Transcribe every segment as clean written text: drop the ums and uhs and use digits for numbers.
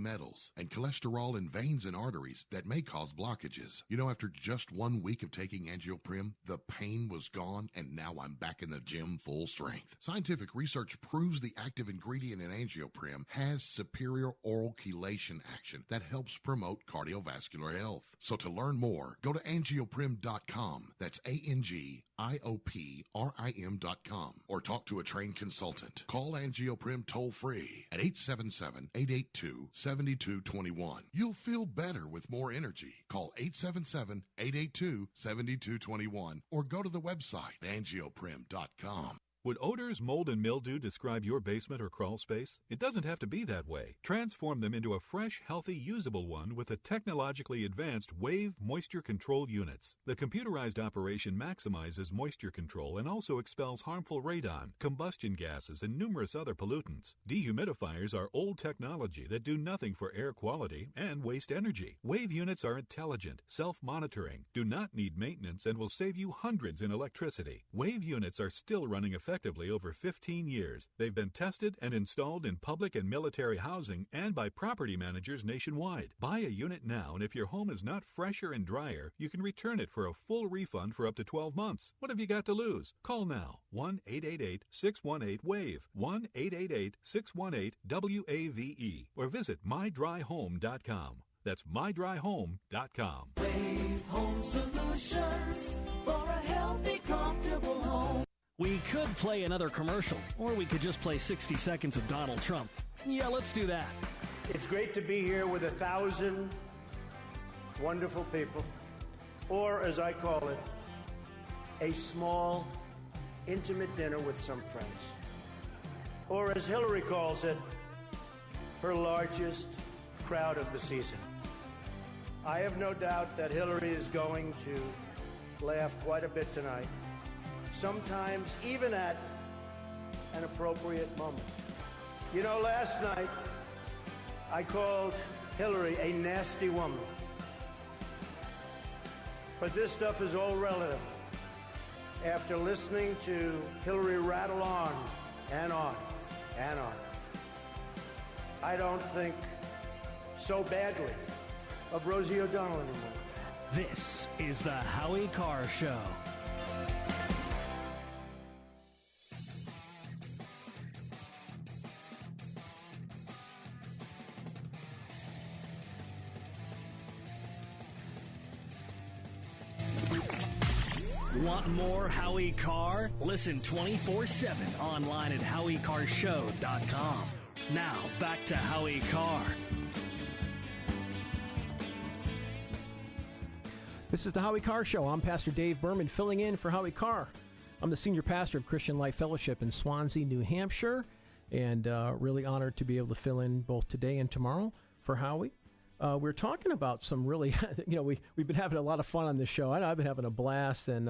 metals, and cholesterol in veins and arteries that may cause blockages. You know, after just 1 week of taking Angioprim, the pain was gone, and now I'm back in the gym full strength. Scientific research proves the active ingredient in Angioprim has superior oral chelation action that helps promote cardiovascular health. So to learn more, go to angioprim.com. That's ANGIOPRIM.com, or talk to a trained consultant. Call Angioprim toll-free at 877-882-7221. You'll feel better with more energy. Call 877-882-7221 or go to the website angioprim.com. Would odors, mold, and mildew describe your basement or crawl space? It doesn't have to be that way. Transform them into a fresh, healthy, usable one with the technologically advanced Wave Moisture Control Units. The computerized operation maximizes moisture control and also expels harmful radon, combustion gases, and numerous other pollutants. Dehumidifiers are old technology that do nothing for air quality and waste energy. Wave units are intelligent, self-monitoring, do not need maintenance, and will save you hundreds in electricity. Wave units are still running effectively over 15 years. They've been tested and installed in public and military housing and by property managers nationwide. Buy a unit now, and if your home is not fresher and drier, you can return it for a full refund for up to 12 months. What have you got to lose? Call now. 1-888-618-WAVE. 1-888-618-WAVE. Or visit mydryhome.com. That's mydryhome.com. Wave Home Solutions for a healthy, comfortable home. We could play another commercial, or we could just play 60 seconds of Donald Trump. Yeah, let's do that. It's great to be here with 1,000 wonderful people, or as I call it, a small, intimate dinner with some friends. Or as Hillary calls it, her largest crowd of the season. I have no doubt that Hillary is going to laugh quite a bit tonight, sometimes even at an appropriate moment. You know, last night I called Hillary a nasty woman. But this stuff is all relative. After listening to Hillary rattle on and on and on, I don't think so badly of Rosie O'Donnell anymore. This is the Howie Carr Show. Want more Howie Carr? Listen 24/7 online at HowieCarrShow.com. Now, back to Howie Carr. This is the Howie Carr Show. I'm Pastor Dave Berman, filling in for Howie Carr. I'm the senior pastor of Christian Life Fellowship in Swansea, New Hampshire, and really honored to be able to fill in both today and tomorrow for Howie. We're talking about some really, we've been having a lot of fun on this show. I've been having a blast and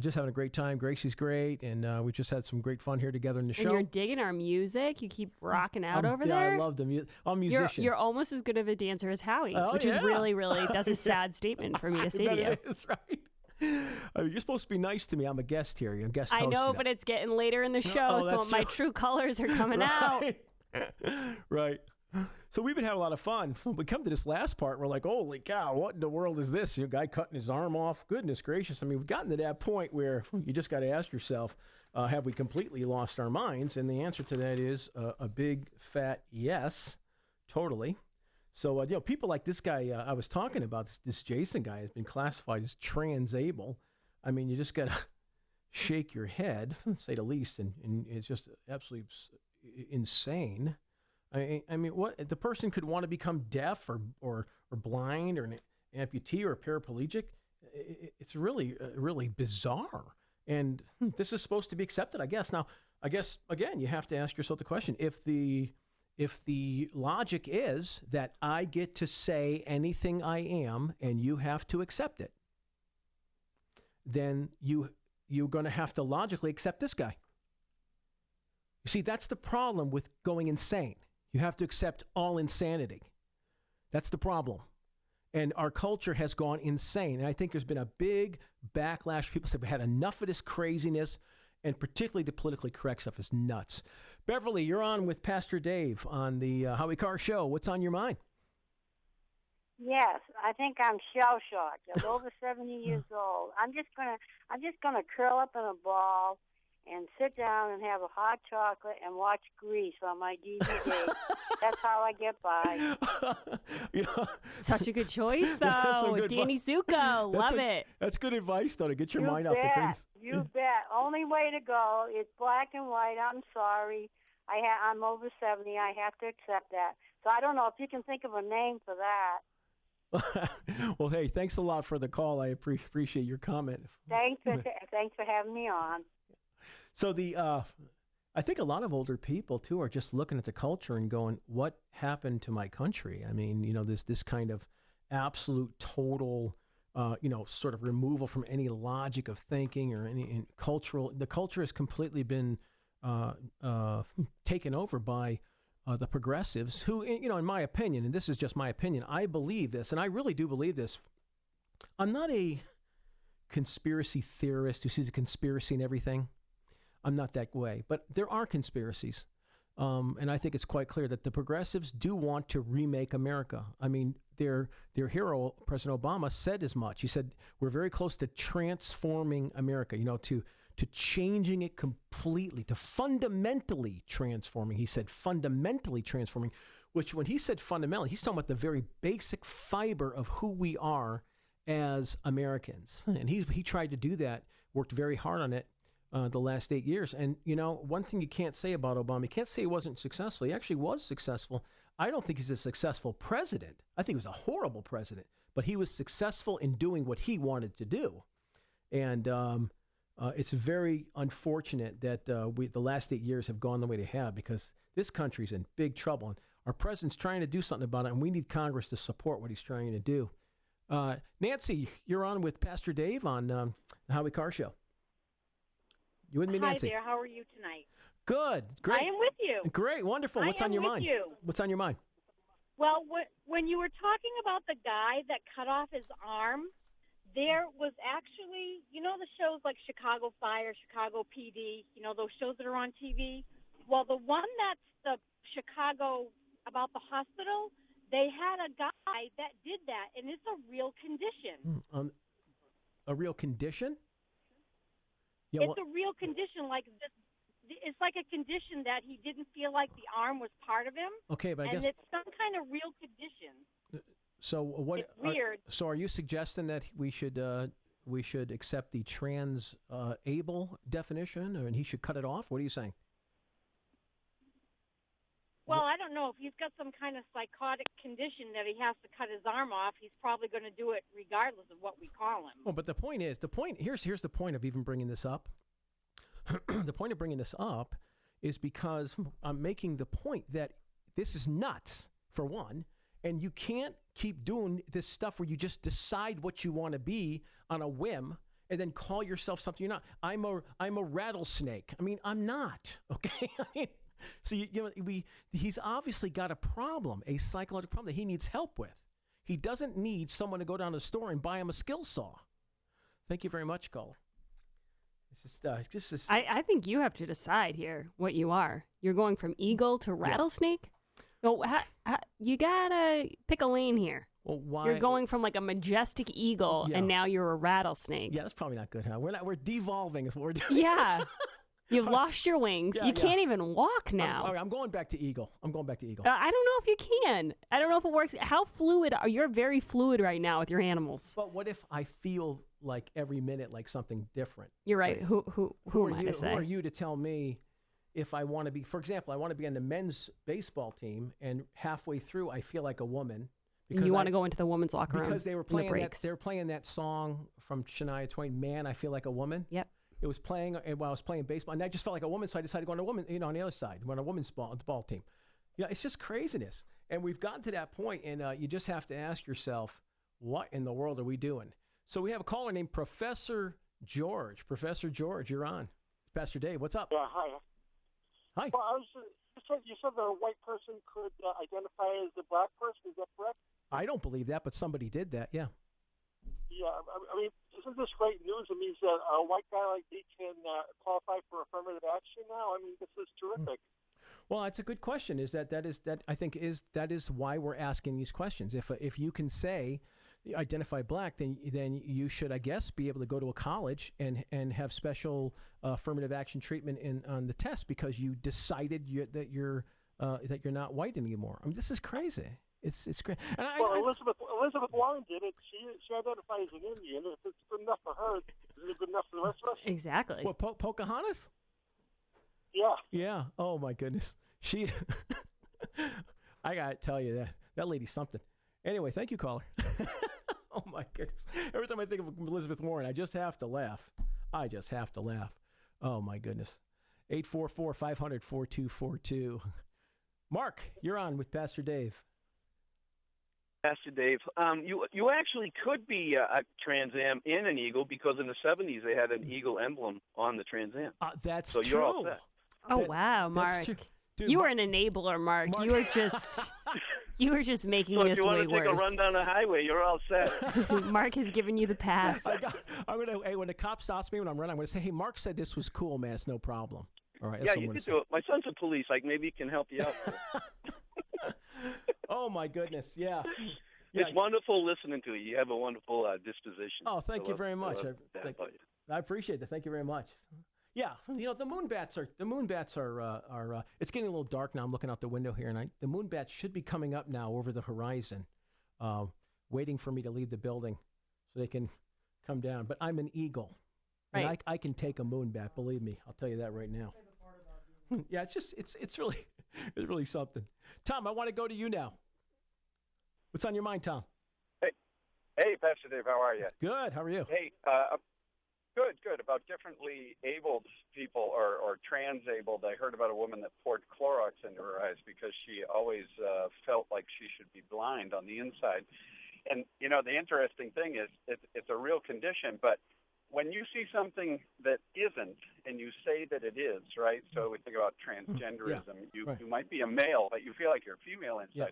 just having a great time. Gracie's great, and we just had some great fun here together in the show. And you're digging our music. You keep rocking out over there. Yeah, I love the music. I'm a musician. You're almost as good of a dancer as Howie, which is really, really, that's a sad statement for me to say to you. That's right. You're supposed to be nice to me. I'm a guest here. You're a guest host. I know, now. but it's getting later in the show, so my true colors are coming out. Right. So we've been having a lot of fun. When we come to this last part, we're like, holy cow, what in the world is this? A guy cutting his arm off. Goodness gracious. I mean, we've gotten to that point where you just got to ask yourself, have we completely lost our minds? And the answer to that is a big, fat yes, totally. So, people like this guy I was talking about, this Jason guy has been classified as transable. I mean, you just got to shake your head, to say the least, and it's just absolutely insane. I mean, what the person could want to become deaf or blind or an amputee or a paraplegic. It's really, really bizarre. And this is supposed to be accepted, I guess. Now, I guess, again, you have to ask yourself the question, if the logic is that I get to say anything I am and you have to accept it, then you're going to have to logically accept this guy. You see, that's the problem with going insane. You have to accept all insanity. That's the problem. And our culture has gone insane. And I think there's been a big backlash. People say we had enough of this craziness, and particularly the politically correct stuff is nuts. Beverly, you're on with Pastor Dave on the Howie Carr Show. What's on your mind? Yes, I think I'm shell-shocked. I'm over 70 years old. I'm just gonna curl up in a ball and sit down and have a hot chocolate and watch Grease on my DVD. That's how I get by. Such a good choice, though. Danny Zuko. Love it. That's good advice, though, to get your mind off the Grease. You bet. Only way to go. It's black and white. I'm sorry. I'm over 70. I have to accept that. So I don't know if you can think of a name for that. Well, hey, thanks a lot for the call. I appreciate your comment. Thanks for having me on. So I think a lot of older people too are just looking at the culture and going, "What happened to my country?" I mean, this kind of absolute total, sort of removal from any logic of thinking or any cultural. The culture has completely been taken over by the progressives, who, in my opinion, and this is just my opinion, I believe this, and I really do believe this. I'm not a conspiracy theorist who sees a conspiracy in everything. I'm not that way, but there are conspiracies. And I think it's quite clear that the progressives do want to remake America. I mean, their hero, President Obama, said as much. He said, we're very close to transforming America, to changing it completely, to fundamentally transforming. He said fundamentally transforming, which when he said fundamentally, he's talking about the very basic fiber of who we are as Americans. And he tried to do that, worked very hard on it the last 8 years. And, one thing you can't say about Obama, you can't say he wasn't successful. He actually was successful. I don't think he's a successful president. I think he was a horrible president, but he was successful in doing what he wanted to do. And it's very unfortunate that the last 8 years have gone the way they have, because this country's in big trouble. And our president's trying to do something about it, and we need Congress to support what he's trying to do. Nancy, you're on with Pastor Dave on the Howie Carr Show. You with me, Nancy? Hi there. How are you tonight? Good. Great. I am with you. Great. Wonderful. What's on your mind? What's on your mind? Well, when you were talking about the guy that cut off his arm, there was actually, the shows like Chicago Fire, Chicago PD, those shows that are on TV? Well, the one that's the Chicago about the hospital, they had a guy that did that, and it's a real condition. A real condition? Yeah, it's a real condition. Like this, it's like a condition that he didn't feel like the arm was part of him. Okay, but I guess it's some kind of real condition. So what? It's weird. So are you suggesting that we should accept the able definition, and he should cut it off? What are you saying? Well, I don't know. If he's got some kind of psychotic condition that he has to cut his arm off, he's probably going to do it regardless of what we call him. Oh, but here's the point of even bringing this up. The point of bringing this up is because I'm making the point that this is nuts, for one, and you can't keep doing this stuff where you just decide what you want to be on a whim and then call yourself something you're not. I'm a rattlesnake. I mean, I'm not. Okay. So he's obviously got a problem, a psychological problem that he needs help with. He doesn't need someone to go down to the store and buy him a skill saw. Thank you very much, caller. I think you have to decide here what you are. You're going from eagle to rattlesnake? So you gotta pick a lane here. Well, why? You're going from like a majestic eagle, and now you're a rattlesnake. Yeah, that's probably not good, huh? We're devolving is what we're doing. Yeah. You've lost your wings. You can't even walk now. I'm going back to eagle. I don't know if you can. I don't know if it works. How fluid are you? You're very fluid right now with your animals. But what if I feel like every minute like something different? You're right. Who am I to say? Who are you to tell me if I want to be, for example, I want to be on the men's baseball team, and halfway through I feel like a woman. And you want to go into the women's locker room because they were playing that song from Shania Twain, "Man, I Feel Like a Woman." Yep. It was playing while I was playing baseball, and I just felt like a woman, so I decided to go on a woman, on the other side, on a women's ball team. Yeah, it's just craziness, and we've gotten to that point, and you just have to ask yourself, what in the world are we doing? So we have a caller named Professor George. Professor George, you're on. Pastor Dave, what's up? Yeah, hi. Hi. Well, you said that a white person could identify as a black person. Is that correct? I don't believe that, but somebody did that. Yeah. Yeah, I mean, isn't this great news? It means that a white guy like me can qualify for affirmative action now. I mean, this is terrific. Well, that's a good question. That is why we're asking these questions. If you can say identify black, then you should, I guess, be able to go to a college and have special affirmative action treatment on the test because you decided that you're not white anymore. I mean, this is crazy. It's crazy. Elizabeth Warren did it. She identifies as an Indian. If it's good enough for her, is it good enough for the rest of us? Exactly. What, Pocahontas? Yeah. Yeah. Oh my goodness. She. I gotta tell you that lady's something. Anyway, thank you, caller. Oh my goodness. Every time I think of Elizabeth Warren, I just have to laugh. Oh my goodness. 844-500-4242. Mark, you're on with Pastor Dave. Pastor Dave, you actually could be a Trans Am in an Eagle because in the 70s they had an Eagle emblem on the Trans Am. That's so true. You're all set. Oh, wow, Mark. Dude, you were an enabler, Mark. You were just making so this way worse. If you want to take a run down the highway, you're all set. Mark has given you the pass. When the cop stops me when I'm running, I'm going to say, hey, Mark said this was cool, man. It's no problem. All right. Yeah, you can do it. My son's a police. Maybe he can help you out. Oh, my goodness. Yeah. It's wonderful listening to you. You have a wonderful disposition. Oh, thank you very much. I appreciate that. Thank you very much. Yeah, the moonbats are. It's getting a little dark now. I'm looking out the window here, and the moonbats should be coming up now over the horizon, waiting for me to leave the building, so they can come down. But I'm an eagle, right. And I can take a moonbat. Believe me, I'll tell you that right now. Yeah, it's really something. Tom, I want to go to you now. What's on your mind, Tom? Hey, Pastor Dave, how are you? Good. How are you? Hey, good. About differently abled people or trans-abled, I heard about a woman that poured Clorox into her eyes because she always felt like she should be blind on the inside. And, the interesting thing is it's a real condition, but when you see something that isn't and you say that it is, right? So we think about transgenderism. Yeah, you might be a male, but you feel like you're a female inside. Yeah.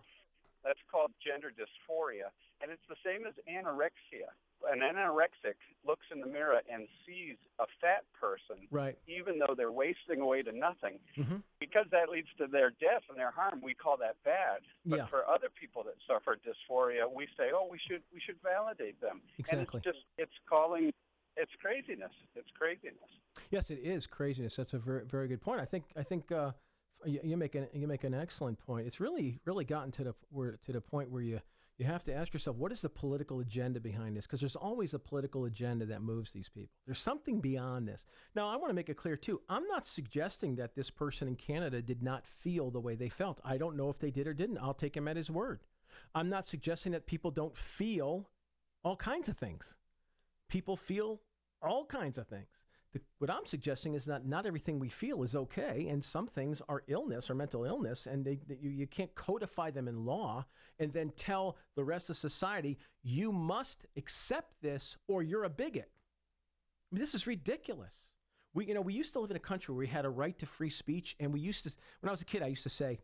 That's called gender dysphoria, and it's the same as anorexia. An anorexic looks in the mirror and sees a fat person, right, even though they're wasting away to nothing. Mm-hmm. Because that leads to their death and their harm, we call that bad. But for other people that suffer dysphoria, we say, we should validate them. Exactly. And it's craziness. It's craziness. Yes, it is craziness. That's a very, very good point. I think you make an excellent point. It's really gotten to the point where you have to ask yourself, what is the political agenda behind this? Because there's always a political agenda that moves these people. There's something beyond this. Now, I want to make it clear, too. I'm not suggesting that this person in Canada did not feel the way they felt. I don't know if they did or didn't. I'll take him at his word. I'm not suggesting that people don't feel all kinds of things. People feel all kinds of things. What I'm suggesting is that not everything we feel is okay, and some things are illness or mental illness, and you can't codify them in law and then tell the rest of society, you must accept this or you're a bigot. I mean, this is ridiculous. We used to live in a country where we had a right to free speech, and when I was a kid, I used to say,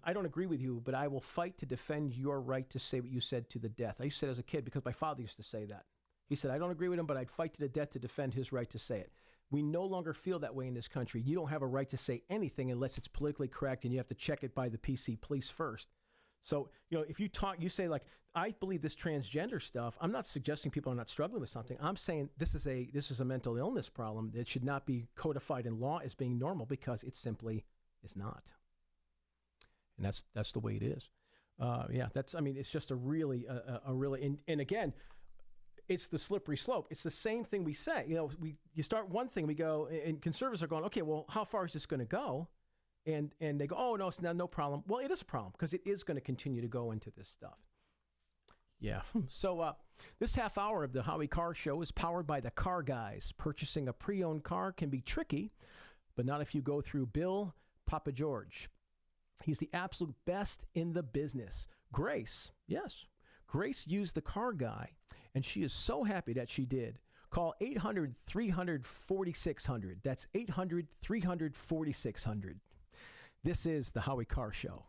I don't agree with you, but I will fight to defend your right to say what you said to the death. I used to say that as a kid because my father used to say that. He said, I don't agree with him, but I'd fight to the death to defend his right to say it. We no longer feel that way in this country. You don't have a right to say anything unless it's politically correct, and you have to check it by the PC police first. So, if you say, like, I believe this transgender stuff, I'm not suggesting people are not struggling with something. I'm saying this is a mental illness problem that should not be codified in law as being normal because it simply is not. And that's the way it is. It's just a really, and again, it's the slippery slope. It's the same thing we say. You start one thing, we go, and conservatives are going, okay, well, how far is this going to go? And they go, oh, no, it's no problem. Well, it is a problem because it is going to continue to go into this stuff. Yeah. So this half hour of the Howie Carr Show is powered by the Car Guys. Purchasing a pre-owned car can be tricky, but not if you go through Bill Papa George. He's the absolute best in the business. Grace used the Car Guy, and she is so happy that she did. Call 800-300-4600. That's 800-300-4600. This is the Howie Carr Show.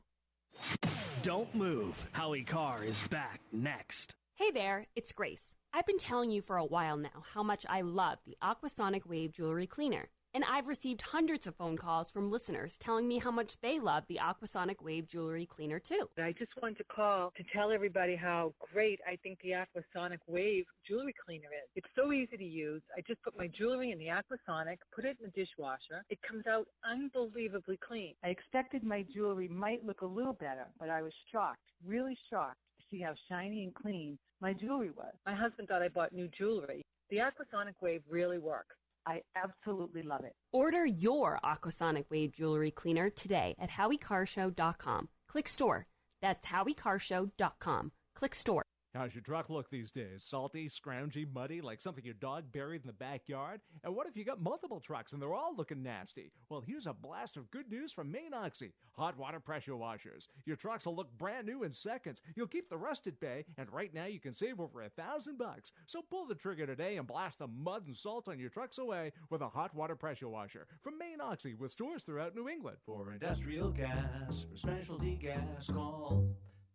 Don't move. Howie Carr is back next. Hey there, it's Grace. I've been telling you for a while now how much I love the Aquasonic Wave Jewelry Cleaner. And I've received hundreds of phone calls from listeners telling me how much they love the Aquasonic Wave Jewelry Cleaner, too. I just wanted to call to tell everybody how great I think the Aquasonic Wave Jewelry Cleaner is. It's so easy to use. I just put my jewelry in the Aquasonic, put it in the dishwasher. It comes out unbelievably clean. I expected my jewelry might look a little better, but I was shocked, really shocked to see how shiny and clean my jewelry was. My husband thought I bought new jewelry. The Aquasonic Wave really works. I absolutely love it. Order your Aquasonic Wave Jewelry Cleaner today at HowieCarrshow.com. Click store. That's HowieCarrshow.com. Click store. How's your truck look these days? Salty, scroungy, muddy, like something your dog buried in the backyard? And what if you got multiple trucks and they're all looking nasty? Well, here's a blast of good news from Maine Oxy. Hot water pressure washers. Your trucks will look brand new in seconds. You'll keep the rust at bay, and right now you can save over $1,000. So pull the trigger today and blast the mud and salt on your trucks away with a hot water pressure washer from Maine Oxy with stores throughout New England. For industrial gas, for specialty gas, call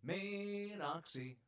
Maine Oxy.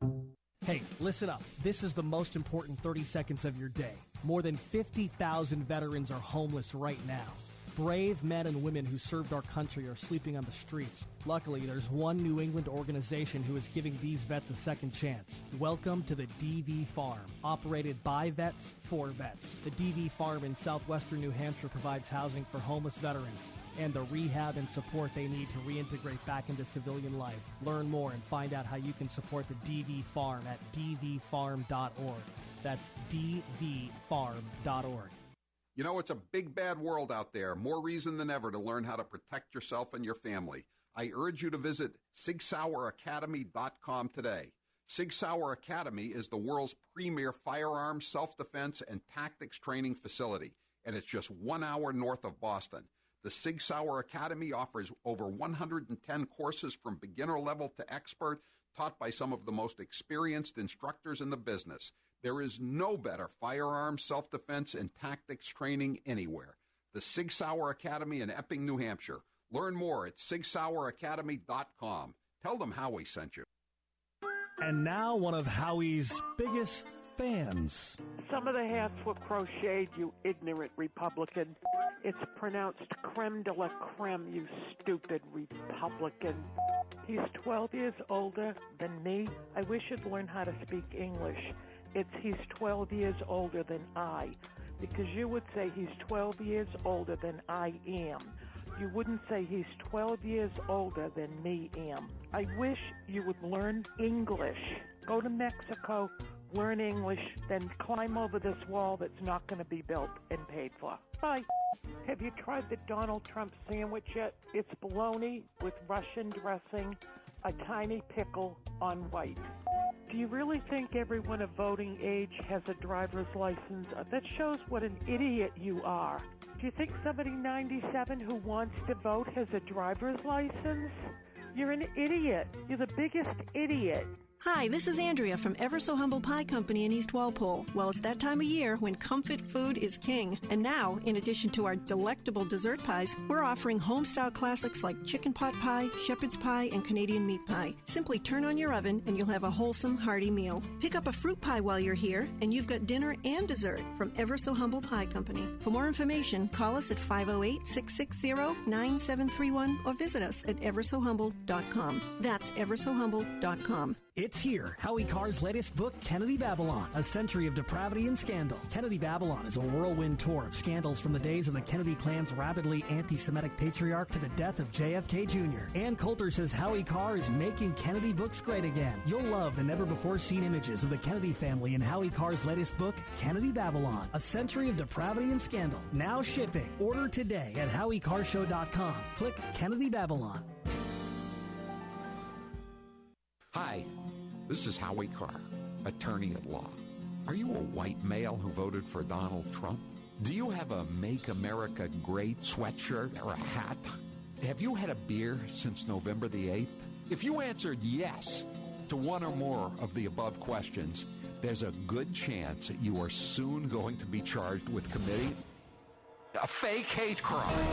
Hey, listen up. This is the most important 30 seconds of your day. More than 50,000 veterans are homeless right now. Brave men and women who served our country are sleeping on the streets. Luckily, there's one New England organization who is giving these vets a second chance. Welcome to the DV Farm, operated by vets for vets. The DV Farm in southwestern New Hampshire provides housing for homeless veterans and the rehab and support they need to reintegrate back into civilian life. Learn more and find out how you can support the DV Farm at dvfarm.org. That's dvfarm.org. You know, it's a big, bad world out there. More reason than ever to learn how to protect yourself and your family. I urge you to visit SigSauerAcademy.com today. Sig Sauer Academy is the world's premier firearms, self-defense, and tactics training facility, and it's just 1 hour north of Boston. The Sig Sauer Academy offers over 110 courses from beginner level to expert, taught by some of the most experienced instructors in the business. There is no better firearms, self-defense, and tactics training anywhere. The Sig Sauer Academy in Epping, New Hampshire. Learn more at SigSauerAcademy.com. Tell them Howie sent you. And now one of Howie's biggest fans. Some of the hats were crocheted, you ignorant Republican. It's pronounced creme de la creme, you stupid Republican. He's 12 years older than me. I wish he'd learn how to speak English. He's 12 years older than I, because you would say he's 12 years older than I am. You wouldn't say he's 12 years older than me am. I wish you would learn English. Go to Mexico, learn English, then climb over this wall that's not going to be built and paid for. Bye. Have you tried the Donald Trump sandwich yet? It's bologna with Russian dressing, a tiny pickle on white. Do you really think everyone of voting age has a driver's license? That shows what an idiot you are. Do you think somebody 97 who wants to vote has a driver's license? You're an idiot. You're the biggest idiot. Hi, this is Andrea from Ever So Humble Pie Company in East Walpole. Well, it's that time of year when comfort food is king. And now, in addition to our delectable dessert pies, we're offering home-style classics like chicken pot pie, shepherd's pie, and Canadian meat pie. Simply turn on your oven and you'll have a wholesome, hearty meal. Pick up a fruit pie while you're here, and you've got dinner and dessert from Ever So Humble Pie Company. For more information, call us at 508-660-9731 or visit us at eversohumble.com. That's eversohumble.com. It's here, Howie Carr's latest book, Kennedy Babylon, A Century of Depravity and Scandal. Kennedy Babylon is a whirlwind tour of scandals from the days of the Kennedy clan's rabidly anti-Semitic patriarch to the death of JFK Jr. Ann Coulter says Howie Carr is making Kennedy books great again. You'll love the never-before-seen images of the Kennedy family in Howie Carr's latest book, Kennedy Babylon, A Century of Depravity and Scandal. Now shipping. Order today at HowieCarrshow.com. Click Kennedy Babylon. Hi, this is Howie Carr, attorney at law. Are you a white male who voted for Donald Trump? Do you have a Make America Great sweatshirt or a hat? Have you had a beer since November the 8th? If you answered yes to one or more of the above questions, there's a good chance that you are soon going to be charged with committing a fake hate crime.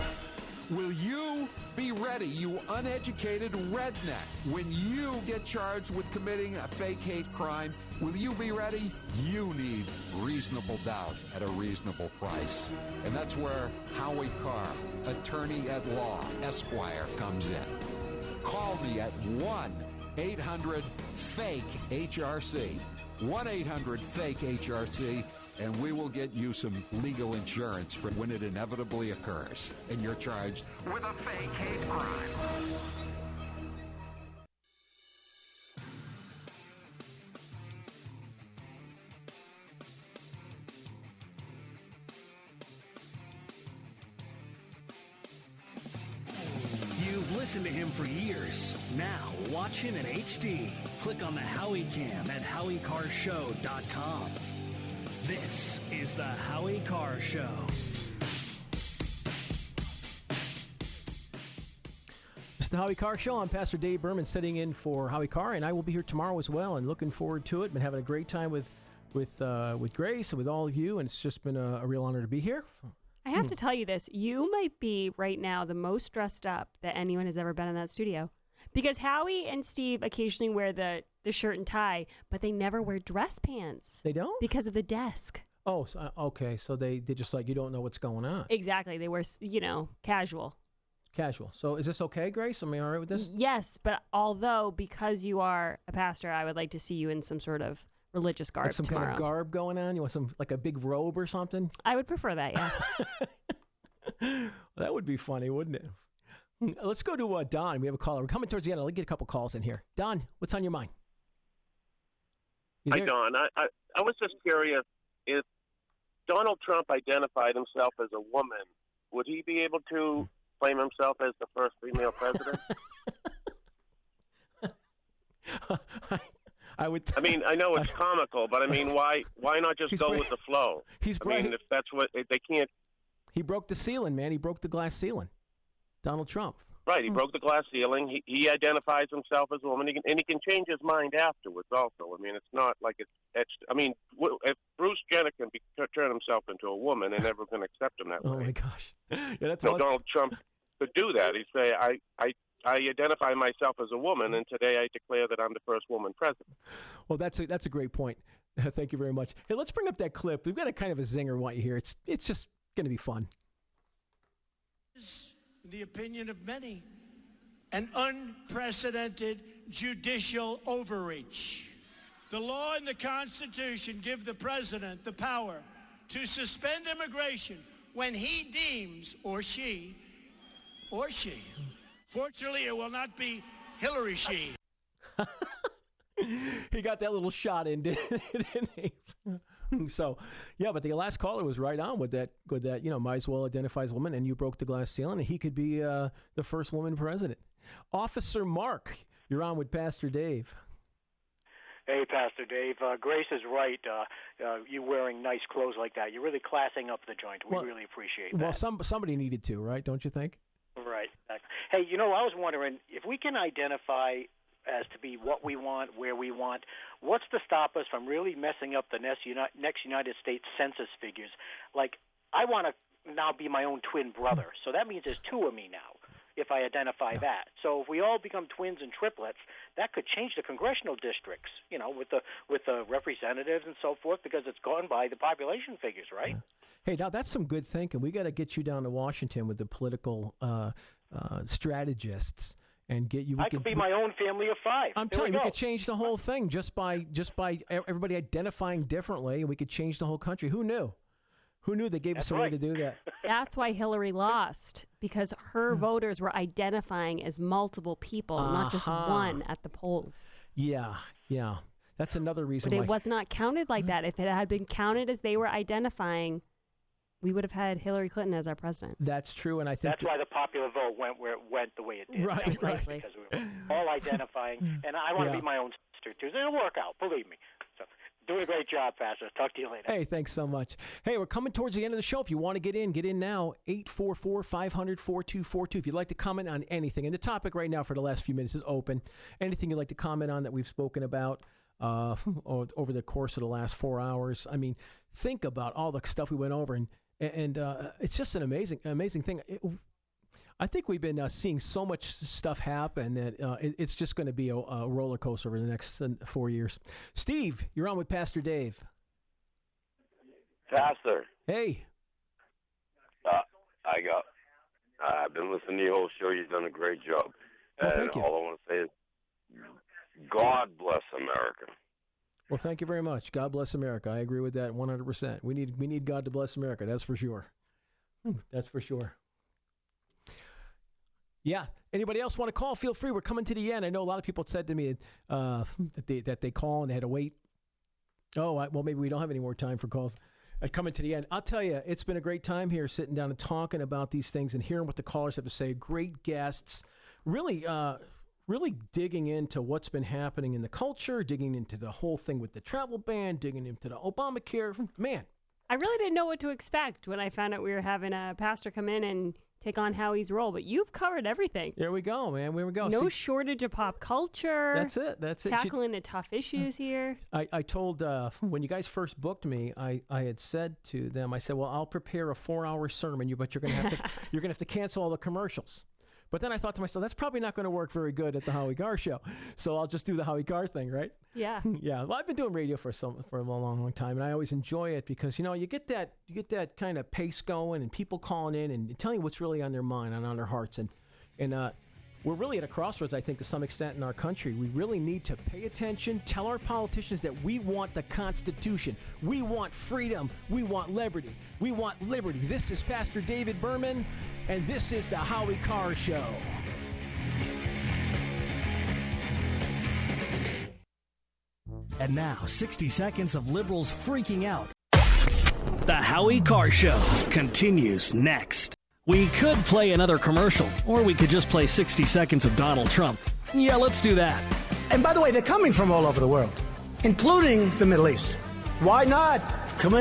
Will you be ready, you uneducated redneck, when you get charged with committing a fake hate crime? Will you be ready? You need reasonable doubt at a reasonable price. And that's where Howie Carr, attorney at law, Esquire, comes in. Call me at 1-800-FAKE-HRC. 1-800-FAKE-HRC. And we will get you some legal insurance for when it inevitably occurs and you're charged with a fake hate crime. You've listened to him for years. Now watch him in HD. Click on the Howie Cam at HowieCarrShow.com. This is the Howie Carr Show. It's the Howie Carr Show. I'm Pastor Dave Berman sitting in for Howie Carr, and I will be here tomorrow as well, and looking forward to it. Been having a great time with Grace and with all of you, and it's just been a real honor to be here. I have to tell you this. You might be right now the most dressed up that anyone has ever been in that studio. Because Howie and Steve occasionally wear the shirt and tie, but they never wear dress pants. They don't? Because of the desk. Oh, okay. So they just like, you don't know what's going on. Exactly. They wear, casual. Casual. So is this okay, Grace? Am I all right with this? Yes, but because you are a pastor, I would like to see you in some sort of religious garb Like some tomorrow. kind of garb going on? You want like a big robe or something? I would prefer that, yeah. That would be funny, wouldn't it? Let's go to Don. We have a caller. We're coming towards the end. I'll get a couple calls in here. Don, what's on your mind? Hi, Don. I was just curious, if Donald Trump identified himself as a woman, would he be able to claim himself as the first female president? I would. I mean, I know it's comical, but I mean, why not just go with the flow? He's I mean, if that's what they can't. He broke the ceiling, man. He broke the glass ceiling. Donald Trump. Right, he broke the glass ceiling. He identifies himself as a woman, and he can change his mind afterwards. Also, I mean, it's not like it's etched. I mean, if Bruce Jenner can turn himself into a woman, they're never going to accept him that way. Oh my gosh! Yeah, that's Donald Trump could do that. He'd say, I identify myself as a woman, and today I declare that I'm the first woman president. Well, that's a great point. Thank you very much. Hey, let's bring up that clip. We've got a kind of a zinger. Want you here? It's just going to be fun. In the opinion of many, an unprecedented judicial overreach. The law and the Constitution give the president the power to suspend immigration when he deems, or she, fortunately it will not be Hillary she. He got that little shot in, didn't he? So, yeah, but the last caller was right on with that, might as well identify as a woman, and you broke the glass ceiling, and he could be the first woman president. Officer Mark, you're on with Pastor Dave. Hey, Pastor Dave. Grace is right. You wearing nice clothes like that, you're really classing up the joint. We really appreciate that. Well, somebody needed to, right? Don't you think? Right. Hey, I was wondering, if we can identify as to be what we want, where we want, what's to stop us from really messing up the next United States Census figures? Like, I want to now be my own twin brother, so that means there's two of me now, if I identify that. So if we all become twins and triplets, that could change the congressional districts, with the representatives and so forth, because it's gone by the population figures, right? Hey, now that's some good thinking. We got to get you down to Washington with the political strategists. And get you. I could be my own family of five. I'm telling you, we could change the whole thing just by everybody identifying differently, and we could change the whole country. Who knew? Who knew they gave us a way to do that? That's why Hillary lost, because her voters were identifying as multiple people, not just one at the polls. Yeah. That's another reason. But it was not counted like that. If it had been counted as they were identifying, we would have had Hillary Clinton as our president. That's true, and I think that's why the popular vote went where it went the way it did. Right, precisely. Because we were all identifying, and I want to be my own sister too. So it'll work out, believe me. So, doing a great job, Pastor. Talk to you later. Hey, thanks so much. Hey, we're coming towards the end of the show. If you want to get in now. 844-500-4242. If you'd like to comment on anything, and the topic right now for the last few minutes is open. Anything you'd like to comment on that we've spoken about over the course of the last 4 hours. I mean, think about all the stuff we went over, and it's just an amazing thing. I think we've been seeing so much stuff happen that it's just going to be a roller coaster over the next 4 years. Steve, you're on with Pastor Dave. Pastor. Hey. I've been listening to your whole show. You've done a great job. Well, and thank you. all I want to say is, God bless America. Well, thank you very much. God bless America. I agree with that 100%. We need God to bless America. That's for sure. That's for sure. Yeah. Anybody else want to call? Feel free. We're coming to the end. I know a lot of people said to me that they call and they had to wait. Oh, well, maybe we don't have any more time for calls. Coming to the end. I'll tell you, it's been a great time here sitting down and talking about these things and hearing what the callers have to say. Great guests. Really digging into what's been happening in the culture, digging into the whole thing with the travel ban, digging into the Obamacare. Man. I really didn't know what to expect when I found out we were having a pastor come in and take on Howie's role, but you've covered everything. There we go, man. There we go. No shortage of pop culture. That's it. Tackling the tough issues here. I told, when you guys first booked me, I had said to them, I said, well, I'll prepare a 4-hour sermon, but you're going to have to cancel all the commercials. But then I thought to myself, that's probably not going to work very good at the Howie Carr show. So I'll just do the Howie Carr thing, right? Yeah. Yeah. Well, I've been doing radio for a long time, and I always enjoy it because, you get that kind of pace going and people calling in and telling you what's really on their mind and on their hearts. And we're really at a crossroads, I think, to some extent in our country. We really need to pay attention, tell our politicians that we want the Constitution. We want freedom. We want liberty. We want liberty. This is Pastor David Berman, and this is the Howie Carr Show. And now, 60 seconds of liberals freaking out. The Howie Carr Show continues next. We could play another commercial, or we could just play 60 seconds of Donald Trump. Yeah, let's do that. And by the way, they're coming from all over the world, including the Middle East. Why not? Come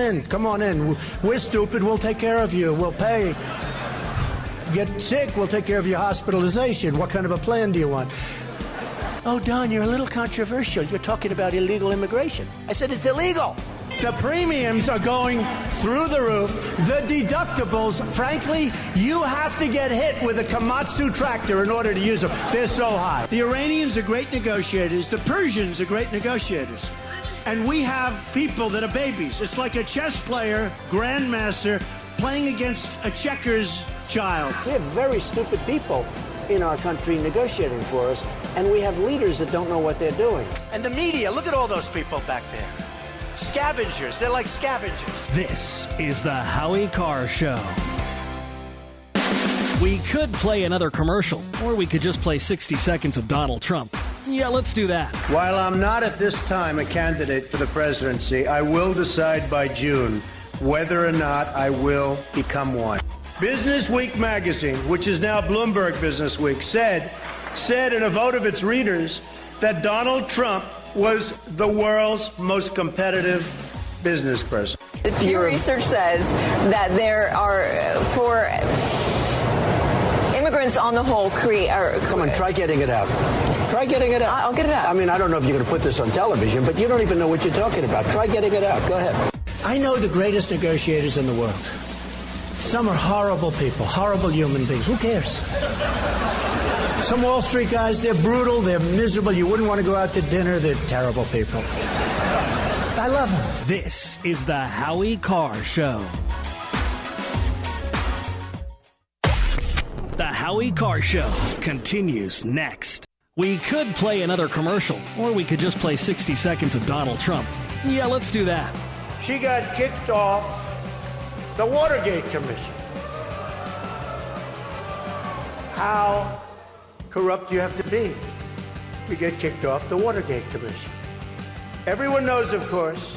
on in. We're stupid. We'll take care of you. We'll pay. Get sick, we'll take care of your hospitalization. What kind of a plan do you want? Oh, Don, you're a little controversial. You're talking about illegal immigration. I said it's illegal. The premiums are going through the roof. The deductibles, frankly, you have to get hit with a Komatsu tractor in order to use them. They're so high. The Iranians are great negotiators. The Persians are great negotiators. And we have people that are babies. It's like a chess player, grandmaster, playing against a checkers child. We have very stupid people in our country negotiating for us, and we have leaders that don't know what they're doing. And the media, look at all those people back there. Scavengers. They're like scavengers. This is the Howie Carr Show. We could play another commercial, or we could just play 60 seconds of Donald Trump. Yeah, let's do that. While I'm not at this time a candidate for the presidency, I will decide by June whether or not I will become one. Business Week magazine, which is now Bloomberg Business Week, said in a vote of its readers that Donald Trump was the world's most competitive business person. The Pew Research says that there are, for immigrants on the whole, Come on, try getting it out. Try getting it out. I'll get it out. I mean, I don't know if you're going to put this on television, but you don't even know what you're talking about. Try getting it out. Go ahead. I know the greatest negotiators in the world. Some are horrible people, horrible human beings. Who cares? Some Wall Street guys, they're brutal, they're miserable. You wouldn't want to go out to dinner. They're terrible people. I love them. This is the Howie Carr Show. The Howie Carr Show continues next. We could play another commercial, or we could just play 60 seconds of Donald Trump. Yeah, let's do that. She got kicked off the Watergate Commission. How corrupt do you have to be to get kicked off the Watergate Commission? Everyone knows, of course,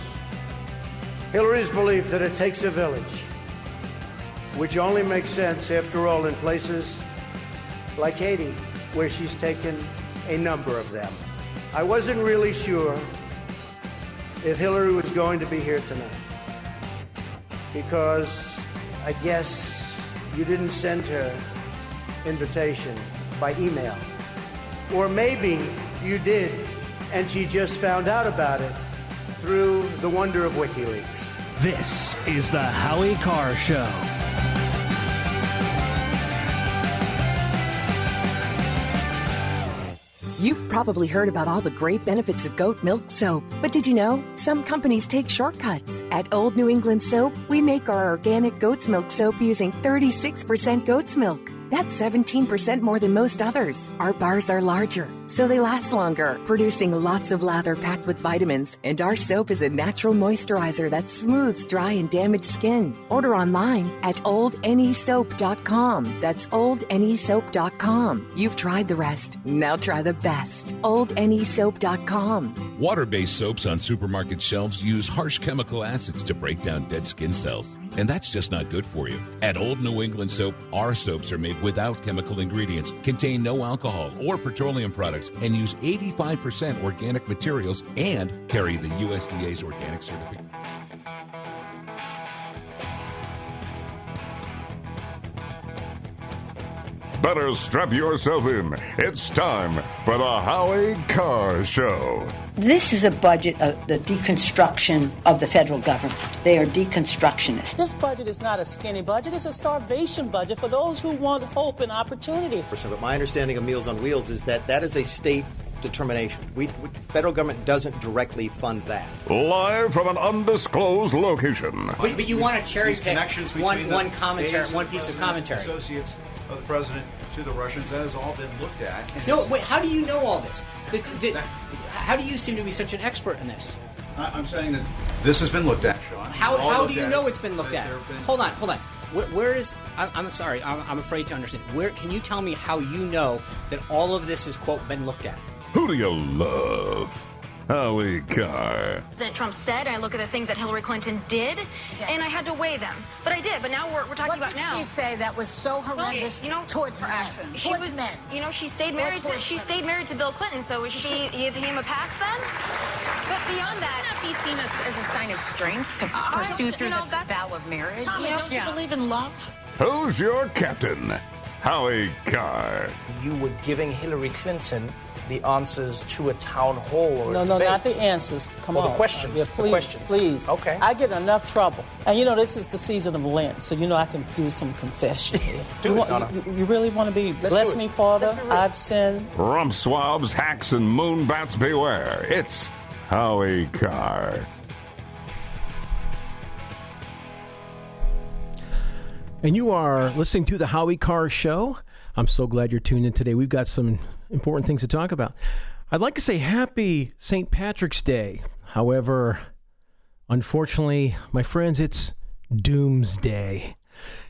Hillary's belief that it takes a village, which only makes sense, after all, in places like Haiti, where she's taken a number of them. I wasn't really sure if Hillary was going to be here tonight, because I guess you didn't send her invitation by email. Or maybe you did, and she just found out about it through the wonder of WikiLeaks. This is the Howie Carr Show. You've probably heard about all the great benefits of goat milk soap, but did you know some companies take shortcuts? At Old New England Soap, we make our organic goat's milk soap using 36% goat's milk. That's 17% more than most others. Our bars are larger, so they last longer, producing lots of lather packed with vitamins. And our soap is a natural moisturizer that smooths dry and damaged skin. Order online at oldnesoap.com. That's oldnesoap.com. You've tried the rest. Now try the best. oldnesoap.com. Water-based soaps on supermarket shelves use harsh chemical acids to break down dead skin cells. And that's just not good for you. At Old New England Soap, our soaps are made without chemical ingredients, contain no alcohol or petroleum products, and use 85% organic materials and carry the USDA's organic certificate. Better strap yourself in. It's time for the Howie Carr Show. This is a budget of the deconstruction of the federal government. They are deconstructionists. This budget is not a skinny budget. It's a starvation budget for those who want hope and opportunity. But my understanding of Meals on Wheels is that is a state determination. Federal government doesn't directly fund that. Live from an undisclosed location. But you want to cherry pick one commentary, Hayes, one piece of commentary. Associates of the president to the Russians, that has all been looked at. No, wait, how do you know all this? How do you seem to be such an expert in this? I'm saying that this has been looked at, Sean. How do you know it's been looked at? Hold on. Where is? I'm sorry. I'm afraid to understand. Where can you tell me how you know that all of this is quote been looked at? Who do you love? Howie Carr. President Trump said, I look at the things that Hillary Clinton did, and I had to weigh them. But I did. But now we're talking about now. What did she say that was so horrendous towards her actions? Towards men. She stayed married to Bill Clinton. So is she giving him a pass then? But beyond that, be seen as a sign of strength to pursue through the vow of marriage. Tommy, don't you believe in love? Who's your captain? Howie Carr. You were giving Hillary Clinton the answers to a town hall or No, debate. not the answers. Come on. The questions. Yeah, please, the questions. Please. Okay. I get enough trouble. And this is the season of Lent, so I can do some confession here. Donna. You really want to be, bless me, Father, I've sinned. Rump swabs, hacks, and moonbats beware. It's Howie Carr. And you are listening to the Howie Carr Show. I'm so glad you're tuned in today. We've got some important things to talk about. I'd like to say happy St. Patrick's Day. However, unfortunately, my friends, it's doomsday.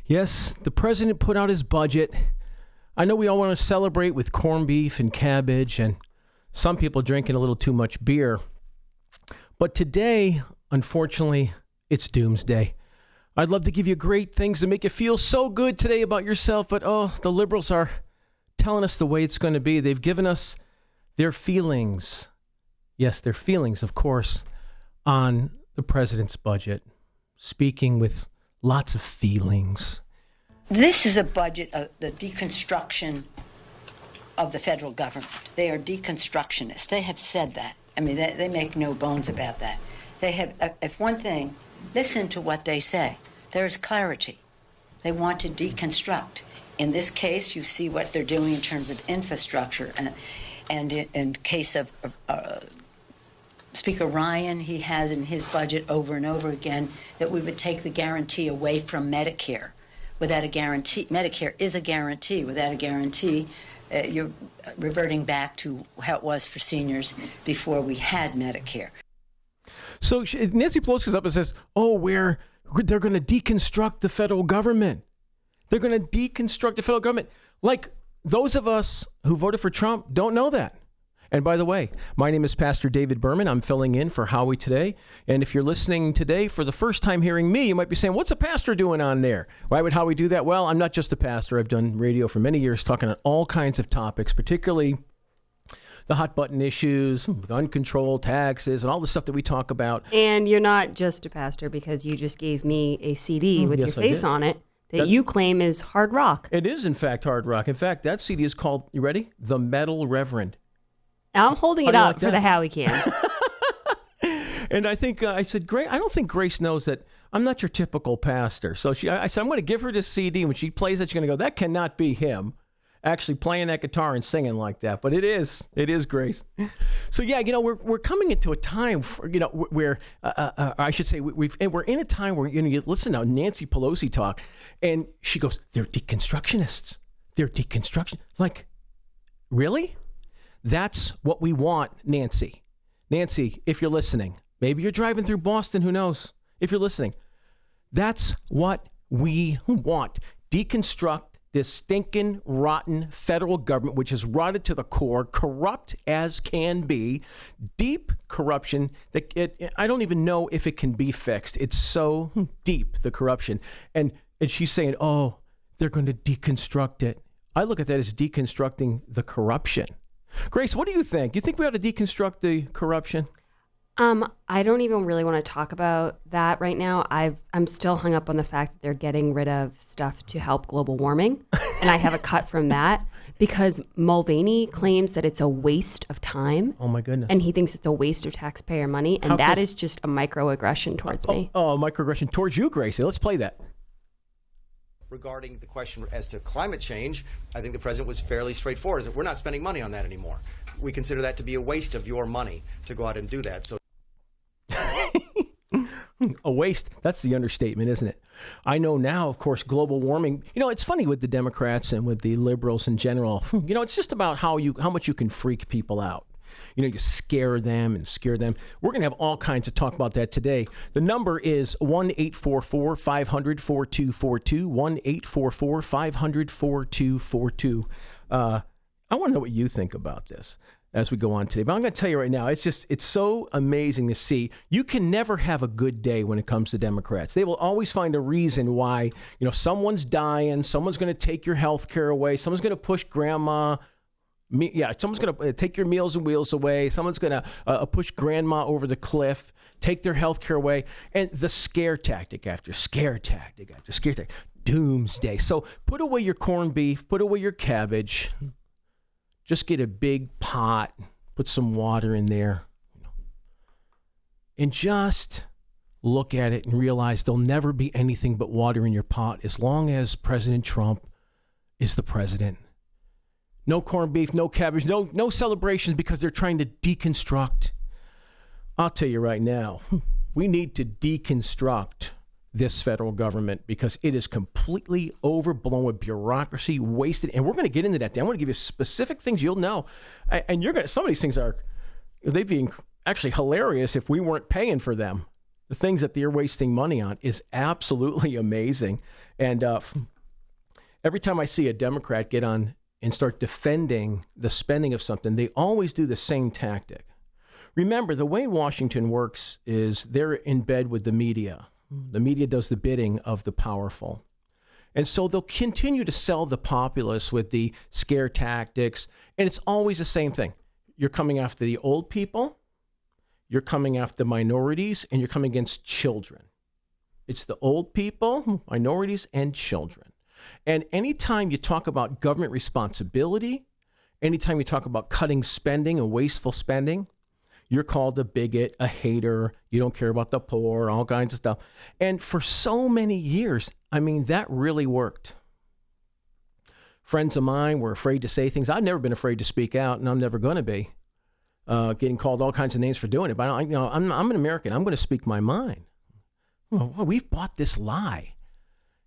Yes, the president put out his budget. I know we all want to celebrate with corned beef and cabbage and some people drinking a little too much beer. But today, unfortunately, it's doomsday. I'd love to give you great things to make you feel so good today about yourself, but the liberals are telling us the way it's going to be. They've given us their feelings. Yes, their feelings, of course, on the president's budget, speaking with lots of feelings. This is a budget of the deconstruction of the federal government. They are deconstructionists. They have said that. I mean, they make no bones about that. They have, if one thing, listen to what they say. There is clarity. They want to deconstruct. In this case, you see what they're doing in terms of infrastructure. And in case of Speaker Ryan, he has in his budget over and over again that we would take the guarantee away from Medicare. Without a guarantee, Medicare is a guarantee. Without a guarantee, you're reverting back to how it was for seniors before we had Medicare. So Nancy Pelosi comes up and says, they're going to deconstruct the federal government. They're going to deconstruct the federal government. Like those of us who voted for Trump don't know that. And by the way, my name is Pastor David Berman. I'm filling in for Howie today. And if you're listening today for the first time hearing me, you might be saying, what's a pastor doing on there? Why would Howie do that? Well, I'm not just a pastor. I've done radio for many years talking on all kinds of topics, particularly the hot button issues, gun control, taxes, and all the stuff that we talk about. And you're not just a pastor because you just gave me a CD with your face on it that you claim is hard rock. It is, in fact, hard rock. In fact, that CD is called, you ready? The Metal Reverend. I'm holding it up for the Howie Cam. And I think, I said, Grace, I don't think Grace knows that I'm not your typical pastor. So I said, I'm going to give her this CD. And when she plays it, she's going to go, that cannot be him. actually playing that guitar and singing like that. But it is Grace. So yeah, we're coming into a time where I should say we're in a time where you listen to Nancy Pelosi talk, and she goes, "They're deconstructionists. They're deconstruction." Like, really? That's what we want, Nancy. Nancy, if you're listening, maybe you're driving through Boston. Who knows? If you're listening, that's what we want. Deconstruct this stinking, rotten federal government, which is rotted to the core, corrupt as can be, deep corruption that I don't even know if it can be fixed. It's so deep, the corruption. And she's saying, oh, they're going to deconstruct it. I look at that as deconstructing the corruption. Grace, what do you think? You think we ought to deconstruct the corruption? I don't even really want to talk about that right now. I'm still hung up on the fact that they're getting rid of stuff to help global warming. And I have a cut from that because Mulvaney claims that it's a waste of time. Oh, my goodness. And he thinks it's a waste of taxpayer money. And that is just a microaggression towards me. Oh, microaggression towards you, Gracie. Let's play that. Regarding the question as to climate change, I think the president was fairly straightforward. Is that we're not spending money on that anymore. We consider that to be a waste of your money to go out and do that. So. A waste. That's the understatement, isn't it? I know now, of course, global warming. It's funny with the Democrats and with the liberals in general. It's just about how much you can freak people out. You scare them. We're going to have all kinds of talk about that today. The number is 1-844-500-4242, 1-844-500-4242. I want to know what you think about this as we go on today. But I'm going to tell you right now, it's so amazing to see. You can never have a good day when it comes to Democrats. They will always find a reason why, someone's dying, someone's going to take your health care away, someone's going to push grandma. Someone's going to take your Meals and Wheels away. Someone's going to push grandma over the cliff, take their health care away. And the scare tactic after scare tactic after scare tactic. Doomsday. So put away your corned beef, put away your cabbage. Just get a big pot, put some water in there, and just look at it and realize there'll never be anything but water in your pot as long as President Trump is the president. No corned beef, no cabbage, no celebrations because they're trying to deconstruct. I'll tell you right now, we need to deconstruct this federal government because it is completely overblown with bureaucracy, wasted. And we're going to get into that. I want to give you specific things you'll know. And some of these things they'd be actually hilarious if we weren't paying for them. The things that they're wasting money on is absolutely amazing. And every time I see a Democrat get on and start defending the spending of something, they always do the same tactic. Remember, the way Washington works is they're in bed with the media. The media does the bidding of the powerful. And so they'll continue to sell the populace with the scare tactics. And it's always the same thing. You're coming after the old people, you're coming after minorities, and you're coming against children. It's the old people, minorities, and children. And anytime you talk about government responsibility, anytime you talk about cutting spending and wasteful spending, you're called a bigot, a hater, you don't care about the poor, all kinds of stuff. And for so many years, that really worked. Friends of mine were afraid to say things. I've never been afraid to speak out, and I'm never going to be. Getting called all kinds of names for doing it. But I'm an American. I'm going to speak my mind. Well, we've bought this lie.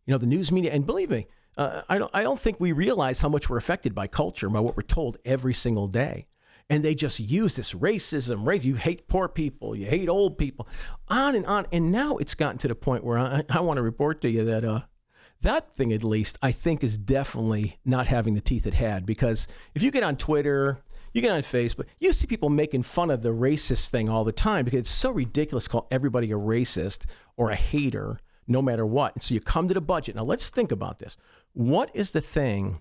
The news media, and believe me, I don't think we realize how much we're affected by culture, by what we're told every single day. And they just use this racism, you hate poor people, you hate old people, on. And now it's gotten to the point where I want to report to you that that thing, at least, I think is definitely not having the teeth it had. Because if you get on Twitter, you get on Facebook, you see people making fun of the racist thing all the time because it's so ridiculous to call everybody a racist or a hater, no matter what. And so you come to the budget. Now, let's think about this. What is the thing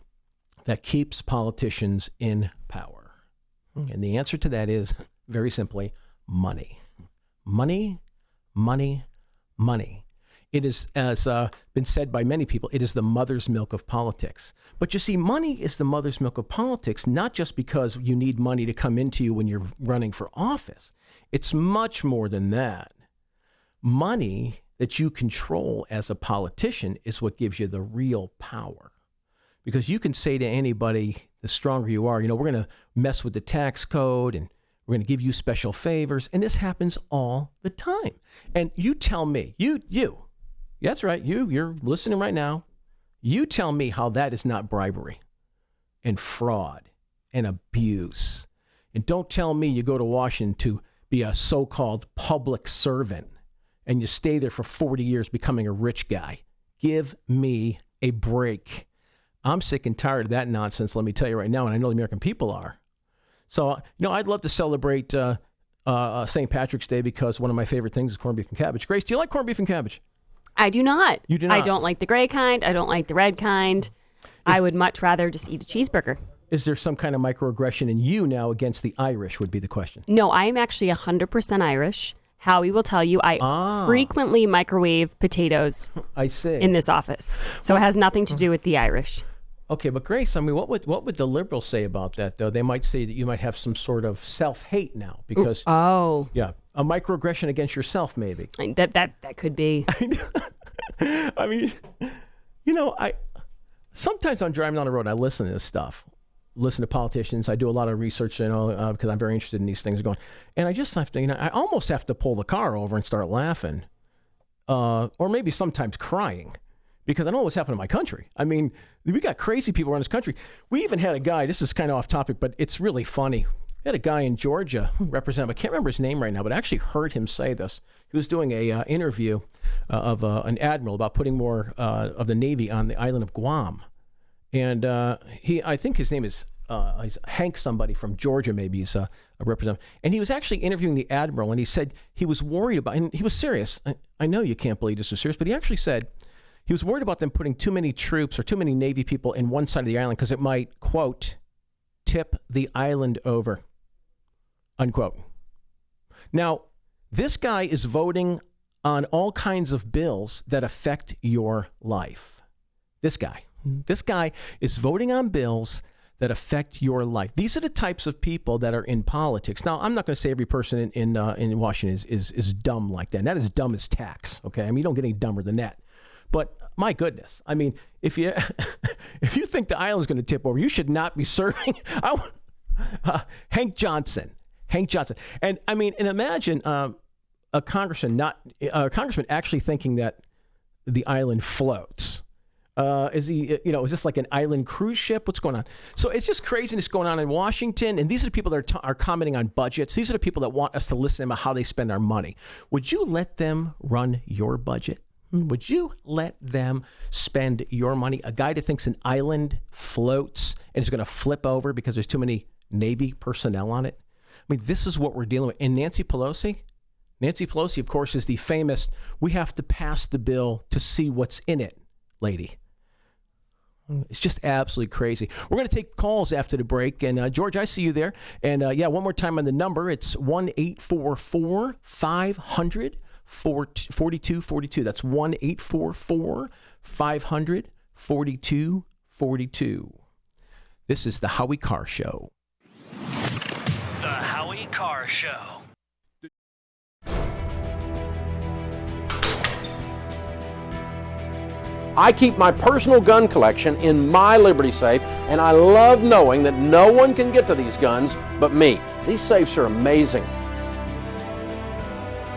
that keeps politicians in power? And the answer to that is, very simply, money. Money, money, money. It is, as been said by many people, it is the mother's milk of politics. But you see, money is the mother's milk of politics, not just because you need money to come into you when you're running for office. It's much more than that. Money that you control as a politician is what gives you the real power. Because you can say to anybody, the stronger you are, we're going to mess with the tax code and we're going to give you special favors. And this happens all the time. And you tell me, you, that's right, you're listening right now. You tell me how that is not bribery and fraud and abuse. And don't tell me you go to Washington to be a so-called public servant and you stay there for 40 years becoming a rich guy. Give me a break. I'm sick and tired of that nonsense, let me tell you right now, and I know the American people are. So, I'd love to celebrate St. Patrick's Day because one of my favorite things is corned beef and cabbage. Grace, do you like corned beef and cabbage? I do not. You do not? I don't like the gray kind. I don't like the red kind. I would much rather just eat a cheeseburger. Is there some kind of microaggression in you now against the Irish would be the question? No, I am actually 100% Irish. Howie will tell you I frequently microwave potatoes in this office. So it has nothing to do with the Irish. Okay, but Grace, I mean, what would the liberals say about that, though? They might say that you might have some sort of self-hate now because... Yeah, a microaggression against yourself, maybe. That could be. I mean, sometimes I'm driving down the road and I listen to this stuff. Listen to politicians. I do a lot of research, because I'm very interested in these things going. And I just have to, I almost have to pull the car over and start laughing, or maybe sometimes crying, because I know what's happened in my country. I mean, we got crazy people around this country. We even had a guy. This is kind of off topic, but it's really funny. We had a guy in Georgia, representative. I can't remember his name right now, but I actually heard him say this. He was doing a interview of an admiral about putting more of the Navy on the island of Guam. And I think his name is he's Hank somebody from Georgia, maybe he's a representative. And he was actually interviewing the admiral, and he said he was worried about, and he was serious. I know you can't believe this is serious, but he actually said he was worried about them putting too many troops or too many Navy people in one side of the island because it might, quote, tip the island over, unquote. Now, this guy is voting on all kinds of bills that affect your life. This guy is voting on bills that affect your life. These are the types of people that are in politics. Now, I'm not going to say every person in Washington is dumb like that. And that is dumb as tax. Okay, I mean, you don't get any dumber than that. But my goodness, I mean, if you think the island's going to tip over, you should not be serving. Hank Johnson, and I mean, and imagine a congressman actually thinking that the island floats. Is this like an island cruise ship? What's going on? So it's just craziness going on in Washington. And these are the people that are commenting on budgets. These are the people that want us to listen to them about how they spend our money. Would you let them run your budget? Would you let them spend your money? A guy that thinks an island floats and is going to flip over because there's too many Navy personnel on it. I mean, this is what we're dealing with. And Nancy Pelosi, of course, is the famous, we have to pass the bill to see what's in it, lady. It's just absolutely crazy. We're going to take calls after the break. And George, I see you there. And one more time on the number. It's 1-844-500-4242. That's 1-844-500-4242. This is the Howie Carr Show. The Howie Carr Show. I keep my personal gun collection in my Liberty safe, and I love knowing that no one can get to these guns but me. These safes are amazing.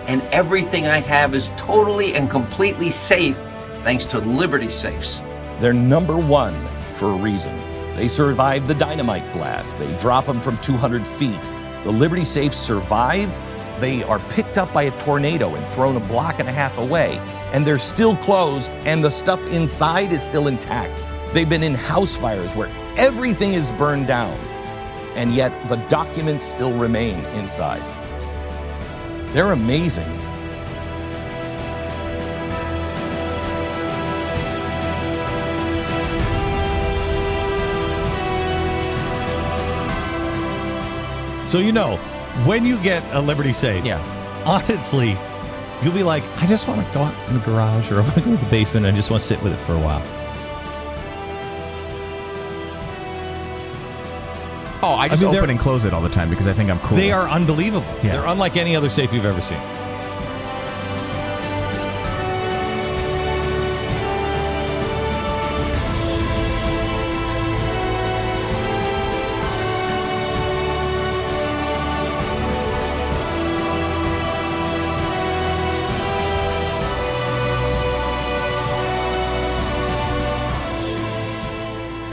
And everything I have is totally and completely safe thanks to Liberty safes. They're number one for a reason. They survived the dynamite blast. They drop them from 200 feet. The Liberty safes survive. They are picked up by a tornado and thrown a block and a half away. And they're still closed, and the stuff inside is still intact. They've been in house fires where everything is burned down, and yet the documents still remain inside. They're amazing. So when you get a Liberty safe, honestly, you'll be like, I just want to go out in the garage or I want to go to the basement and I just want to sit with it for a while. Oh, I just open and close it all the time because I think I'm cool. They are unbelievable. Yeah. They're unlike any other safe you've ever seen.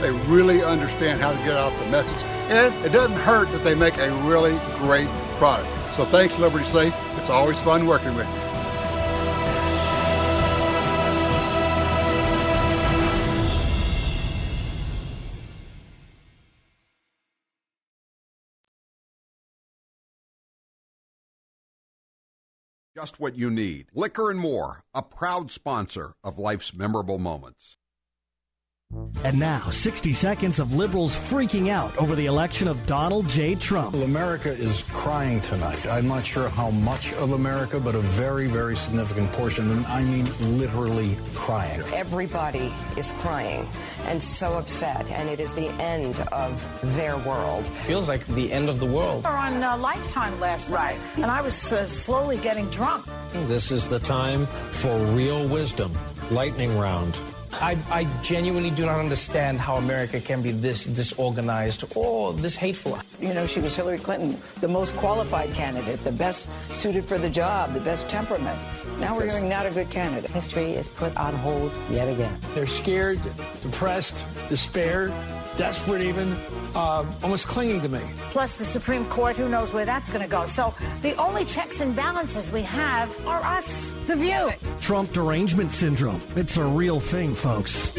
they really understand how to get out the message. And it doesn't hurt that they make a really great product. So thanks, Liberty Safe. It's always fun working with you. Just what you need. Liquor and More, a proud sponsor of life's memorable moments. And now, 60 seconds of liberals freaking out over the election of Donald J. Trump. Well, America is crying tonight. I'm not sure how much of America, but a very, very significant portion. And I mean literally crying. Everybody is crying and so upset, and it is the end of their world. Feels like the end of the world. We were on Lifetime last night, and I was slowly getting drunk. This is the time for real wisdom. Lightning round. I genuinely do not understand how America can be this disorganized or this hateful. You know, she was Hillary Clinton, the most qualified candidate, the best suited for the job, the best temperament. Now we're hearing not a good candidate. History is put on hold yet again. They're scared, depressed, despaired, desperate even, almost clinging to me. Plus the Supreme Court, who knows where that's going to go. So the only checks and balances we have are us, the view. Trump derangement syndrome. It's a real thing, folks.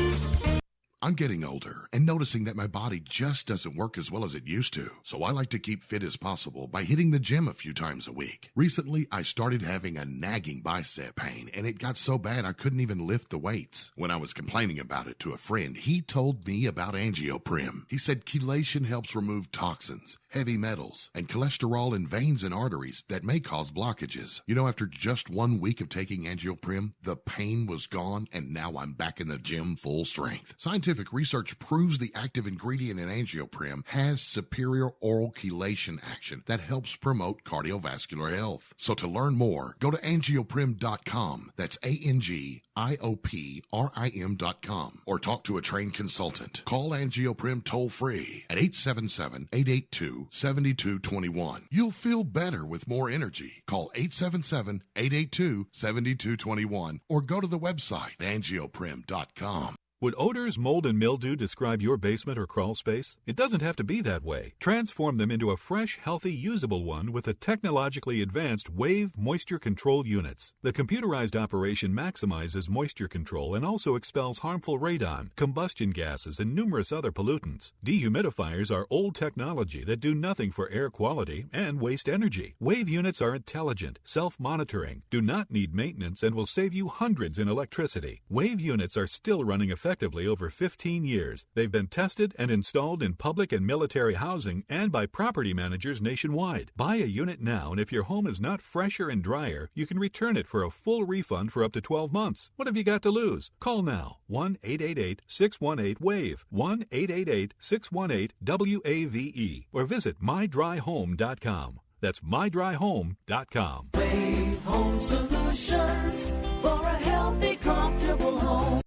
I'm getting older and noticing that my body just doesn't work as well as it used to. So I like to keep fit as possible by hitting the gym a few times a week. Recently, I started having a nagging bicep pain, and it got so bad I couldn't even lift the weights. When I was complaining about it to a friend, he told me about Angioprim. He said chelation helps remove toxins, heavy metals, and cholesterol in veins and arteries that may cause blockages. You know, after just 1 week of taking Angioprim, the pain was gone, and now I'm back in the gym full strength. Scientific research proves the active ingredient in Angioprim has superior oral chelation action that helps promote cardiovascular health. So to learn more, go to angioprim.com. That's ANGIOPRIM.com, or talk to a trained consultant. Call Angioprim toll-free at 877-882-7221. You'll feel better with more energy. Call 877-882-7221 or go to the website angioprim.com. Would odors, mold, and mildew describe your basement or crawl space? It doesn't have to be that way. Transform them into a fresh, healthy, usable one with the technologically advanced Wave Moisture Control Units. The computerized operation maximizes moisture control and also expels harmful radon, combustion gases, and numerous other pollutants. Dehumidifiers are old technology that do nothing for air quality and waste energy. Wave units are intelligent, self-monitoring, do not need maintenance, and will save you hundreds in electricity. Wave units are still running effectively over 15 years. They've been tested and installed in public and military housing and by property managers nationwide. Buy a unit now, and if your home is not fresher and drier, you can return it for a full refund for up to 12 months. What have you got to lose? Call now. 1-888-618-WAVE. 1-888-618-WAVE. Or visit mydryhome.com. That's mydryhome.com. Wave Home Solutions for a healthy, comfortable home.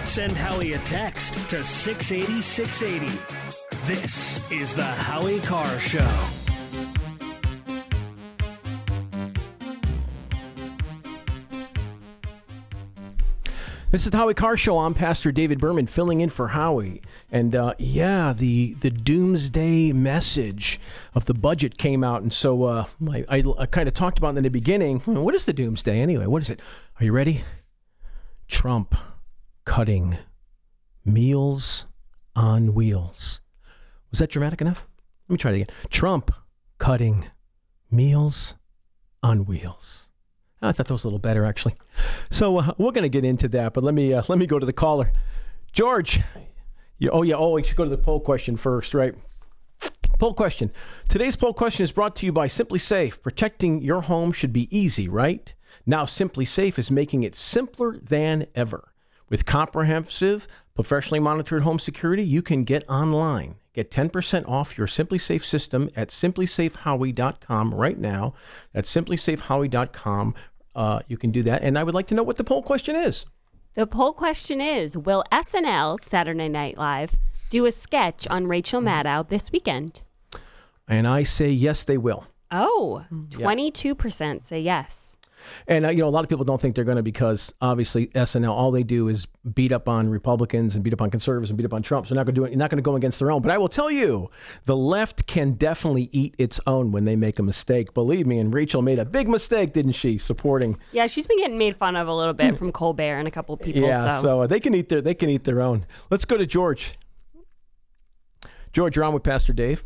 Send Howie a text to 680-680. This is the Howie Carr Show. This is the Howie Carr Show. I'm Pastor David Berman filling in for Howie. And the doomsday message of the budget came out. And so I kind of talked about it in the beginning. What is the doomsday anyway? What is it? Are you ready? Trump cutting Meals on Wheels. Was that dramatic enough? Let me try it again. Trump cutting Meals on Wheels. I thought that was a little better, actually. So we're going to get into that, but let me go to the caller. George. We should go to the poll question first, right? Poll question. Today's poll question is brought to you by Simply Safe. Protecting your home should be easy, right? Now Simply Safe is making it simpler than ever. With comprehensive, professionally monitored home security, you can get online. Get 10% off your Simply Safe system at simplysafehowie.com right now. That's simplysafehowie.com. You can do that. And I would like to know what the poll question is. The poll question is, will SNL, Saturday Night Live, do a sketch on Rachel Maddow this weekend? And I say yes, they will. Oh, 22% say yes. And, a lot of people don't think they're going to, because obviously SNL, all they do is beat up on Republicans and beat up on conservatives and beat up on Trump. So they're not going to go against their own. But I will tell you, the left can definitely eat its own when they make a mistake. Believe me. And Rachel made a big mistake, didn't she? Supporting. Yeah, she's been getting made fun of a little bit from Colbert and a couple of people. Yeah, so they can eat their own. Let's go to George. George, you're on with Pastor Dave.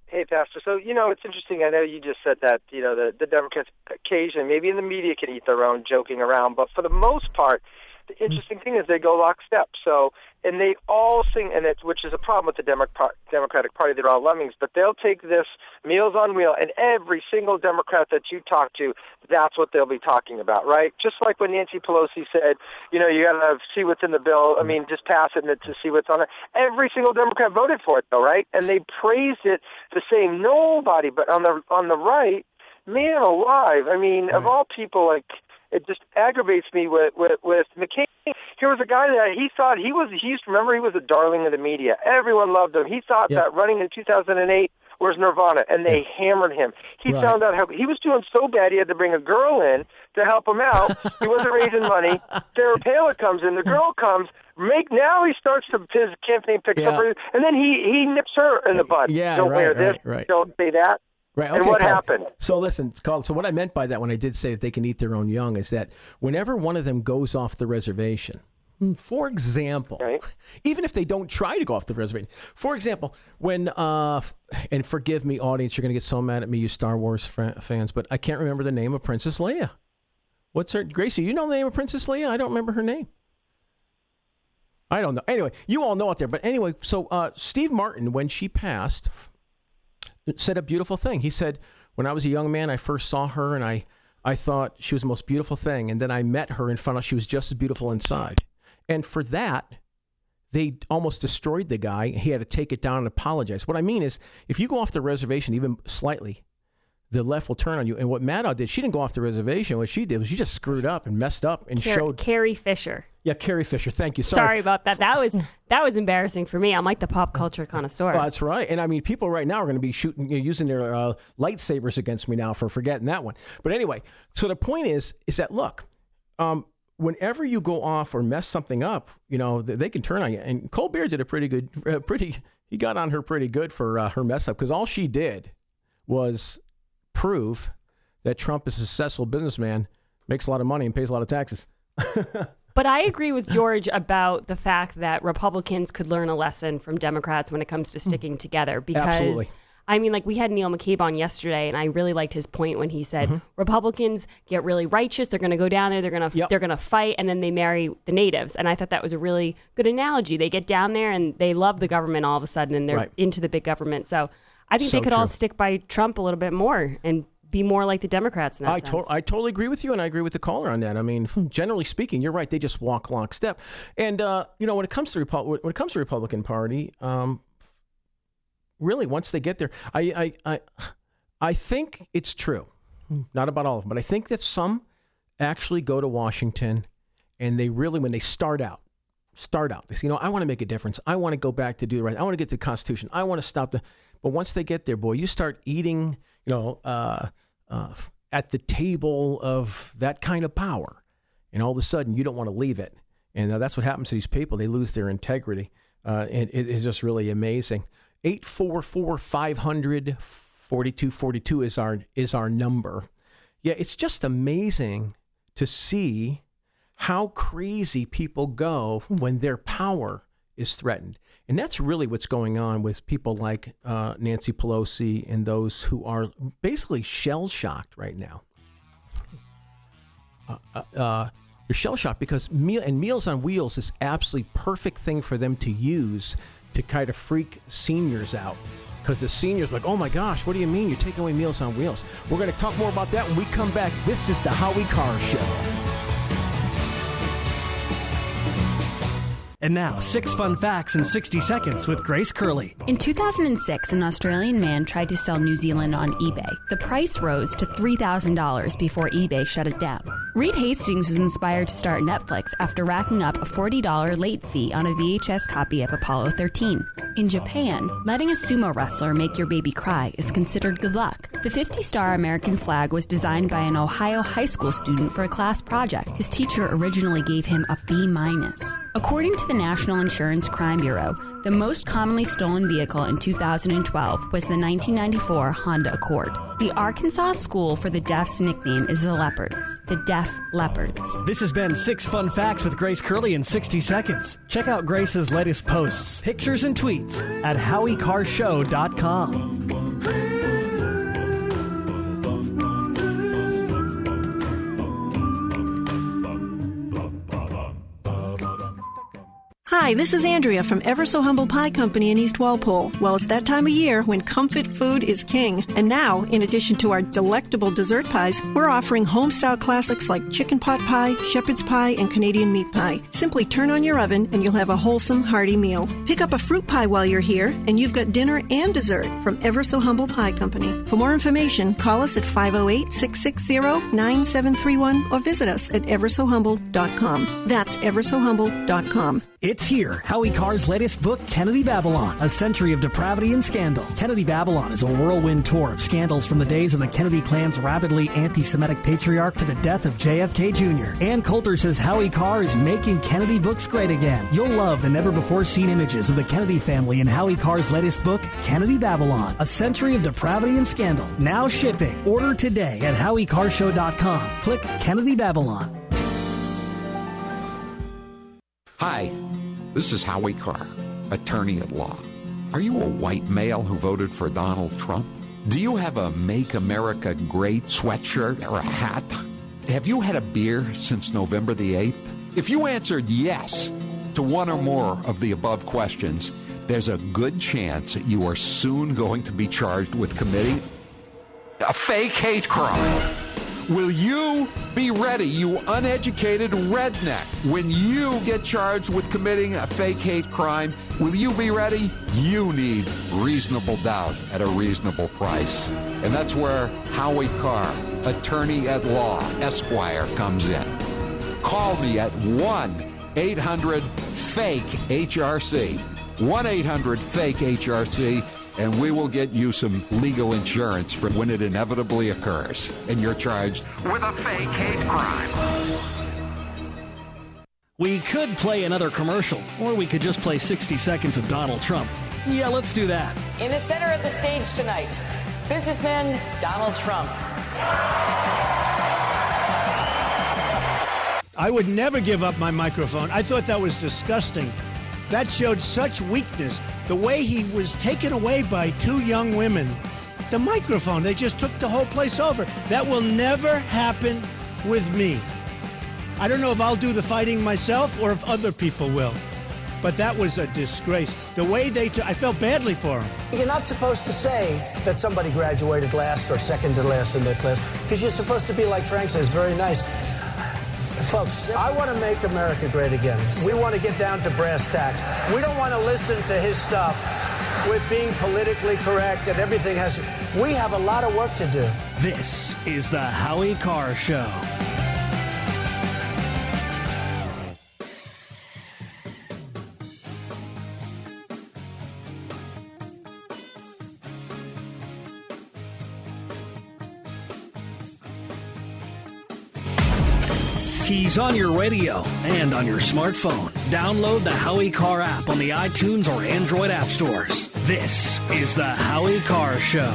Hey, Pastor. So, it's interesting. I know you just said that, the Democrats occasionally, maybe in the media, can eat their own joking around. But for the most part, the interesting thing is they go lockstep. So, and they all sing, which is a problem with the Democratic Party. They're all lemmings. But they'll take this Meals on Wheels, and every single Democrat that you talk to, that's what they'll be talking about, right? Just like when Nancy Pelosi said, you got to see what's in the bill. I mean, just pass it to see what's on it. Every single Democrat voted for it, though, right? And they praised it the same. Nobody, but on the right, man alive. I mean, of all people, like, it just aggravates me with McCain. Here was a guy that he thought he used to remember he was a darling of the media. Everyone loved him. He thought that running in 2008 was nirvana, and they hammered him. He found out how he was doing so bad he had to bring a girl in to help him out. He wasn't raising money. Sarah Palin comes in. The girl comes. Now he starts his campaign picks up, and then he nips her in the butt. Don't wear this. Don't say that. Right. Okay, and what happened? So listen, Carl, so what I meant by that when I did say that they can eat their own young is that whenever one of them goes off the reservation, for example, even if they don't try to go off the reservation, for example, when, and forgive me, audience, you're going to get so mad at me, you Star Wars fans, but I can't remember the name of Princess Leia. What's her, Gracie, you know the name of Princess Leia? I don't remember her name. I don't know. Anyway, you all know it there. But anyway, so Steve Martin, when she passed, said a beautiful thing. He said, when I was a young man, I first saw her and I thought she was the most beautiful thing. And then I met her and found out she was just as beautiful inside. And for that, they almost destroyed the guy. He had to take it down and apologize. What I mean is, if you go off the reservation even slightly, the left will turn on you. And what Maddow did, she didn't go off the reservation. What she did was she just screwed up and messed up and showed. Carrie Fisher. Yeah, Carrie Fisher. Thank you. Sorry about that. That was embarrassing for me. I'm like the pop culture connoisseur. Well, that's right. And I mean, people right now are going to be using their lightsabers against me now for forgetting that one. But anyway, so the point is that, look, whenever you go off or mess something up, they can turn on you. And Colbert did he got on her pretty good for her mess up, because all she did was prove that Trump is a successful businessman, makes a lot of money, and pays a lot of taxes. But I agree with George about the fact that Republicans could learn a lesson from Democrats when it comes to sticking together. Because, absolutely. I mean, like, we had Neil McCabe on yesterday, and I really liked his point when he said Republicans get really righteous. They're going to go down there. They're going to fight, and then they marry the natives. And I thought that was a really good analogy. They get down there, and they love the government all of a sudden, and they're into the big government. So I think they could all stick by Trump a little bit more and be more like the Democrats in that sense. I totally agree with you, and I agree with the caller on that. I mean, generally speaking, you're right. They just walk lockstep. And when it comes to Republican Party, really, once they get there, I think it's true. Not about all of them, but I think that some actually go to Washington, and they really, when they start out, they say, I want to make a difference. I want to go back to do the right. I want to get to the Constitution. I want to stop But once they get there, boy, you start eating, at the table of that kind of power, and all of a sudden you don't want to leave it. And that's what happens to these people. They lose their integrity. And it is just really amazing. 844-500-4242 is our number. Yeah, it's just amazing to see how crazy people go when their power is threatened. And that's really what's going on with people like Nancy Pelosi and those who are basically shell-shocked right now. They're shell-shocked because Meals on Wheels is absolutely perfect thing for them to use to kind of freak seniors out. Because the seniors are like, oh my gosh, what do you mean you're taking away Meals on Wheels? We're going to talk more about that when we come back. This is the Howie Carr Show. And now, 6 fun facts in 60 seconds with Grace Curley. In 2006, an Australian man tried to sell New Zealand on eBay. The price rose to $3,000 before eBay shut it down. Reed Hastings was inspired to start Netflix after racking up a $40 late fee on a VHS copy of Apollo 13. In Japan, letting a sumo wrestler make your baby cry is considered good luck. The 50-star American flag was designed by an Ohio high school student for a class project. His teacher originally gave him a B-. According to the National Insurance Crime Bureau, the most commonly stolen vehicle in 2012 was the 1994 Honda Accord. The Arkansas School for the Deaf's nickname is the Leopards, the Deaf Leopards. This has been 6 fun facts with Grace Curley in 60 seconds. Check out Grace's latest posts, pictures, and tweets at HowieCarrShow.com. Hi, this is Andrea from Ever So Humble Pie Company in East Walpole. Well, it's that time of year when comfort food is king. And now, in addition to our delectable dessert pies, we're offering home-style classics like chicken pot pie, shepherd's pie, and Canadian meat pie. Simply turn on your oven and you'll have a wholesome, hearty meal. Pick up a fruit pie while you're here, and you've got dinner and dessert from Ever So Humble Pie Company. For more information, call us at 508-660-9731 or visit us at eversohumble.com. That's eversohumble.com. It's here, Howie Carr's latest book, Kennedy Babylon, A Century of Depravity and Scandal. Kennedy Babylon is a whirlwind tour of scandals from the days of the Kennedy clan's rabidly anti-Semitic patriarch to the death of JFK Jr. Ann Coulter says Howie Carr is making Kennedy books great again. You'll love the never-before-seen images of the Kennedy family in Howie Carr's latest book, Kennedy Babylon, A Century of Depravity and Scandal. Now shipping. Order today at HowieCarrShow.com. Click Kennedy Babylon. Hi, this is Howie Carr, attorney at law. Are you a white male who voted for Donald Trump? Do you have a Make America Great sweatshirt or a hat? Have you had a beer since November the 8th? If you answered yes to one or more of the above questions, there's a good chance that you are soon going to be charged with committing a fake hate crime. Will you be ready, you uneducated redneck? When you get charged with committing a fake hate crime, will you be ready? You need reasonable doubt at a reasonable price. And that's where Howie Carr, attorney at law, Esquire, comes in. Call me at 1-800-FAKE-HRC. 1-800-FAKE-HRC. And we will get you some legal insurance for when it inevitably occurs and you're charged with a fake hate crime. We could play another commercial, or we could just play 60 seconds of Donald Trump. Yeah, let's do that. In the center of the stage tonight, businessman Donald Trump. I would never give up my microphone. I thought that was disgusting. That showed such weakness. The way he was taken away by 2 young women. The microphone, they just took the whole place over. That will never happen with me. I don't know if I'll do the fighting myself or if other people will. But that was a disgrace. The way I felt badly for him. You're not supposed to say that somebody graduated last or second to last in their class, because you're supposed to be, like Frank says, very nice. Folks, I want to make America great again. We want to get down to brass tacks. We don't want to listen to his stuff with being politically correct and everything has... We have a lot of work to do. This is the Howie Carr Show. He's on your radio and on your smartphone. Download the Howie Carr app on the iTunes or Android app stores. This is the Howie Carr Show.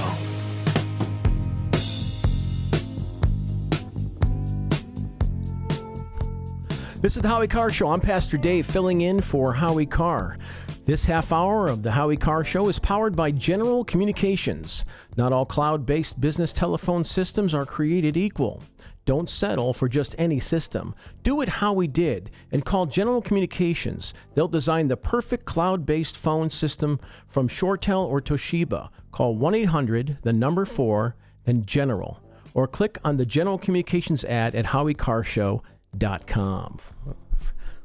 This is the Howie Carr Show. I'm Pastor Dave, filling in for Howie Carr. This half hour of the Howie Carr Show is powered by General Communications. Not all cloud-based business telephone systems are created equal. Don't settle for just any system. Do it how we did and call General Communications. They'll design the perfect cloud-based phone system from ShoreTel or Toshiba. Call 1-800-4, then General. Or click on the General Communications ad at HowieCarrshow.com.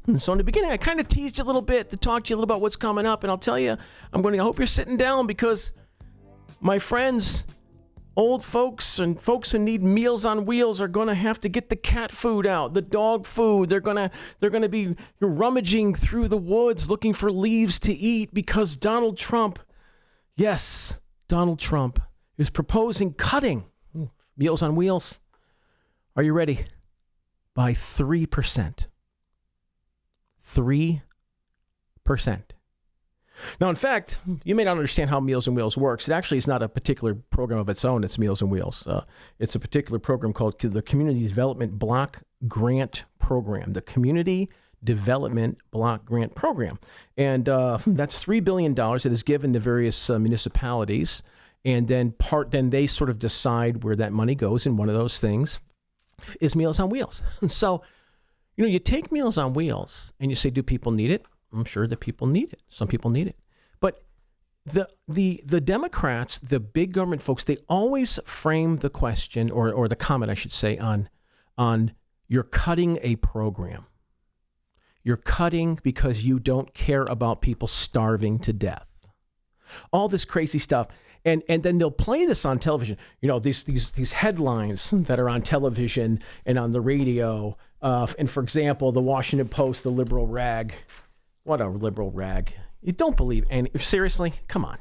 And so in the beginning, I kind of teased you a little bit to talk to you a little about what's coming up. And I'll tell you, I hope you're sitting down because my friends, old folks and folks who need Meals on Wheels are going to have to get the cat food out, the dog food. They're going to be rummaging through the woods looking for leaves to eat because Donald Trump, yes, Donald Trump is proposing cutting Meals on Wheels. Are you ready? By 3%. 3%. Now, in fact, you may not understand how Meals on Wheels works. It actually is not a particular program of its own. It's Meals on Wheels. It's a particular program called the Community Development Block Grant Program. The Community Development Block Grant Program. And that's $3 billion that is given to various municipalities. And then they sort of decide where that money goes. And one of those things is Meals on Wheels. And so, you take Meals on Wheels and you say, do people need it? I'm sure that people need it. Some people need it. But the Democrats, the big government folks, they always frame the question or the comment, I should say, on you're cutting a program. You're cutting because you don't care about people starving to death. All this crazy stuff. And then they'll play this on television. These headlines that are on television and on the radio. And for example, the Washington Post, the liberal rag. What a liberal rag. You don't believe any. Seriously? Come on.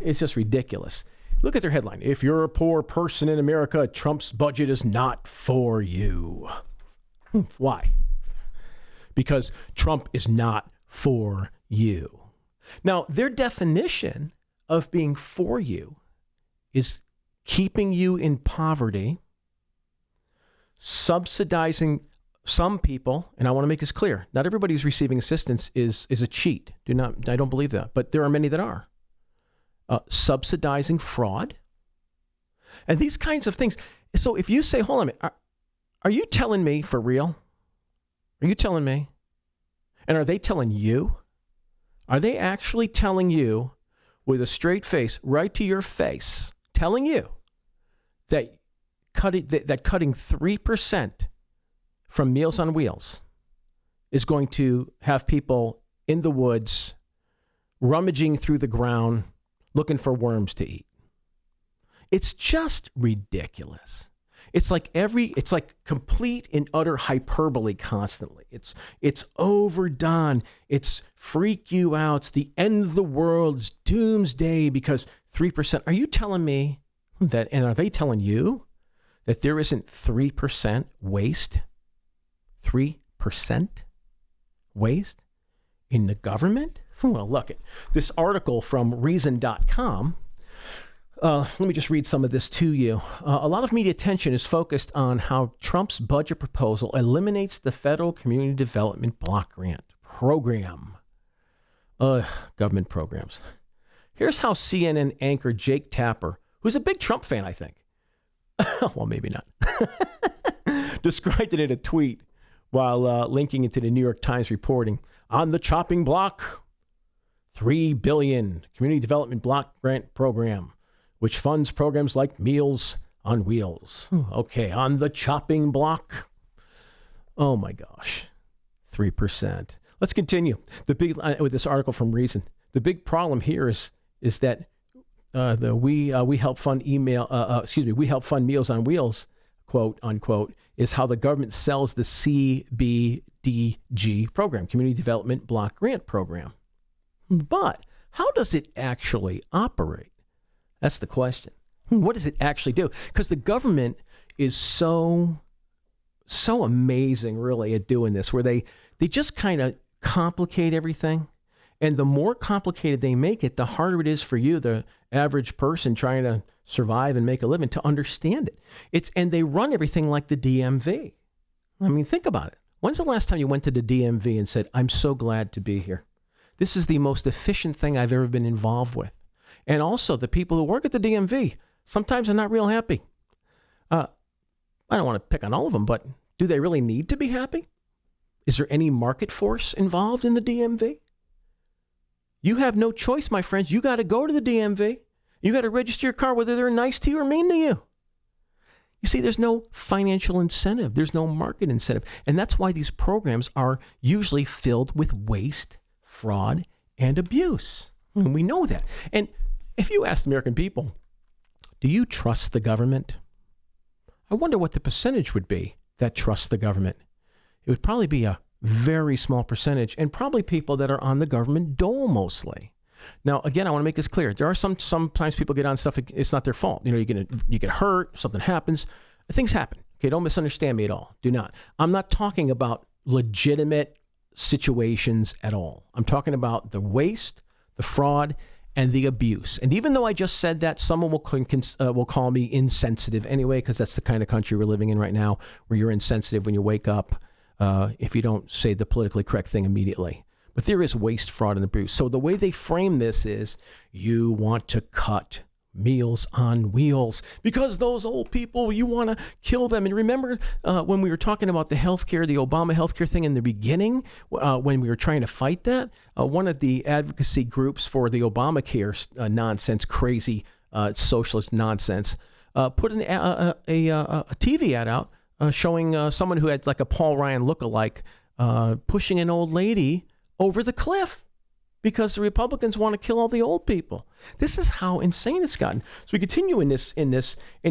It's just ridiculous. Look at their headline. If you're a poor person in America, Trump's budget is not for you. Why? Because Trump is not for you. Now, their definition of being for you is keeping you in poverty, subsidizing some people, and I want to make this clear, not everybody who's receiving assistance is a cheat. I don't believe that, but there are many that are. Subsidizing fraud, and these kinds of things. So if you say, hold on a minute, are you telling me for real? Are you telling me? And are they telling you? Are they actually telling you with a straight face, right to your face, telling you that cutting 3% from Meals on Wheels is going to have people in the woods rummaging through the ground looking for worms to eat? It's just ridiculous. It's like complete and utter hyperbole constantly. It's overdone. It's freak you out. It's the end of the world. It's doomsday because 3%. Are you telling me that, and are they telling you that there isn't 3% waste? 3% waste in the government? Well, look, this article from Reason.com. Let me just read some of this to you. A lot of media attention is focused on how Trump's budget proposal eliminates the federal community development block grant program. Government programs. Here's how CNN anchor Jake Tapper, who's a big Trump fan, I think. Well, maybe not. Described it in a tweet while linking it to the New York Times reporting. On the chopping block, $3 billion community development block grant program, which funds programs like Meals on Wheels. Okay, on the chopping block. Oh my gosh, 3%. Let's continue. The big with this article from Reason. The big problem here is that we help fund we help fund Meals on Wheels, quote unquote, is how the government sells the CBDG program, Community Development Block Grant Program. But how does it actually operate? That's the question. What does it actually do? Because the government is so amazing, really, at doing this, where they just kind of complicate everything. And the more complicated they make it, the harder it is for you, the average person trying to survive and make a living, to understand it. And they run everything like the DMV. I mean, think about it. When's the last time you went to the DMV and said, I'm so glad to be here? This is the most efficient thing I've ever been involved with. And also, the people who work at the DMV sometimes are not real happy. I don't want to pick on all of them, but do they really need to be happy? Is there any market force involved in the DMV? You have no choice, my friends. You got to go to the DMV. You got to register your car whether they're nice to you or mean to you. You see, there's no financial incentive. There's no market incentive. And that's why these programs are usually filled with waste, fraud, and abuse. And we know that. And if you ask the American people, do you trust the government? I wonder what the percentage would be that trust the government. It would probably be a very small percentage, and probably people that are on the government dole mostly. Now, again, I want to make this clear. There are sometimes people get on stuff, it's not their fault. You get hurt, something happens. Things happen. Okay, don't misunderstand me at all. Do not. I'm not talking about legitimate situations at all. I'm talking about the waste, the fraud, and the abuse. And even though I just said that, someone will call me insensitive anyway, because that's the kind of country we're living in right now, where you're insensitive when you wake up if you don't say the politically correct thing immediately. But there is waste, fraud, and abuse. So the way they frame this is you want to cut Meals on Wheels because those old people, you want to kill them. And remember when we were talking about the healthcare, the Obama healthcare thing in the beginning, when we were trying to fight that, one of the advocacy groups for the Obamacare nonsense, crazy socialist nonsense, put a TV ad out showing someone who had like a Paul Ryan lookalike pushing an old lady over the cliff because the Republicans want to kill all the old people. This is how insane it's gotten. So we continue in this, and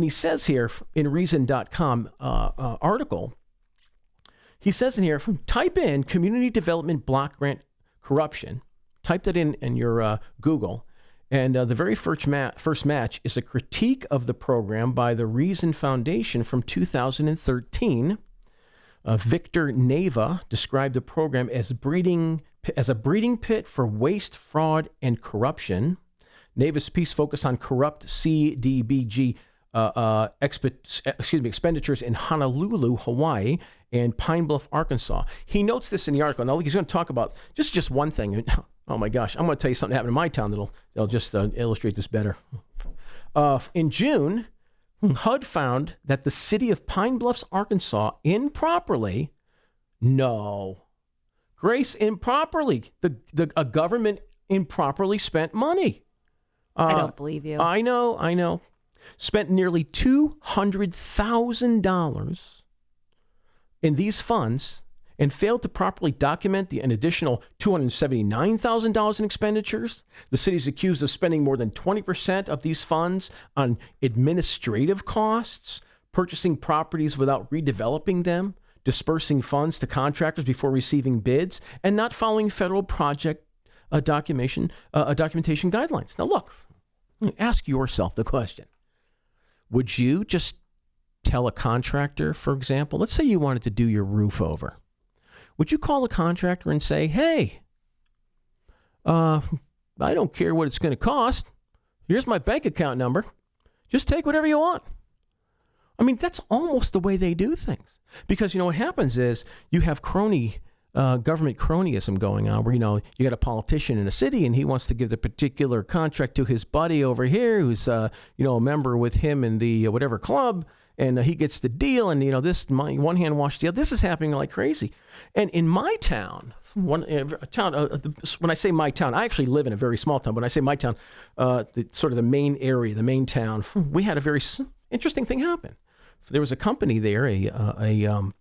he says here in Reason.com article, he says in here, type in community development block grant corruption, type that in your Google, and the very first match is a critique of the program by the Reason Foundation from 2013. Victor Nava described the program as a breeding pit for waste, fraud, and corruption. Nava's piece focused on corrupt CDBG expenditures in Honolulu, Hawaii, and Pine Bluff, Arkansas. He notes this in the article. Now he's going to talk about just one thing. Oh my gosh, I'm going to tell you something that happened in my town that'll just illustrate this better. In June, HUD found that the city of Pine Bluffs, Arkansas, improperly spent money. I don't believe you. I know. Spent nearly $200,000 in these funds and failed to properly document an additional $279,000 in expenditures. The city is accused of spending more than 20% of these funds on administrative costs, purchasing properties without redeveloping them, dispersing funds to contractors before receiving bids, and not following federal project documentation guidelines. Now look, ask yourself the question. Would you just tell a contractor, for example, let's say you wanted to do your roof over. Would you call a contractor and say, hey, I don't care what it's going to cost. Here's my bank account number. Just take whatever you want. I mean, that's almost the way they do things. Because, what happens is you have government cronyism going on where, you got a politician in a city and he wants to give the particular contract to his buddy over here who's, a member with him in the whatever club. And he gets the deal, and this one hand washes the other. This is happening like crazy. And in my town, when I say my town, I actually live in a very small town. When I say my town, the main area, the main town, we had a very interesting thing happen. There was a company there, a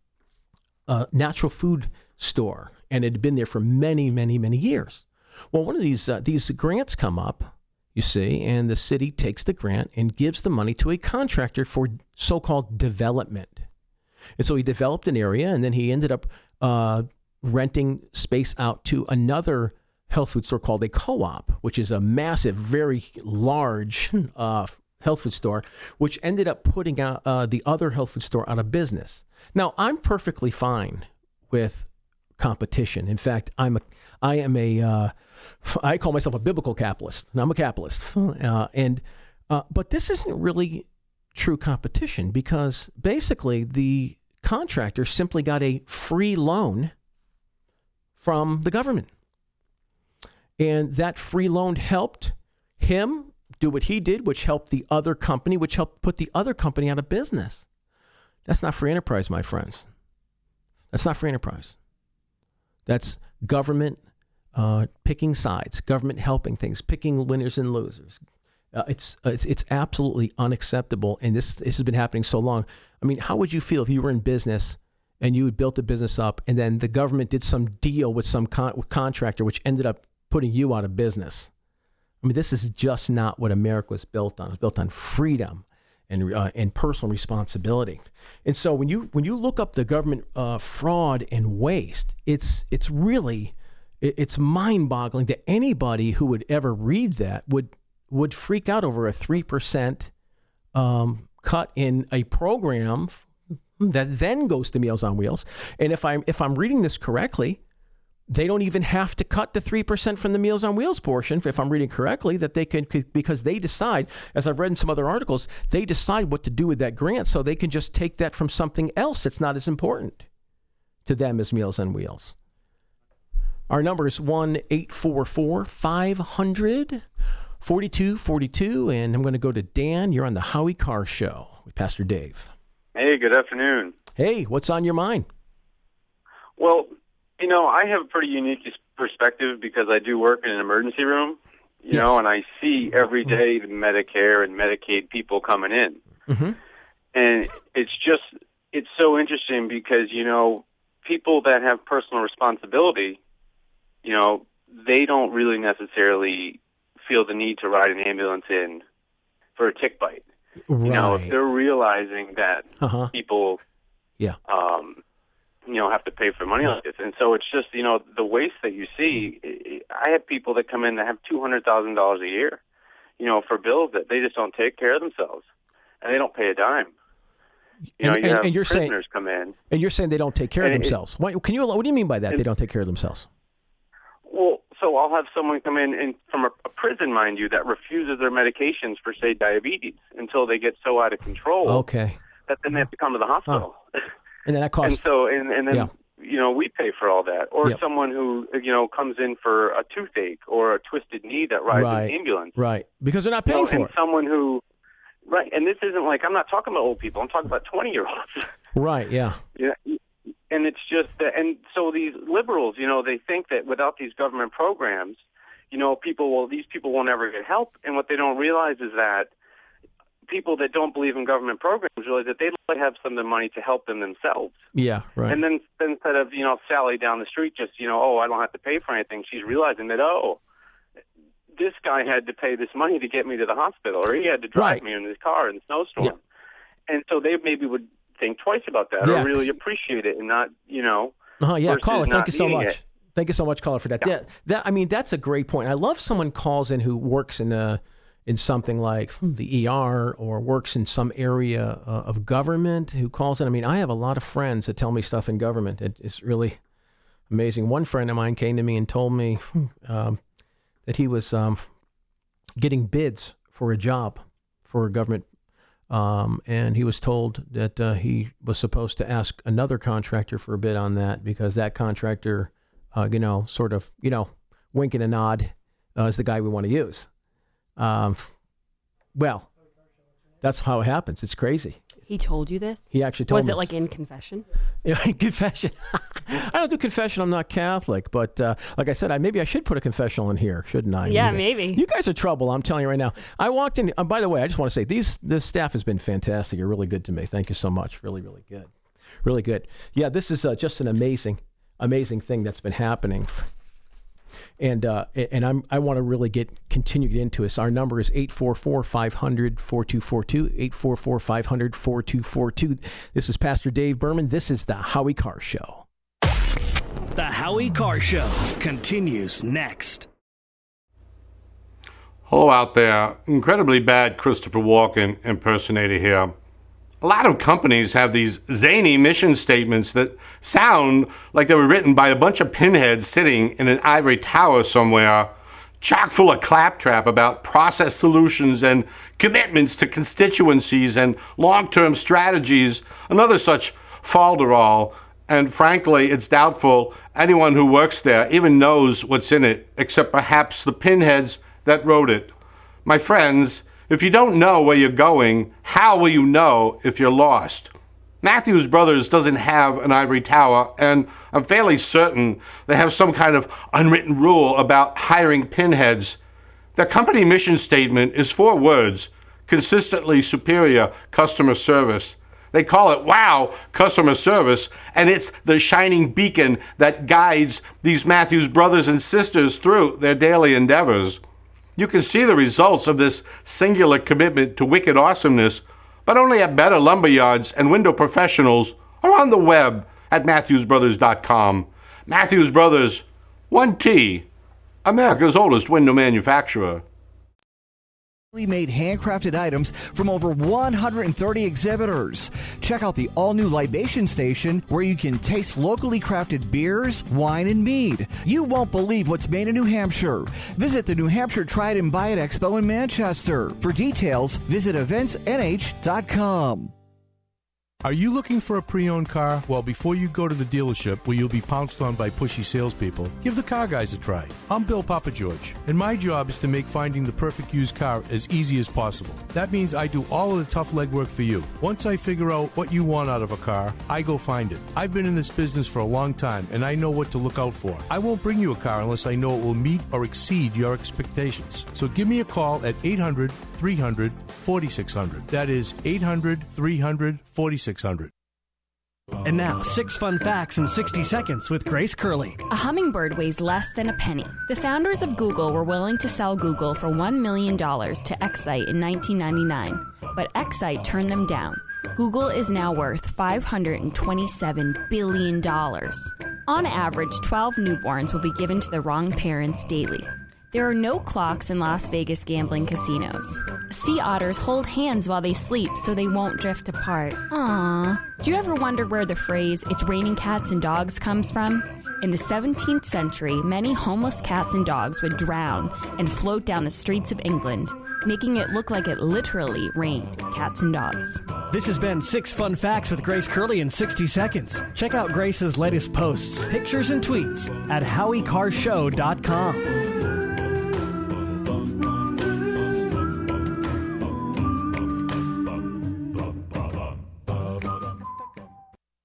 natural food store, and it had been there for many, many, many years. Well, one of these grants come up. You see, and the city takes the grant and gives the money to a contractor for so-called development. And so he developed an area, and then he ended up renting space out to another health food store called a co-op, which is a massive, very large health food store, which ended up putting out the other health food store out of business. Now, I'm perfectly fine with competition. In fact, I call myself a biblical capitalist, and I'm a capitalist. But this isn't really true competition because basically the contractor simply got a free loan from the government. And that free loan helped him do what he did, which helped the other company, which helped put the other company out of business. That's not free enterprise, my friends. That's not free enterprise. That's government picking sides, government helping things, picking winners and losers, It's absolutely unacceptable, and this has been happening so long. I mean, how would you feel if you were in business and you had built a business up, and then the government did some deal with some contractor, which ended up putting you out of business? I mean, this is just not what America was built on. It was built on freedom and personal responsibility. And so when you look up the government fraud and waste, it's really mind-boggling that anybody who would ever read that would freak out over a 3% cut in a program that then goes to Meals on Wheels. And if I'm reading this correctly, they don't even have to cut the 3% from the Meals on Wheels portion, if I'm reading correctly, that they can, because they decide, as I've read in some other articles, they decide what to do with that grant, so they can just take that from something else that's not as important to them as Meals on Wheels. Our number is 1-844-500-4242, and I'm going to go to Dan. You're on the Howie Carr Show with Pastor Dave. Hey, good afternoon. Hey, what's on your mind? Well, you know, I have a pretty unique perspective because I do work in an emergency room, you know, and I see every day the Medicare and Medicaid people coming in. Mm-hmm. And it's so interesting because, you know, people that have personal responsibility, you know, they don't really necessarily feel the need to ride an ambulance in for a tick bite. Right. You know, if they're realizing that people, you know, have to pay for money like this. And so it's just, you know, the waste that you see. I have people that come in that have $200,000 a year, you know, for bills that they just don't take care of themselves, and they don't pay a dime. You know, you have prisoners come in. And you're saying they don't take care of themselves. What do you mean by that, they don't take care of themselves? Well, so I'll have someone come in from a prison, mind you, that refuses their medications for, say, diabetes until they get so out of control that then they have to come to the hospital. And then that costs. And then you know, we pay for all that. Or someone who, you know, comes in for a toothache or a twisted knee that rides an ambulance. Right, because they're not paying for and it. Someone who, and this isn't like, I'm not talking about old people. I'm talking about 20-year-olds. Right, yeah. Yeah. And it's just that, and so these liberals, you know, they think that without these government programs, you know, these people will never get help. And what they don't realize is that people that don't believe in government programs realize that they'd like to have some of the money to help them themselves. Yeah, right. And then instead of, you know, Sally down the street just, you know, oh, I don't have to pay for anything, she's realizing that, oh, this guy had to pay this money to get me to the hospital, or he had to drive me in his car in a snowstorm. Yeah. And so they maybe would think twice about that or really appreciate it and not, you know. Caller, thank you so much. Thank you so much, caller, for that. Yeah. I mean, that's a great point. I love someone calls in who works in something like the ER or works in some area of government who calls in. I mean, I have a lot of friends that tell me stuff in government. It's really amazing. One friend of mine came to me and told me that he was getting bids for a job for a government. And he was told that he was supposed to ask another contractor for a bid on that because that contractor, you know, sort of, you know, wink and a nod is the guy we want to use. Well, that's how it happens. It's crazy. He told you this? He actually told me. Was it like in confession? Yeah, in confession. I don't do confession. I'm not Catholic. But like I said, maybe I should put a confessional in here, shouldn't I? Yeah, maybe. You guys are trouble. I'm telling you right now. I walked in. By the way, I just want to say the staff has been fantastic. You're really good to me. Thank you so much. Really, really good. Really good. Yeah, this is just an amazing thing that's been happening. And I want to really continue to get into this. Our number is 844-500-4242, 844-500-4242. This is Pastor Dave Berman. This is the Howie Carr Show. The Howie Carr Show continues next. Hello out there. Incredibly bad Christopher Walken impersonator here. A lot of companies have these zany mission statements that sound like they were written by a bunch of pinheads sitting in an ivory tower somewhere, chock full of claptrap about process solutions and commitments to constituencies and long-term strategies, another such falderall. And frankly, it's doubtful anyone who works there even knows what's in it, except perhaps the pinheads that wrote it. My friends, if you don't know where you're going, how will you know if you're lost? Matthews Brothers doesn't have an ivory tower, and I'm fairly certain they have some kind of unwritten rule about hiring pinheads. Their company mission statement is 4 words: consistently superior customer service. They call it WOW customer service, and it's the shining beacon that guides these Matthews brothers and sisters through their daily endeavors. You can see the results of this singular commitment to wicked awesomeness, but only at better lumberyards and window professionals or on the web at MatthewsBrothers.com. Matthews Brothers, 1T, America's oldest window manufacturer. Made handcrafted items from over 130 exhibitors. Check out the all-new Libation Station, where you can taste locally crafted beers, wine, and mead. You won't believe what's made in New Hampshire. Visit the New Hampshire Try It and Buy It Expo in Manchester. For details, visit eventsnh.com. Are you looking for a pre-owned car? Well, before you go to the dealership where you'll be pounced on by pushy salespeople, give the Car Guys a try. I'm Bill Papageorge, and my job is to make finding the perfect used car as easy as possible. That means I do all of the tough legwork for you. Once I figure out what you want out of a car, I go find it. I've been in this business for a long time, and I know what to look out for. I won't bring you a car unless I know it will meet or exceed your expectations. So give me a call at 800-300-4600. That is 800-300-4600. And now, 6 fun facts in 60 seconds with Grace Curley. A hummingbird weighs less than a penny. The founders of Google were willing to sell Google for $1 million to Excite in 1999, but Excite turned them down. Google is now worth $527 billion. On average, 12 newborns will be given to the wrong parents daily. There are no clocks in Las Vegas gambling casinos. Sea otters hold hands while they sleep so they won't drift apart. Aww. Do you ever wonder where the phrase, "it's raining cats and dogs" comes from? In the 17th century, many homeless cats and dogs would drown and float down the streets of England, making it look like it literally rained cats and dogs. This has been 6 fun facts with Grace Curley in 60 seconds. Check out Grace's latest posts, pictures, and tweets at HowieCarrShow.com.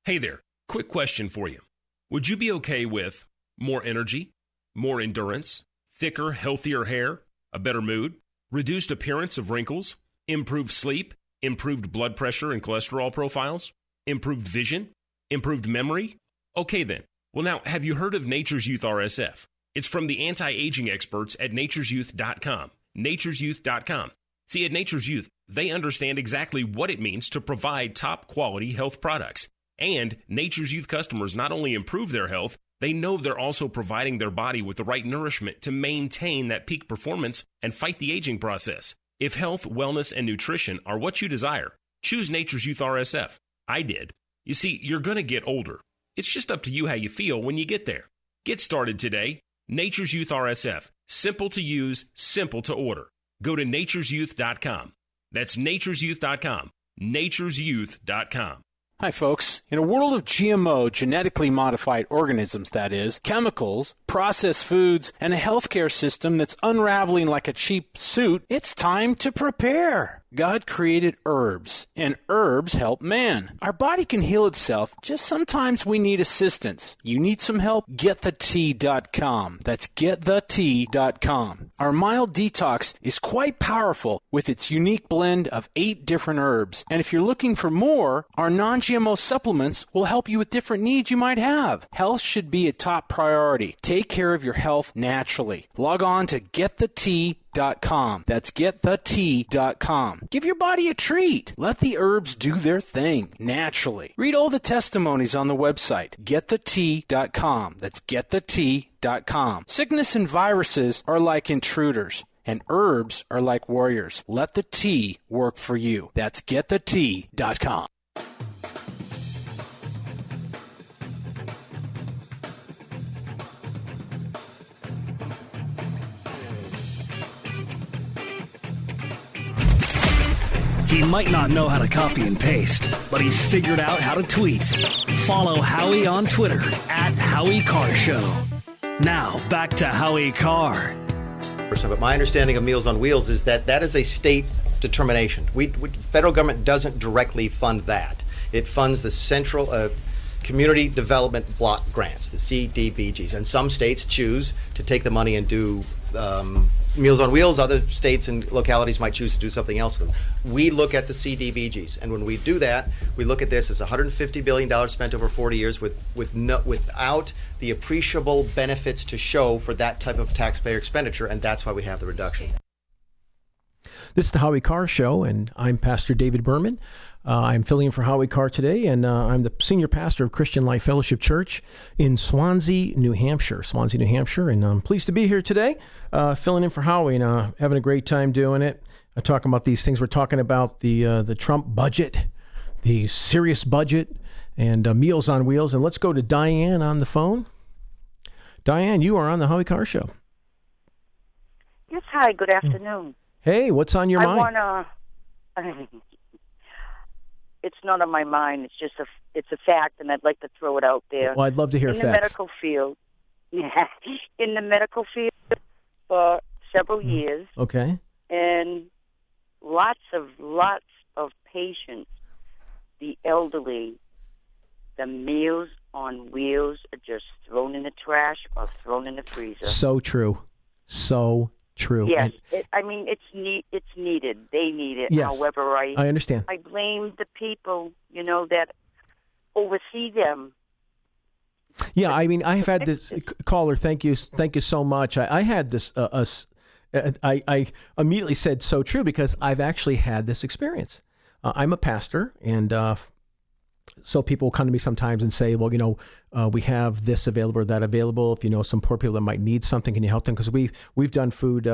Hey there, quick question for you. Would you be okay with more energy, more endurance, thicker, healthier hair, a better mood, reduced appearance of wrinkles, improved sleep, improved blood pressure and cholesterol profiles, improved vision, improved memory? Okay then. Well now, have you heard of Nature's Youth RSF? It's from the anti-aging experts at nature'syouth.com. nature'syouth.com. See, at Nature's Youth, they understand exactly what it means to provide top-quality health products. And Nature's Youth customers not only improve their health, they know they're also providing their body with the right nourishment to maintain that peak performance and fight the aging process. If health, wellness, and nutrition are what you desire, choose Nature's Youth RSF. I did. You see, you're going to get older. It's just up to you how you feel when you get there. Get started today. Nature's Youth RSF. Simple to use, simple to order. Go to nature'syouth.com. That's nature'syouth.com. nature'syouth.com. Hi, folks. In a world of GMO, genetically modified organisms, that is, chemicals, processed foods, and a healthcare system that's unraveling like a cheap suit, it's time to prepare. God created herbs, and herbs help man. Our body can heal itself, just sometimes we need assistance. You need some help? GetTheTea.com. That's GetTheTea.com. Our mild detox is quite powerful with its unique blend of 8 different herbs. And if you're looking for more, our non-GMO supplements will help you with different needs you might have. Health should be a top priority. Take care of your health naturally. Log on to GetTheTea.com. That's GetTheTea.com. Give your body a treat. Let the herbs do their thing naturally. Read all the testimonies on the website, GetTheTea.com. That's GetTheTea.com. Sickness and viruses are like intruders, and herbs are like warriors. Let the tea work for you. That's GetTheTea.com. He might not know how to copy and paste, but he's figured out how to tweet. Follow Howie on Twitter at Howie Carr Show. Now, back to Howie Carr. But my understanding of Meals on Wheels is that that is a state determination. Federal government doesn't directly fund that. It funds the Central Community Development Block Grants, the CDBGs. And some states choose to take the money and do Meals on Wheels, other states and localities might choose to do something else with them. We look at the CDBGs, and when we do that, we look at this as $150 billion spent over 40 years without the appreciable benefits to show for that type of taxpayer expenditure, and that's why we have the reduction. This is the Howie Carr Show, and I'm Pastor David Berman. I'm filling in for Howie Carr today, and I'm the senior pastor of Christian Life Fellowship Church in Swansea, New Hampshire. And I'm pleased to be here today, filling in for Howie, and having a great time doing it. Talking about these things. We're talking about the Trump budget, the serious budget, and Meals on Wheels. And let's go to Diane on the phone. Diane, you are on the Howie Carr Show. Yes, hi. Good afternoon. Hey, what's on your mind? It's not on my mind. It's a fact, and I'd like to throw it out there. Well, I'd love to hear facts. In the medical field, in the medical field for several years. Okay. And lots of patients, the elderly, the Meals on Wheels are just thrown in the trash or thrown in the freezer. So true. Yes, it's needed. They need it. Yes, however, I understand. I blame the people, that oversee them. Yeah, I've had this caller. Thank you so much. I had this. I immediately said so true because I've actually had this experience. I'm a pastor, and so people come to me sometimes and say, well, we have this available or that available. If you know some poor people that might need something, can you help them? Because we've done food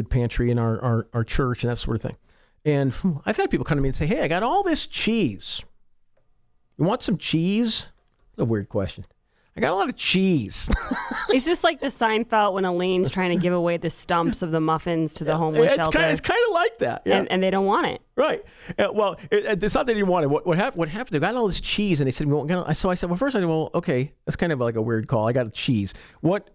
pantry in our church and that sort of thing. And I've had people come to me and say, hey, I got all this cheese. You want some cheese? A weird question. I got a lot of cheese. Is this like the Seinfeld when Elaine's trying to give away the stumps of the muffins to the homeless shelter? It's kind of like that. Yeah. And they don't want it. Right. Well, it's not that they didn't want it. What happened? They got all this cheese, and they said, so I said, well, first I said, well, okay, that's kind of like a weird call. I got cheese. What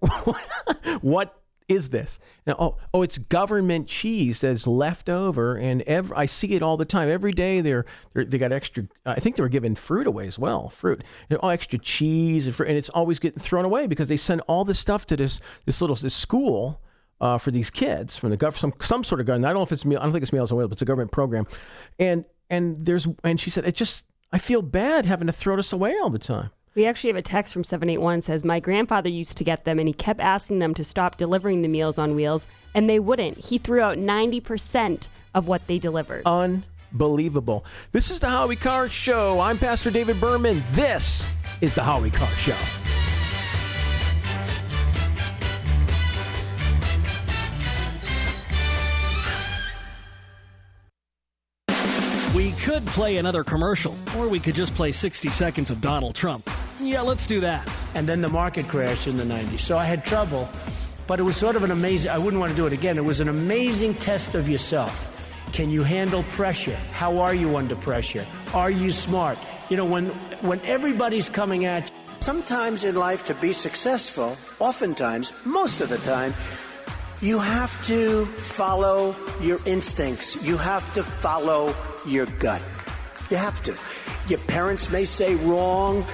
is this? Now, it's government cheese that's left over, and I see it all the time. Every day they got extra. I think they were giving fruit away as well. Fruit, all extra cheese and fruit, and it's always getting thrown away because they send all this stuff to this school for these kids from the government, some sort of government. I don't think it's Meals on Wheels, but it's a government program. And she said, I feel bad having to throw this away all the time. We actually have a text from 781 that says, my grandfather used to get them and he kept asking them to stop delivering the Meals on Wheels, and they wouldn't. He threw out 90% of what they delivered. Unbelievable. This is the Howie Carr Show. I'm Pastor David Berman. This is the Howie Carr Show. We could play another commercial, or we could just play 60 seconds of Donald Trump. Yeah, let's do that. And then the market crashed in the 90s. So I had trouble, but it was sort of an amazing, I wouldn't want to do it again. It was an amazing test of yourself. Can you handle pressure? How are you under pressure? Are you smart? When everybody's coming at you. Sometimes in life, to be successful, oftentimes, most of the time, you have to follow your instincts. You have to follow your gut. You have to. Your parents may say wrong.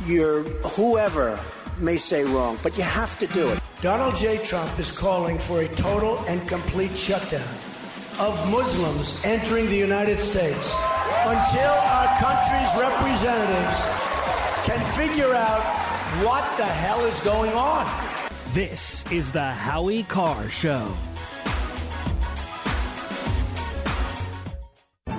Whoever may say wrong, but you have to do it. Donald J. Trump is calling for a total and complete shutdown of Muslims entering the United States until our country's representatives can figure out what the hell is going on. This is the Howie Carr Show.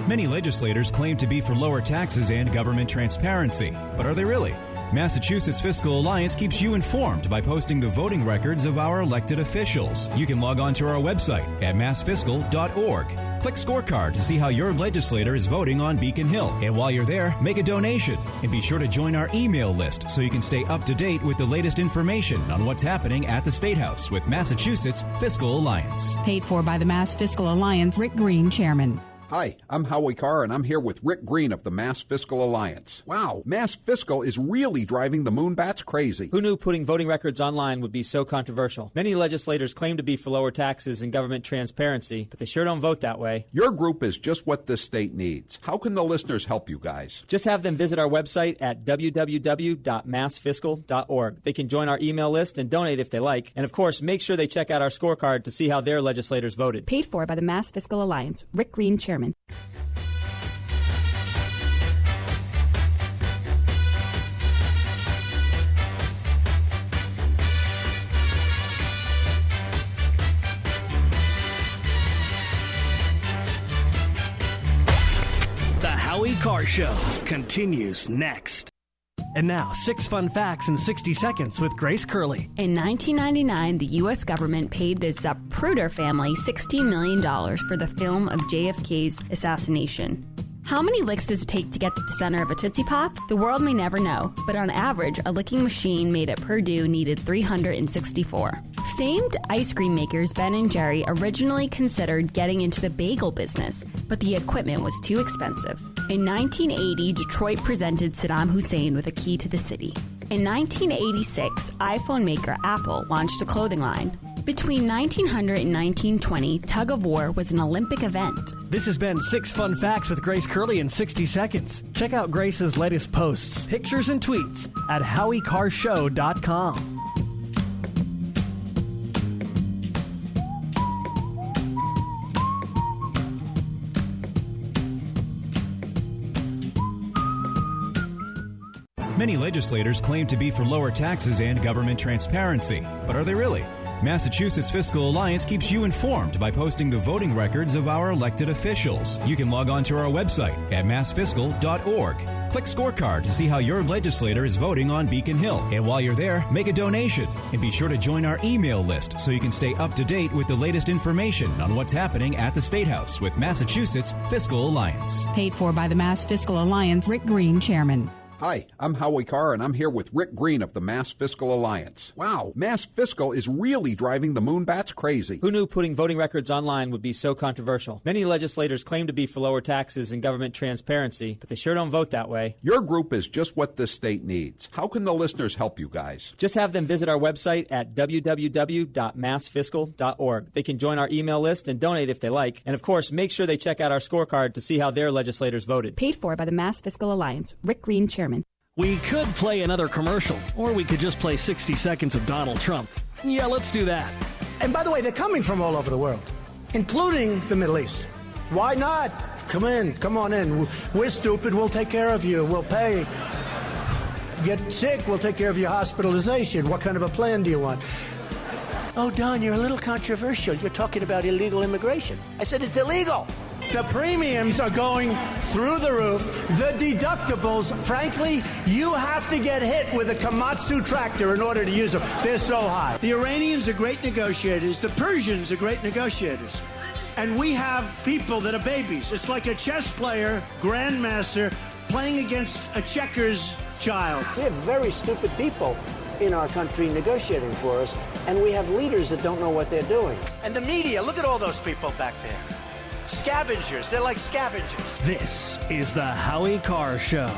Many legislators claim to be for lower taxes and government transparency, but are they really? Massachusetts Fiscal Alliance keeps you informed by posting the voting records of our elected officials. You can log on to our website at massfiscal.org. Click Scorecard to see how your legislator is voting on Beacon Hill. And while you're there, make a donation. And be sure to join our email list so you can stay up to date with the latest information on what's happening at the State House with Massachusetts Fiscal Alliance. Paid for by the Mass Fiscal Alliance, Rick Green, Chairman. Hi, I'm Howie Carr, and I'm here with Rick Green of the Mass Fiscal Alliance. Wow, Mass Fiscal is really driving the Moonbats crazy. Who knew putting voting records online would be so controversial? Many legislators claim to be for lower taxes and government transparency, but they sure don't vote that way. Your group is just what this state needs. How can the listeners help you guys? Just have them visit our website at www.massfiscal.org. They can join our email list and donate if they like. And of course, make sure they check out our scorecard to see how their legislators voted. Paid for by the Mass Fiscal Alliance. Rick Green, Chairman. The Howie Carr Show continues next. And now, 6 fun facts in 60 seconds with Grace Curley. In 1999, the U.S. government paid the Zapruder family $16 million for the film of JFK's assassination. How many licks does it take to get to the center of a Tootsie Pop? The world may never know, but on average, a licking machine made at Purdue needed 364. Famed ice cream makers Ben & Jerry originally considered getting into the bagel business, but the equipment was too expensive. In 1980, Detroit presented Saddam Hussein with a key to the city. In 1986, iPhone maker Apple launched a clothing line. Between 1900 and 1920, tug of war was an Olympic event. This has been 6 fun facts with Grace Curley in 60 seconds. Check out Grace's latest posts, pictures, and tweets at HowieCarrShow.com. Many legislators claim to be for lower taxes and government transparency, but are they really? Massachusetts Fiscal Alliance keeps you informed by posting the voting records of our elected officials. You can log on to our website at massfiscal.org. Click Scorecard to see how your legislator is voting on Beacon Hill. And while you're there, make a donation. And be sure to join our email list so you can stay up to date with the latest information on what's happening at the State House with Massachusetts Fiscal Alliance. Paid for by the Mass Fiscal Alliance. Rick Green, Chairman. Hi, I'm Howie Carr, and I'm here with Rick Green of the Mass Fiscal Alliance. Wow, Mass Fiscal is really driving the Moonbats crazy. Who knew putting voting records online would be so controversial? Many legislators claim to be for lower taxes and government transparency, but they sure don't vote that way. Your group is just what this state needs. How can the listeners help you guys? Just have them visit our website at www.massfiscal.org. They can join our email list and donate if they like. And of course, make sure they check out our scorecard to see how their legislators voted. Paid for by the Mass Fiscal Alliance. Rick Green, Chairman. We could play another commercial, or we could just play 60 seconds of Donald Trump. Yeah, let's do that. And by the way, they're coming from all over the world, including the Middle East. Why not? Come on in. We're stupid, we'll take care of you, we'll pay. Get sick, we'll take care of your hospitalization. What kind of a plan do you want? Oh, Don, you're a little controversial. You're talking about illegal immigration. I said it's illegal. The premiums are going through the roof. The deductibles, frankly, you have to get hit with a Komatsu tractor in order to use them. They're so high. The Iranians are great negotiators. The Persians are great negotiators. And we have people that are babies. It's like a chess player, grandmaster, playing against a checkers child. We have very stupid people in our country negotiating for us, and we have leaders that don't know what they're doing. And the media, look at all those people back there. Scavengers. They're like scavengers. This is the Howie Carr Show.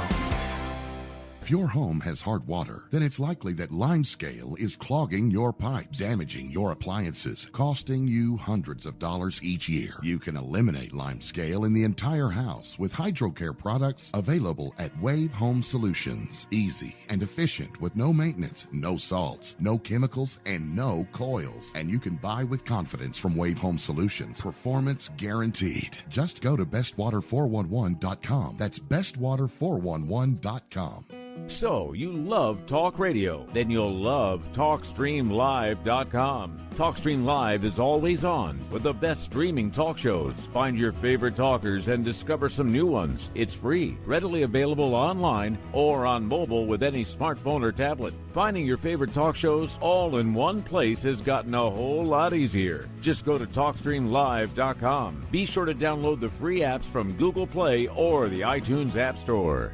If your home has hard water, then it's likely that limescale is clogging your pipes, damaging your appliances, costing you hundreds of dollars each year. You can eliminate limescale in the entire house with HydroCare products available at Wave Home Solutions. Easy and efficient with no maintenance, no salts, no chemicals, and no coils. And you can buy with confidence from Wave Home Solutions. Performance guaranteed. Just go to bestwater411.com. That's bestwater411.com. So, you love talk radio? Then you'll love TalkStreamLive.com. TalkStream Live is always on with the best streaming talk shows. Find your favorite talkers and discover some new ones. It's free, readily available online or on mobile with any smartphone or tablet. Finding your favorite talk shows all in one place has gotten a whole lot easier. Just go to TalkStreamLive.com. Be sure to download the free apps from Google Play or the iTunes App Store.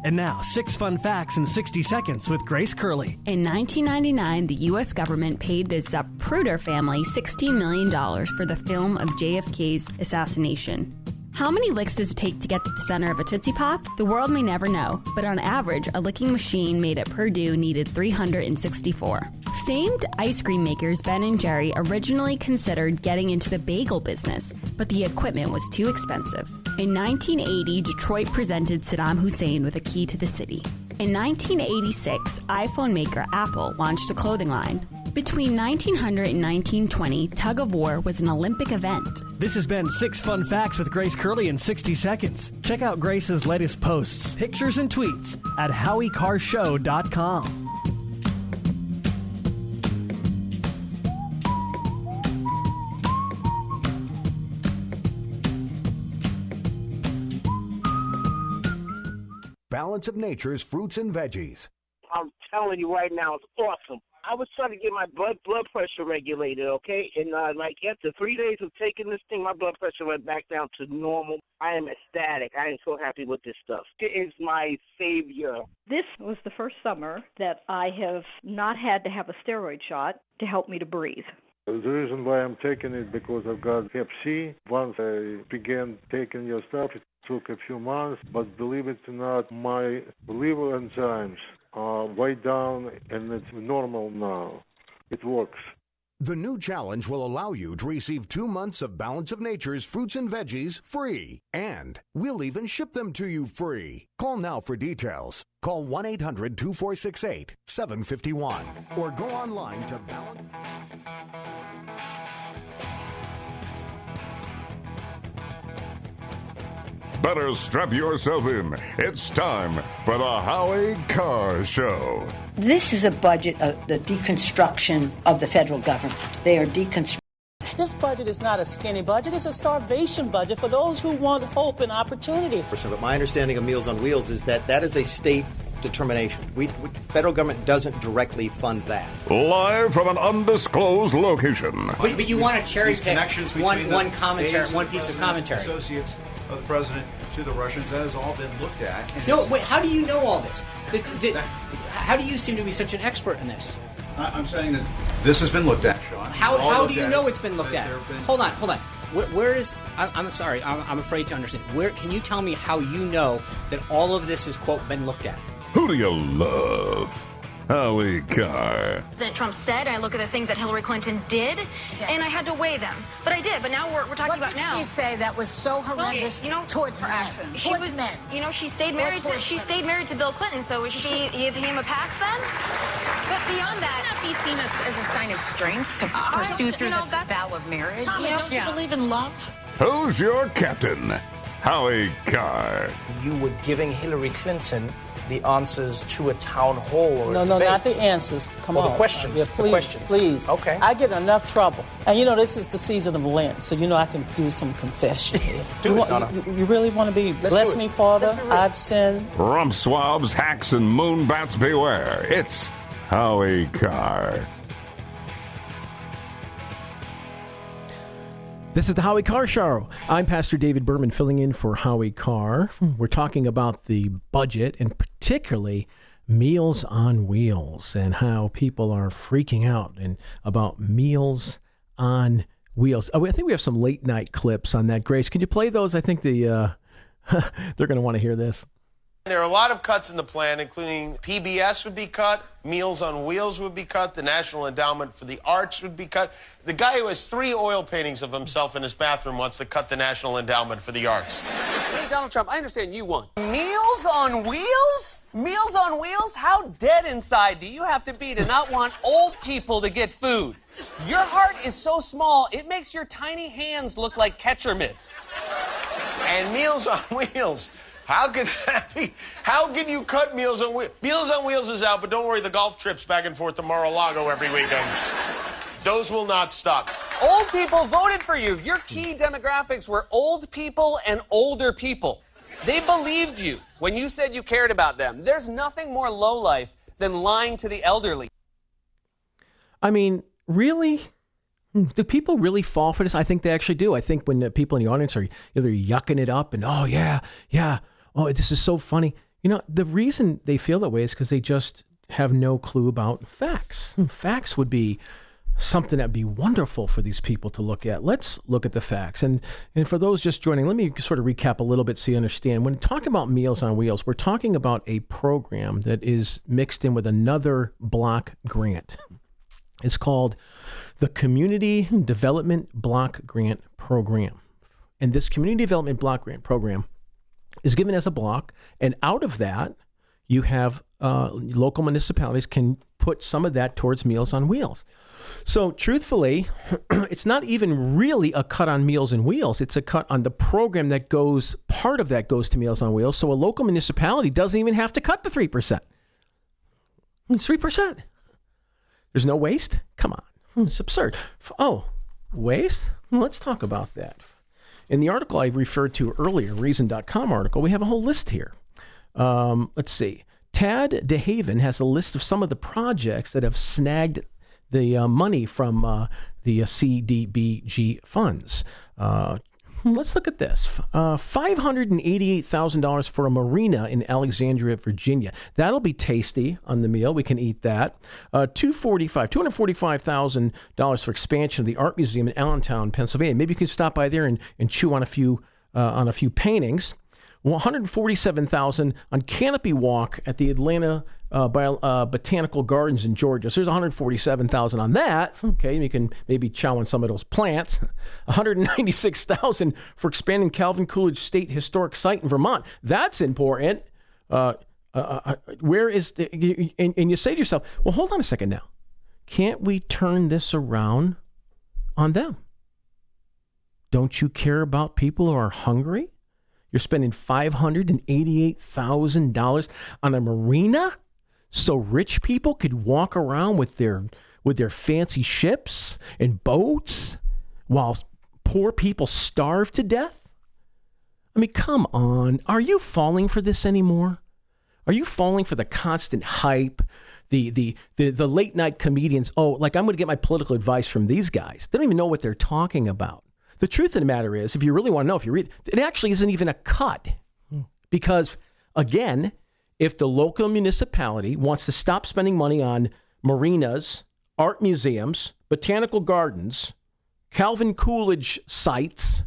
And now, 6 fun facts in 60 seconds with Grace Curley. In 1999, the U.S. government paid the Zapruder family $16 million for the film of JFK's assassination. How many licks does it take to get to the center of a Tootsie Pop? The world may never know, but on average, a licking machine made at Purdue needed 364. Famed ice cream makers Ben and Jerry originally considered getting into the bagel business, but the equipment was too expensive. In 1980, Detroit presented Saddam Hussein with a key to the city. In 1986, iPhone maker Apple launched a clothing line. Between 1900 and 1920, tug of war was an Olympic event. This has been 6 fun facts with Grace Curley in 60 seconds. Check out Grace's latest posts, pictures, and tweets at HowieCarrShow.com. Balance of Nature's fruits and veggies. I'm telling you right now, it's awesome. I was trying to get my blood pressure regulated, okay? And like after 3 days of taking this thing, my blood pressure went back down to normal. I am ecstatic. I am so happy with this stuff. It is my savior. This was the first summer that I have not had to have a steroid shot to help me to breathe. The reason why I'm taking it because I've got Hep C. Once I began taking your stuff, it took a few months, but believe it or not, my liver enzymes are way down and it's normal now. It works. The new challenge will allow you to receive 2 months of Balance of Nature's fruits and veggies free. And we'll even ship them to you free. Call now for details. Call 1-800-246-8751 or go online to Balance. Better strap yourself in. It's time for the Howie Carr Show. This is a budget of the deconstruction of the federal government. They are deconstructing. This budget is not a skinny budget. It's a starvation budget for those who want hope and opportunity. But my understanding of Meals on Wheels is that that is a state determination. Federal government doesn't directly fund that. Live from an undisclosed location. But you want to cherry pick one commentary, one piece of commentary. Associates of the president to the Russians, that has all been looked at. No, wait, how do you know all this? How do you seem to be such an expert in this? I'm saying that this has been looked at, Sean. How do you know it's been looked at? Hold on. Where is? I'm sorry. I'm afraid to understand. Where can you tell me how you know that all of this is quote been looked at? Who do you love? Howie Carr. President Trump said, I look at the things that Hillary Clinton did, and I had to weigh them. But I did. But now we're talking about now. What did she say that was so horrendous towards her actions? Towards men. She stayed married to Bill Clinton. So is she give him a pass then? But beyond that, not be seen as a sign of strength to pursue through the vow of marriage. Tommy, don't you believe in love? Who's your captain? Howie Carr. You were giving Hillary Clinton the answers to a town hall or No, not the answers. Come on. The questions. Yeah, please, the questions. Please. Okay. I get enough trouble. And this is the season of Lent, so I can do some confession. You really want to bless me, Father? I've sinned. Rump swabs, hacks, and moonbats beware. It's Howie Carr. This is the Howie Carr Show. I'm Pastor David Berman filling in for Howie Carr. We're talking about the budget and particularly Meals on Wheels and how people are freaking out and about Meals on Wheels. Oh, I think we have some late night clips on that. Grace, can you play those? I think they're going to want to hear this. There are a lot of cuts in the plan, including PBS would be cut, Meals on Wheels would be cut, the National Endowment for the Arts would be cut. The guy who has 3 oil paintings of himself in his bathroom wants to cut the National Endowment for the Arts. Hey, Donald Trump, I understand you won. Meals on Wheels? Meals on Wheels? How dead inside do you have to be to not want old people to get food? Your heart is so small, it makes your tiny hands look like catcher mitts. And Meals on Wheels. How could that be? How can you cut Meals on Wheels? Meals on Wheels is out, but don't worry, the golf trips back and forth to Mar-a-Lago every weekend. Those will not stop. Old people voted for you. Your key demographics were old people and older people. They believed you when you said you cared about them. There's nothing more lowlife than lying to the elderly. I mean, really? Do people really fall for this? I think they actually do. I think when the people in the audience are either yucking it up and, oh, yeah, oh, this is so funny. The reason they feel that way is because they just have no clue about facts. Facts would be something that'd be wonderful for these people to look at. Let's look at the facts. And for those just joining, let me sort of recap a little bit so you understand. When talking about Meals on Wheels, we're talking about a program that is mixed in with another block grant. It's called the Community Development Block Grant Program. And this Community Development Block Grant Program is given as a block, and out of that, you have local municipalities can put some of that towards Meals on Wheels. So truthfully, it's not even really a cut on Meals on Wheels. It's a cut on the program that goes, part of that goes to Meals on Wheels. So a local municipality doesn't even have to cut the 3%. It's 3%. There's no waste? Come on. It's absurd. Oh, waste? Well, let's talk about that. In the article I referred to earlier, Reason.com article, we have a whole list here. Let's see. Tad DeHaven has a list of some of the projects that have snagged the money from the CDBG funds. Let's look at this. $588,000 for a marina in Alexandria, Virginia. That'll be tasty on the meal. We can eat that. $245,000 for expansion of the art museum in Allentown, Pennsylvania. Maybe you can stop by there and chew on a few paintings. $147,000 on canopy walk at the Atlanta Botanical Gardens in Georgia. So there's $147,000 on that. Okay, you can maybe chow on some of those plants. $196,000 for expanding Calvin Coolidge State Historic Site in Vermont. That's important. Where is and you say to yourself, well, hold on a second now. Can't we turn this around on them? Don't you care about people who are hungry? You're spending $588,000 on a marina so rich people could walk around with their fancy ships and boats while poor people starve to death? I mean, come on. Are you falling for this anymore? Are you falling for the constant hype, the late night comedians? Oh, like I'm going to get my political advice from these guys. They don't even know what they're talking about. The truth of the matter is, if you really want to know, if you read, it actually isn't even a cut. Because, again, if the local municipality wants to stop spending money on marinas, art museums, botanical gardens, Calvin Coolidge sites,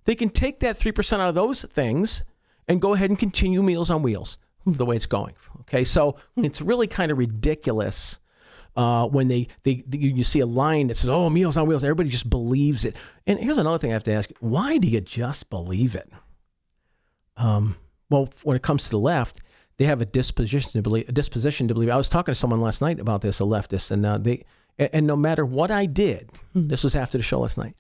they can take that 3% out of those things and go ahead and continue Meals on Wheels the way it's going. Okay, so it's really kind of ridiculous. When you see a line that says, oh, Meals on Wheels, everybody just believes it. And here's another thing I have to ask you. Why do you just believe it? Well, when it comes to the left, they have a disposition to believe. I was talking to someone last night about this, a leftist, and and no matter what I did, this was after the show last night,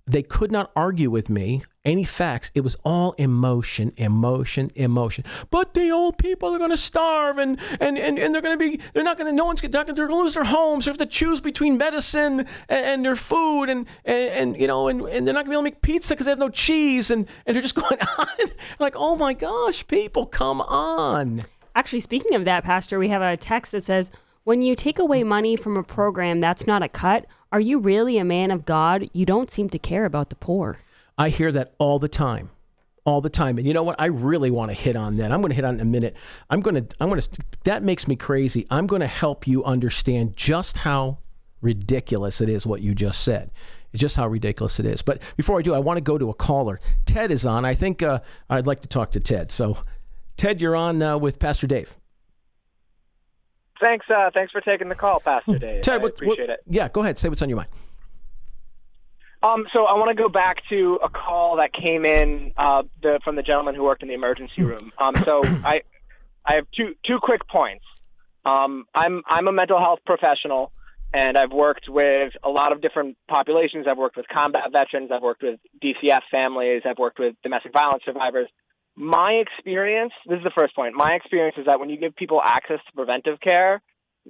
they could not argue with me any facts. It was all emotion. But the old people are going to starve, and they're going to be, they're going to lose their homes. They have to choose between medicine and their food, and they're not going to be able to make pizza because they have no cheese, and they're just going on like, oh my gosh, people, come on. Actually, speaking of that, Pastor, we have a text that says, when you take away money from a program, that's not a cut. Are you really a man of God? You don't seem to care about the poor. I hear that all the time. And you know what? I really want to hit on that. I'm going to hit on it in a minute. That makes me crazy. I'm going to help you understand just how ridiculous it is what you just said. It's just how ridiculous it is. But before I do, I want to go to a caller. Ted is on. I think I'd like to talk to Ted. So, Ted, you're on with Pastor Dave. Thanks for taking the call, Pastor Dave. Ted, I appreciate it. Yeah, go ahead. Say what's on your mind. So I want to go back to a call that came in from the gentleman who worked in the emergency room. So I have two quick points. I'm a mental health professional, and I've worked with a lot of different populations. I've worked with combat veterans. I've worked with DCF families. I've worked with domestic violence survivors. My experience, this is the first point, my experience is that when you give people access to preventive care,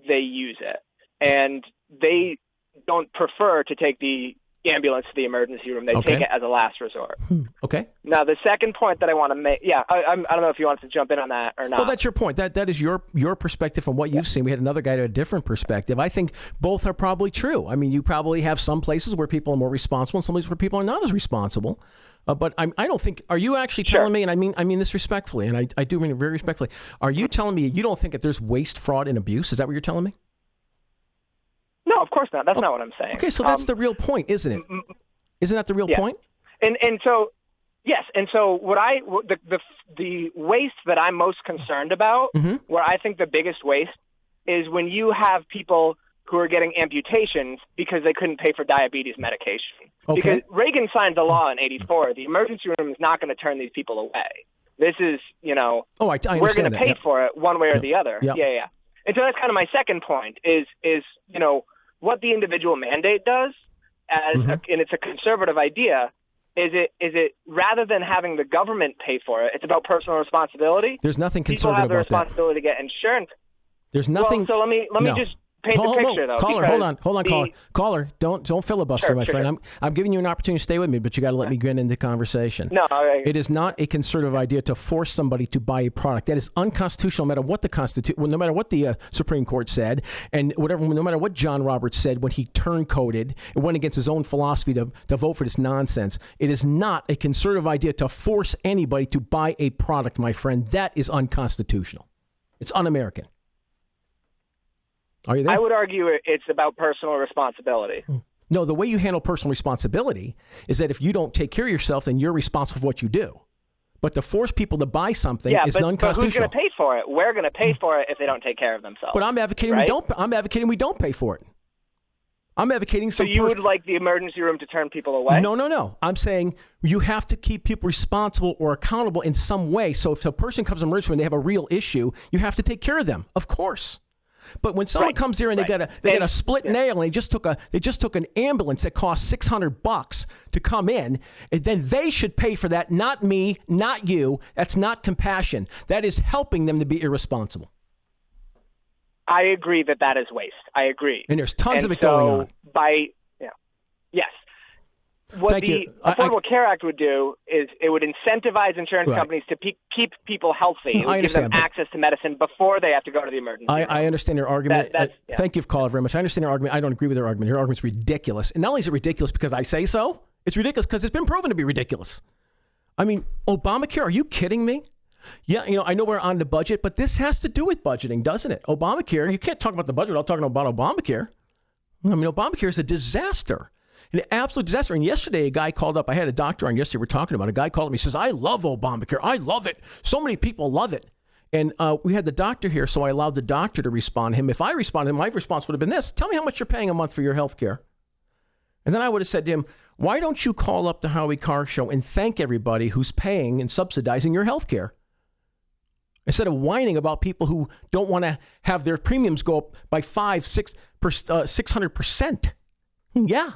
they use it. And they don't prefer to take the ambulance to the emergency room. They Okay. take it as a last resort. Okay. Now, the second point that I want to make, I don't know if you wanted to jump in on that or not. Well, that's your point. That is your perspective from what you've seen. We had another guy to a different perspective. I think both are probably true. I mean, you probably have some places where people are more responsible and some places where people are not as responsible. But I don't think. Are you actually telling me? And I mean this respectfully, and I do mean it very respectfully. Are you telling me you don't think that there's waste, fraud, and abuse? Is that what you're telling me? No, of course not. That's not what I'm saying. Okay, so that's the real point, isn't it? Isn't that the real point? And so, yes. And so the waste that I'm most concerned about, where I think the biggest waste, is when you have people who are getting amputations because they couldn't pay for diabetes medication. Okay. Because Reagan signed the law in '84. The emergency room is not going to turn these people away. This is, I understand we're going to pay Yep. for it one way or the other. Yep. Yeah. And so that's kind of my second point is what the individual mandate does, and it's a conservative idea. Is it rather than having the government pay for it, it's about personal responsibility. There's nothing People conservative have the about that. responsibility to get insurance. There's nothing. Well, so let me just paint the picture, though. Caller, hold on, caller. Don't filibuster, my friend. Sure. I'm giving you an opportunity to stay with me, but you got to let me get into the conversation. No, it is not a conservative idea to force somebody to buy a product. That is unconstitutional, no matter what no matter what the Supreme Court said, and no matter what John Roberts said when he turncoated and went against his own philosophy to vote for this nonsense. It is not a conservative idea to force anybody to buy a product, my friend. That is unconstitutional. It's un-American. Are you there? I would argue it's about personal responsibility. No, the way you handle personal responsibility is that if you don't take care of yourself, then you're responsible for what you do. But to force people to buy something is unconstitutional. But who's going to pay for it? We're going to pay for it if they don't take care of themselves. But I'm advocating right? we don't pay for it. I'm advocating So you would like the emergency room to turn people away? No. I'm saying you have to keep people responsible or accountable in some way. So if a person comes to an emergency room and they have a real issue, you have to take care of them, of course. But when someone comes here and they got a split nail and they just took an ambulance that cost $600 to come in, and then they should pay for that, not me, not you. That's not compassion. That is helping them to be irresponsible. I agree that is waste. I agree. And there's tons of it going on. Yes. What the Affordable Care Act would do is it would incentivize insurance companies to keep people healthy. It would give them access to medicine before they have to go to the emergency room. I understand their argument. Thank you, caller, very much. I understand their argument. I don't agree with their argument. Their argument's ridiculous. And not only is it ridiculous because I say so, it's ridiculous because it's been proven to be ridiculous. I mean, Obamacare, are you kidding me? Yeah, I know we're on the budget, but this has to do with budgeting, doesn't it? Obamacare, you can't talk about the budget without talking about Obamacare. I mean, Obamacare is a disaster. An absolute disaster. And yesterday, a guy called up. I had a doctor on yesterday. We're talking about. A guy called me. He says, I love Obamacare. I love it. So many people love it. And we had the doctor here, so I allowed the doctor to respond to him. If I responded to him, my response would have been this. Tell me how much you're paying a month for your health care. And then I would have said to him, why don't you call up the Howie Carr show and thank everybody who's paying and subsidizing your health care? Instead of whining about people who don't want to have their premiums go up by 600%. Yeah.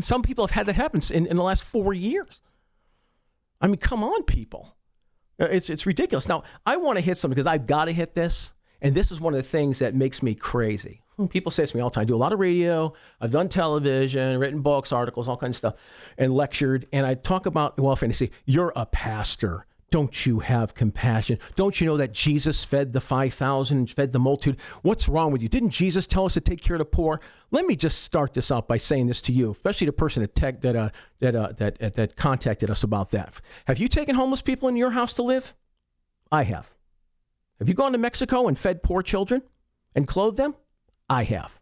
Some people have had that happen in the last 4 years. I mean, come on, people. It's ridiculous. Now, I want to hit something because I've got to hit this. And this is one of the things that makes me crazy. People say to me all the time, I do a lot of radio, I've done television, written books, articles, all kinds of stuff, and lectured. And I talk about welfare and they say, you're a pastor. Don't you have compassion? Don't you know that Jesus fed the 5,000 and fed the multitude? What's wrong with you? Didn't Jesus tell us to take care of the poor? Let me just start this out by saying this to you, especially the person that contacted us about that. Have you taken homeless people in your house to live? I have. Have you gone to Mexico and fed poor children and clothed them? I have.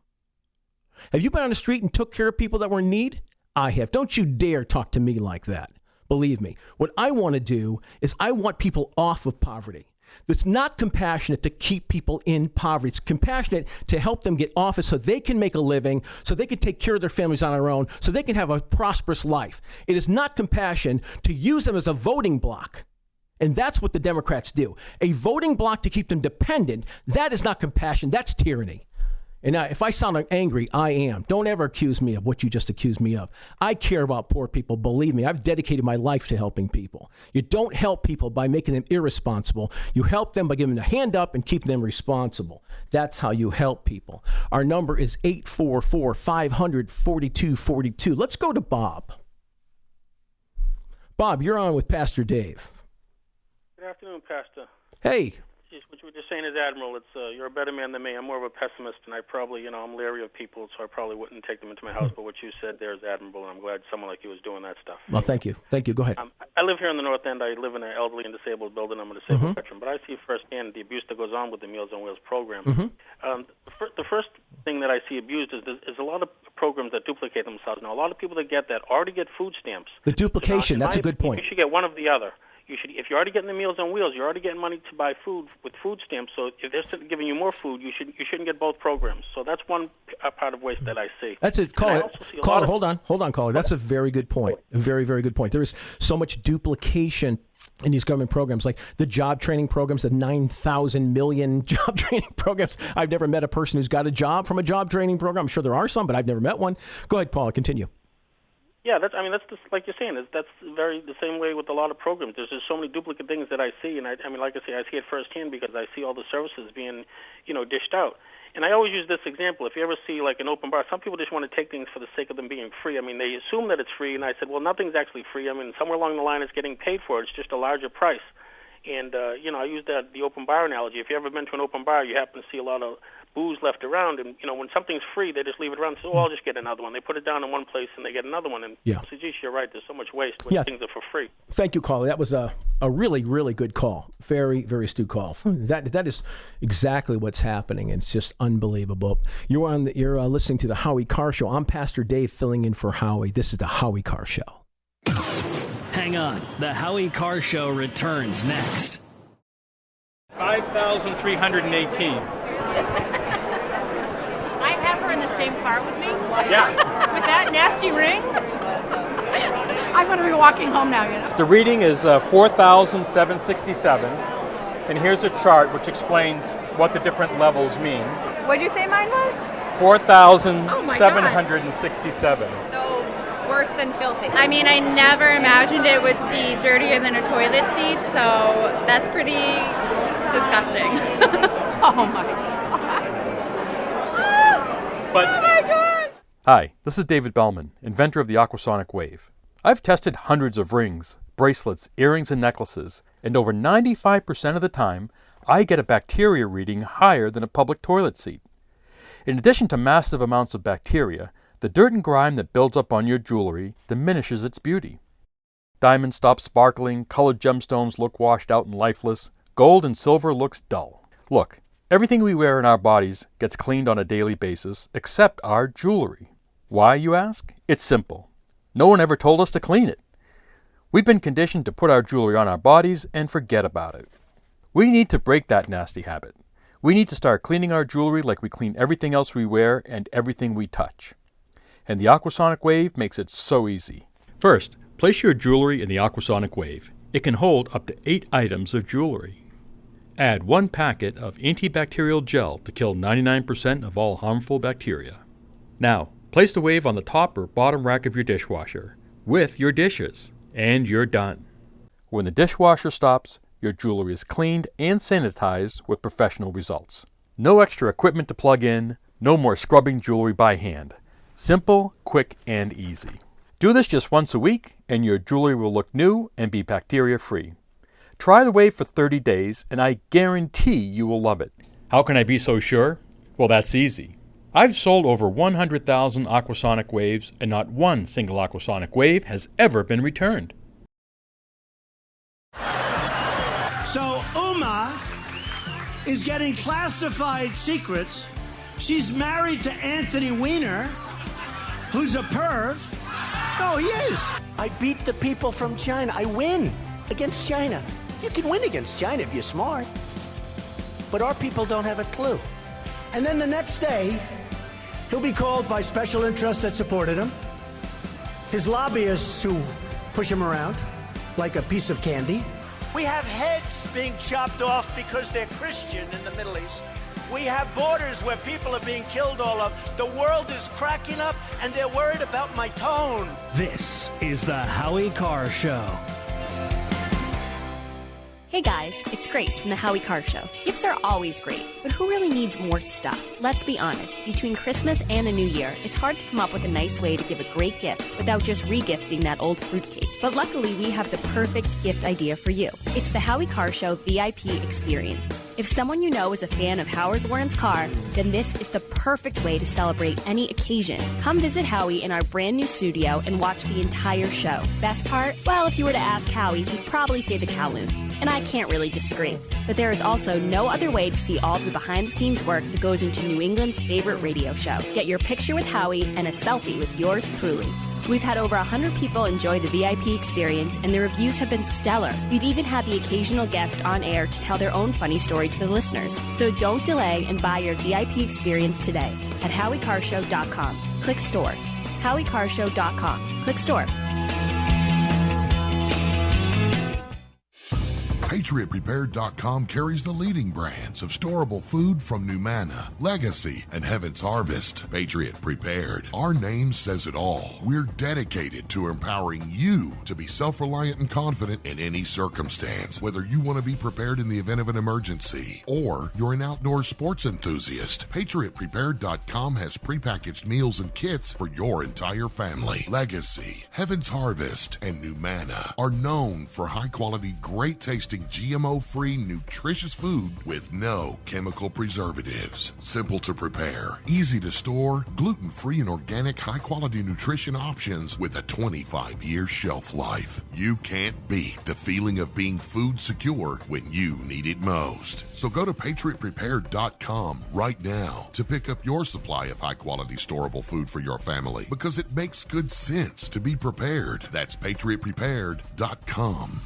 Have you been on the street and took care of people that were in need? I have. Don't you dare talk to me like that. Believe me, what I want to do is I want people off of poverty. It's not compassionate to keep people in poverty. It's compassionate to help them get off it so they can make a living, so they can take care of their families on their own, so they can have a prosperous life. It is not compassion to use them as a voting block. And that's what the Democrats do. A voting block to keep them dependent, that is not compassion, that's tyranny. And now, if I sound angry, I am. Don't ever accuse me of what you just accused me of. I care about poor people. Believe me, I've dedicated my life to helping people. You don't help people by making them irresponsible. You help them by giving them a hand up and keeping them responsible. That's how you help people. Our number is 844-500-4242. Let's go to Bob. Bob, you're on with Pastor Dave. Good afternoon, Pastor. Hey. What you were just saying is admirable. It's you're a better man than me. I'm more of a pessimist, and I probably, I'm leery of people, so I probably wouldn't take them into my house. But what you said there is admirable, and I'm glad someone like you is doing that stuff. Well, thank you. Thank you. Go ahead. I live here in the North End. I live in an elderly and disabled building. I'm a disabled veteran, but I see firsthand the abuse that goes on with the Meals on Wheels program. The first thing that I see abused is a lot of programs that duplicate themselves. Now, a lot of people that get that already get food stamps. The duplication, that's a good point. You should get one of the other. If you're already getting the Meals on Wheels, you're already getting money to buy food with food stamps. So if they're giving you more food, you shouldn't get both programs. So that's one part of waste that I see. That's it. Caller, hold on, caller. That's a very good point. A very, very good point. There is so much duplication in these government programs, like the job training programs, the 9,000 million job training programs. I've never met a person who's got a job from a job training program. I'm sure there are some, but I've never met one. Go ahead, Paula. Continue. Yeah, that's just like you're saying. That's the same way with a lot of programs. There's just so many duplicate things that I see, and I like I say, I see it firsthand because I see all the services being, dished out. And I always use this example. If you ever see like an open bar, some people just want to take things for the sake of them being free. They assume that it's free, and I said, well, nothing's actually free. Somewhere along the line it's getting paid for. It's just a larger price. And, I use the open bar analogy. If you've ever been to an open bar, you happen to see a lot of booze left around. And, when something's free, they just leave it around. So, I'll just get another one. They put it down in one place and they get another one. And, so, geez, you're right. There's so much waste when things are for free. Thank you, caller. That was a really, really good call. Very, very astute call. That is exactly what's happening. It's just unbelievable. You're listening to the Howie Carr Show. I'm Pastor Dave filling in for Howie. This is the Howie Carr Show. Hang on. The Howie Carr Show returns next. 5,318. I have her in the same car with me? Yeah. With that nasty ring? I'm going to be walking home now, The reading is 4,767. And here's a chart which explains what the different levels mean. What'd you say mine was? 4,767. So worse than filthy. I never imagined it would be dirtier than a toilet seat, so that's pretty disgusting. Oh my God. Oh my God! Hi, this is David Bellman, inventor of the aquasonic wave. I've tested hundreds of rings, bracelets, earrings, and necklaces, and over 95% of the time, I get a bacteria reading higher than a public toilet seat. In addition to massive amounts of bacteria, the dirt and grime that builds up on your jewelry diminishes its beauty. Diamonds stop sparkling, colored gemstones look washed out and lifeless, gold and silver looks dull. Look, everything we wear in our bodies gets cleaned on a daily basis, except our jewelry. Why, you ask? It's simple. No one ever told us to clean it. We've been conditioned to put our jewelry on our bodies and forget about it. We need to break that nasty habit. We need to start cleaning our jewelry like we clean everything else we wear and everything we touch. And the aquasonic wave makes it so easy. First, place your jewelry in the aquasonic wave. It can hold up to 8 items of jewelry. Add 1 packet of antibacterial gel to kill 99% of all harmful bacteria. Now, place the wave on the top or bottom rack of your dishwasher with your dishes, and you're done. When the dishwasher stops, your jewelry is cleaned and sanitized with professional results. No extra equipment to plug in, no more scrubbing jewelry by hand. Simple, quick, and easy. Do this just once a week, and your jewelry will look new and be bacteria-free. Try the wave for 30 days, and I guarantee you will love it. How can I be so sure? Well, that's easy. I've sold over 100,000 aquasonic waves, and not one single aquasonic wave has ever been returned. So Uma is getting classified secrets. She's married to Anthony Weiner, who's a perv. No, he is. I beat the people from China. I win against China. You can win against China if you're smart. But our people don't have a clue. And then the next day, he'll be called by special interests that supported him, his lobbyists who push him around like a piece of candy. We have heads being chopped off because they're Christian in the Middle East. We have borders where people are being killed all up. The world is cracking up, and they're worried about my tone. This is the Howie Carr Show. Hey guys, it's Grace from the Howie Carr Show. Gifts are always great, but who really needs more stuff? Let's be honest, between Christmas and the New Year, it's hard to come up with a nice way to give a great gift without just regifting that old fruitcake. But luckily, we have the perfect gift idea for you. It's the Howie Carr Show VIP experience. If someone you know is a fan of Howard Lauren's car, then this is the perfect way to celebrate any occasion. Come visit Howie in our brand new studio and watch the entire show. Best part? Well, if you were to ask Howie, he'd probably say the Kowloon. And I can't really disagree. But there is also no other way to see all the behind-the-scenes work that goes into New England's favorite radio show. Get your picture with Howie and a selfie with yours truly. We've had over 100 people enjoy the VIP experience, and the reviews have been stellar. We've even had the occasional guest on air to tell their own funny story to the listeners. So don't delay and buy your VIP experience today at HowieCarShow.com. Click store. HowieCarShow.com. Click store. PatriotPrepared.com carries the leading brands of storable food from Numana, Legacy, and Heaven's Harvest. Patriot Prepared. Our name says it all. We're dedicated to empowering you to be self-reliant and confident in any circumstance. Whether you want to be prepared in the event of an emergency or you're an outdoor sports enthusiast, PatriotPrepared.com has prepackaged meals and kits for your entire family. Legacy, Heaven's Harvest, and Numana are known for high-quality, great-tasting GMO-free, nutritious food with no chemical preservatives. Simple to prepare, easy to store, gluten-free and organic high-quality nutrition options with a 25-year shelf life. You can't beat the feeling of being food secure when you need it most. So go to PatriotPrepared.com right now to pick up your supply of high-quality storable food for your family, because it makes good sense to be prepared. That's PatriotPrepared.com.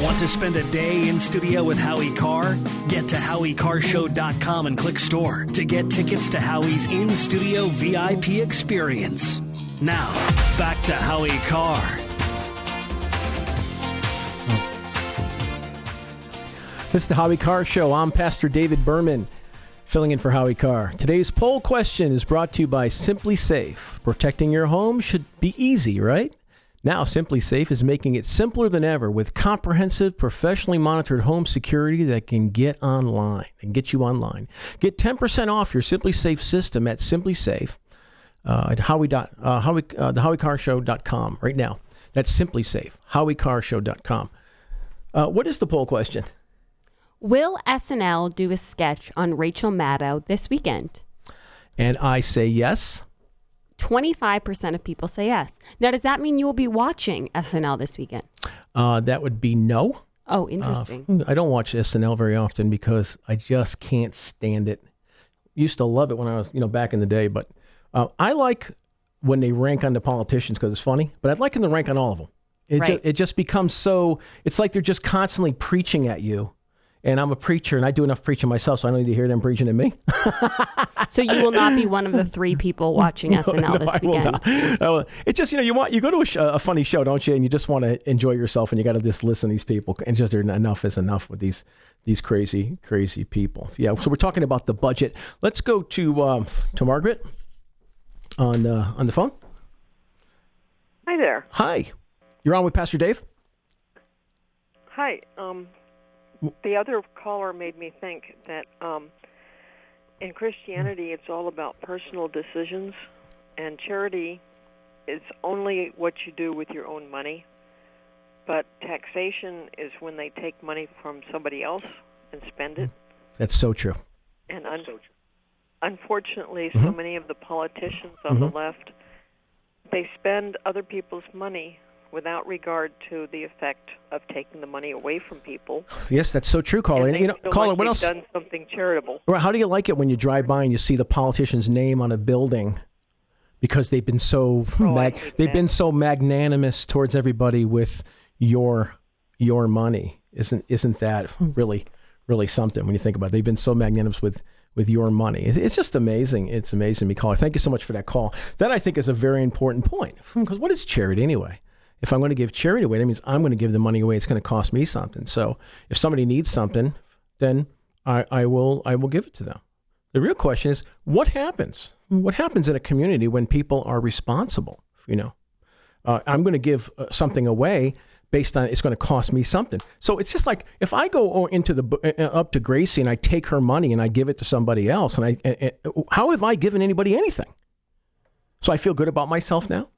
Want to spend a day in studio with Howie Carr? Get to HowieCarShow.com and click store to get tickets to Howie's in-studio VIP experience. Now, back to Howie Carr. This is the Howie Carr Show. I'm Pastor David Berman, filling in for Howie Carr. Today's poll question is brought to you by Simply Safe. Protecting your home should be easy, right? Now, Simply Safe is making it simpler than ever with comprehensive, professionally monitored home security that can get you online. Get 10% off your Simply Safe system at Simply Safe at HowieCarShow.com right now. That's Simply Safe, HowieCarShow.com. What is the poll question? Will SNL do a sketch on Rachel Maddow this weekend? And I say yes. 25% of people say yes. Now, does that mean you will be watching SNL this weekend? That would be no. Oh, interesting. I don't watch SNL very often because I just can't stand it. Used to love it when I was, back in the day. But I like when they rank on the politicians because it's funny. But I'd like them to rank on all of them. It just becomes so. It's like they're just constantly preaching at you. And I'm a preacher, and I do enough preaching myself, so I don't need to hear them preaching at me. So you will not be one of the 3 people watching SNL this weekend. I will not. It's just, you go to a funny show, don't you? And you just want to enjoy yourself, and you got to just listen to these people. And just enough is enough with these crazy, crazy people. Yeah. So we're talking about the budget. Let's go to Margaret on the phone. Hi there. Hi. You're on with Pastor Dave. Hi. The other caller made me think that in Christianity, it's all about personal decisions, and charity is only what you do with your own money. But taxation is when they take money from somebody else and spend it. That's so true. And unfortunately, so many of the politicians on the left, they spend other people's money without regard to the effect of taking the money away from people. Yes, that's so true, caller. And caller, what else? Done something charitable. How do you like it when you drive by and you see the politician's name on a building because they've been so so magnanimous towards everybody with your money? Isn't that really something when you think about it? They've been so magnanimous with with your money. It's just amazing. It's amazing, me caller. Thank you so much for that call. That, I think, is a very important point. Because what is charity anyway? If I'm going to give charity away, that means I'm going to give the money away. It's going to cost me something. So if somebody needs something, then I will give it to them. The real question is, what happens? What happens in a community when people are responsible? I'm going to give something away based on it's going to cost me something. So it's just like if I go up to Gracie and I take her money and I give it to somebody else, and how have I given anybody anything? So I feel good about myself now.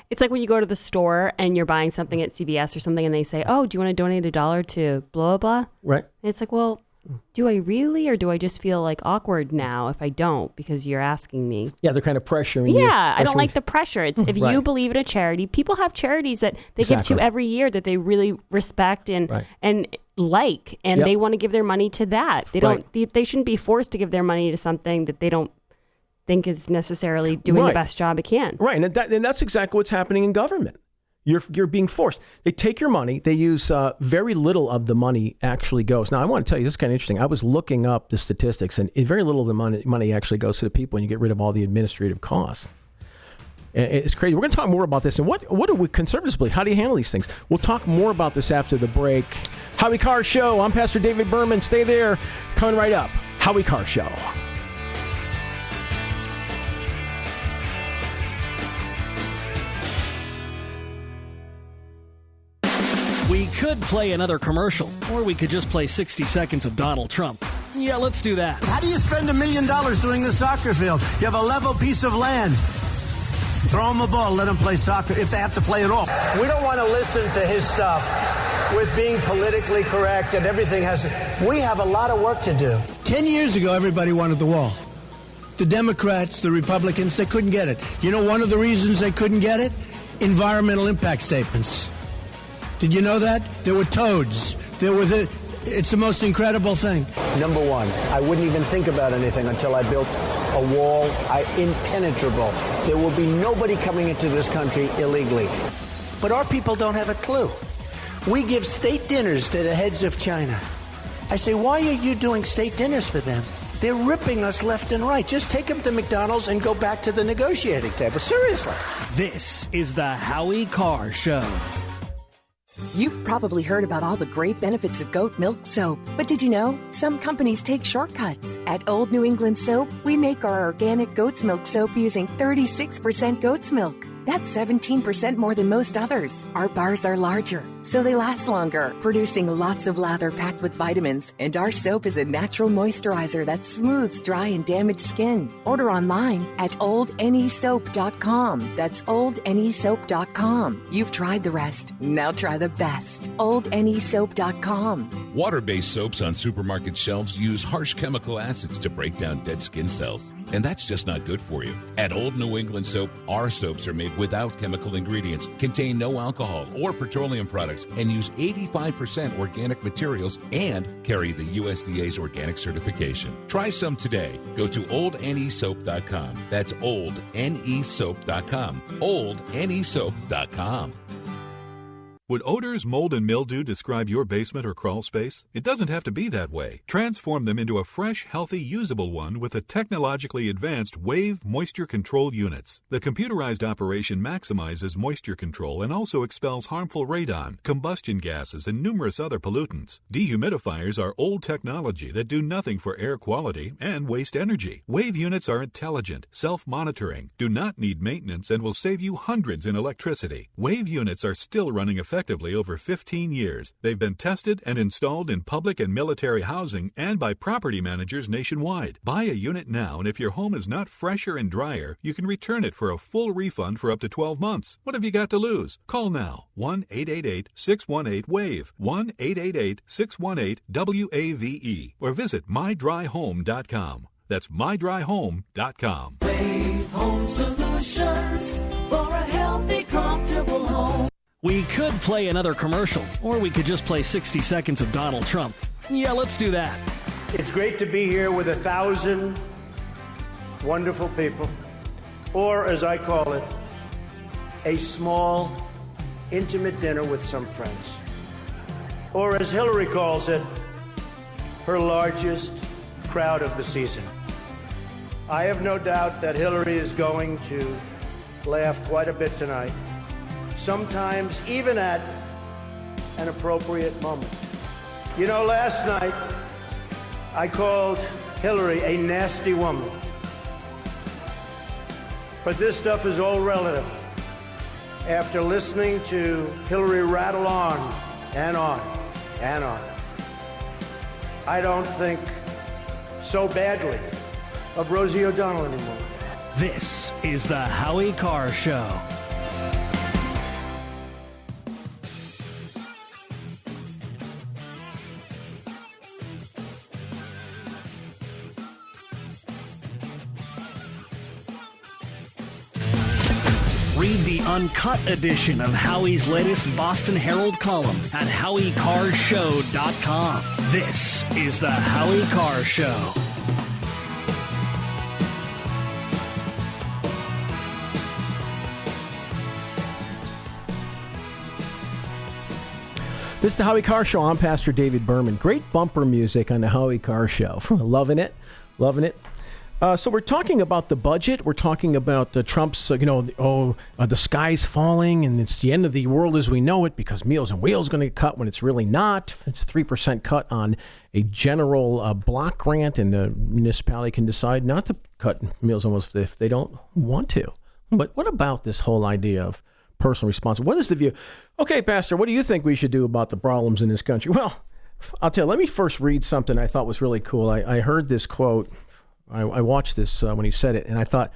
It's like when you go to the store and you're buying something at CVS or something, and they say, "Oh, do you want to donate $1 to blah blah blah?" Right. And it's like, well, do I really, or do I just feel like awkward now if I don't because you're asking me? Yeah, they're kind of pressuring you. Yeah, I don't like the pressure. It's if you believe in a charity, people have charities that they give to every year that they really respect and like, and they want to give their money to that. They don't. They shouldn't be forced to give their money to something that they don't think is necessarily doing the best job it can. Right, and that's exactly what's happening in government. You're being forced. They take your money. They use very little of the money actually goes. Now, I want to tell you, this is kind of interesting. I was looking up the statistics, and very little of the money actually goes to the people, and you get rid of all the administrative costs. It's crazy. We're going to talk more about this. And what do we conservatives believe? How do you handle these things? We'll talk more about this after the break. Howie Carr Show. I'm Pastor David Berman. Stay there. Coming right up. Howie Carr Show. We could play another commercial, or we could just play 60 seconds of Donald Trump. Yeah, let's do that. How do you spend $1 million doing a soccer field? You have a level piece of land. Throw them a ball, let them play soccer if they have to play it all. We don't want to listen to his stuff with being politically correct and everything has to. We have a lot of work to do. 10 years ago, everybody wanted the wall. The Democrats, the Republicans, they couldn't get it. You know one of the reasons they couldn't get it? Environmental impact statements. Did you know that? There were toads. It's the most incredible thing. Number one, I wouldn't even think about anything until I built a wall impenetrable. There will be nobody coming into this country illegally. But our people don't have a clue. We give state dinners to the heads of China. I say, why are you doing state dinners for them? They're ripping us left and right. Just take them to McDonald's and go back to the negotiating table. Seriously. This is the Howie Carr Show. You've probably heard about all the great benefits of goat milk soap. But did you know? Some companies take shortcuts. At Old New England Soap, we make our organic goat's milk soap using 36% goat's milk. That's 17% more than most others. Our bars are larger, so they last longer, producing lots of lather packed with vitamins. And our soap is a natural moisturizer that smooths dry and damaged skin. Order online at oldnesoap.com. That's oldnesoap.com. You've tried the rest. Now try the best. oldnesoap.com. Water-based soaps on supermarket shelves use harsh chemical acids to break down dead skin cells. And that's just not good for you. At Old New England Soap, our soaps are made without chemical ingredients, contain no alcohol or petroleum products, and use 85% organic materials and carry the USDA's organic certification. Try some today. Go to oldnesoap.com. That's oldnesoap.com. oldnesoap.com. Would odors, mold, and mildew describe your basement or crawl space? It doesn't have to be that way. Transform them into a fresh, healthy, usable one with the technologically advanced Wave Moisture Control Units. The computerized operation maximizes moisture control and also expels harmful radon, combustion gases, and numerous other pollutants. Dehumidifiers are old technology that do nothing for air quality and waste energy. Wave units are intelligent, self-monitoring, do not need maintenance, and will save you hundreds in electricity. Wave units are still running effectively over 15 years. They've been tested and installed in public and military housing and by property managers nationwide. Buy a unit now, and if your home is not fresher and drier, you can return it for a full refund for up to 12 months. What have you got to lose? Call now. 1-888-618-WAVE. 1-888-618-WAVE. Or visit mydryhome.com. That's mydryhome.com. Wave Home Solutions for a healthy, comfortable home. We could play another commercial, or we could just play 60 seconds of Donald Trump. Yeah, let's do that. It's great to be here with 1,000 wonderful people, or as I call it, a small, intimate dinner with some friends. Or as Hillary calls it, her largest crowd of the season. I have no doubt that Hillary is going to laugh quite a bit tonight, sometimes even at an appropriate moment. You know, last night I called Hillary a nasty woman. But this stuff is all relative. After listening to Hillary rattle on and on and on, I don't think so badly of Rosie O'Donnell anymore. This is the Howie Carr Show. Read the uncut edition of Howie's latest Boston Herald column at HowieCarrShow.com. This is the Howie Carr Show. This is the Howie Carr Show. I'm Pastor David Berman. Great bumper music on the Howie Carr Show. Loving it. Loving it. So we're talking about the budget. We're talking about Trump's, the sky's falling and it's the end of the world as we know it because Meals on Wheels is going to get cut when it's really not. It's a 3% cut on a general block grant, and the municipality can decide not to cut Meals on Wheels if they don't want to. But what about this whole idea of personal responsibility? What is the view? Okay, Pastor, what do you think we should do about the problems in this country? Well, I'll tell you, let me first read something I thought was really cool. I heard this quote. I watched this when he said it, and I thought,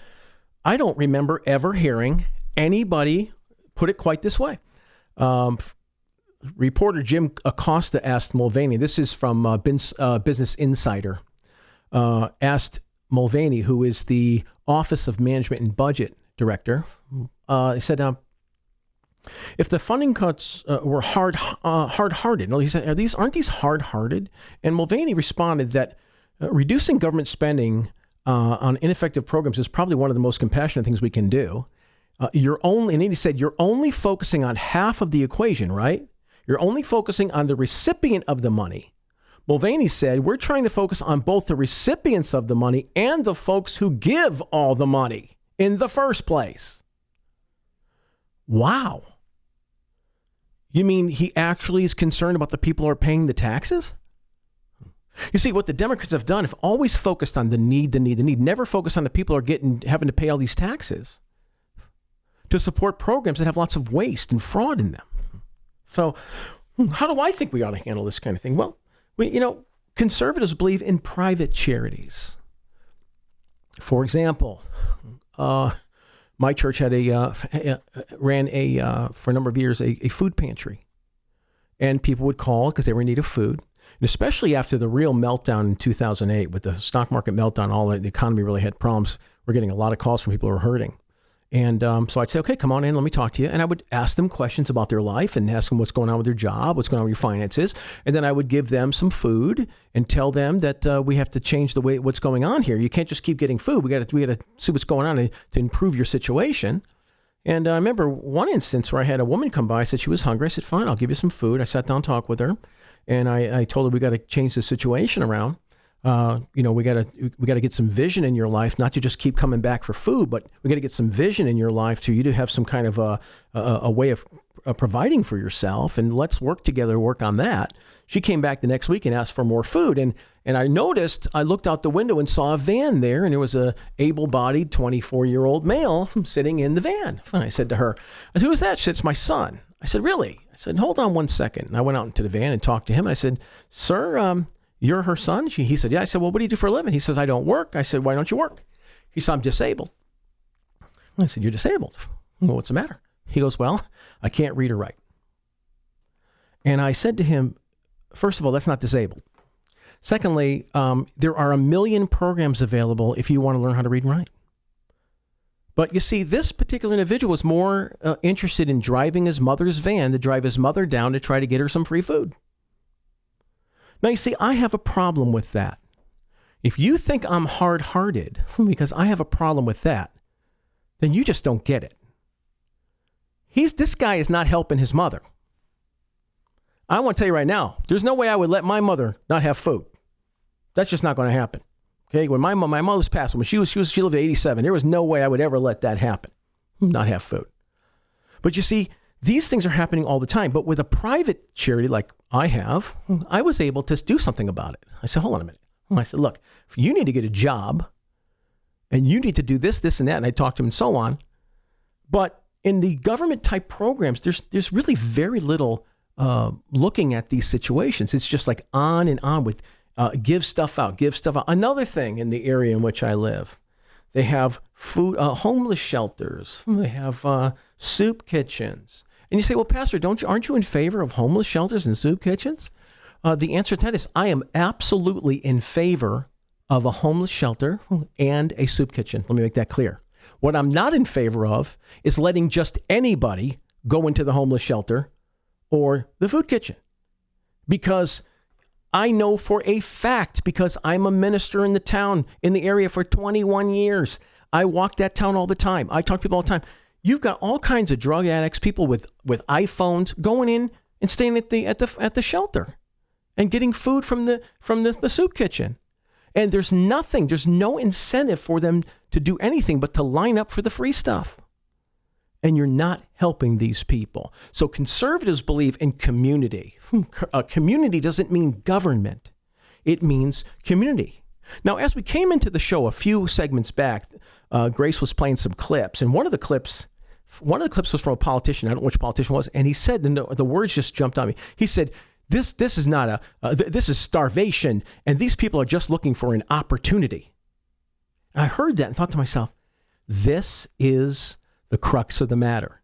I don't remember ever hearing anybody put it quite this way. Reporter Jim Acosta asked Mulvaney, this is from Business Insider, asked Mulvaney, who is the Office of Management and Budget Director, he said, if the funding cuts were hard-hearted, he said, aren't these hard-hearted? And Mulvaney responded that reducing government spending on ineffective programs is probably one of the most compassionate things we can do. And he said, you're only focusing on half of the equation, right? You're only focusing on the recipient of the money. Mulvaney said, we're trying to focus on both the recipients of the money and the folks who give all the money in the first place. Wow. You mean he actually is concerned about the people who are paying the taxes? You see, what the Democrats have done, have always focused on the need, never focused on the people who are having to pay all these taxes to support programs that have lots of waste and fraud in them. So how do I think we ought to handle this kind of thing? Well, conservatives believe in private charities. For example, my church had ran for a number of years a food pantry, and people would call because they were in need of food. And especially after the real meltdown in 2008, with the stock market meltdown, the economy really had problems. We're getting a lot of calls from people who are hurting. And so I'd say, okay, come on in, let me talk to you. And I would ask them questions about their life and ask them what's going on with their job, what's going on with your finances. And then I would give them some food and tell them that we have to change the way what's going on here. You can't just keep getting food. We got to see what's going on to improve your situation. And I remember one instance where I had a woman come by. I said she was hungry. I said, fine, I'll give you some food. I sat down and talked with her. And I told her we got to change the situation around. We got to get some vision in your life, not to just keep coming back for food, but we got to get some vision in your life to you to have some kind of a way of providing for yourself. And let's work together, work on that. She came back the next week and asked for more food. And I noticed, I looked out the window and saw a van there, and there was a able-bodied 24-year-old male sitting in the van. And I said to her, who is that? She said, it's my son. I said, really? I said, hold on one second. And I went out into the van and talked to him. I said, sir, you're her son? He said, yeah. I said, well, what do you do for a living? He says, I don't work. I said, why don't you work? He said, I'm disabled. I said, you're disabled? Well, what's the matter? He goes, well, I can't read or write. And I said to him, first of all, that's not disabled. Secondly, there are 1 million programs available if you want to learn how to read and write. But you see, this particular individual was more interested in driving his mother's van to drive his mother down to try to get her some free food. Now, you see, I have a problem with that. If you think I'm hard-hearted because I have a problem with that, then you just don't get it. This guy is not helping his mother. I want to tell you right now, there's no way I would let my mother not have food. That's just not going to happen. Okay, when my mother's passed, when she lived at 87, there was no way I would ever let that happen, not have food. But you see, these things are happening all the time. But with a private charity like I have, I was able to do something about it. I said, hold on a minute. I said, look, if you need to get a job and you need to do this, this, and that, and I talked to him and so on. But in the government type programs, there's really very little looking at these situations. It's just like on and on with give stuff out. Another thing in the area in which I live, they have food, homeless shelters. They have soup kitchens. And you say, well, Pastor, aren't you in favor of homeless shelters and soup kitchens? The answer to that is I am absolutely in favor of a homeless shelter and a soup kitchen. Let me make that clear. What I'm not in favor of is letting just anybody go into the homeless shelter or the food kitchen. Because I know for a fact, because I'm a minister in the town, in the area for 21 years. I walk that town all the time. I talk to people all the time. You've got all kinds of drug addicts, people with iPhones going in and staying at the shelter and getting food from the soup kitchen. And there's no incentive for them to do anything but to line up for the free stuff. And you're not helping these people. So conservatives believe in community. Community doesn't mean government. It means community. Now, as we came into the show a few segments back, Grace was playing some clips. And one of the clips was from a politician. I don't know which politician it was. And he said, and the words just jumped on me. He said, this is not this is starvation. And these people are just looking for an opportunity. And I heard that and thought to myself, this is the crux of the matter.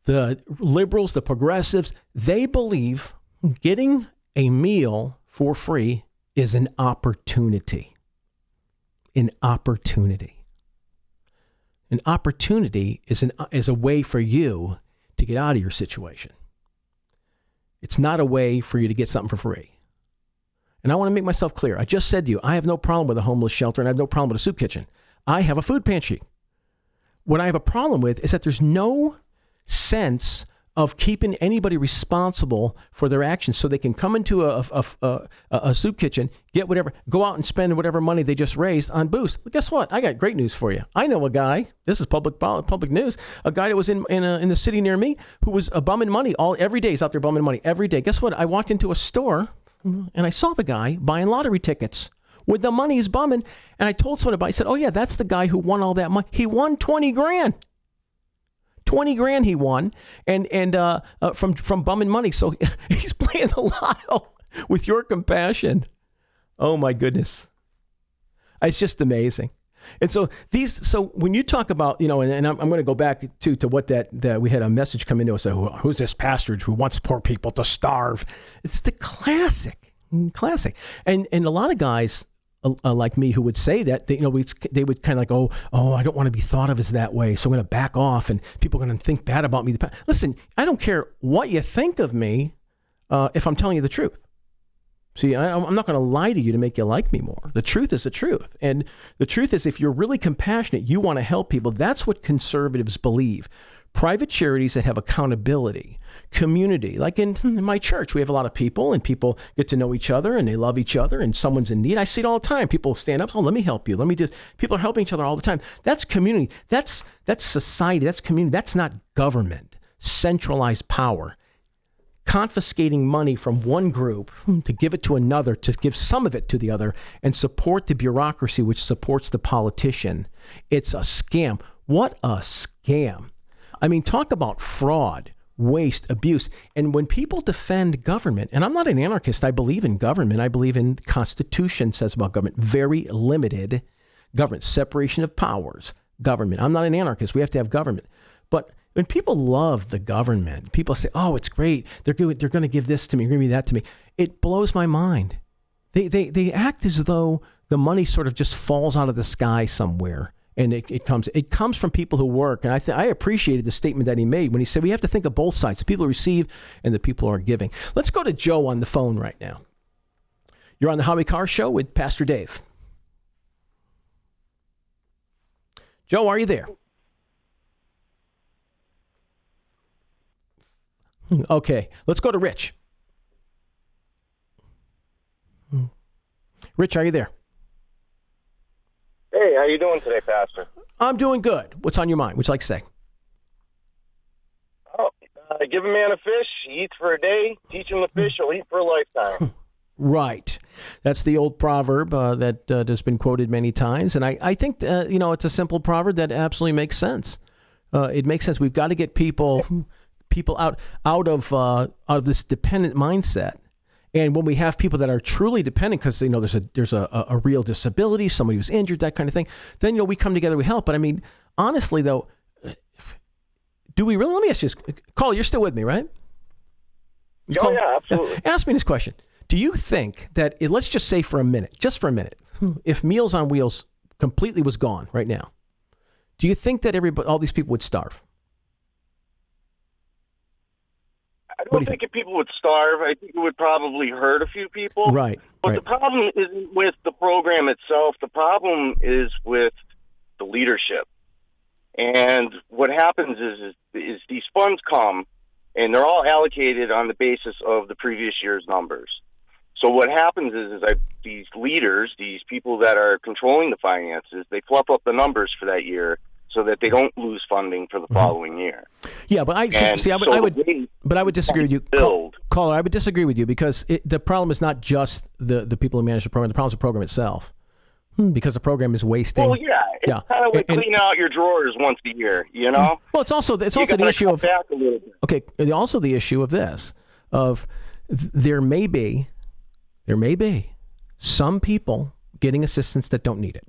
The liberals, the progressives, they believe getting a meal for free is an opportunity. An opportunity. An opportunity is a way for you to get out of your situation. It's not a way for you to get something for free. And I want to make myself clear. I just said to you, I have no problem with a homeless shelter and I have no problem with a soup kitchen. I have a food pantry. What I have a problem with is that there's no sense of keeping anybody responsible for their actions so they can come into a soup kitchen, get whatever, go out and spend whatever money they just raised on booze. But guess what? I got great news for you. I know a guy, this is public news, a guy that was in the city near me who was bumming money every day. He's out there bumming money every day. Guess what? I walked into a store and I saw the guy buying lottery tickets with the money he's bumming. And I told someone about it. I said, oh yeah, that's the guy who won all that money. He won 20 grand. 20 grand he won and from bumming money. So he's playing the lotto with your compassion. Oh my goodness. It's just amazing. And so when you talk about, and I'm going to go back to what that we had a message come into us. Who's this pastor who wants poor people to starve? It's the classic. And a lot of guys like me who would say that, they would kind of like, oh, I don't want to be thought of as that way. So I'm going to back off and people are going to think bad about me. Listen, I don't care what you think of me if I'm telling you the truth. See, I'm not going to lie to you to make you like me more. The truth is the truth. And the truth is, if you're really compassionate, you want to help people. That's what conservatives believe. Private charities that have accountability, community. Like in my church, we have a lot of people and people get to know each other and they love each other and someone's in need. I see it all the time. People stand up, let me help you. People are helping each other all the time. That's community. That's society. That's community. That's not government. Centralized power. Confiscating money from one group to give it to another, to give some of it to the other, and support the bureaucracy which supports the politician. It's a scam. What a scam. I mean, talk about fraud, waste, abuse. And when people defend government, and I'm not an anarchist, I believe in government. I believe in the Constitution says about government, very limited government, separation of powers, government. I'm not an anarchist. We have to have government. But when people love the government, people say, oh, it's great. They're going to give this to me, give me that to me. It blows my mind. They act as though the money sort of just falls out of the sky somewhere. And it comes from people who work. And I appreciated the statement that he made when he said we have to think of both sides, the people who receive and the people who are giving. Let's go to Joe on the phone right now. You're on the Howie Carr Show with Pastor Dave. Joe, are you there? Okay, let's go to Rich. Rich, are you there? you doing today, Pastor? I'm doing good. What's on your mind? What would you like to say? Give a man a fish, he eats for a day. Teach him to fish, he'll eat for a lifetime. Right. That's the old proverb that has been quoted many times. And I think, it's a simple proverb that absolutely makes sense. It makes sense. We've got to get people out of this dependent mindset. And when we have people that are truly dependent, because there's a real disability, somebody who's injured, that kind of thing, then we come together, we help. But I mean, honestly, though, do we really? Let me ask you this, Caller. You're still with me, right? Oh yeah, absolutely. Ask me this question: do you think that let's just say for a minute, if Meals on Wheels completely was gone right now, do you think that all these people would starve? I don't think people would starve. I think it would probably hurt a few people. Right. But the problem isn't with the program itself. The problem is with the leadership. And what happens is these funds come, and they're all allocated on the basis of the previous year's numbers. So what happens is these leaders, these people that are controlling the finances, they fluff up the numbers for that year so that they don't lose funding for the following year. Yeah, but I would disagree with you, Caller. I would disagree with you because the problem is not just the people who manage the program. The problem is the program itself. Because the program is wasting. Well, yeah, it's kind of like cleaning out your drawers once a year, you know. Well, it's also the issue of also the issue of this there may be some people getting assistance that don't need it.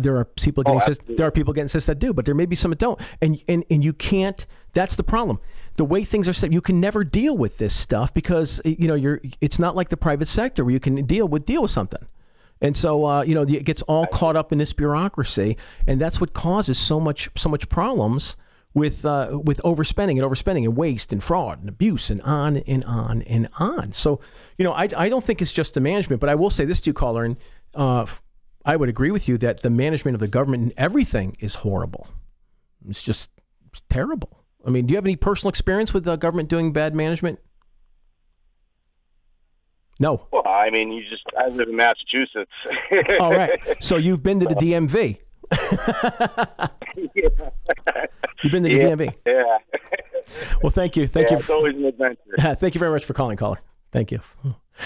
There are people getting assistance. There are people getting assistance that do, but there may be some that don't. And you can't. That's the problem. The way things are set, you can never deal with this stuff because it's not like the private sector where you can deal with something. And so, it gets all caught up in this bureaucracy, and that's what causes so much problems with overspending and waste and fraud and abuse and on and on and on. So, I don't think it's just the management, but I will say this to you, Caller, and I would agree with you that the management of the government and everything is horrible. It's terrible. I mean, do you have any personal experience with the government doing bad management? No. Well, I mean, I live in Massachusetts. All right. So you've been to the DMV. You've been to the DMV. Yeah. Well, thank you. It's always an adventure. Thank you very much for calling, Caller. Thank you.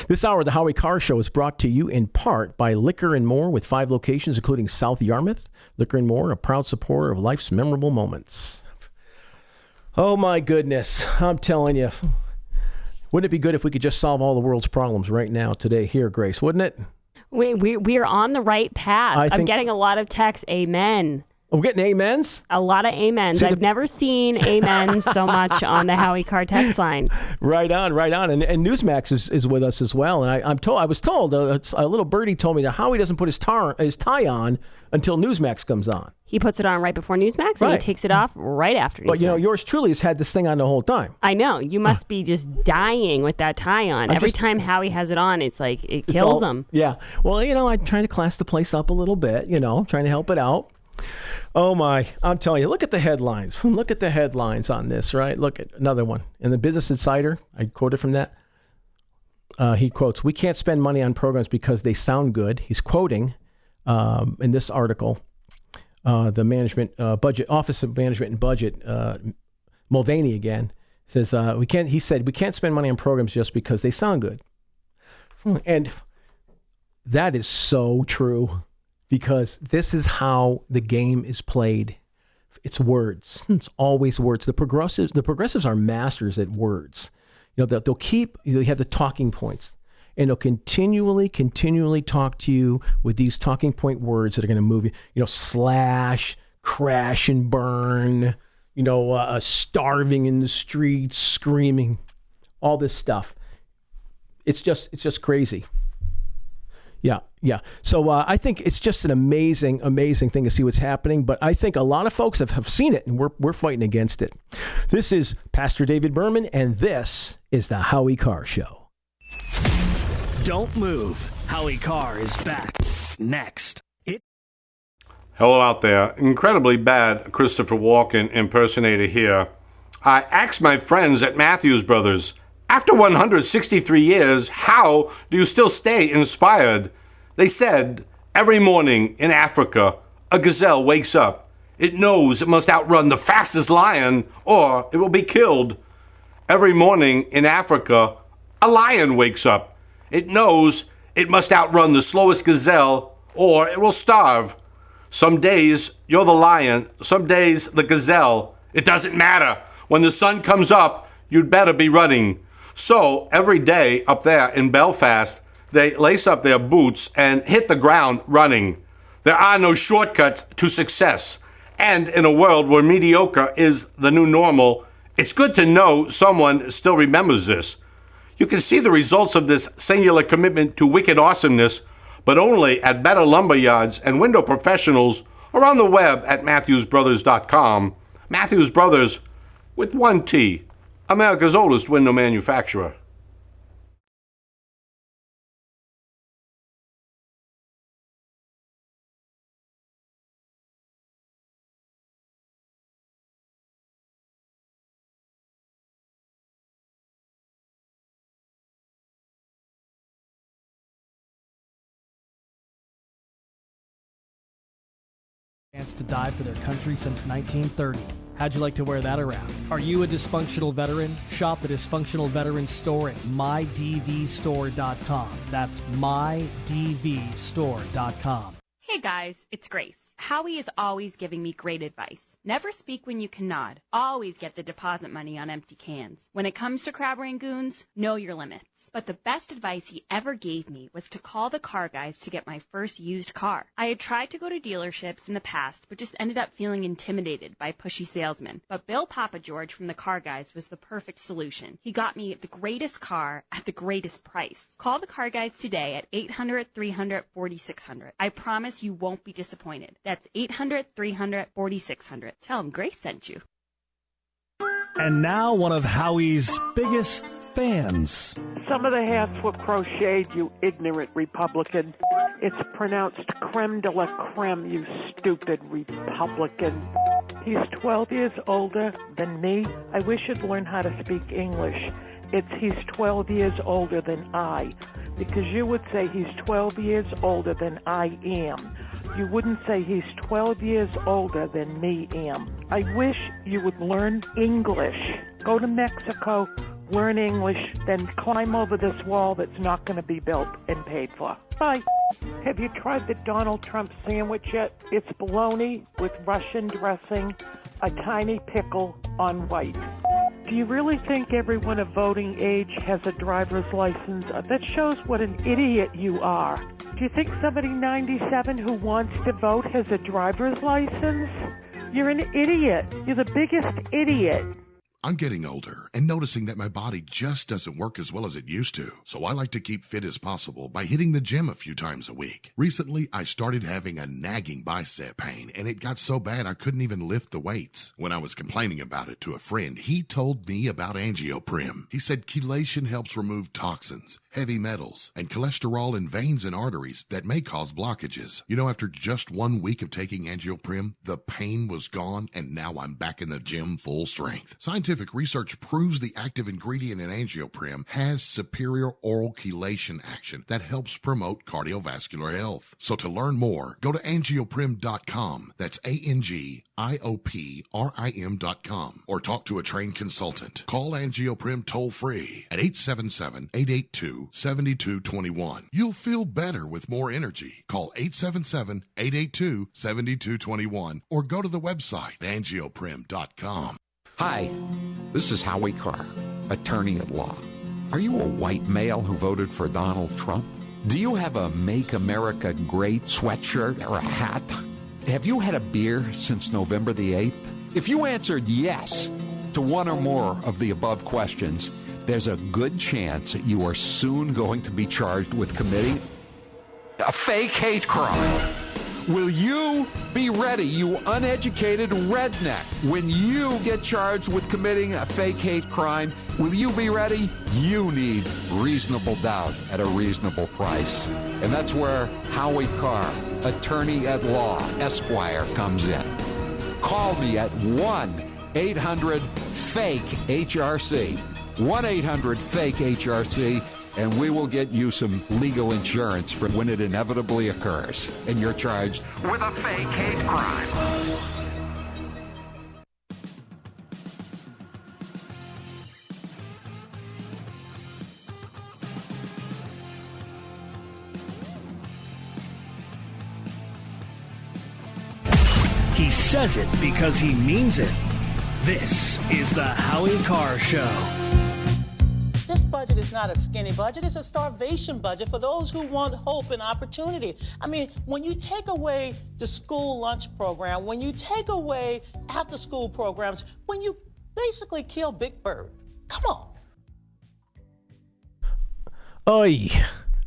This hour of the Howie Carr Show is brought to you in part by Liquor and More with 5 locations, including South Yarmouth. Liquor and More, a proud supporter of life's memorable moments. Oh, my goodness. I'm telling you. Wouldn't it be good if we could just solve all the world's problems right now, today, here, Grace? Wouldn't it? We are on the right path. I'm getting a lot of texts. Amen. We're getting amens? A lot of amens. I've never seen amens so much on the Howie Carr text line. Right on. And Newsmax is with us as well. And I was told, a little birdie told me that Howie doesn't put his tie on until Newsmax comes on. He puts it on right before Newsmax, and he takes it off right after Newsmax. But, yours truly has had this thing on the whole time. I know. You must be just dying with that tie on. Every time Howie has it on, it's like it kills him. Yeah. Well, I'm trying to class the place up a little bit, trying to help it out. Oh, my. I'm telling you, look at the headlines. Look at the headlines on this, right? Look at another one. In the Business Insider, I quoted from that. He quotes, "We can't spend money on programs because they sound good." He's quoting in this article the management budget, Office of Management and Budget, Mulvaney again, says, he said, "We can't spend money on programs just because they sound good." And that is so true. Because this is how the game is played. It's words. It's always words. The progressives are masters at words. They'll have the talking points, and they'll continually talk to you with these talking point words that are going to move you. Slash, crash and burn. Starving in the streets, screaming, all this stuff. It's just crazy. Yeah. So I think it's just an amazing thing to see what's happening. But I think a lot of folks have seen it, and we're fighting against it. This is Pastor David Berman, and this is the Howie Carr Show. Don't move. Howie Carr is back next. Hello out there. Incredibly bad Christopher Walken impersonator here. I asked my friends at Matthews Brothers, after 163 years, how do you still stay inspired? They said, Every morning in Africa, a gazelle wakes up. It knows it must outrun the fastest lion or it will be killed. Every morning in Africa, a lion wakes up. It knows it must outrun the slowest gazelle or it will starve. Some days you're the lion, some days the gazelle. It doesn't matter. When the sun comes up, you'd better be running. So every day up there in Belfast, they lace up their boots and hit the ground running. There are no shortcuts to success. And in a world where mediocre is the new normal, it's good to know someone still remembers this. You can see the results of this singular commitment to wicked awesomeness, but only at better lumber yards and window professionals or on the web at MatthewsBrothers.com. Matthews Brothers with one T, America's oldest window manufacturer. To die for their country since 1930. How'd you like to wear that around? Are you a dysfunctional veteran? Shop the Dysfunctional Veteran Store at mydvstore.com. That's mydvstore.com. Hey guys, it's Grace. Howie is always giving me great advice. Never speak when you can nod. Always get the deposit money on empty cans. When it comes to crab rangoons, know your limits. But the best advice he ever gave me was to call the car guys to get my first used car. I had tried to go to dealerships in the past, but just ended up feeling intimidated by pushy salesmen. But Bill Papa George from the car guys was the perfect solution. He got me the greatest car at the greatest price. Call the car guys today at 800-300-4600. I promise you won't be disappointed. That's 800-300-4600. Tell him Grace sent you. And now one of Howie's biggest fans. Some of the hats were crocheted, you ignorant Republican. It's pronounced creme de la creme, you stupid Republican. He's 12 years older than me. I wish you'd learn how to speak English. He's 12 years older than I, because you would say he's 12 years older than I am. You wouldn't say he's 12 years older than me am. I wish you would learn English. Go to Mexico, learn English, then climb over this wall that's not going to be built and paid for. Bye. Have you tried the Donald Trump sandwich yet? It's bologna with Russian dressing, a tiny pickle on white. Do you really think everyone of voting age has a driver's license? That shows what an idiot you are. Do you think somebody 97 who wants to vote has a driver's license? You're an idiot. You're the biggest idiot. I'm getting older and noticing that my body just doesn't work as well as it used to. So I like to keep fit as possible by hitting the gym a few times a week. Recently, I started having a nagging bicep pain, and it got so bad I couldn't even lift the weights. When I was complaining about it to a friend, he told me about Angioprim. He said chelation helps remove toxins, heavy metals, and cholesterol in veins and arteries that may cause blockages. You know, after just 1 week of taking Angioprim, the pain was gone, and now I'm back in the gym full strength. Scientific research proves the active ingredient in Angioprim has superior oral chelation action that helps promote cardiovascular health. So to learn more, go to angioprim.com. That's ANGIOPRIM.com, or talk to a trained consultant. Call Angioprim toll free at 877-882-7221. You'll feel better with more energy. Call 877-882-7221 or go to the website angioprim.com. Hi, this is Howie Carr, attorney at law. Are you a white male who voted for Donald Trump? Do you have a Make America Great sweatshirt or a hat? Have you had a beer since November the 8th? If you answered yes to one or more of the above questions, there's a good chance that you are soon going to be charged with committing a fake hate crime. Will you be ready, you uneducated redneck? When you get charged with committing a fake hate crime, will you be ready? You need reasonable doubt at a reasonable price. And that's where Howie Carr, attorney at law, Esquire, comes in. Call me at 1-800-FAKE-HRC. 1-800-FAKE-HRC. and we will get you some legal insurance for when it inevitably occurs and you're charged with a fake hate crime. He says it because he means it. This is the Howie Carr Show. This budget is not a skinny budget. It's a starvation budget for those who want hope and opportunity. I mean, when you take away the school lunch program, when you take away after-school programs, when you basically kill Big Bird, come on. Oy,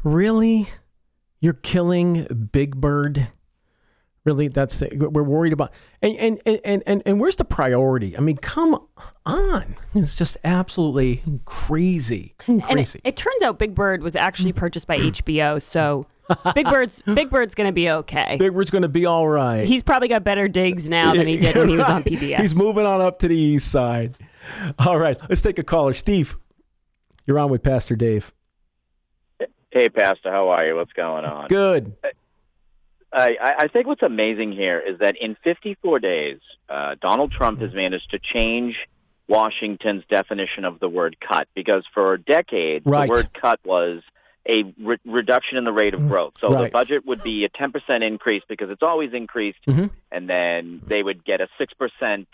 really? You're killing Big Bird? Really, we're worried about, and where's the priority? I mean, come on, it's just absolutely crazy. And it turns out Big Bird was actually purchased by HBO, so Big Bird's going to be okay. Big Bird's going to be all right. He's probably got better digs now than he did when he was on PBS. He's moving on up to the east side. All right, let's take a caller. Steve, you're on with Pastor Dave. Hey, Pastor, how are you? What's going on? Good. I think what's amazing here is that in 54 days, Donald Trump has managed to change Washington's definition of the word cut, because for a decade, the word cut was a reduction in the rate of growth. So the budget would be a 10% increase because it's always increased, and then they would get a 6%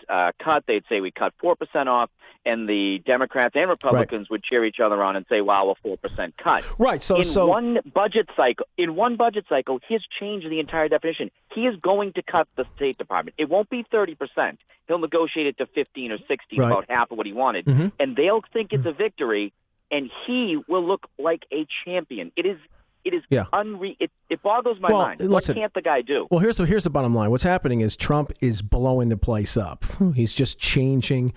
cut. They'd say we cut 4% off, and the Democrats and Republicans would cheer each other on and say, wow, a 4% cut. Right. So one budget cycle, he has changed the entire definition. He is going to cut the State Department. It won't be 30%. He'll negotiate it to 15 or 16, about half of what he wanted, and they'll think it's a victory, and he will look like a champion. It is unreal. It boggles my mind. Listen, what can't the guy do? Well, here's the bottom line. What's happening is Trump is blowing the place up. He's just changing.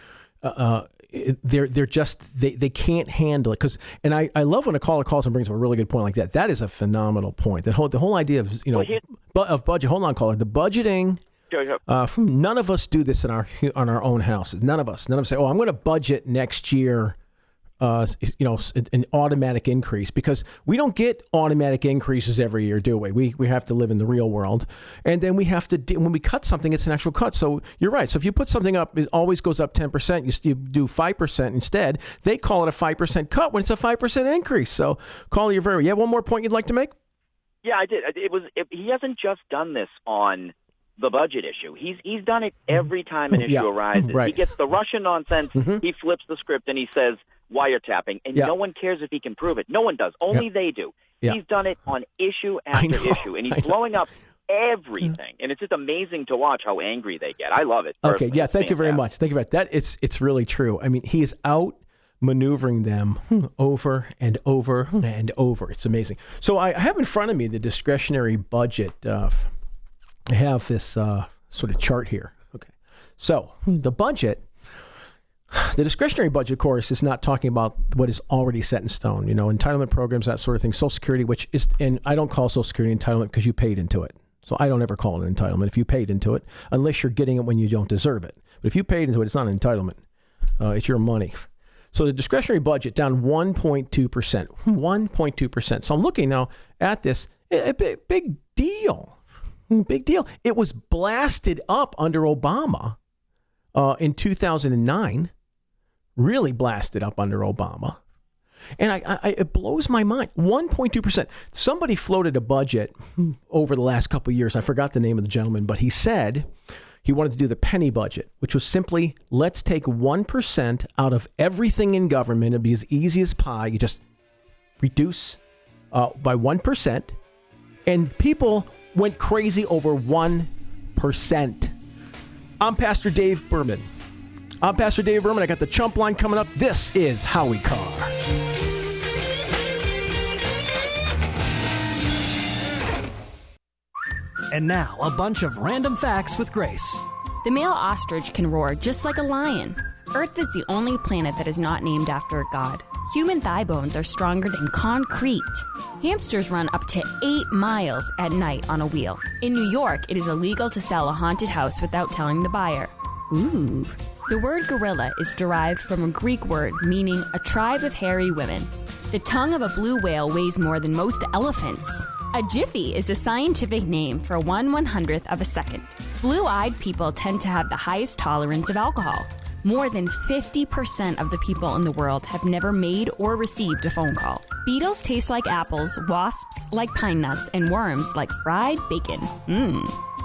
They're just they can't handle it, and I love when a caller calls and brings up a really good point like that. That is a phenomenal point. The whole idea of of budget. Hold on, caller. The budgeting. None of us do this on our own houses. None of us say, "Oh, I'm going to budget next year." An automatic increase, because we don't get automatic increases every year, do we? We have to live in the real world, and then we have to when we cut something, it's an actual cut. So you're right. So if you put something up, it always goes up 10%. You do 5% instead. They call it a 5% cut when it's a 5% increase. So, caller, you're very. You have one more point you'd like to make? Yeah, I did. He hasn't just done this on the budget issue. He's done it every time an issue arises. He gets the Russian nonsense. He flips the script and he says wiretapping, and no one cares if he can prove it. No one does. Only they do. He's done it on issue after issue, and he's blowing up everything. And it's just amazing to watch how angry they get. I love it. Okay, yeah, thank you very much. Thank you for that. It's really true. I mean, he is out maneuvering them over and over and over. It's amazing. So I have in front of me the discretionary budget. I have this sort of chart here. Okay, so the budget. The discretionary budget, of course, is not talking about what is already set in stone, entitlement programs, that sort of thing. Social Security, and I don't call Social Security entitlement because you paid into it. So I don't ever call it an entitlement if you paid into it, unless you're getting it when you don't deserve it. But if you paid into it, it's not an entitlement. It's your money. So the discretionary budget down 1.2%. 1.2%. So I'm looking now at this. A big deal. Big deal. It was blasted up under Obama in 2009. Really blasted up under Obama. And it blows my mind. 1.2%. Somebody floated a budget over the last couple of years. I forgot the name of the gentleman, but he said he wanted to do the penny budget, which was simply, let's take 1% out of everything in government. It'd be as easy as pie. You just reduce by 1%. And people went crazy over 1%. I'm Pastor Dave Berman. I got the Chump Line coming up. This is Howie Carr. And now, a bunch of random facts with Grace. The male ostrich can roar just like a lion. Earth is the only planet that is not named after a god. Human thigh bones are stronger than concrete. Hamsters run up to 8 miles at night on a wheel. In New York, it is illegal to sell a haunted house without telling the buyer. Ooh. The word gorilla is derived from a Greek word meaning a tribe of hairy women. The tongue of a blue whale weighs more than most elephants. A jiffy is the scientific name for 1/100th of a second. Blue-eyed people tend to have the highest tolerance of alcohol. More than 50% of the people in the world have never made or received a phone call. Beetles taste like apples, wasps like pine nuts, and worms like fried bacon.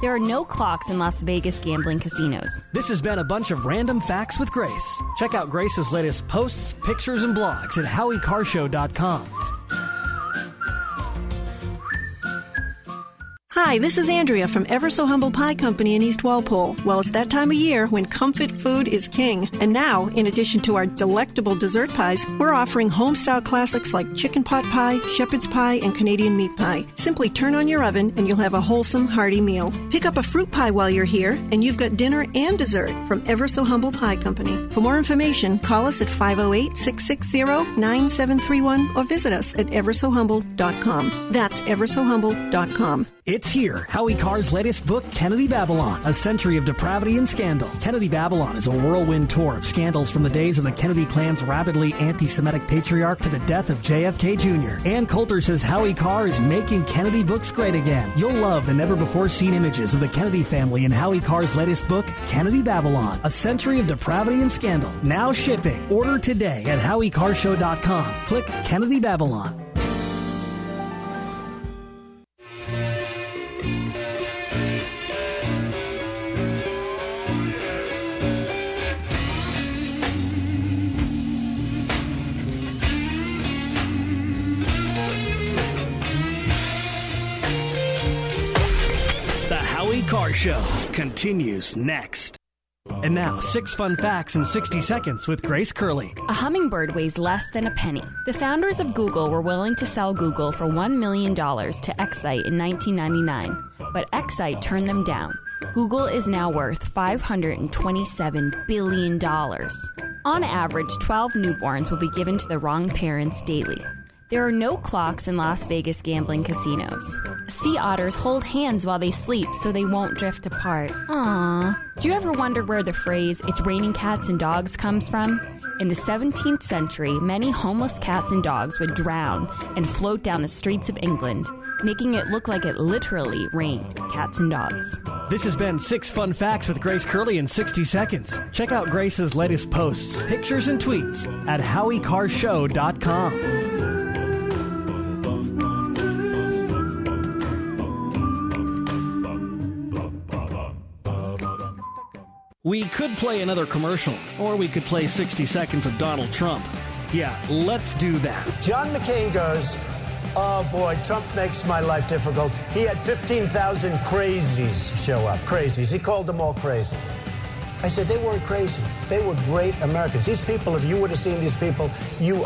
There are no clocks in Las Vegas gambling casinos. This has been a bunch of random facts with Grace. Check out Grace's latest posts, pictures, and blogs at HowieCarrshow.com. Hi, this is Andrea from Ever So Humble Pie Company in East Walpole. Well, it's that time of year when comfort food is king. And now, in addition to our delectable dessert pies, we're offering home-style classics like chicken pot pie, shepherd's pie, and Canadian meat pie. Simply turn on your oven and you'll have a wholesome, hearty meal. Pick up a fruit pie while you're here, and you've got dinner and dessert from Ever So Humble Pie Company. For more information, call us at 508-660-9731 or visit us at eversohumble.com. That's eversohumble.com. It's here, Howie Carr's latest book, Kennedy Babylon, A Century of Depravity and Scandal. Kennedy Babylon is a whirlwind tour of scandals from the days of the Kennedy clan's rabidly anti-Semitic patriarch to the death of JFK Jr. Ann Coulter says Howie Carr is making Kennedy books great again. You'll love the never-before-seen images of the Kennedy family in Howie Carr's latest book, Kennedy Babylon, A Century of Depravity and Scandal. Now shipping. Order today at HowieCarrshow.com. Click Kennedy Babylon. Howie Carr Show continues next. And now, 6 fun facts in 60 seconds with Grace Curley. A hummingbird weighs less than a penny. The founders of Google were willing to sell Google for $1 million to Excite in 1999, but Excite turned them down. Google is now worth $527 billion. On average, 12 newborns will be given to the wrong parents daily. There are no clocks in Las Vegas gambling casinos. Sea otters hold hands while they sleep so they won't drift apart. Aww. Do you ever wonder where the phrase, "it's raining cats and dogs" comes from? In the 17th century, many homeless cats and dogs would drown and float down the streets of England, making it look like it literally rained cats and dogs. This has been 6 fun facts with Grace Curley in 60 seconds. Check out Grace's latest posts, pictures, and tweets at HowieCarrshow.com. We could play another commercial, or we could play 60 seconds of Donald Trump. Yeah, let's do that. John McCain goes, oh boy, Trump makes my life difficult. He had 15,000 crazies show up. Crazies. He called them all crazy. I said, they weren't crazy. They were great Americans. These people, if you would have seen these people,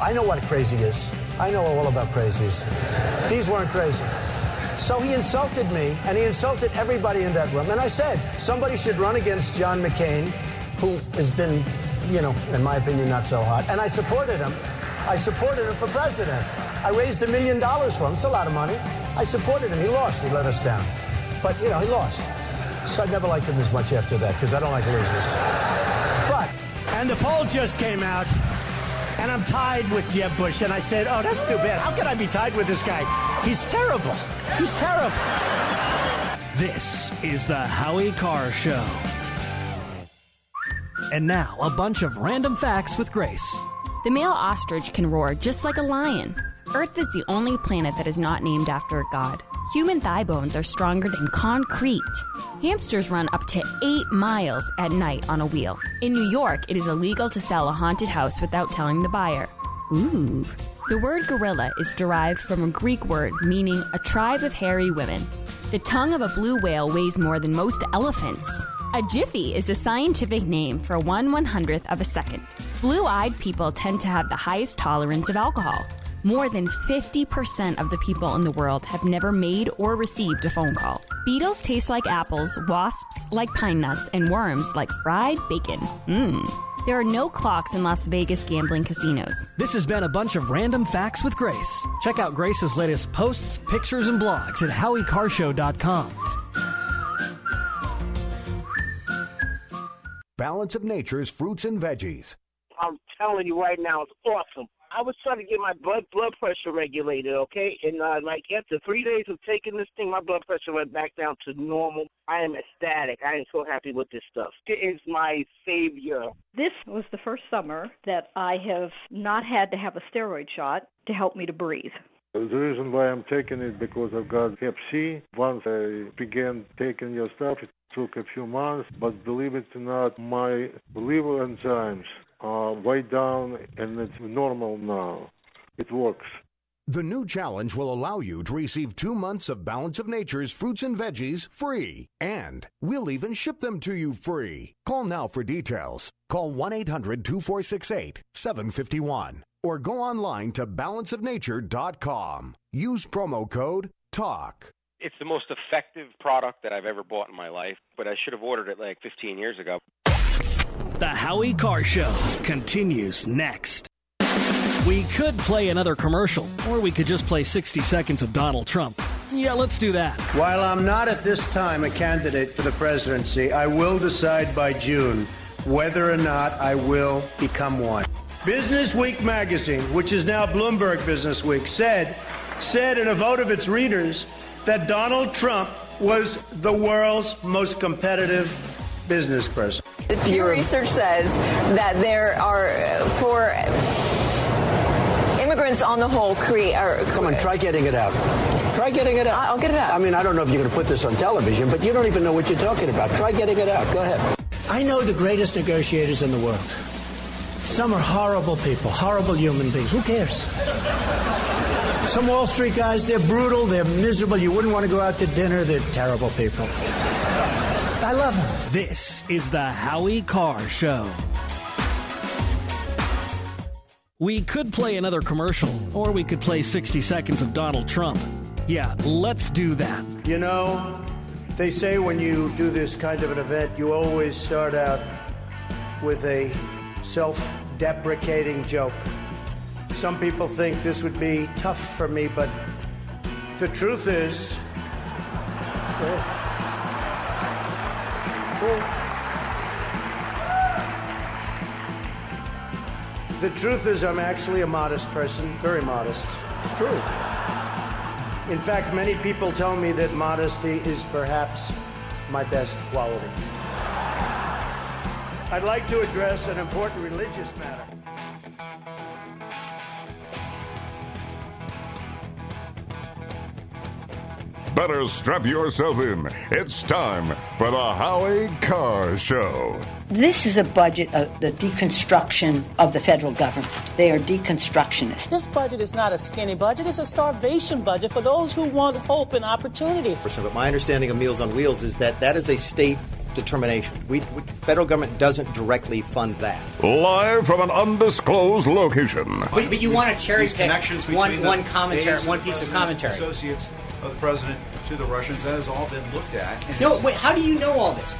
I know what crazy is. I know all about crazies. These weren't crazy. So he insulted me, and he insulted everybody in that room. And I said, somebody should run against John McCain, who has been, in my opinion, not so hot. And I supported him. I supported him for president. I raised $1 million for him. It's a lot of money. I supported him. He lost. He let us down. But, he lost. So I never liked him as much after that, because I don't like losers. And the poll just came out, and I'm tied with Jeb Bush. And I said, oh, that's too bad. How can I be tied with this guy? He's terrible. He's terrible. This is the Howie Carr Show. And now, a bunch of random facts with Grace. The male ostrich can roar just like a lion. Earth is the only planet that is not named after a god. Human thigh bones are stronger than concrete. Hamsters run up to 8 miles at night on a wheel. In New York, it is illegal to sell a haunted house without telling the buyer. Ooh. The word gorilla is derived from a Greek word meaning a tribe of hairy women. The tongue of a blue whale weighs more than most elephants. A jiffy is the scientific name for 1/100th of a second. Blue-eyed people tend to have the highest tolerance of alcohol. More than 50% of the people in the world have never made or received a phone call. Beetles taste like apples, wasps like pine nuts, and worms like fried bacon. There are no clocks in Las Vegas gambling casinos. This has been a bunch of random facts with Grace. Check out Grace's latest posts, pictures, and blogs at HowieCarrshow.com. Balance of Nature's fruits and veggies. I'm telling you right now, it's awesome. I was trying to get my blood pressure regulated, okay? And like after 3 days of taking this thing, my blood pressure went back down to normal. I am ecstatic. I am so happy with this stuff. It is my savior. This was the first summer that I have not had to have a steroid shot to help me to breathe. The reason why I'm taking it because I've got Hep C. Once I began taking your stuff, it took a few months, but believe it or not, my liver enzymes are way down and it's normal now. It works. The new challenge will allow you to receive 2 months of Balance of Nature's fruits and veggies free. And we'll even ship them to you free. Call now for details. Call 1-800-246-8751 or go online to balanceofnature.com. Use promo code TALK. It's the most effective product that I've ever bought in my life, but I should have ordered it like 15 years ago. The Howie Carr Show continues next. We could play another commercial, or we could just play 60 seconds of Donald Trump. Yeah, let's do that. While I'm not at this time a candidate for the presidency, I will decide by June whether or not I will become one. Business Week magazine, which is now Bloomberg Business Week, said in a vote of its readers that Donald Trump was the world's most competitive business person. The Pew Research says that there are, for immigrants on the whole, Come on, try getting it out. Try getting it out. I'll get it out. I mean, I don't know if you're going to put this on television, but you don't even know what you're talking about. Try getting it out. Go ahead. I know the greatest negotiators in the world. Some are horrible people, horrible human beings. Who cares? Some Wall Street guys, they're brutal, they're miserable. You wouldn't want to go out to dinner. They're terrible people. I love them. This is the Howie Carr Show. We could play another commercial, or we could play 60 seconds of Donald Trump. Yeah, let's do that. You know, they say when you do this kind of an event, you always start out with a self-deprecating joke. Some people think this would be tough for me, but the truth is... The truth is I'm actually a modest person, very modest. It's true. In fact, many people tell me that modesty is perhaps my best quality. I'd like to address an important religious matter. Better strap yourself in. It's time for the Howie Carr Show. This is a budget of the deconstruction of the federal government. They are deconstructionists. This budget is not a skinny budget. It's a starvation budget for those who want hope and opportunity. But my understanding of Meals on Wheels is that is a state determination. Federal government doesn't directly fund that. Live from an undisclosed location. But you want to cherry pick one commentary, one piece of commentary. Associates of the president to the Russians, that has all been looked at. No, wait, how do you know all this?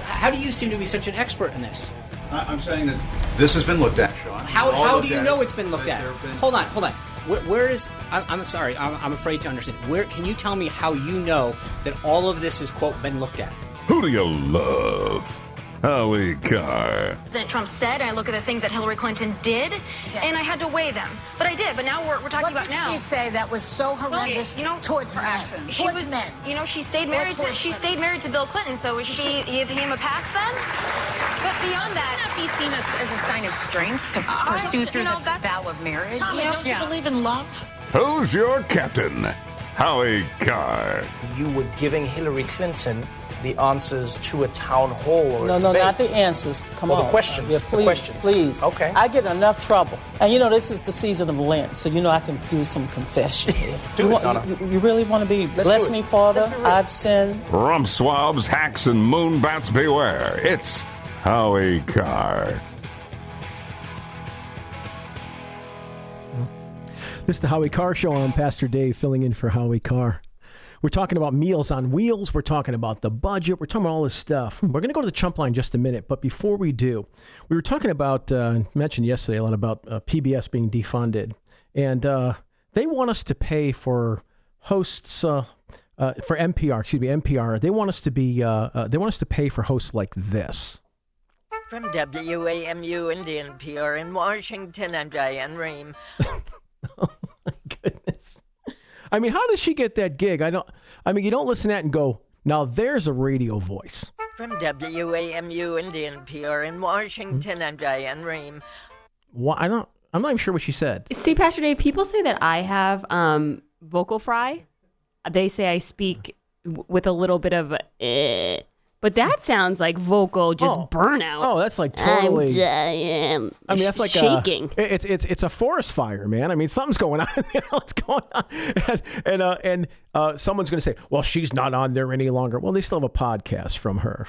How do you seem to be such an expert in this? I'm saying that this has been looked at, Sean. How do you know it's been looked at? Hold on. Where is... I'm sorry, I'm afraid to understand. Where can you tell me how you know that all of this has, quote, been looked at? Who do you love? Howie Carr. President Trump said, I look at the things that Hillary Clinton did, and I had to weigh them. But I did. But now we're talking about now. What did she say that was so horrendous towards her actions? Towards men. She stayed married to Bill Clinton. So is she give him a pass then? But beyond that, not be seen as a sign of strength to pursue through the vow of marriage. Tommy, don't you believe in love? Who's your captain? Howie Carr. You were giving Hillary Clinton the answers to a town hall or No, not the answers. Come on. The questions. Yeah, please, the questions. Please. Okay. I get enough trouble. And this is the season of Lent, so I can do some confession. Donna. You really want to bless me, Father? I've sinned. Rump swabs, hacks, and moonbats beware. It's Howie Carr. This is the Howie Carr Show. I'm Pastor Dave filling in for Howie Carr. We're talking about Meals on Wheels. We're talking about the budget. We're talking about all this stuff. We're going to go to the Trump line in just a minute. But before we do, we were talking about, mentioned yesterday a lot about PBS being defunded. And they want us to pay for hosts, for NPR. They want us to be, they want us to pay for hosts like this. From WAMU and NPR in Washington, I'm Diane Rehm. I mean, how does she get that gig? You don't listen to that and go, now there's a radio voice. From WAMU and NPR in Washington, I'm Diane Rehm. I'm not even sure what she said. See, Pastor Dave, people say that I have vocal fry. They say I speak with a little bit of but that sounds like vocal burnout. Oh, that's like totally. That's like shaking. It's a forest fire, man. I mean, something's going on. What's going on? And someone's going to say, "Well, she's not on there any longer." Well, they still have a podcast from her.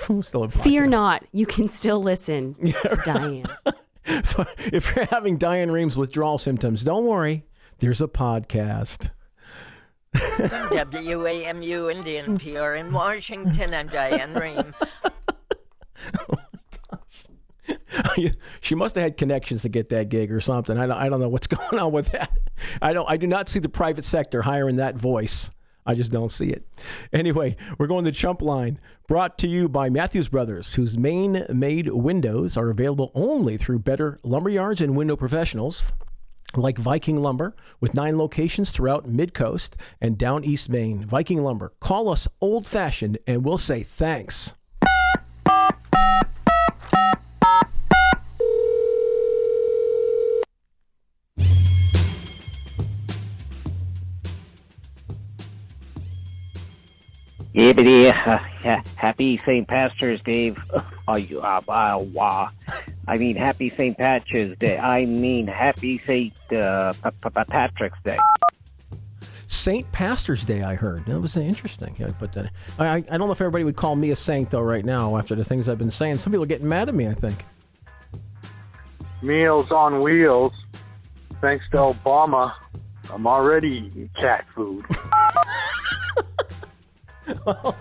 Fear not, you can still listen to Diane. If you're having Diane Ream's withdrawal symptoms, don't worry. There's a podcast. From WAMU and NPR in Washington, I'm Diane Rehm. She must have had connections to get that gig or something. I don't know what's going on with that. I do not see the private sector hiring that voice. I just don't see it. Anyway, we're going to Chump Line, brought to you by Matthews Brothers, whose Maine-made windows are available only through Better Lumberyards and Window Professionals, like Viking Lumber, with 9 locations throughout Mid-Coast and down East Maine. Viking Lumber. Call us old-fashioned, and we'll say thanks. Yibbity, happy St. Patrick's Day. I mean, happy St. Patrick's Day. I mean, happy St. Patrick's Day. St. Pastor's Day, I heard. That was interesting. Yeah, but I don't know if everybody would call me a saint, though, right now, after the things I've been saying. Some people are getting mad at me, I think. Meals on Wheels. Thanks to Obama, I'm already eating cat food. Well,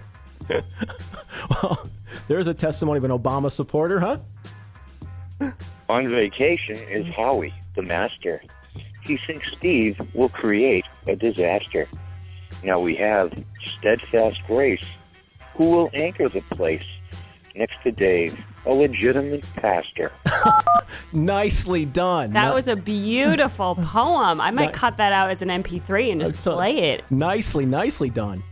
there's a testimony of an Obama supporter, huh? On vacation is Howie, the master. He thinks Steve will create a disaster. Now we have Steadfast Grace, who will anchor the place next to Dave, a legitimate pastor. Nicely done. That was a beautiful poem. I might cut that out as an MP3 and just play it. Nicely done.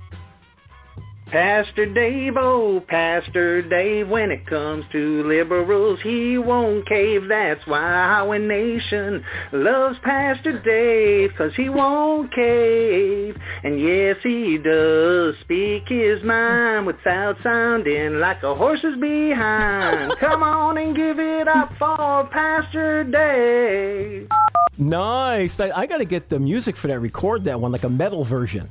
Pastor Dave, oh, Pastor Dave, when it comes to liberals, he won't cave. That's why our nation loves Pastor Dave, 'cause he won't cave. And yes, he does speak his mind without sounding like a horse's behind. Come on and give it up for Pastor Dave. Nice. I got to get the music for that, record that one, like a metal version.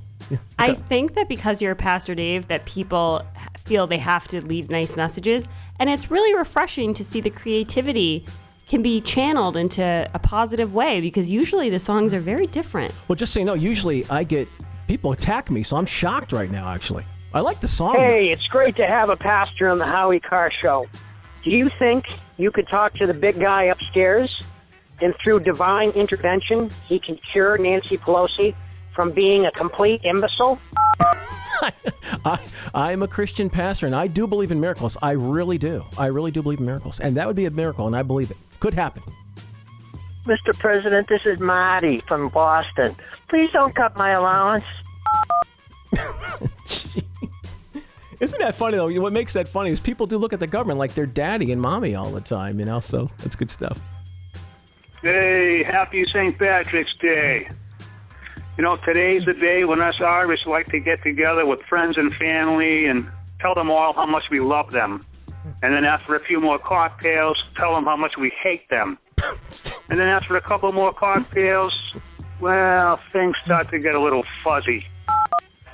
I think that because you're Pastor Dave, that people feel they have to leave nice messages. And it's really refreshing to see the creativity can be channeled into a positive way, because usually the songs are very different. Well, just so you know, usually I get people attack me, so I'm shocked right now, actually. I like the song. Hey, it's great to have a pastor on the Howie Carr Show. Do you think you could talk to the big guy upstairs, and through divine intervention, he can cure Nancy Pelosi from being a complete imbecile? I'm a Christian pastor, and I do believe in miracles. I really do. I really do believe in miracles. And that would be a miracle, and I believe it. Could happen. Mr. President, this is Marty from Boston. Please don't cut my allowance. Isn't that funny, though? What makes that funny is people do look at the government like they're daddy and mommy all the time, you know? So that's good stuff. Hey, happy St. Patrick's Day. You know, today's the day when us Irish like to get together with friends and family and tell them all how much we love them. And then after a few more cocktails, tell them how much we hate them. And then after a couple more cocktails, well, things start to get a little fuzzy.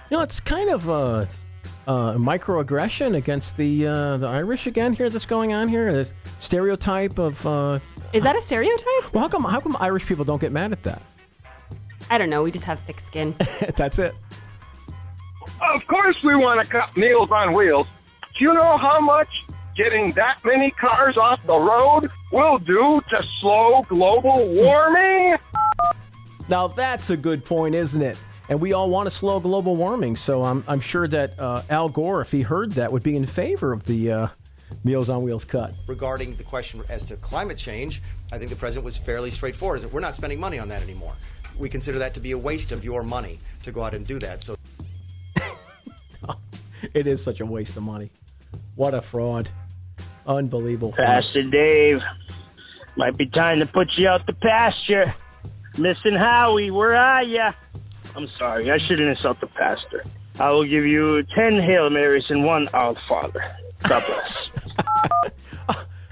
You know, it's kind of a microaggression against the Irish again here that's going on here. This stereotype of... Is that a stereotype? Well, how come Irish people don't get mad at that? I don't know. We just have thick skin. That's it. Of course we want to cut Meals on Wheels. Do you know how much getting that many cars off the road will do to slow global warming? Now, that's a good point, isn't it? And we all want to slow global warming, so I'm sure that Al Gore, if he heard that, would be in favor of the Meals on Wheels cut. Regarding the question as to climate change, I think the president was fairly straightforward. Is that we're not spending money on that anymore. We consider that to be a waste of your money to go out and do that. So it is such a waste of money. What a fraud. Unbelievable. Pastor Dave, might be time to put you out the pasture. Missing Howie, where are ya? I'm sorry, I shouldn't insult the pastor. I will give you 10 Hail Marys and 1 Our Father. God bless.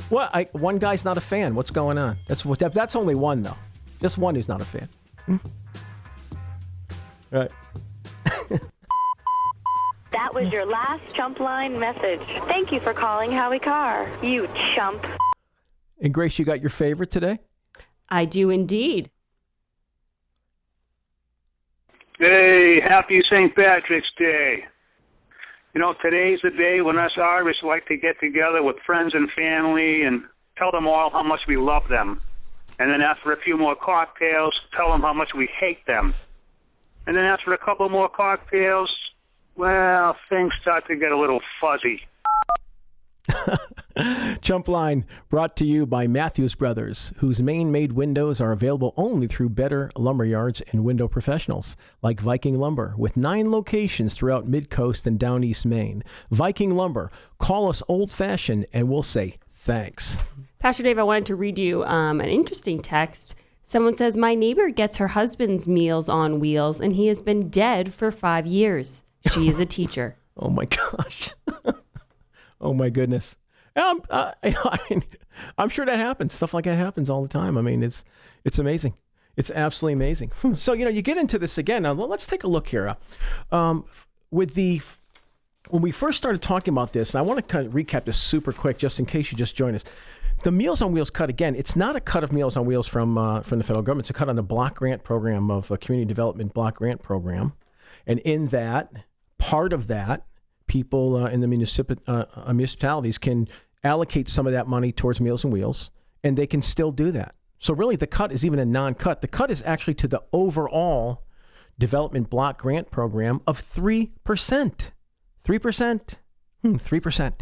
What? One guy's not a fan. What's going on? That's only one, though. Just one who's not a fan. Right. That was your last chump line message. Thank you for calling Howie Carr, you chump. And Grace, you got your favorite today? I do indeed. Hey, happy St. Patrick's Day. You know, today's the day when us Irish like to get together with friends and family and tell them all how much we love them. And then after a few more cocktails, tell them how much we hate them. And then after a couple more cocktails, well, things start to get a little fuzzy. Chump Line brought to you by Matthews Brothers, whose Maine-made windows are available only through better lumber yards and window professionals, like Viking Lumber, with 9 locations throughout Mid-Coast and down East Maine. Viking Lumber, call us old-fashioned and we'll say thanks. Pastor Dave, I wanted to read you an interesting text. Someone says, my neighbor gets her husband's Meals on Wheels, and he has been dead for 5 years. She is a teacher. Oh, my gosh. Oh, my goodness. I'm sure that happens. Stuff like that happens all the time. I mean, it's amazing. It's absolutely amazing. So, you get into this again. Now, let's take a look here. When we first started talking about this, and I want to kind of recap this super quick just in case you just joined us. The Meals on Wheels cut, again, it's not a cut of Meals on Wheels from the federal government. It's a cut on the block grant program of a community development block grant program. And in that, part of that, people in the municipalities can allocate some of that money towards Meals on Wheels, and they can still do that. So really, the cut is even a non-cut. The cut is actually to the overall development block grant program of 3%. 3%. 3%.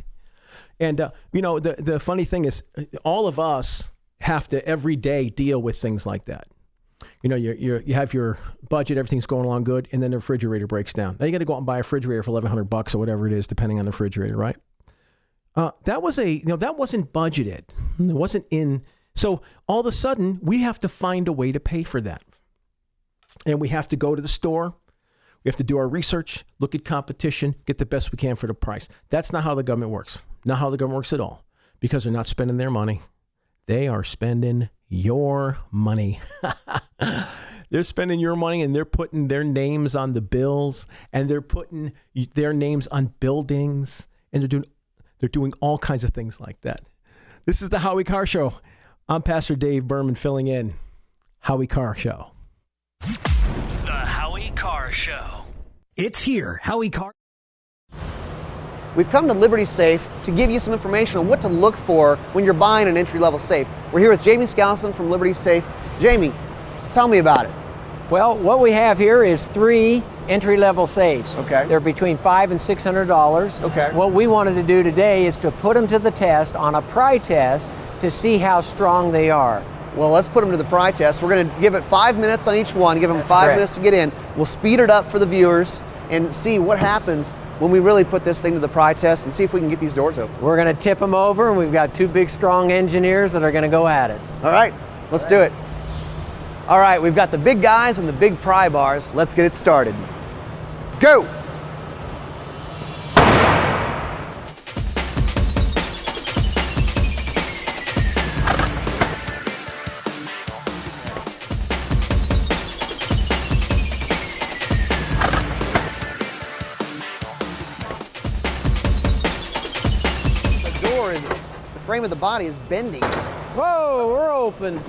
And, the funny thing is, all of us have to every day deal with things like that. You have your budget, everything's going along good, and then the refrigerator breaks down. Now you got to go out and buy a refrigerator for $1,100 or whatever it is, depending on the refrigerator, right? That wasn't budgeted. It wasn't in. So all of a sudden, we have to find a way to pay for that. And we have to go to the store. We have to do our research, look at competition, get the best we can for the price. That's not how the government works. Not how the government works at all. Because they're not spending their money. They are spending your money. They're spending your money, and they're putting their names on the bills, and they're putting their names on buildings, and they're doing all kinds of things like that. This is the Howie Carr Show. I'm Pastor Dave Berman filling in. Howie Carr Show. The Howie Carr Show. It's here. Howie Carr. We've come to Liberty Safe to give you some information on what to look for when you're buying an entry-level safe. We're here with Jamie Skousen from Liberty Safe. Jamie, tell me about it. Well, what we have here is 3 entry-level safes. Okay. They're between $500 and $600. Okay. What we wanted to do today is to put them to the test on a pry test to see how strong they are. Well, let's put them to the pry test. We're going to give it 5 minutes on each one, give them That's 5 correct. minutes to get in. We'll speed it up for the viewers and see what happens when we really put this thing to the pry test and see if we can get these doors open. We're going to tip them over, and we've got 2 big, strong engineers that are going to go at it. All right, let's do it. All right, we've got the big guys and the big pry bars. Let's get it started. Go! The frame of the body is bending. Whoa, we're open.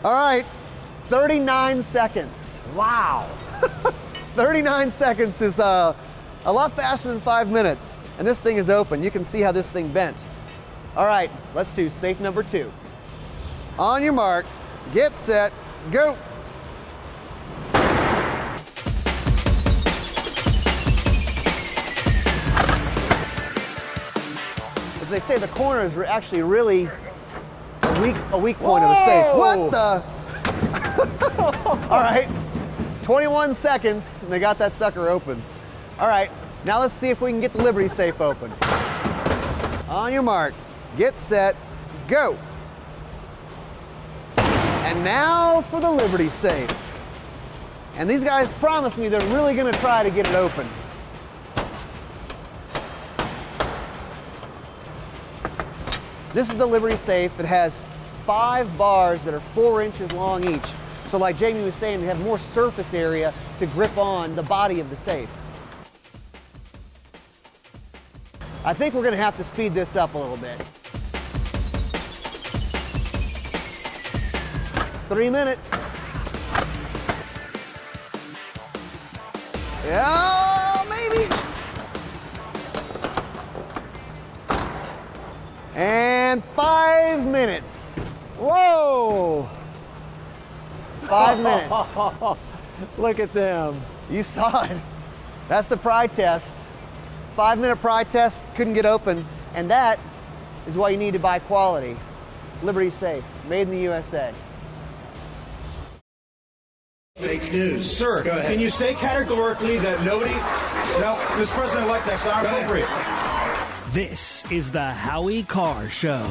All right, 39 seconds. Wow. 39 seconds is a lot faster than 5 minutes. And this thing is open. You can see how this thing bent. All right, let's do safe number 2. On your mark, get set, go. as they say, the corner is actually really a weak point of the safe. What the? All right, 21 seconds, and they got that sucker open. All right, now let's see if we can get the Liberty safe open. On your mark, get set, go. And now for the Liberty safe. And these guys promised me they're really gonna try to get it open. This is the Liberty safe. It has 5 bars that are 4 inches long each. So like Jamie was saying, they have more surface area to grip on the body of the safe. I think we're gonna have to speed this up a little bit. 3 minutes. Yeah, maybe. And 5 minutes. Whoa! 5 minutes. Look at them. You saw it. That's the pry test. 5-minute pry test, couldn't get open. And that is why you need to buy quality. Liberty safe, made in the USA. Fake news. Sir, go ahead. Can you state categorically that nobody... No, Mr. President-elect, that's not appropriate. This is the Howie Carr Show.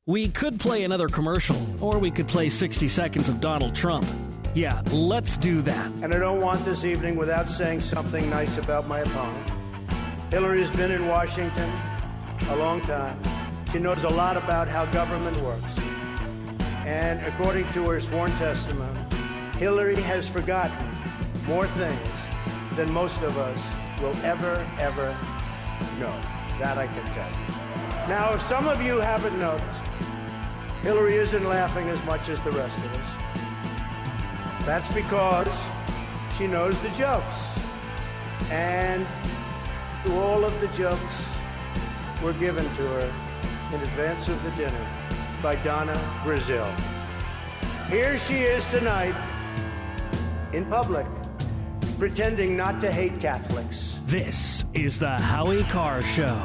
We could play another commercial, or we could play 60 seconds of Donald Trump. Yeah, let's do that. And I don't want this evening without saying something nice about my opponent. Hillary has been in Washington a long time. She knows a lot about how government works. And according to her sworn testimony, Hillary has forgotten more things than most of us will ever know. That I can tell you. Now, if some of you haven't noticed, Hillary isn't laughing as much as the rest of us. That's because she knows the jokes. And all of the jokes were given to her in advance of the dinner by Donna Brazile. Here she is tonight in public, pretending not to hate Catholics. This is the Howie Carr Show.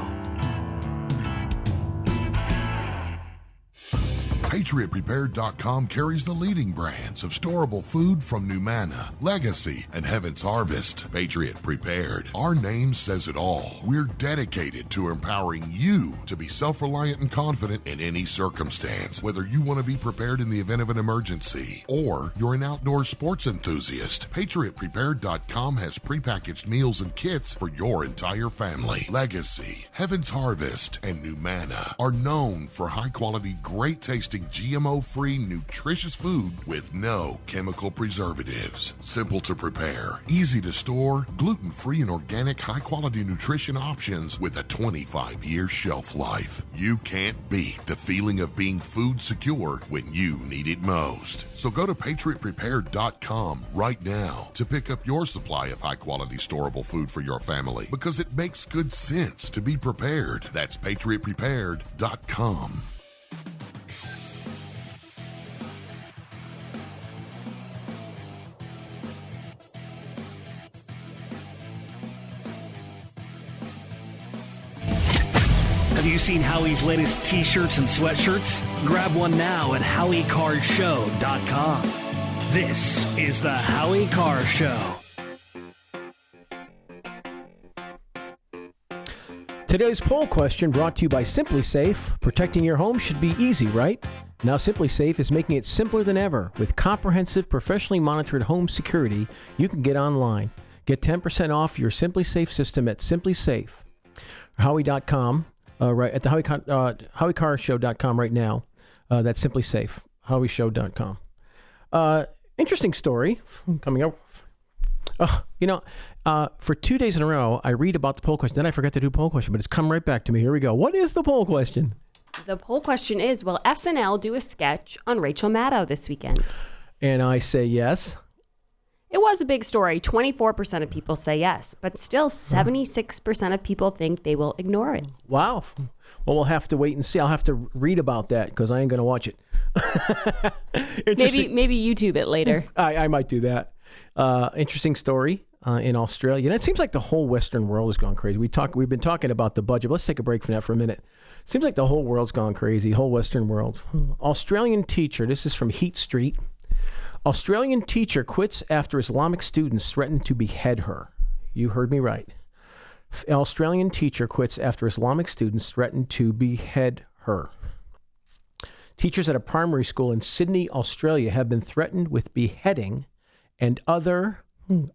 PatriotPrepared.com carries the leading brands of storable food from Numana, Legacy, and Heaven's Harvest. Patriot Prepared. Our name says it all. We're dedicated to empowering you to be self-reliant and confident in any circumstance. Whether you want to be prepared in the event of an emergency or you're an outdoor sports enthusiast, PatriotPrepared.com has prepackaged meals and kits for your entire family. Legacy, Heaven's Harvest, and Numana are known for high-quality, great-tasting GMO-free, nutritious food with no chemical preservatives. Simple to prepare, easy to store, gluten-free and organic high-quality nutrition options with a 25-year shelf life. You can't beat the feeling of being food secure when you need it most. So go to PatriotPrepared.com right now to pick up your supply of high-quality storable food for your family, because it makes good sense to be prepared. That's PatriotPrepared.com. Have you seen Howie's latest t-shirts and sweatshirts? Grab one now at HowieCarrShow.com. This is the Howie Carr Show. Today's poll question brought to you by Simply Safe. Protecting your home should be easy, right? Now Simply Safe is making it simpler than ever. With comprehensive, professionally monitored home security you can get online. Get 10% off your Simply Safe system at Simply Safe. Howie.com. Right at the HowieCarrShow.com right now. That's Simply Safe. HowieShow.com. Interesting story coming up. For 2 days in a row, I read about the poll question. Then I forget to do poll question, but it's come right back to me. Here we go. What is the poll question? The poll question is, will SNL do a sketch on Rachel Maddow this weekend? And I say yes. It was a big story. 24% of people say yes, but still 76% of people think they will ignore it. Wow. Well, we'll have to wait and see. I'll have to read about that because I ain't going to watch it. Maybe YouTube it later. I might do that. Interesting story. in Australia. And it seems like the whole Western world has gone crazy. We've been talking about the budget. Let's take a break from that for a minute. Seems like the whole world's gone crazy, whole Western world. Australian teacher, this is from Heat Street. Australian teacher quits after Islamic students threaten to behead her. You heard me right. Australian teacher quits after Islamic students threaten to behead her. Teachers at a primary school in Sydney, Australia have been threatened with beheading and other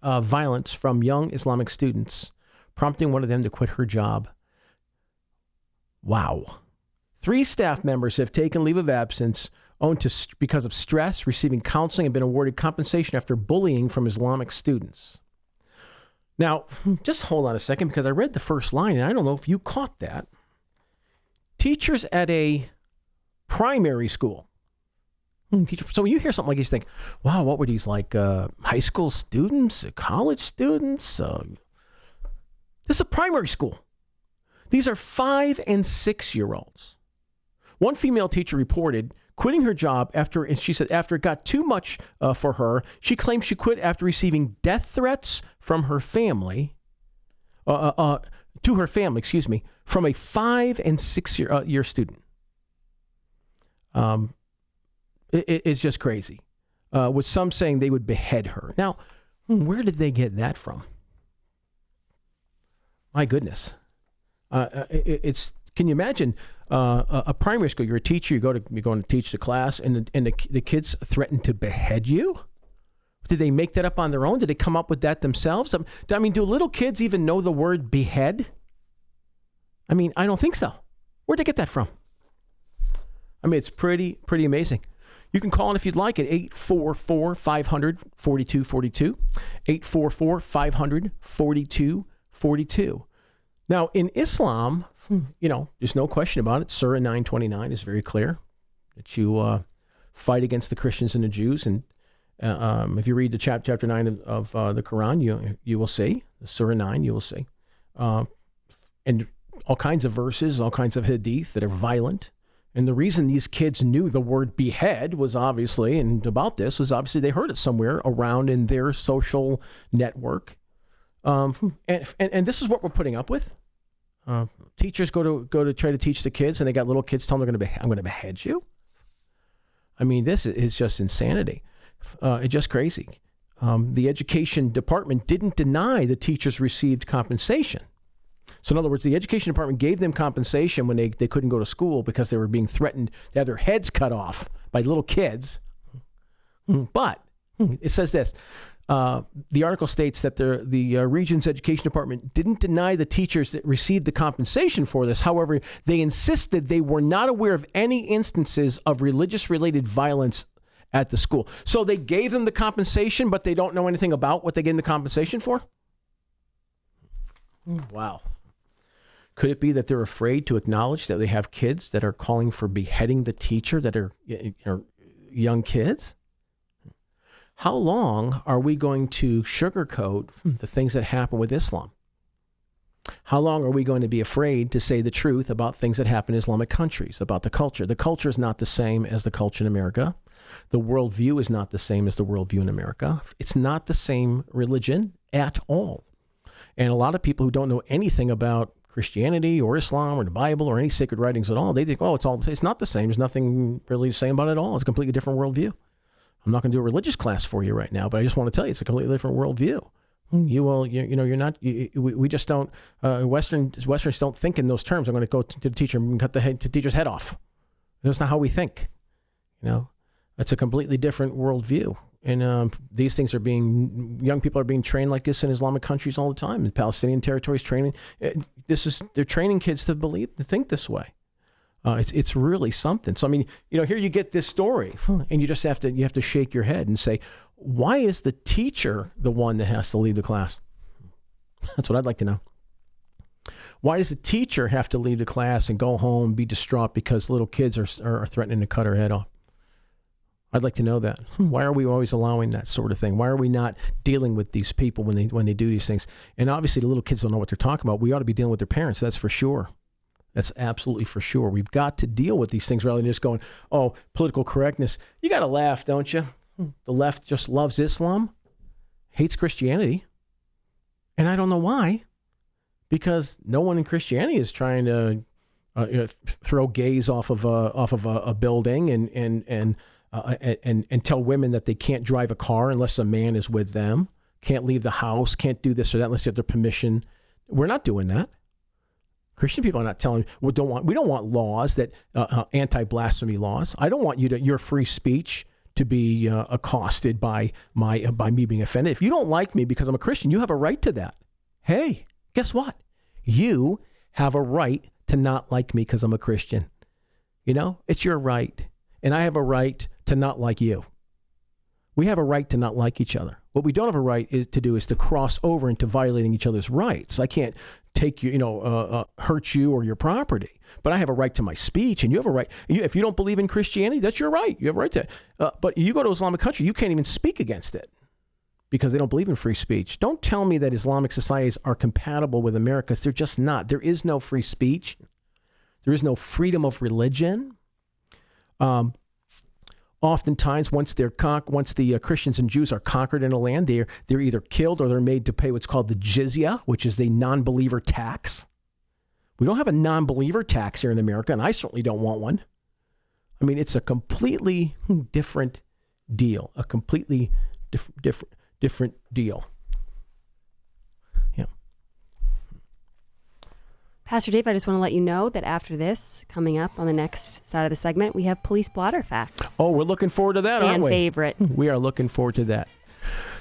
violence from young Islamic students, prompting one of them to quit her job. Wow. 3 staff members have taken leave of absence because of stress, receiving counseling, and been awarded compensation after bullying from Islamic students. Now, just hold on a second, because I read the first line, and I don't know if you caught that. Teachers at a primary school. So when you hear something like this, you think, wow, what were these, like high school students, college students? This is a primary school. These are 5 and 6-year-olds. One female teacher reported quitting her job after it got too much for her. She claimed she quit after receiving death threats from her family, from a 5 and 6 year student. It's just crazy. With some saying they would behead her. Now, where did they get that from? My goodness. Can you imagine a primary school? You're a teacher. You're going to teach the class, and the kids threaten to behead you. Did they make that up on their own? Did they come up with that themselves? I mean, do little kids even know the word behead? I mean, I don't think so. Where'd they get that from? I mean, it's pretty amazing. You can call in if you'd like at 844-500-4242, 844-500-4242. Now, in Islam, there's no question about it. Surah 929 is very clear that you fight against the Christians and the Jews. And if you read the chapter 9 of the Quran, you will see, Surah 9, you will see. And all kinds of verses, all kinds of hadith that are violent. And the reason these kids knew the word behead was obviously they heard it somewhere around in their social network. And this is what we're putting up with. Teachers go to try to teach the kids, and they got little kids telling them I'm going to behead you. I mean, this is just insanity. It's just crazy. The education department didn't deny the teachers received compensation. So in other words, the education department gave them compensation when they couldn't go to school because they were being threatened to have their heads cut off by little kids. But it says this. The article states that the region's education department didn't deny the teachers that received the compensation for this. However, they insisted they were not aware of any instances of religious-related violence at the school. So they gave them the compensation, but they don't know anything about what they gave them the compensation for? Wow. Could it be that they're afraid to acknowledge that they have kids that are calling for beheading the teacher that are young kids? How long are we going to sugarcoat the things that happen with Islam? How long are we going to be afraid to say the truth about things that happen in Islamic countries, about the culture? The culture is not the same as the culture in America. The worldview is not the same as the worldview in America. It's not the same religion at all. And a lot of people who don't know anything about Christianity or Islam or the Bible or any sacred writings at all, they think, it's not the same. There's nothing really the same about it at all. It's a completely different worldview. I'm not going to do a religious class for you right now, but I just want to tell you it's a completely different worldview. We just don't, Westerns don't think in those terms. I'm going to go to the teacher and cut the teacher's head off. That's not how we think. It's a completely different worldview. And these things young people are being trained like this in Islamic countries all the time. In Palestinian territories, they're training kids to think this way. It's really something. So, I mean, here you get this story and you just have to shake your head and say, why is the teacher the one that has to leave the class? That's what I'd like to know. Why does the teacher have to leave the class and go home and be distraught because little kids are threatening to cut her head off? I'd like to know that. Why are we always allowing that sort of thing? Why are we not dealing with these people when they do these things? And obviously the little kids don't know what they're talking about. We ought to be dealing with their parents. That's for sure. That's absolutely for sure. We've got to deal with these things rather than just going, political correctness. You got to laugh, don't you? The left just loves Islam, hates Christianity. And I don't know why, because no one in Christianity is trying to throw gays off of a building and tell women that they can't drive a car unless a man is with them, can't leave the house, can't do this or that unless they have their permission. We're not doing that. Christian people are not telling. We don't want laws that anti-blasphemy laws. I don't want your free speech to be accosted by me being offended. If you don't like me because I'm a Christian, you have a right to that. Hey, guess what? You have a right to not like me because I'm a Christian. You know, it's your right. And I have a right to not like you. We have a right to not like each other. What we don't have a right to do is to cross over into violating each other's rights. I can't take you, hurt you or your property, but I have a right to my speech, and you have a right. If you don't believe in Christianity, that's your right. You have a right to. But you go to Islamic country, you can't even speak against it because they don't believe in free speech. Don't tell me that Islamic societies are compatible with America's. They're just not. There is no free speech. There is no freedom of religion. Oftentimes, once the Christians and Jews are conquered in a land, they're either killed or they're made to pay what's called the jizya, which is the non-believer tax. We don't have a non-believer tax here in America, and I certainly don't want one. I mean, it's a completely different deal. A completely different deal. Yeah. Pastor Dave, I just want to let you know that after this, coming up on the next side of the segment, we have police blotter facts. Oh, we're looking forward to that, aren't we? Favorite. We are looking forward to that.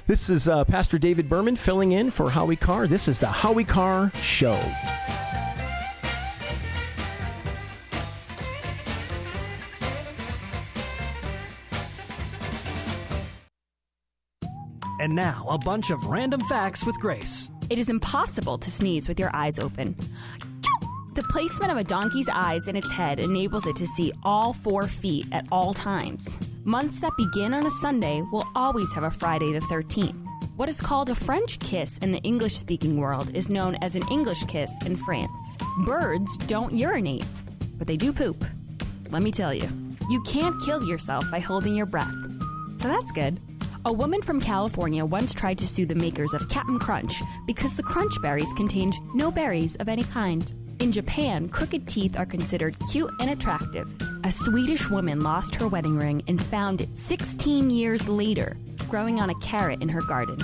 This is Pastor David Berman filling in for Howie Carr. This is the Howie Carr Show. And now, a bunch of random facts with Grace. It is impossible to sneeze with your eyes open. The placement of a donkey's eyes in its head enables it to see all 4 feet at all times. Months that begin on a Sunday will always have a Friday the 13th. What is called a French kiss in the English-speaking world is known as an English kiss in France. Birds don't urinate, but they do poop. Let me tell you, you can't kill yourself by holding your breath. So that's good. A woman from California once tried to sue the makers of Cap'n Crunch because the Crunch berries contained no berries of any kind. In Japan, crooked teeth are considered cute and attractive. A Swedish woman lost her wedding ring and found it 16 years later, growing on a carrot in her garden.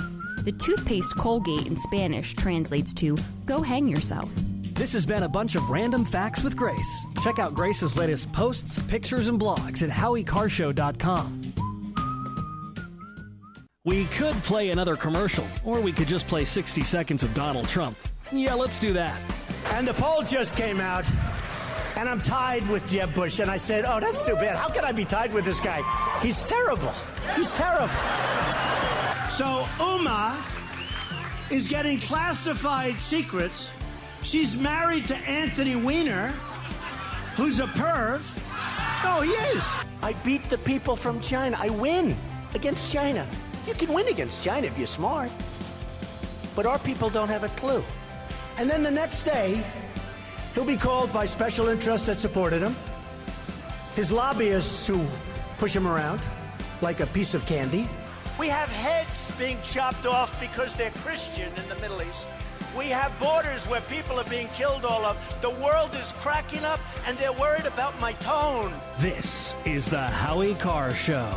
The toothpaste Colgate in Spanish translates to, go hang yourself. This has been a bunch of random facts with Grace. Check out Grace's latest posts, pictures, and blogs at HowieCarrshow.com. We could play another commercial, or we could just play 60 seconds of Donald Trump. Yeah, let's do that. And the poll just came out, and I'm tied with Jeb Bush. And I said, oh, that's too bad. How can I be tied with this guy? He's terrible. He's terrible. So Uma is getting classified secrets. She's married to Anthony Weiner, who's a perv. No, he is. I beat the people from China. I win against China. You can win against China if you're smart. But our people don't have a clue. And then the next day, he'll be called by special interests that supported him, his lobbyists who push him around like a piece of candy. We have heads being chopped off because they're Christian in the Middle East. We have borders where people are being killed all up. The world is cracking up, and they're worried about my tone. This is the Howie Carr Show.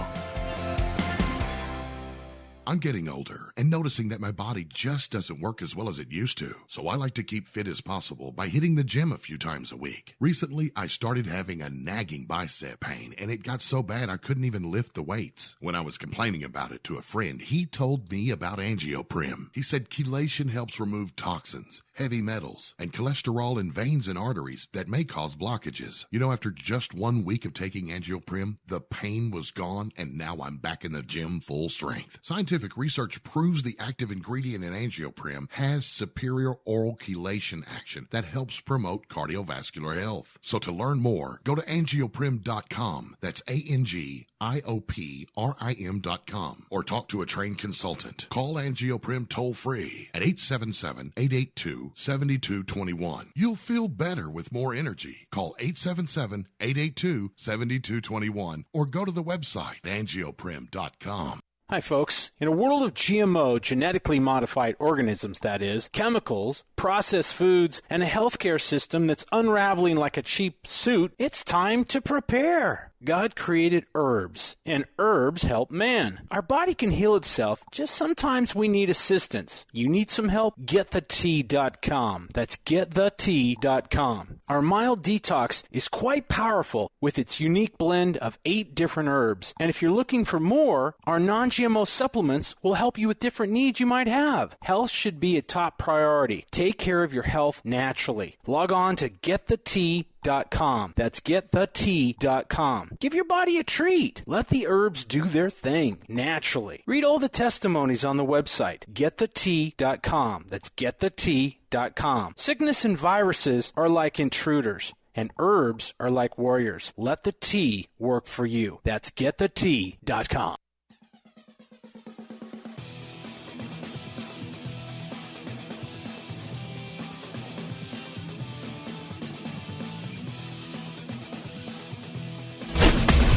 I'm getting older and noticing that my body just doesn't work as well as it used to. So I like to keep fit as possible by hitting the gym a few times a week. Recently, I started having a nagging bicep pain, and it got so bad I couldn't even lift the weights. When I was complaining about it to a friend, he told me about Angioprim. He said chelation helps remove toxins, heavy metals, and cholesterol in veins and arteries that may cause blockages. You know, after just 1 week of taking Angioprim, the pain was gone, and now I'm back in the gym full strength. Scientific research proves the active ingredient in Angioprim has superior oral chelation action that helps promote cardiovascular health. So to learn more, go to angioprim.com. That's ANGIOPRIM.com, or talk to a trained consultant. Call Angioprim toll-free at 877-882-7221. You'll feel better with more energy. Call 877-882-7221 or go to the website angioprim.com. Hi, folks. In a world of GMO, genetically modified organisms, that is, chemicals, processed foods, and a healthcare system that's unraveling like a cheap suit, it's time to prepare. God created herbs, and herbs help man. Our body can heal itself, just sometimes we need assistance. You need some help? GetTheTea.com. That's GetTheTea.com. Our mild detox is quite powerful with its unique blend of 8 different herbs. And if you're looking for more, our non-GMO supplements will help you with different needs you might have. Health should be a top priority. Take care of your health naturally. Log on to GetTheTea.com. That's GetTheTea.com. Give your body a treat. Let the herbs do their thing naturally. Read all the testimonies on the website. GetTheTea.com. That's GetTheTea.com. Sickness and viruses are like intruders, and herbs are like warriors. Let the tea work for you. That's GetTheTea.com.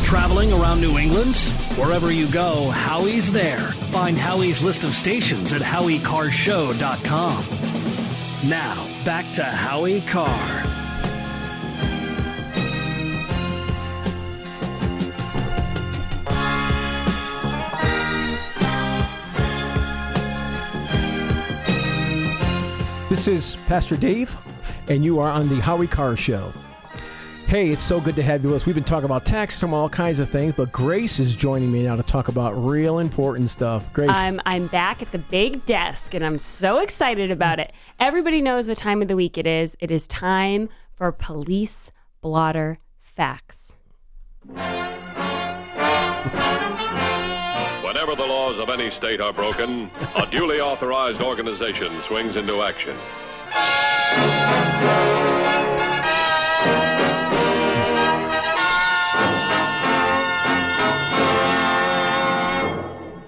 Traveling around New England? Wherever you go, Howie's there. Find Howie's list of stations at HowieCarrShow.com. Now, back to Howie Carr. This is Pastor Dave, and you are on the Howie Carr Show. Hey, it's so good to have you with us. We've been talking about taxes and all kinds of things, but Grace is joining me now to talk about real important stuff. Grace. I'm back at the big desk, and I'm so excited about it. Everybody knows what time of the week it is. It is time for Police Blotter Facts. Whenever the laws of any state are broken, a duly authorized organization swings into action.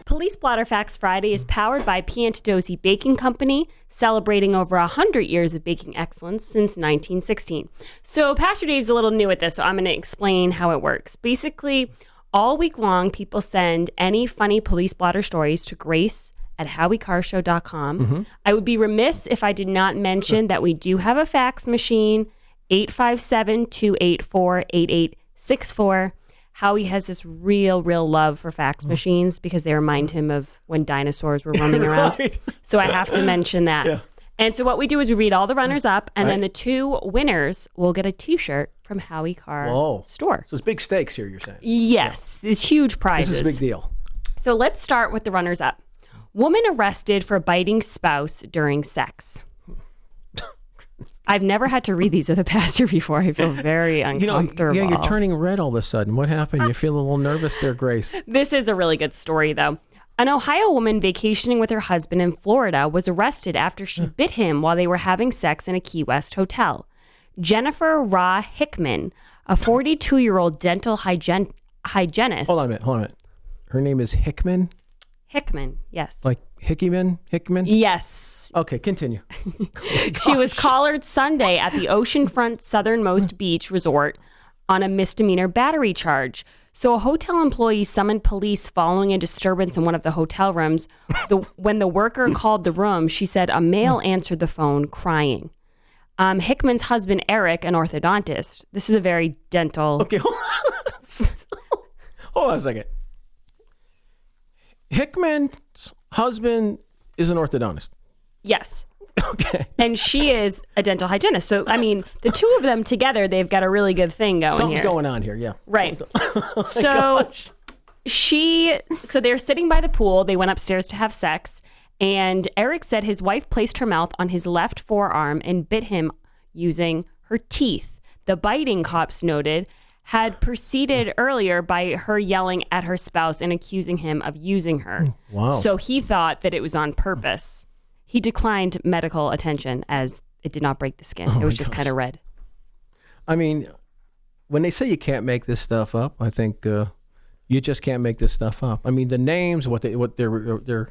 Police Blotter Facts Friday is powered by Piantadosi Baking Company, celebrating over 100 years of baking excellence since 1916. So Pastor Dave's a little new at this, so I'm going to explain how it works. Basically, all week long, people send any funny police blotter stories to Grace at HowieCarrShow.com. Mm-hmm. I would be remiss if I did not mention that we do have a fax machine, 857-284-8864. Howie has this real love for fax machines because they remind him of when dinosaurs were roaming around. Right. So I have to mention that. Yeah. And so what we do is we read all the runners up, and then the 2 winners will get a T-shirt from Howie Carr store. So it's big stakes here, you're saying? Yes, these huge prizes. This is a big deal. So let's start with the runners up. Woman arrested for biting spouse during sex. I've never had to read these with a pastor before. I feel very uncomfortable. Yeah, you're turning red all of a sudden. What happened? You feel a little nervous there, Grace. This is a really good story, though. An Ohio woman vacationing with her husband in Florida was arrested after she bit him while they were having sex in a Key West hotel. Jennifer Ra Hickman, a 42-year-old dental hygienist. Hold on a minute. Her name is Hickman? Hickman, yes. Like Hickman? Yes. Okay, continue. She was collared Sunday at the oceanfront southernmost beach resort on a misdemeanor battery charge. So a hotel employee summoned police following a disturbance in one of the hotel rooms. When the worker called the room, she said a male answered the phone crying. Hickman's husband, Eric, an orthodontist. This is a very dental... Okay, hold on a second. Hickman's husband is an orthodontist. Yes. Okay. And she is a dental hygienist. So, I mean, the two of them together, they've got a really good thing going Something's here. going on here, yeah. Right. So they're sitting by the pool. They went upstairs to have sex. And Eric said his wife placed her mouth on his left forearm and bit him using her teeth. The biting, cops noted, had preceded earlier by her yelling at her spouse and accusing him of using her. Wow. So he thought that it was on purpose. He declined medical attention as it did not break the skin. It was just kind of red. I mean, when they say you can't make this stuff up, I think you just can't make this stuff up. I mean, the names, what their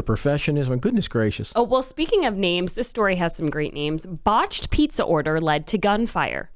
profession is. I mean, goodness gracious. Oh, well, speaking of names, this story has some great names. Botched pizza order led to gunfire.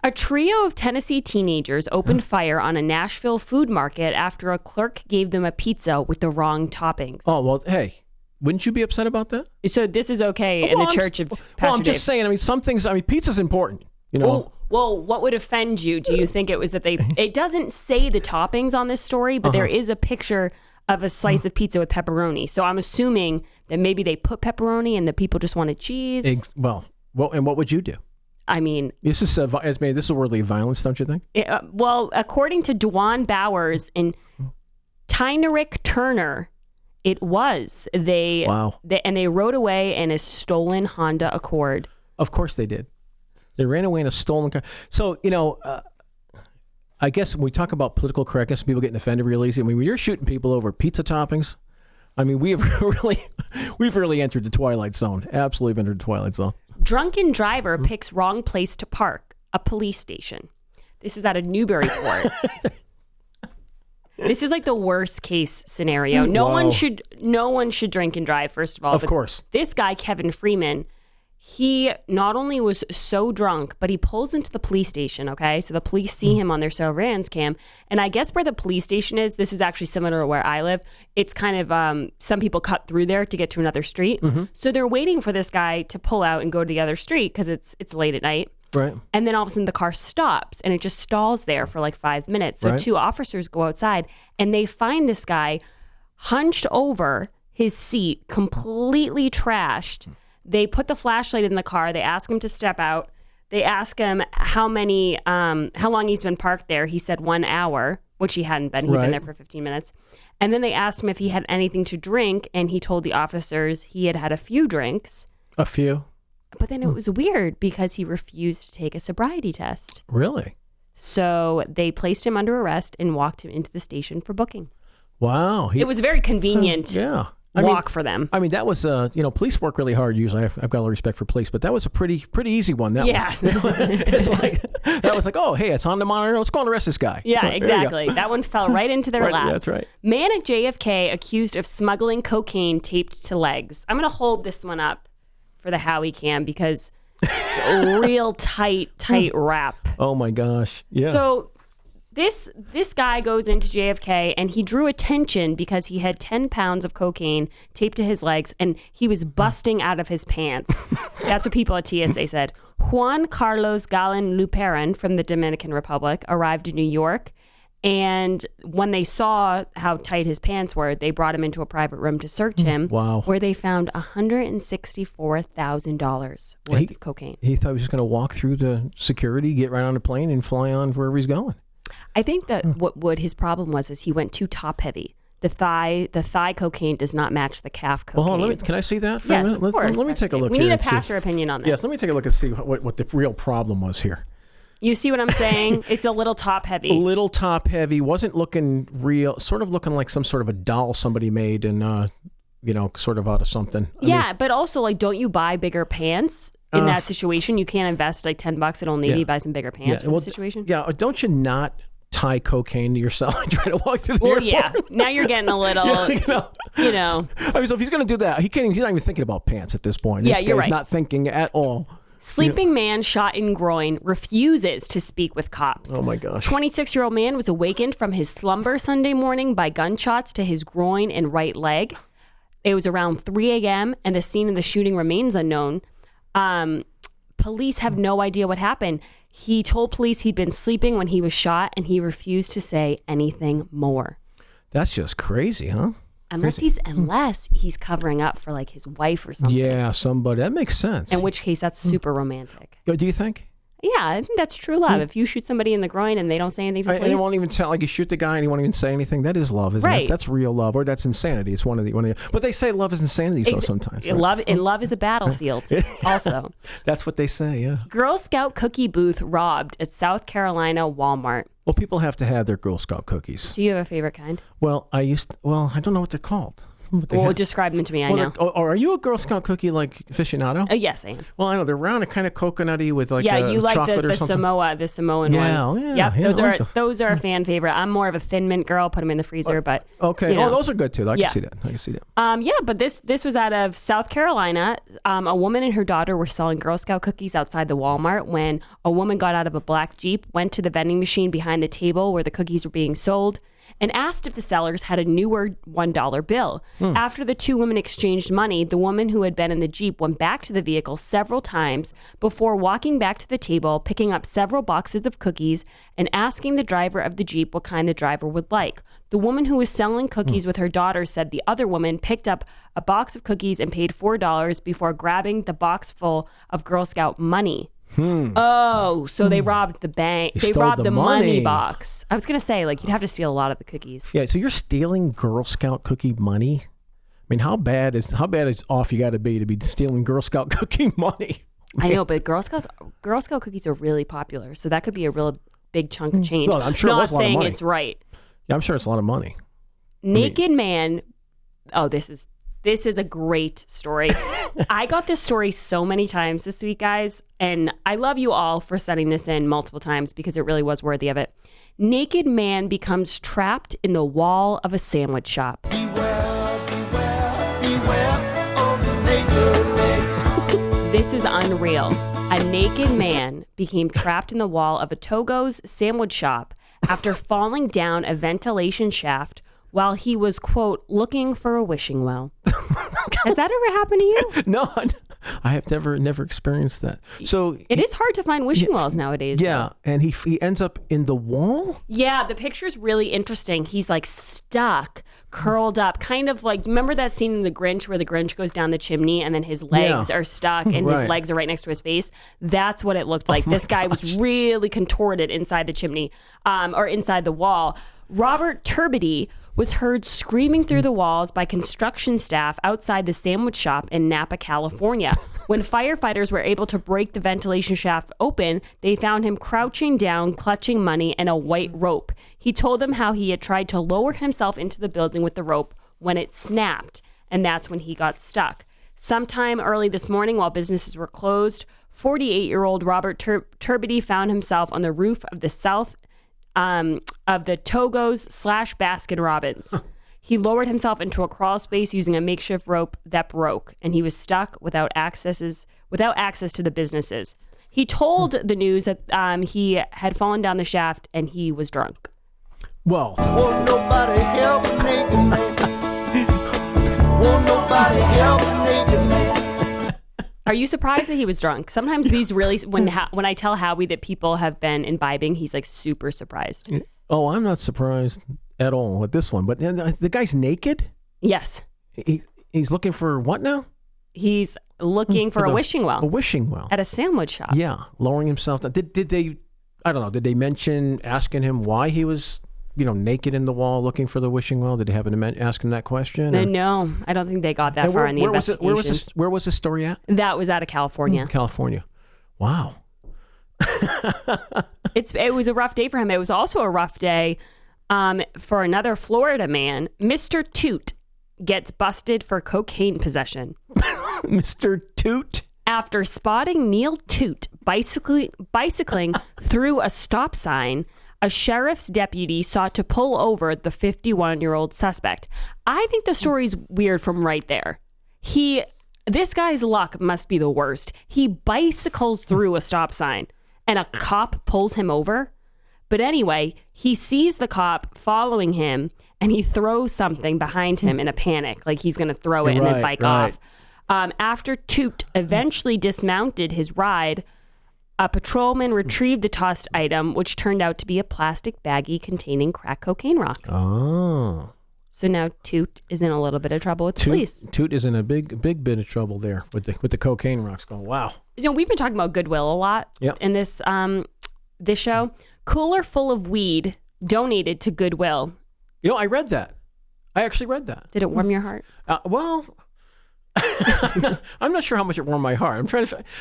A trio of Tennessee teenagers opened fire on a Nashville food market after a clerk gave them a pizza with the wrong toppings. Oh, well, hey, wouldn't you be upset about that? So this is okay in the Church of Pastor Well, I'm Dave. just saying, I mean, some things, I mean, pizza's important, you know. Well, what would offend you? Do you think it was that it doesn't say the toppings on this story, but there is a picture of a slice of pizza with pepperoni. So I'm assuming that maybe they put pepperoni and the people just wanted cheese. Well, and what would you do? I mean, this is worldly violence, don't you think? Well, according to Dwan Bowers and Tynerick Turner, it was. They rode away in a stolen Honda Accord. Of course they did. They ran away in a stolen car. So, you know, I guess when we talk about political correctness, people getting offended real easy. I mean, when you're shooting people over pizza toppings, I mean, we've really entered the twilight zone. Absolutely entered the twilight zone. Drunken driver picks wrong place to park, a police station. This is out of Newburyport. This is like the worst case scenario. No one should drink and drive, first of all. Of course. This guy, Kevin Freeman, he not only was so drunk, but he pulls into the police station, okay? So the police see him on their surveillance cam. And I guess where the police station is, this is actually similar to where I live. It's kind of, some people cut through there to get to another street. So they're waiting for this guy to pull out and go to the other street because it's late at night. Right. And then all of a sudden the car stops and it just stalls there for like 5 minutes. So two officers go outside and they find this guy hunched over his seat, completely trashed. They put the flashlight in the car. They ask him to step out. They ask him how long he's been parked there. He said 1 hour, which he hadn't been. He'd been there for 15 minutes. And then they asked him if he had anything to drink. And he told the officers he had had a few drinks. A few? But then it was weird because he refused to take a sobriety test. Really? So they placed him under arrest and walked him into the station for booking. Wow. It was very convenient. Yeah. For them. I mean, that was, police work really hard usually. I've got a lot of respect for police, but that was a pretty easy one. That one. It's like, that was like, oh, hey, it's on the monitor. Let's go and arrest this guy. Yeah, exactly. That one fell right into their lap. That's right. Man at JFK accused of smuggling cocaine taped to legs. I'm going to hold this one up for the Howie cam because it's a real tight wrap. Oh, my gosh. Yeah. So this guy goes into JFK and he drew attention because he had 10 pounds of cocaine taped to his legs and he was busting out of his pants. That's what people at TSA said. Juan Carlos Galen Luperin from the Dominican Republic arrived in New York. And when they saw how tight his pants were, they brought him into a private room to search him. Wow. Where they found $164,000 worth of cocaine. He thought he was just going to walk through the security, get right on a plane, and fly on wherever he's going. I think that what his problem was is he went too top heavy. The thigh cocaine does not match the calf cocaine. Well, hold on, can I see that for yes, a minute? Of course. Let me take a look. We here need a and see. pastor opinion on this. Yes, let me take a look and see what the real problem was here. You see what I'm saying? It's a little top heavy. A little top heavy. Wasn't looking real. Sort of looking like some sort of a doll somebody made and, sort of out of something. I mean, but also, like, don't you buy bigger pants in that situation? You can't invest like $10 at Old Navy, buy some bigger pants for the situation? Yeah, don't you not tie cocaine to yourself and try to walk through the airport? Yeah. Now you're getting a little, you know. I mean, so if he's going to do that, he's not even thinking about pants at this point. Yeah, this you're guy's right. not thinking at all. Sleeping man shot in groin refuses to speak with cops. Oh, my gosh. 26-year-old man was awakened from his slumber Sunday morning by gunshots to his groin and right leg. It was around 3 a.m. and the scene of the shooting remains unknown. Police have no idea what happened. He told police he'd been sleeping when he was shot and he refused to say anything more. That's just crazy, huh? Unless he's covering up for like his wife or something. Yeah, somebody. That makes sense. In which case, that's super romantic. Do you think? Yeah, I think that's true love. If you shoot somebody in the groin and they don't say anything to police. And he won't even tell, like you shoot the guy and he won't even say anything. That is love, isn't it? That's real love, or that's insanity. It's one of the. But they say love is insanity, so sometimes. Right? Love is a battlefield. Also, that's what they say. Yeah. Girl Scout cookie booth robbed at South Carolina Walmart. Well, people have to have their Girl Scout cookies. Do you have a favorite kind? Well, I don't know what they're called. Well, describe them to me. I know. Are you a Girl Scout cookie like aficionado? Yes, I am. Well, I know they're round and kind of coconutty with like you like chocolate the or something. Samoan ones. Yeah, those are a fan favorite. I'm more of a Thin Mint girl. Put them in the freezer, but okay. Those are good too. I can see that. But this was out of South Carolina. A woman and her daughter were selling Girl Scout cookies outside the Walmart when a woman got out of a black Jeep, went to the vending machine behind the table where the cookies were being sold, and asked if the sellers had a newer $1 bill. After the two women exchanged money, the woman who had been in the Jeep went back to the vehicle several times before walking back to the table, picking up several boxes of cookies, and asking the driver of the Jeep what kind the driver would like. The woman who was selling cookies with her daughter said the other woman picked up a box of cookies and paid $4 before grabbing the box full of Girl Scout money. Oh, so they robbed the bank. They robbed the money box. I was going to say, like, you'd have to steal a lot of the cookies. Yeah, so you're stealing Girl Scout cookie money? I mean, how bad is off you got to be stealing Girl Scout cookie money? I know, but Girl Scout cookies are really popular, so that could be a real big chunk of change. Well, I'm sure it was a lot of money. Not saying it's right. Yeah, I'm sure it's a lot of money. Naked man. Oh, this is a great story. I got this story so many times this week, guys, and I love you all for sending this in multiple times because it really was worthy of it. Naked man becomes trapped in the wall of a sandwich shop. This is unreal. A naked man became trapped in the wall of a Togo's sandwich shop after falling down a ventilation shaft while he was, quote, looking for a wishing well. Has that ever happened to you? No, I have never experienced that. So it is hard to find wishing wells nowadays. Yeah, though. And he ends up in the wall? Yeah, the picture's really interesting. He's like stuck, curled up, kind of like, remember that scene in The Grinch where the Grinch goes down the chimney and then his legs are stuck and his legs are right next to his face? That's what it looked like. This guy was really contorted inside the chimney or inside the wall. Robert Turbiddy was heard screaming through the walls by construction staff outside the sandwich shop in Napa, California. When firefighters were able to break the ventilation shaft open, they found him crouching down, clutching money and a white rope. He told them how he had tried to lower himself into the building with the rope when it snapped, and that's when he got stuck. Sometime early this morning, while businesses were closed, 48-year-old Robert Turbiddy found himself on the roof of the of the Togo's / Baskin Robbins. He lowered himself into a crawl space using a makeshift rope that broke, and he was stuck without access to the businesses. He told the news that he had fallen down the shaft and he was drunk. Well, won't nobody help a naked man. Won't nobody help a naked man. Are you surprised that he was drunk? Sometimes these really, when I tell Howie that people have been imbibing, he's like super surprised. Oh, I'm not surprised at all with this one. But the guy's naked? Yes. He's looking for what now? He's looking for a wishing well. A wishing well. At a sandwich shop. Yeah, lowering himself. Did they, I don't know, did they mention asking him why he was, naked in the wall looking for the wishing well? Did they happen to ask him that question? No, I don't think they got that far in the investigation. Where was this story at? That was out of California. California. Wow. It was a rough day for him. It was also a rough day for another Florida man. Mr. Toot gets busted for cocaine possession. Mr. Toot? After spotting Neil Toot bicycling through a stop sign, a sheriff's deputy sought to pull over the 51-year-old suspect. I think the story's weird from right there. This guy's luck must be the worst. He bicycles through a stop sign and a cop pulls him over. But anyway, he sees the cop following him and he throws something behind him in a panic, like he's going to throw it and then bike off. After Toot eventually dismounted his ride, a patrolman retrieved the tossed item, which turned out to be a plastic baggie containing crack cocaine rocks. Oh. So now Toot is in a little bit of trouble with the police. Toot is in a big bit of trouble there with the cocaine rocks going, wow. We've been talking about Goodwill a lot in this show. Cooler full of weed donated to Goodwill. I read that. I actually read that. Did it warm your heart? Well, I'm not sure how much it warmed my heart.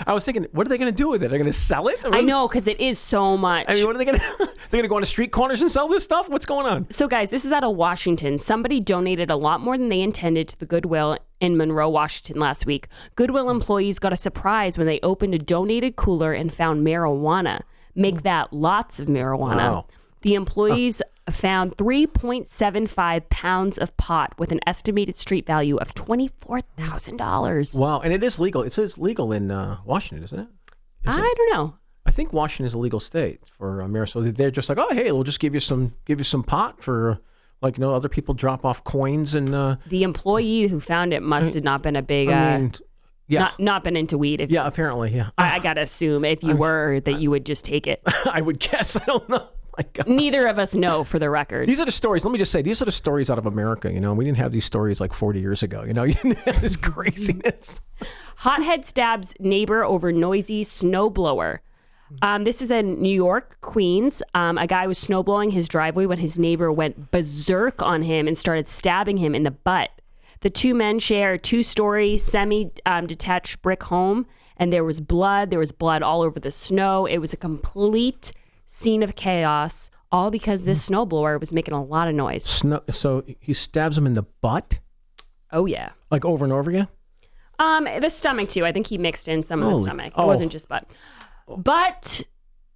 I was thinking, what are they going to do with it? Are they going to sell it? I know, because it is so much. I mean, what are they going to? They're going to go on the street corners and sell this stuff? What's going on? So, guys, this is out of Washington. Somebody donated a lot more than they intended to the Goodwill in Monroe, Washington last week. Goodwill employees got a surprise when they opened a donated cooler and found marijuana. Make that lots of marijuana. Wow. The employees found 3.75 pounds of pot with an estimated street value of $24,000. Wow, and it is legal. It says legal in Washington, isn't it? I don't know. I think Washington is a legal state for marijuana. So they're just like, oh, hey, we'll just give you some pot for, like, other people drop off coins and. The employee who found it must have not been a big. Yeah. Not been into weed. Yeah, apparently, yeah. I gotta assume if you were that you would just take it. I would guess. I don't know. My gosh. Neither of us know, for the record. These are the stories. Let me just say, these are the stories out of America. We didn't have these stories like 40 years ago. You didn't have this craziness. Hothead stabs neighbor over noisy snowblower. This is in New York, Queens. A guy was snowblowing his driveway when his neighbor went berserk on him and started stabbing him in the butt. The two men share a 2-story semi-detached brick home, and there was blood. There was blood all over the snow. It was a complete scene of chaos, all because this snowblower was making a lot of noise. So he stabs him in the butt? Oh, yeah. Like over and over again? The stomach, too. I think he mixed in some of the stomach. It wasn't just butt. But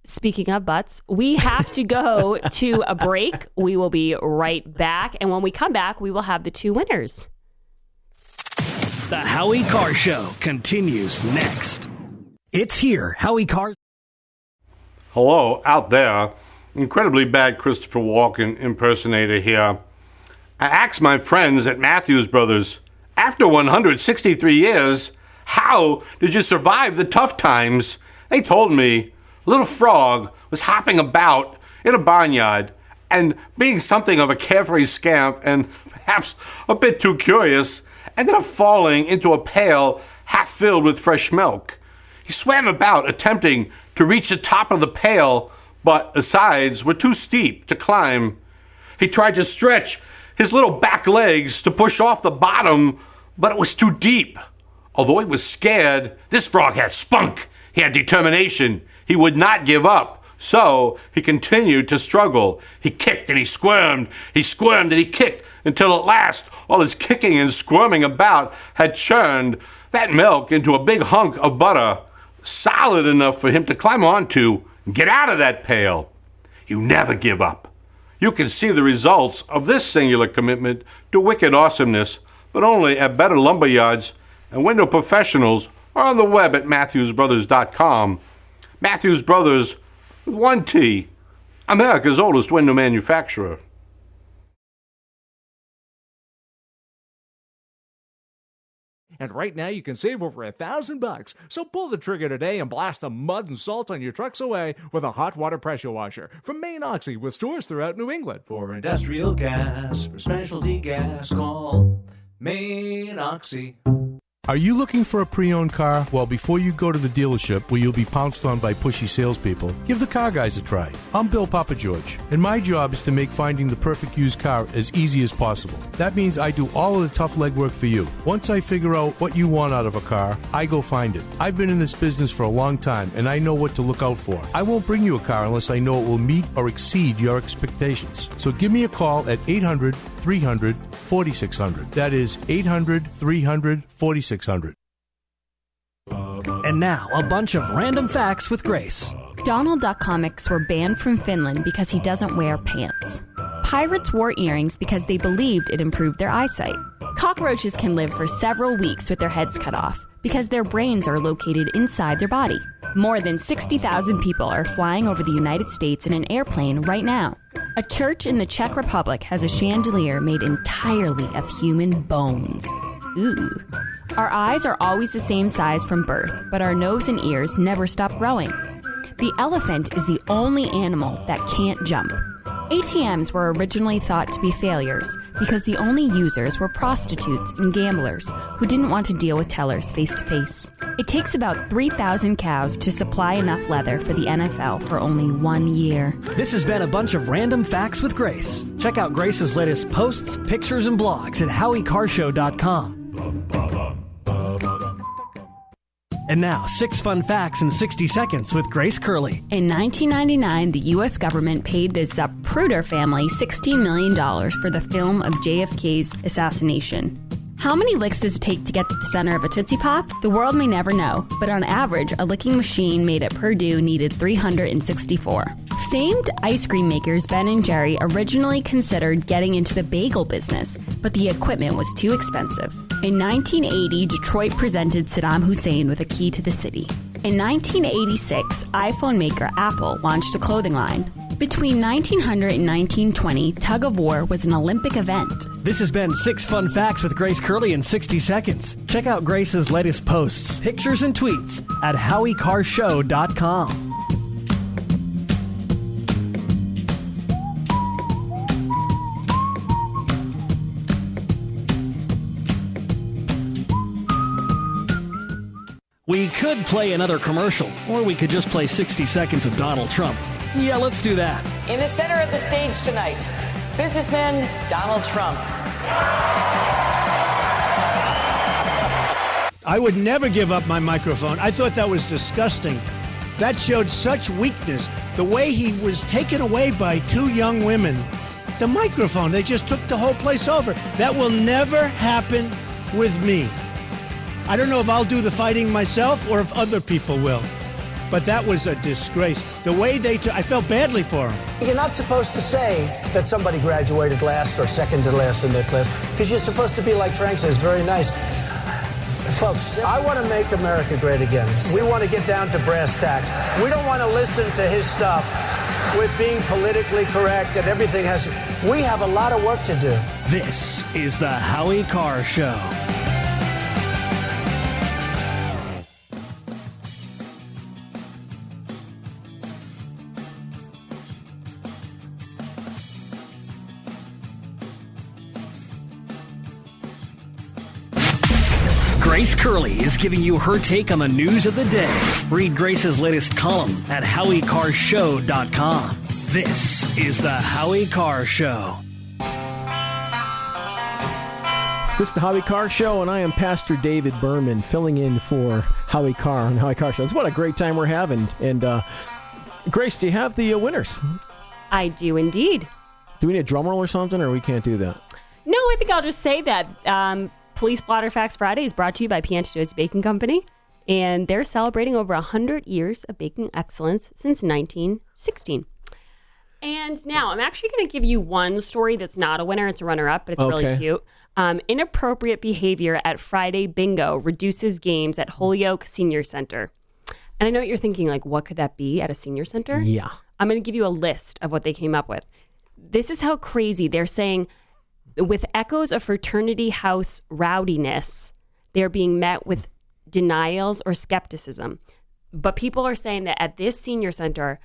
speaking of butts, we have to go to a break. We will be right back. And when we come back, we will have the 2 winners. The Howie Carr Show continues next. It's here. Howie Carr. Hello, out there. Incredibly bad Christopher Walken impersonator here. I asked my friends at Matthews Brothers, after 163 years, how did you survive the tough times? They told me a little frog was hopping about in a barnyard and, being something of a carefree scamp and perhaps a bit too curious, ended up falling into a pail half filled with fresh milk. He swam about attempting to reach the top of the pail, but the sides were too steep to climb. He tried to stretch his little back legs to push off the bottom, but it was too deep. Although he was scared, this frog had spunk. He had determination. He would not give up. So he continued to struggle. He kicked and he squirmed. He squirmed and he kicked until at last all his kicking and squirming about had churned that milk into a big hunk of butter, solid enough for him to climb onto and get out of that pail. You never give up. You can see the results of this singular commitment to wicked awesomeness, but only at better lumber yards and window professionals or on the web at MatthewsBrothers.com. Matthews Brothers with 1 T, America's oldest window manufacturer. And right now you can save over $1,000. So pull the trigger today and blast the mud and salt on your trucks away with a hot water pressure washer from Maine Oxy with stores throughout New England. For industrial gas, for specialty gas, call Maine Oxy. Are you looking for a pre-owned car? Well, before you go to the dealership where you'll be pounced on by pushy salespeople, give the Car Guys a try. I'm Bill Papageorge, and my job is to make finding the perfect used car as easy as possible. That means I do all of the tough legwork for you. Once I figure out what you want out of a car, I go find it. I've been in this business for a long time, and I know what to look out for. I won't bring you a car unless I know it will meet or exceed your expectations. So give me a call at 800-300-4600. That is 800-300-4600. And now, a bunch of random facts with Grace. Donald Duck comics were banned from Finland because he doesn't wear pants. Pirates wore earrings because they believed it improved their eyesight. Cockroaches can live for several weeks with their heads cut off because their brains are located inside their body. More than 60,000 people are flying over the United States in an airplane right now. A church in the Czech Republic has a chandelier made entirely of human bones. Ooh. Our eyes are always the same size from birth, but our nose and ears never stop growing. The elephant is the only animal that can't jump. ATMs were originally thought to be failures because the only users were prostitutes and gamblers who didn't want to deal with tellers face to face. It takes about 3,000 cows to supply enough leather for the NFL for only 1 year. This has been a bunch of random facts with Grace. Check out Grace's latest posts, pictures, and blogs at HowieCarrshow.com. And now, 6 fun facts in 60 seconds with Grace Curley. In 1999, the U.S. government paid the Zapruder family $16 million for the film of JFK's assassination. How many licks does it take to get to the center of a Tootsie Pop? The world may never know, but on average, a licking machine made at Purdue needed 364. Famed ice cream makers Ben and Jerry originally considered getting into the bagel business, but the equipment was too expensive. In 1980, Detroit presented Saddam Hussein with a key to the city. In 1986, iPhone maker Apple launched a clothing line. Between 1900 and 1920, tug of war was an Olympic event. This has been 6 fun facts with Grace Curley in 60 seconds. Check out Grace's latest posts, pictures, and tweets at HowieCarrShow.com. We could play another commercial, or we could just play 60 seconds of Donald Trump. Yeah, let's do that. In the center of the stage tonight, businessman Donald Trump. I would never give up my microphone. I thought that was disgusting. That showed such weakness. The way he was taken away by 2 young women. The microphone, they just took the whole place over. That will never happen with me. I don't know if I'll do the fighting myself or if other people will. But that was a disgrace. The way I felt badly for him. You're not supposed to say that somebody graduated last or second to last in their class, because you're supposed to be, like Frank says, very nice. Folks, I want to make America great again. We want to get down to brass tacks. We don't want to listen to his stuff with being politically correct and everything has... We have a lot of work to do. This is the Howie Carr Show. Grace Curley is giving you her take on the news of the day. Read Grace's latest column at HowieCarrShow.com. This is the Howie Carr Show. This is the Howie Carr Show, and I am Pastor David Berman, filling in for Howie Carr on Howie Carr Show. What a great time we're having. And Grace, do you have the winners? I do indeed. Do we need a drum roll or something, or we can't do that? No, I think I'll just say that Police Blotter Facts Friday is brought to you by Pianto's Baking Company, and they're celebrating over 100 years of baking excellence since 1916. And now I'm actually going to give you one story that's not a winner. It's a runner-up, but it's really cute. Inappropriate behavior at Friday Bingo reduces games at Holyoke Senior Center. And I know what you're thinking, like, what could that be at a senior center? Yeah. I'm going to give you a list of what they came up with. This is how crazy. They're saying, with echoes of fraternity house rowdiness, they're being met with denials or skepticism. But people are saying that at this senior center,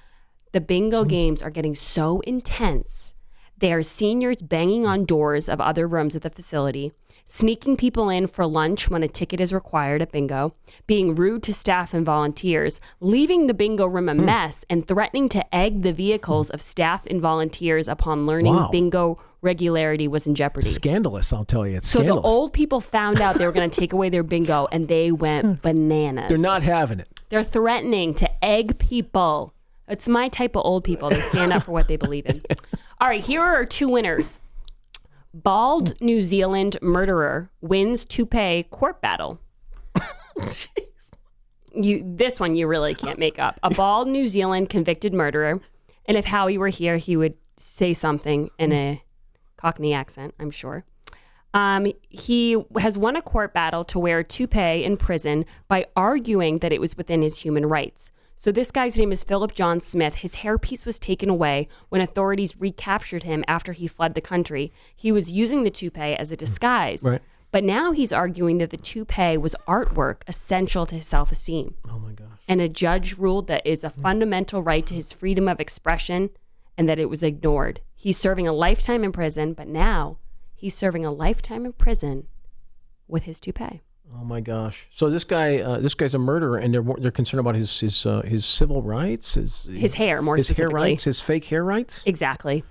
the bingo games are getting so intense. There are seniors banging on doors of other rooms at the facility, sneaking people in for lunch when a ticket is required at bingo, being rude to staff and volunteers, leaving the bingo room a mess, and threatening to egg the vehicles of staff and volunteers upon learning bingo regularity was in jeopardy. Scandalous, I'll tell you. It's so scandalous. The old people found out they were going to take away their bingo, and they went bananas. They're not having it. They're threatening to egg people. It's my type of old people. They stand up for what they believe in. All right, here are 2 winners. Bald New Zealand murderer wins toupee court battle. This one you really can't make up. A bald New Zealand convicted murderer, and if Howie were here, he would say something in a Cockney accent, I'm sure. He has won a court battle to wear a toupee in prison by arguing that it was within his human rights. So this guy's name is Philip John Smith. His hairpiece was taken away when authorities recaptured him after he fled the country. He was using the toupee as a disguise. Right. But now he's arguing that the toupee was artwork essential to his self-esteem. Oh, my gosh. And a judge ruled that it's a fundamental right to his freedom of expression and that it was ignored. He's serving a lifetime in prison, but now he's serving a lifetime in prison with his toupee. Oh my gosh! So this guy's a murderer, and they're concerned about his civil rights, his hair, more his specifically, hair rights, his fake hair rights. Exactly.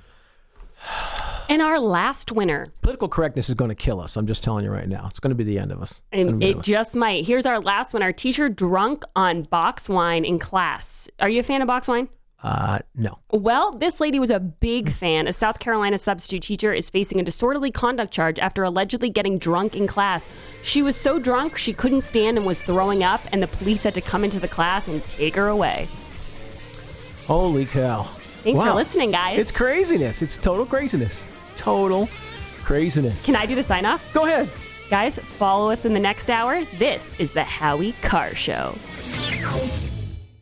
And our last winner. Political correctness is going to kill us. I'm just telling you right now. It's going to be the end of us. And it just might. Here's our last one. Our teacher drunk on box wine in class. Are you a fan of box wine? No. Well, this lady was a big fan. A South Carolina substitute teacher is facing a disorderly conduct charge after allegedly getting drunk in class. She was so drunk she couldn't stand and was throwing up, and the police had to come into the class and take her away. Holy cow. Thanks for listening, guys. It's craziness. It's total craziness. Total craziness. Can I do the sign off? Go ahead. Guys, follow us in the next hour. This is the Howie Carr Show.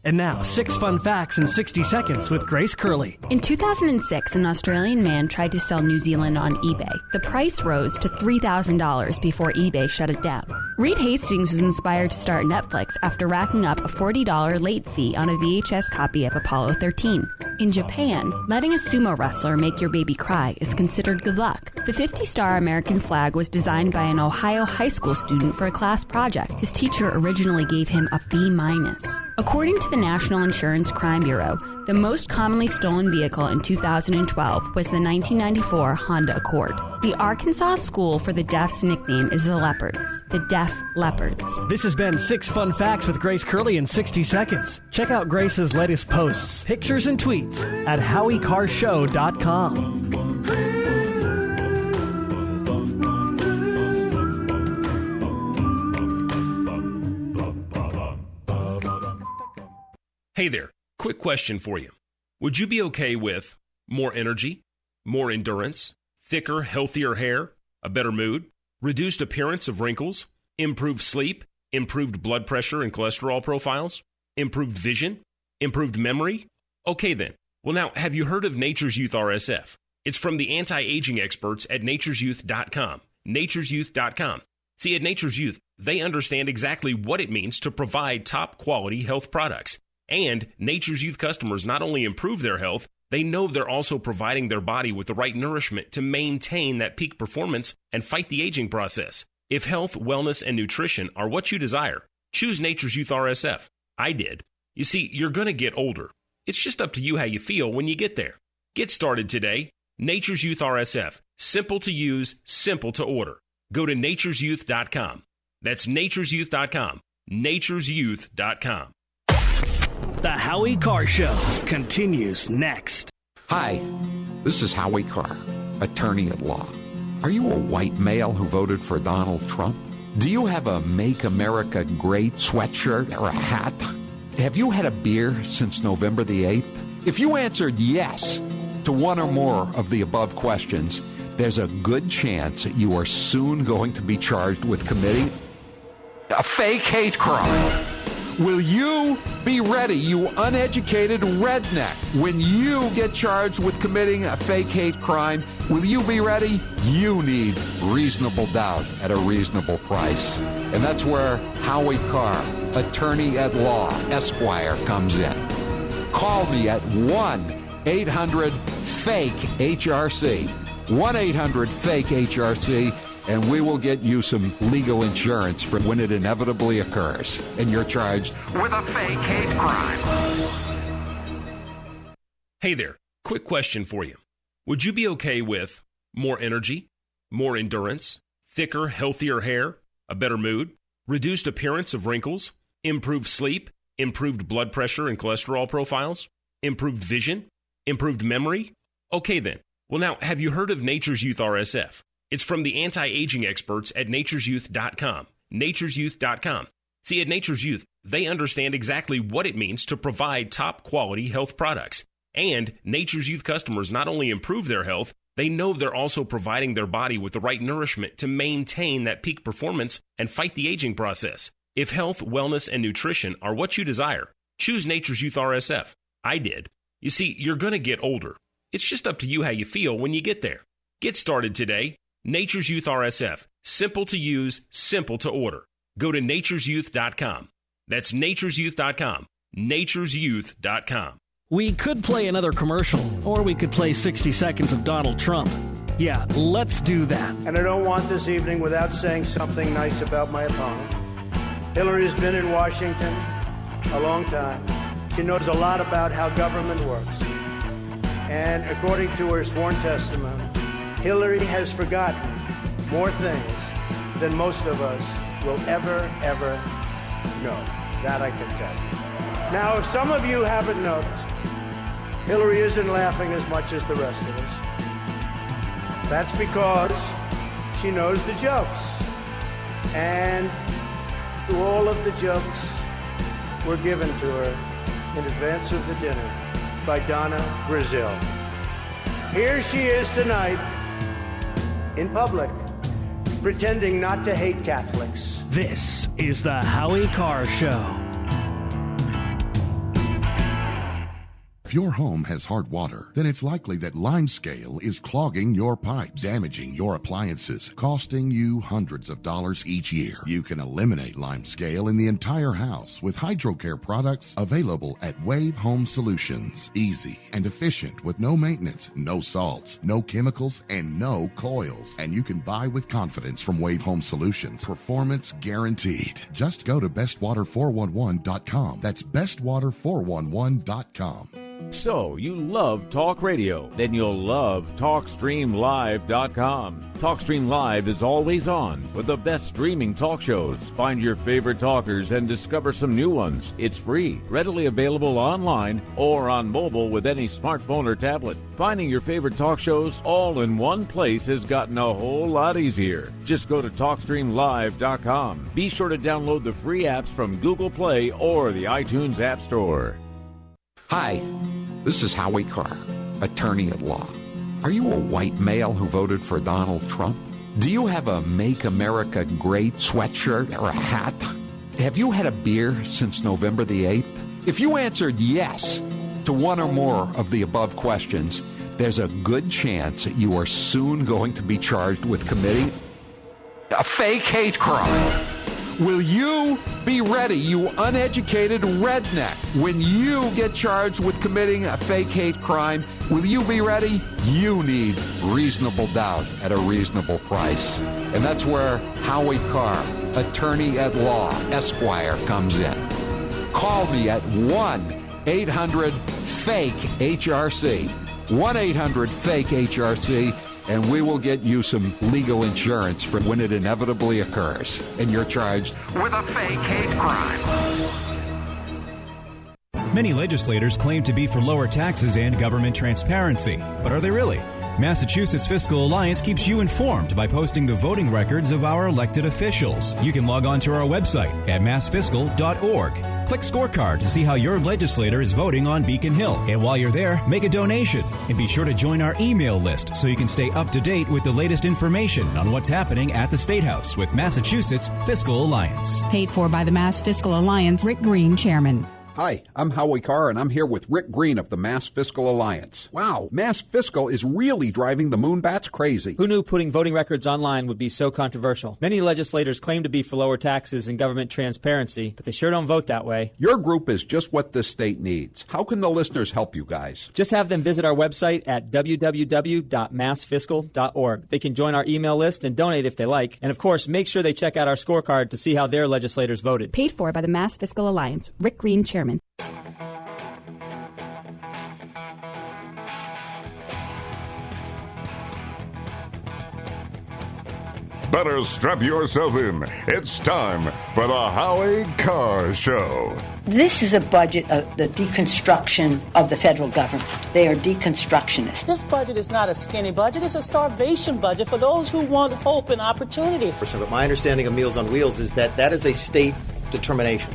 And now, 6 fun facts in 60 seconds with Grace Curley. In 2006, an Australian man tried to sell New Zealand on eBay. The price rose to $3,000 before eBay shut it down. Reed Hastings was inspired to start Netflix after racking up a $40 late fee on a VHS copy of Apollo 13. In Japan, letting a sumo wrestler make your baby cry is considered good luck. The 50-star American flag was designed by an Ohio high school student for a class project. His teacher originally gave him a B-. According to the National Insurance Crime Bureau, the most commonly stolen vehicle in 2012 was the 1994 Honda Accord. The Arkansas School for the Deaf's nickname is the Leopards, the Deaf Leopards. This has been 6 fun facts with Grace Curley in 60 seconds. Check out Grace's latest posts, pictures, and tweets at HowieCarrShow.com. Hey there, quick question for you. Would you be okay with more energy, more endurance, thicker, healthier hair, a better mood, reduced appearance of wrinkles, improved sleep, improved blood pressure and cholesterol profiles, improved vision, improved memory? Okay then. Well now, have you heard of Nature's Youth RSF? It's from the anti-aging experts at nature'syouth.com. nature'syouth.com. See, at Nature's Youth, they understand exactly what it means to provide top-quality health products. And Nature's Youth customers not only improve their health, they know they're also providing their body with the right nourishment to maintain that peak performance and fight the aging process. If health, wellness, and nutrition are what you desire, choose Nature's Youth RSF. I did. You see, you're going to get older. It's just up to you how you feel when you get there. Get started today. Nature's Youth RSF. Simple to use, simple to order. Go to nature'syouth.com. That's nature'syouth.com. nature'syouth.com. The Howie Carr Show continues next. Hi, this is Howie Carr, attorney at law. Are you a white male who voted for Donald Trump? Do you have a Make America Great sweatshirt or a hat? Have you had a beer since November the 8th? If you answered yes to one or more of the above questions, there's a good chance that you are soon going to be charged with committing a fake hate crime. Will you be ready, you uneducated redneck? When you get charged with committing a fake hate crime, will you be ready? You need reasonable doubt at a reasonable price. And that's where Howie Carr, attorney at law, Esquire, comes in. Call me at 1-800-FAKE-HRC. 1-800-FAKE-HRC. And we will get you some legal insurance for when it inevitably occurs and you're charged with a fake hate crime. Hey there, quick question for you. Would you be okay with more energy, more endurance, thicker, healthier hair, a better mood, reduced appearance of wrinkles, improved sleep, improved blood pressure and cholesterol profiles, improved vision, improved memory? Okay then. Well now, have you heard of Nature's Youth RSF? It's from the anti-aging experts at nature'syouth.com. nature'syouth.com. See, at Nature's Youth, they understand exactly what it means to provide top-quality health products. And Nature's Youth customers not only improve their health, they know they're also providing their body with the right nourishment to maintain that peak performance and fight the aging process. If health, wellness, and nutrition are what you desire, choose Nature's Youth RSF. I did. You see, you're going to get older. It's just up to you how you feel when you get there. Get started today. Nature's Youth RSF. Simple to use, simple to order. Go to nature'syouth.com. That's nature'syouth.com. nature'syouth.com. We could play another commercial, or we could play 60 seconds of Donald Trump. Yeah, let's do that. And I don't want this evening without saying something nice about my opponent. Hillary's been in Washington a long time. She knows a lot about how government works. And according to her sworn testimony, Hillary has forgotten more things than most of us will ever know. That I can tell you. Now, if some of you haven't noticed, Hillary isn't laughing as much as the rest of us. That's because she knows the jokes. And all of the jokes were given to her in advance of the dinner by Donna Brazile. Here she is tonight in public, pretending not to hate Catholics. This is the Howie Carr Show. If your home has hard water, then it's likely that limescale is clogging your pipes, damaging your appliances, costing you hundreds of dollars each year. You can eliminate limescale in the entire house with HydroCare products available at Wave Home Solutions. Easy and efficient with no maintenance, no salts, no chemicals, and no coils. And you can buy with confidence from Wave Home Solutions. Performance guaranteed. Just go to bestwater411.com. That's bestwater411.com. So, you love talk radio? Then you'll love TalkStreamLive.com. TalkStream Live is always on with the best streaming talk shows. Find your favorite talkers and discover some new ones. It's free, readily available online or on mobile with any smartphone or tablet. Finding your favorite talk shows all in one place has gotten a whole lot easier. Just go to TalkStreamLive.com. Be sure to download the free apps from Google Play or the iTunes App Store. Hi, this is Howie Carr, attorney at law. Are you a white male who voted for Donald Trump? Do you have a Make America Great sweatshirt or a hat? Have you had a beer since November the 8th? If you answered yes to one or more of the above questions, there's a good chance that you are soon going to be charged with committing a fake hate crime. Will you be ready, you uneducated redneck? When you get charged with committing a fake hate crime, will you be ready? You need reasonable doubt at a reasonable price. And that's where Howie Carr, attorney at law, Esquire, comes in. Call me at 1-800-FAKE-HRC. 1-800-FAKE-HRC. And we will get you some legal insurance for when it inevitably occurs and you're charged with a fake hate crime. Many legislators claim to be for lower taxes and government transparency, but are they really? Massachusetts Fiscal Alliance keeps you informed by posting the voting records of our elected officials. You can log on to our website at massfiscal.org. Click Scorecard to see how your legislator is voting on Beacon Hill. And while you're there, make a donation. And be sure to join our email list so you can stay up to date with the latest information on what's happening at the State House with Massachusetts Fiscal Alliance. Paid for by the Mass Fiscal Alliance, Rick Green, Chairman. Hi, I'm Howie Carr, and I'm here with Rick Green of the Mass Fiscal Alliance. Wow, Mass Fiscal is really driving the moonbats crazy. Who knew putting voting records online would be so controversial? Many legislators claim to be for lower taxes and government transparency, but they sure don't vote that way. Your group is just what this state needs. How can the listeners help you guys? Just have them visit our website at www.massfiscal.org. They can join our email list and donate if they like. And of course, make sure they check out our scorecard to see how their legislators voted. Paid for by the Mass Fiscal Alliance. Rick Green, Chairman. Better strap yourself in. It's time for the Howie Carr Show. This is a budget of the deconstruction of the federal government. They are deconstructionists. This budget is not a skinny budget. It's a starvation budget for those who want hope and opportunity. But my understanding of Meals on Wheels is that is a state determination.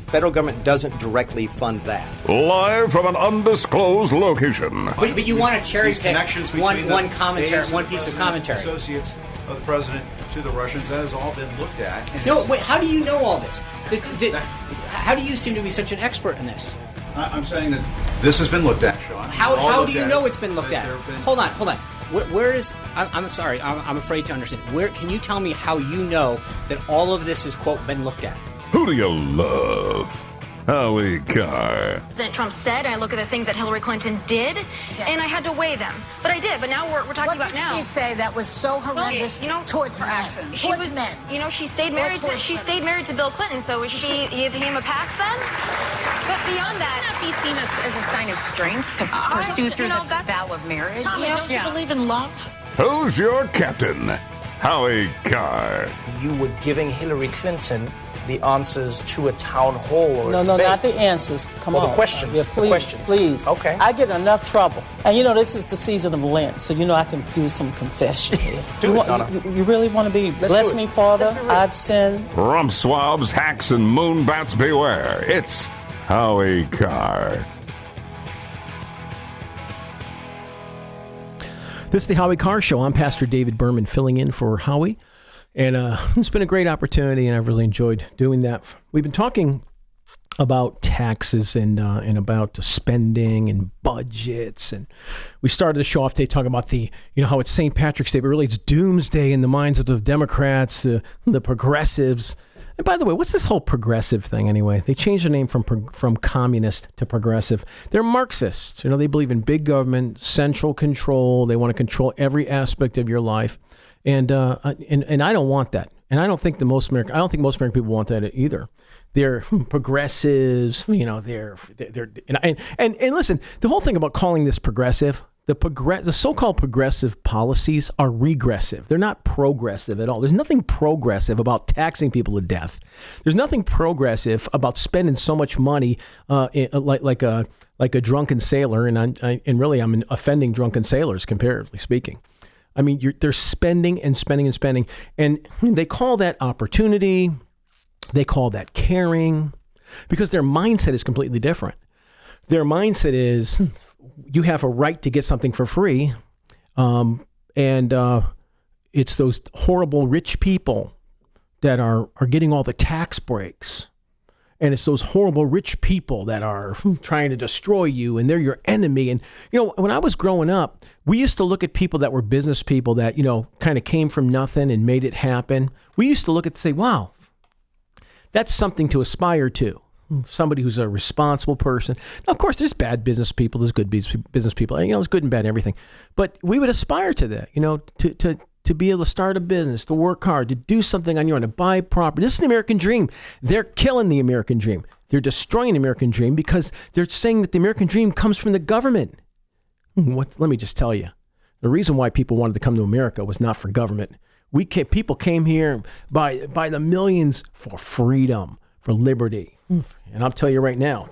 Federal government doesn't directly fund that. Live from an undisclosed location. But you want to cherry pick one commentary, one piece of commentary. Associates of the president to the Russians, that has all been looked at. No, wait, how do you know all this? How do you seem to be such an expert in this? I'm saying that this has been looked at, Sean. How do you know it's been looked at? Hold on. Where is? I'm sorry. I'm afraid to understand. Where can you tell me how you know that all of this is quote been looked at? Who do you love? Howie Carr. President Trump said, I look at the things that Hillary Clinton did, and I had to weigh them. But I did. But now we're talking about now. What did she say that was so horrendous towards her actions? Towards men. She stayed married to Bill Clinton. So is she giving him a pass then? But beyond that, not be seen as a sign of strength to pursue through the vow of marriage. Tommy, don't you believe in love? who's your captain? Howie Carr. You were giving Hillary Clinton the answers to a town hall or No, not the answers. Come on. The questions. Yeah, please, the questions. Please. Okay. I get enough trouble. And this is the season of Lent, so I can do some confession here. Donna. You really want to be, bless me, Father, I've sinned. Rump swabs, hacks, and moonbats beware. It's Howie Carr. This is the Howie Carr Show. I'm Pastor David Berman filling in for Howie. And it's been a great opportunity, and I've really enjoyed doing that. We've been talking about taxes and about spending and budgets. And we started the show off today talking about how it's St. Patrick's Day, but really it's doomsday in the minds of the Democrats, the progressives. And by the way, what's this whole progressive thing anyway? They changed their name from communist to progressive. They're Marxists. They believe in big government, central control. They want to control every aspect of your life. And I don't want that. And I don't think most American people want that either. They're progressives, they're and listen, the whole thing about calling this progressive, the so-called progressive policies are regressive. They're not progressive at all. There's nothing progressive about taxing people to death. There's nothing progressive about spending so much money like a drunken sailor. And really I'm offending drunken sailors comparatively speaking. I mean, they're spending and spending and spending, and they call that opportunity. They call that caring, because their mindset is completely different. Their mindset is you have a right to get something for free, and it's those horrible rich people that are getting all the tax breaks. And it's those horrible rich people that are trying to destroy you, and they're your enemy. And, when I was growing up, we used to look at people that were business people that, kind of came from nothing and made it happen. We used to look at and say, wow, that's something to aspire to. Somebody who's a responsible person. Now, of course, there's bad business people. There's good business people. There's good and bad and everything. But we would aspire to that, to be able to start a business, to work hard, to do something on your own, to buy property. This is the American dream. They're killing the American dream. They're destroying the American dream because they're saying that the American dream comes from the government. Let me just tell you, the reason why people wanted to come to America was not for government. People came here by the millions for freedom, for liberty. And I'll tell you right now,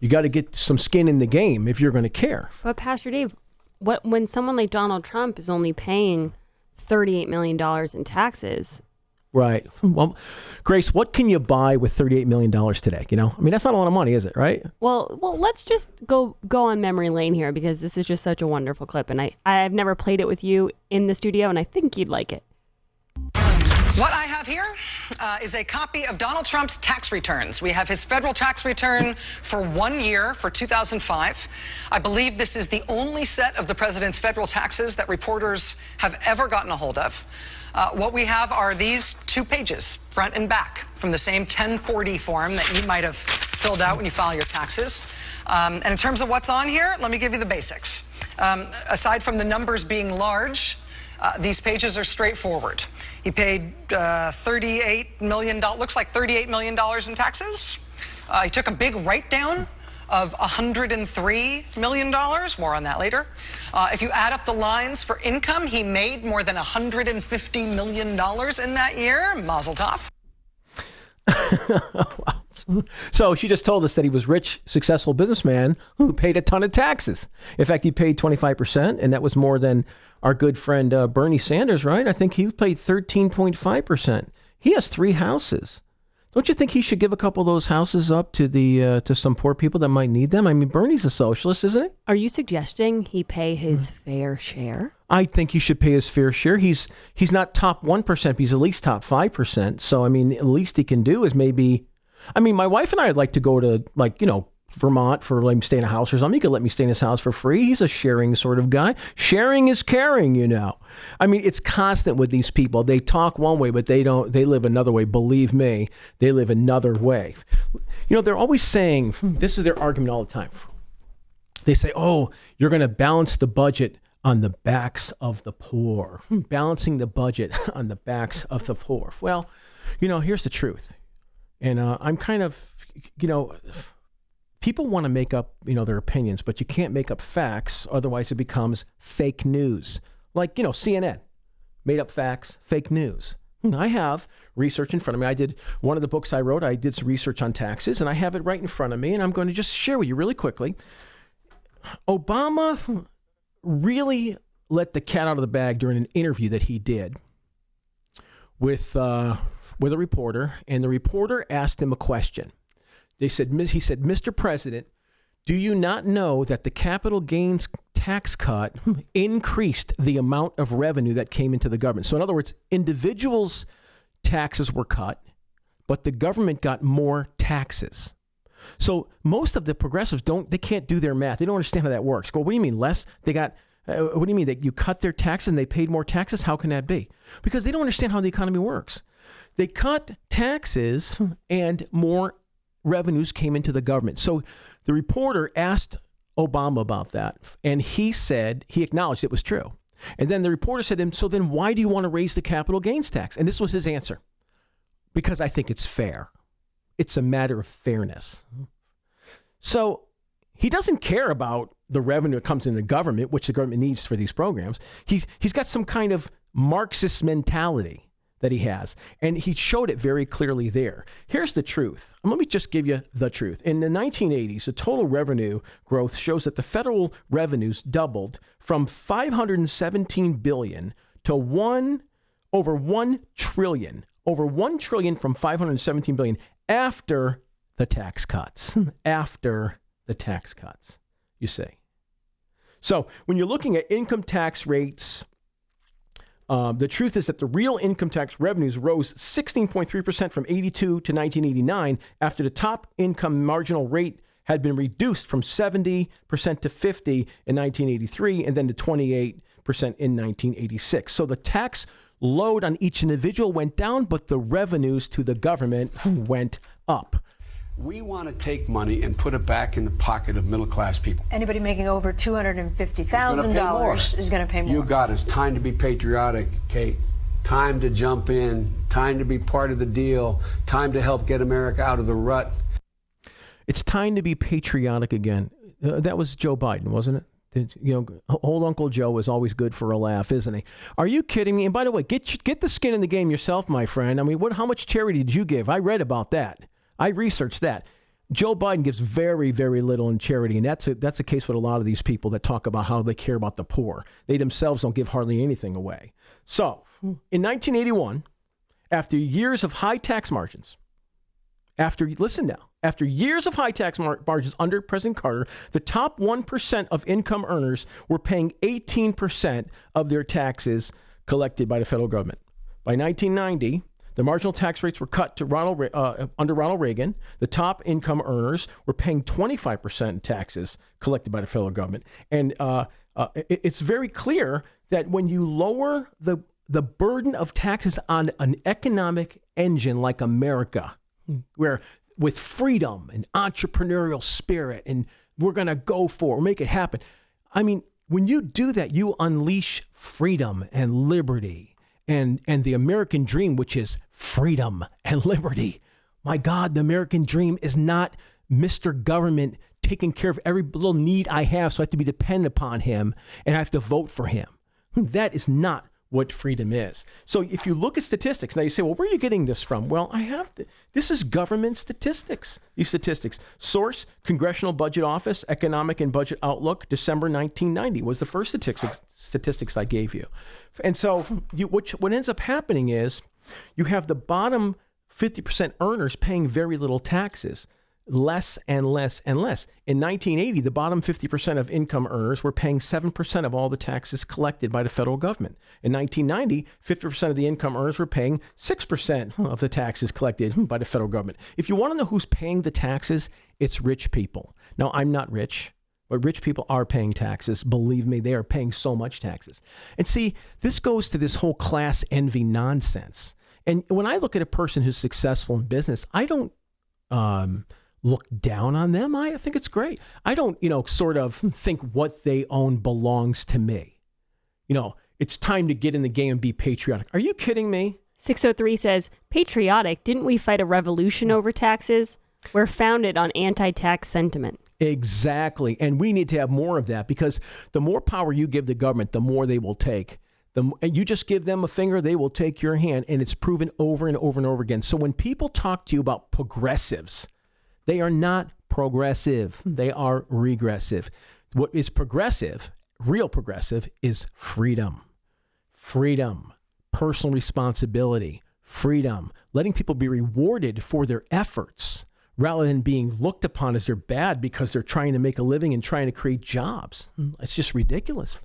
you got to get some skin in the game if you're going to care. But Pastor Dave, when someone like Donald Trump is only paying $38 million in taxes. Right. Well, Grace, what can you buy with $38 million today? That's not a lot of money, is it? Right. Well, let's just go on memory lane here, because this is just such a wonderful clip. And I've never played it with you in the studio, and I think you'd like it. What I have here is a copy of Donald Trump's tax returns. We have his federal tax return for 1 year for 2005. I believe this is the only set of the president's federal taxes that reporters have ever gotten a hold of. What we have are these 2 pages, front and back, from the same 1040 form that you might have filled out when you file your taxes. And in terms of what's on here, let me give you the basics. Aside from the numbers being large, these pages are straightforward. He paid $38 million, looks like $38 million in taxes. He took a big write-down of $103 million. More on that later. If you add up the lines for income, he made more than $150 million in that year. Mazel tov. So she just told us that he was rich, successful businessman who paid a ton of taxes. In fact, he paid 25%, and that was more than our good friend Bernie Sanders, right? I think he paid 13.5%. He has 3 houses. Don't you think he should give a couple of those houses up to some poor people that might need them? I mean, Bernie's a socialist, isn't he? Are you suggesting he pay his fair share? I think he should pay his fair share. He's not top 1%, but he's at least top 5%. So, I mean, at least he can do is maybe... I mean, my wife and I would like to go to, Vermont for stay in a house or something. He could let me stay in his house for free. He's a sharing sort of guy. Sharing is caring, I mean, it's constant with these people. They talk one way, but they live another way. Believe me, they live another way. They're always saying, this is their argument all the time. They say, oh, you're going to balance the budget on the backs of the poor. Balancing the budget on the backs of the poor. Well, here's the truth. And I'm kind of, people want to make up, their opinions, but you can't make up facts. Otherwise, it becomes fake news. like, CNN, made up facts, fake news. I have research in front of me. I did one of the books I wrote. I did some research on taxes, and I have it right in front of me, and I'm going to just share with you really quickly. Obama really let the cat out of the bag during an interview that he did with a reporter, and the reporter asked him a question. He said, "Mr. President, do you not know that the capital gains tax cut increased the amount of revenue that came into the government?" So in other words, individuals' taxes were cut, but the government got more taxes. So most of the progressives can't do their math. They don't understand how that works. Go, what do you mean less? They got, what do you mean that you cut their taxes and they paid more taxes? How can that be? Because they don't understand how the economy works. They cut taxes and more revenues came into the government. So the reporter asked Obama about that, and he acknowledged it was true. And then the reporter said to him, so then why do you want to raise the capital gains tax? And this was his answer. Because I think it's fair. It's a matter of fairness. So he doesn't care about the revenue that comes into the government, which the government needs for these programs. He's got some kind of Marxist mentality that he has, and he showed it very clearly there. Here's the truth. Let me just give you the truth. In the 1980s, the total revenue growth shows that the federal revenues doubled from $517 billion to over $1 trillion. Over $1 trillion from $517 billion after the tax cuts. After the tax cuts, you see. So when you're looking at income tax rates, the truth is that the real income tax revenues rose 16.3% from 82 to 1989 after the top income marginal rate had been reduced from 70% to 50 in 1983 and then to 28% in 1986. So the tax load on each individual went down, but the revenues to the government went up. We want to take money and put it back in the pocket of middle-class people. Anybody making over $250,000 is going to pay more. You got it. It's time to be patriotic, Kate. Time to jump in. Time to be part of the deal. Time to help get America out of the rut. It's time to be patriotic again. That was Joe Biden, wasn't it? Old Uncle Joe is always good for a laugh, isn't he? Are you kidding me? And by the way, get the skin in the game yourself, my friend. I mean, how much charity did you give? I read about that. I researched that. Joe Biden gives very, very little in charity, and that's a case with a lot of these people that talk about how they care about the poor. They themselves don't give hardly anything away. So, in 1981, after years of high tax margins, after years of high tax margins under President Carter, the top 1% of income earners were paying 18% of their taxes collected by the federal government. By 1990, the marginal tax rates were cut to under Ronald Reagan. The top income earners were paying 25% in taxes collected by the federal government. And it's very clear that when you lower the burden of taxes on an economic engine like America, where with freedom and entrepreneurial spirit, and we're going to go for it, make it happen. I mean, when you do that, you unleash freedom and liberty. And the American dream, which is freedom and liberty. My God, the American dream is not Mr. Government taking care of every little need I have, so I have to be dependent upon him and I have to vote for him. That is not what freedom is. So if you look at statistics, now you say, well, where are you getting this from? Well, this is government statistics. These statistics. Source, Congressional Budget Office, Economic and Budget Outlook, December 1990 was the first statistics I gave you. And so what ends up happening is you have the bottom 50% earners paying very little taxes. Less and less and less. In 1980, the bottom 50% of income earners were paying 7% of all the taxes collected by the federal government. In 1990, 50% of the income earners were paying 6% of the taxes collected by the federal government. If you want to know who's paying the taxes, it's rich people. Now, I'm not rich, but rich people are paying taxes. Believe me, they are paying so much taxes. And see, this goes to this whole class envy nonsense. And when I look at a person who's successful in business, I don't look down on them. I think it's great. I don't, sort of think what they own belongs to me. It's time to get in the game and be patriotic. Are you kidding me? 603 says, patriotic, didn't we fight a revolution over taxes? We're founded on anti-tax sentiment. Exactly. And we need to have more of that, because the more power you give the government, the more they will take. You just give them a finger, they will take your hand, and it's proven over and over and over again. So when people talk to you about progressives, they are not progressive. They are regressive. What is progressive, real progressive, is freedom. Freedom, personal responsibility, freedom, letting people be rewarded for their efforts rather than being looked upon as they're bad because they're trying to make a living and trying to create jobs. It's just ridiculous.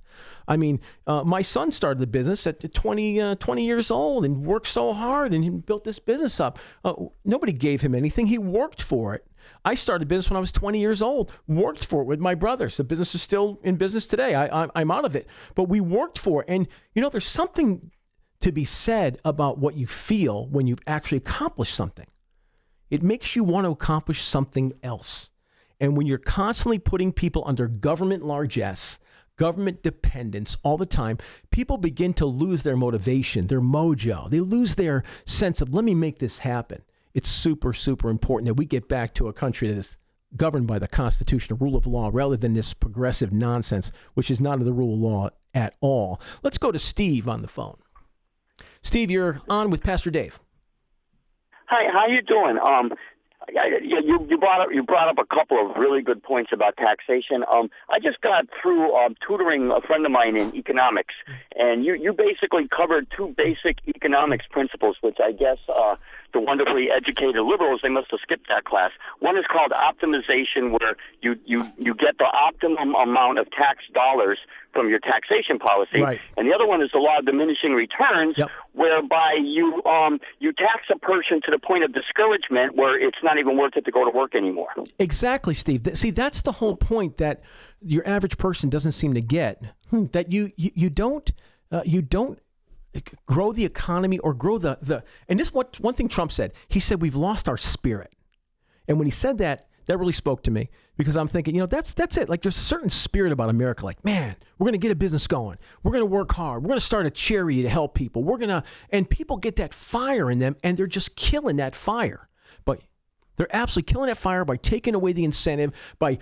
I mean, my son started the business at 20 years old and worked so hard and he built this business up. Nobody gave him anything. He worked for it. I started a business when I was 20 years old, worked for it with my brothers. The business is still in business today. I'm out of it, but we worked for it. And, there's something to be said about what you feel when you've actually accomplished something. It makes you want to accomplish something else. And when you're constantly putting people under government largesse, government dependence all the time, people begin to lose their motivation, their mojo. They lose their sense of, let me make this happen. It's super, super important that we get back to a country that is governed by the Constitution, the rule of law, rather than this progressive nonsense, which is not the rule of law at all. Let's go to Steve on the phone. Steve, you're on with Pastor Dave. Hi, how you doing? You brought up a couple of really good points about taxation. I just got through tutoring a friend of mine in economics, and you basically covered two basic economics principles, which I guess the wonderfully educated liberals, they must have skipped that class. One is called optimization, where you get the optimum amount of tax dollars from your taxation policy, right. And the other one is the law of diminishing returns, whereby you tax a person to the point of discouragement where it's not even worth it to go to work anymore. Exactly, Steve. See, that's the whole point that your average person doesn't seem to get. That you don't grow the economy or grow the and this one thing Trump said. He said we've lost our spirit, and when he said that really spoke to me, because I'm thinking, that's it. Like, there's a certain spirit about America. Like, man, we're going to get a business going. We're going to work hard. We're going to start a charity to help people. And people get that fire in them, and they're just killing that fire. But they're absolutely killing that fire by taking away the incentive, by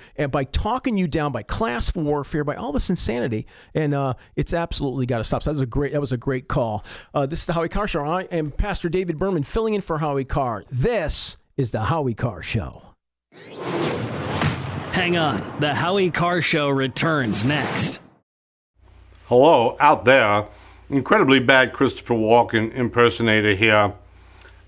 talking you down, by class warfare, by all this insanity. And it's absolutely got to stop. So that was a great call. This is the Howie Carr Show. I am Pastor David Berman filling in for Howie Carr. This is the Howie Carr Show. Hang on. The Howie Carr Show returns next. Hello, out there. Incredibly bad Christopher Walken impersonator here.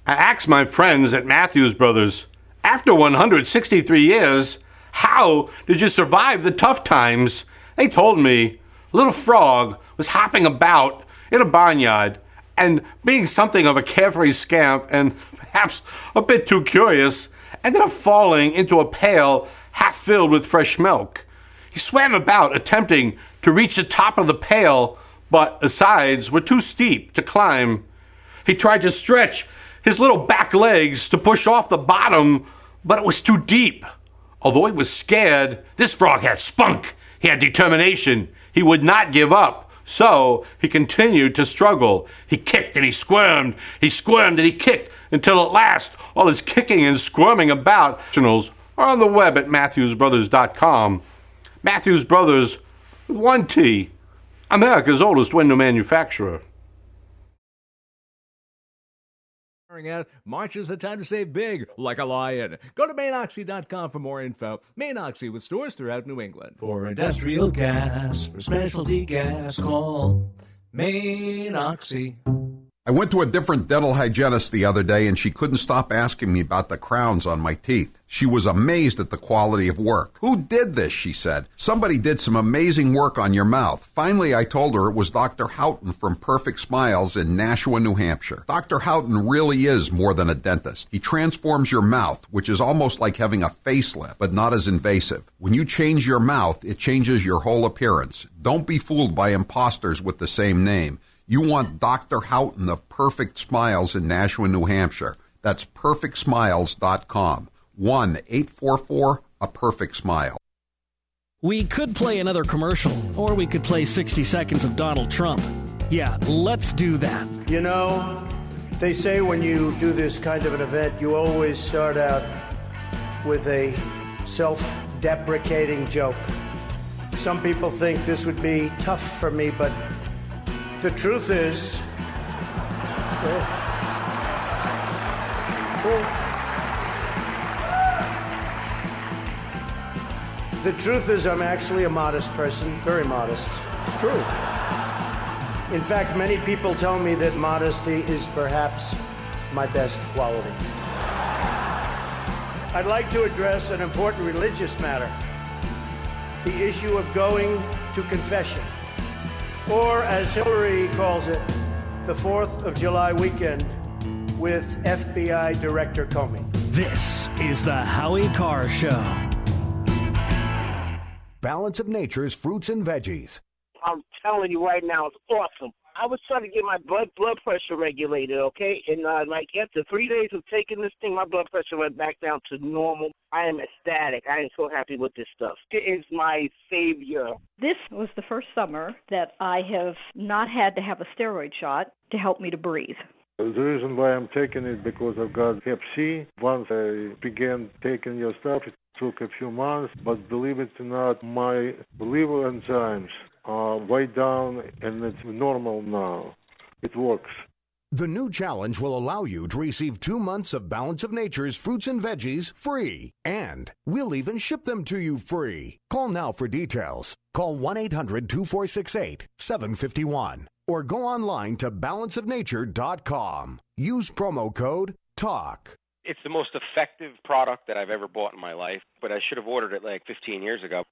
I asked my friends at Matthews Brothers, after 163 years, how did you survive the tough times? They told me a little frog was hopping about in a barnyard and, being something of a carefree scamp and perhaps a bit too curious, ended up falling into a pail half filled with fresh milk. He swam about attempting to reach the top of the pail, but the sides were too steep to climb. He tried to stretch his little back legs to push off the bottom, but it was too deep. Although he was scared, this frog had spunk. He had determination. He would not give up. So he continued to struggle. He kicked and he squirmed. He squirmed and he kicked until at last all his kicking and squirming about are on the web at MatthewsBrothers.com. Matthews Brothers with one T, America's oldest window manufacturer. Out. March is the time to save big, like a lion. Go to MainOxy.com for more info. Main Oxy with stores throughout New England. For industrial gas, for specialty gas, call Main Oxy. I went to a different dental hygienist the other day, and she couldn't stop asking me about the crowns on my teeth. She was amazed at the quality of work. Who did this, she said. Somebody did some amazing work on your mouth. Finally, I told her it was Dr. Houghton from Perfect Smiles in Nashua, New Hampshire. Dr. Houghton really is more than a dentist. He transforms your mouth, which is almost like having a facelift, but not as invasive. When you change your mouth, it changes your whole appearance. Don't be fooled by imposters with the same name. You want Dr. Houghton of Perfect Smiles in Nashua, New Hampshire. That's perfectsmiles.com. 1-844-A-PERFECT-SMILE. We could play another commercial, or we could play 60 seconds of Donald Trump. Yeah, let's do that. You know, they say when you do this kind of an event, you always start out with a self-deprecating joke. Some people think this would be tough for me, but The truth is, the truth is I'm actually a modest person, very modest. It's true. In fact, many people tell me that modesty is perhaps my best quality. I'd like to address an important religious matter, the issue of going to confession, or as Hillary calls it, the 4th of July weekend with FBI Director Comey. This is the Howie Carr Show. Balance of Nature's fruits and veggies. I'm telling you right now, it's awesome. I was trying to get my blood pressure regulated, okay? And like after 3 days of taking this thing, my blood pressure went back down to normal. I am ecstatic. I am so happy with this stuff. It is my savior. This was the first summer that I have not had to have a steroid shot to help me to breathe. The reason why I'm taking it because I've got Hep C. Once I began taking your stuff, it took a few months, but believe it or not, my liver enzymes are way down and it's normal now. It works. The new challenge will allow you to receive 2 months of Balance of Nature's fruits and veggies free. And we'll even ship them to you free. Call now for details. Call 1-800-246-8751 or go online to balanceofnature.com. Use promo code TALK. It's the most effective product that I've ever bought in my life, but I should have ordered it like 15 years ago.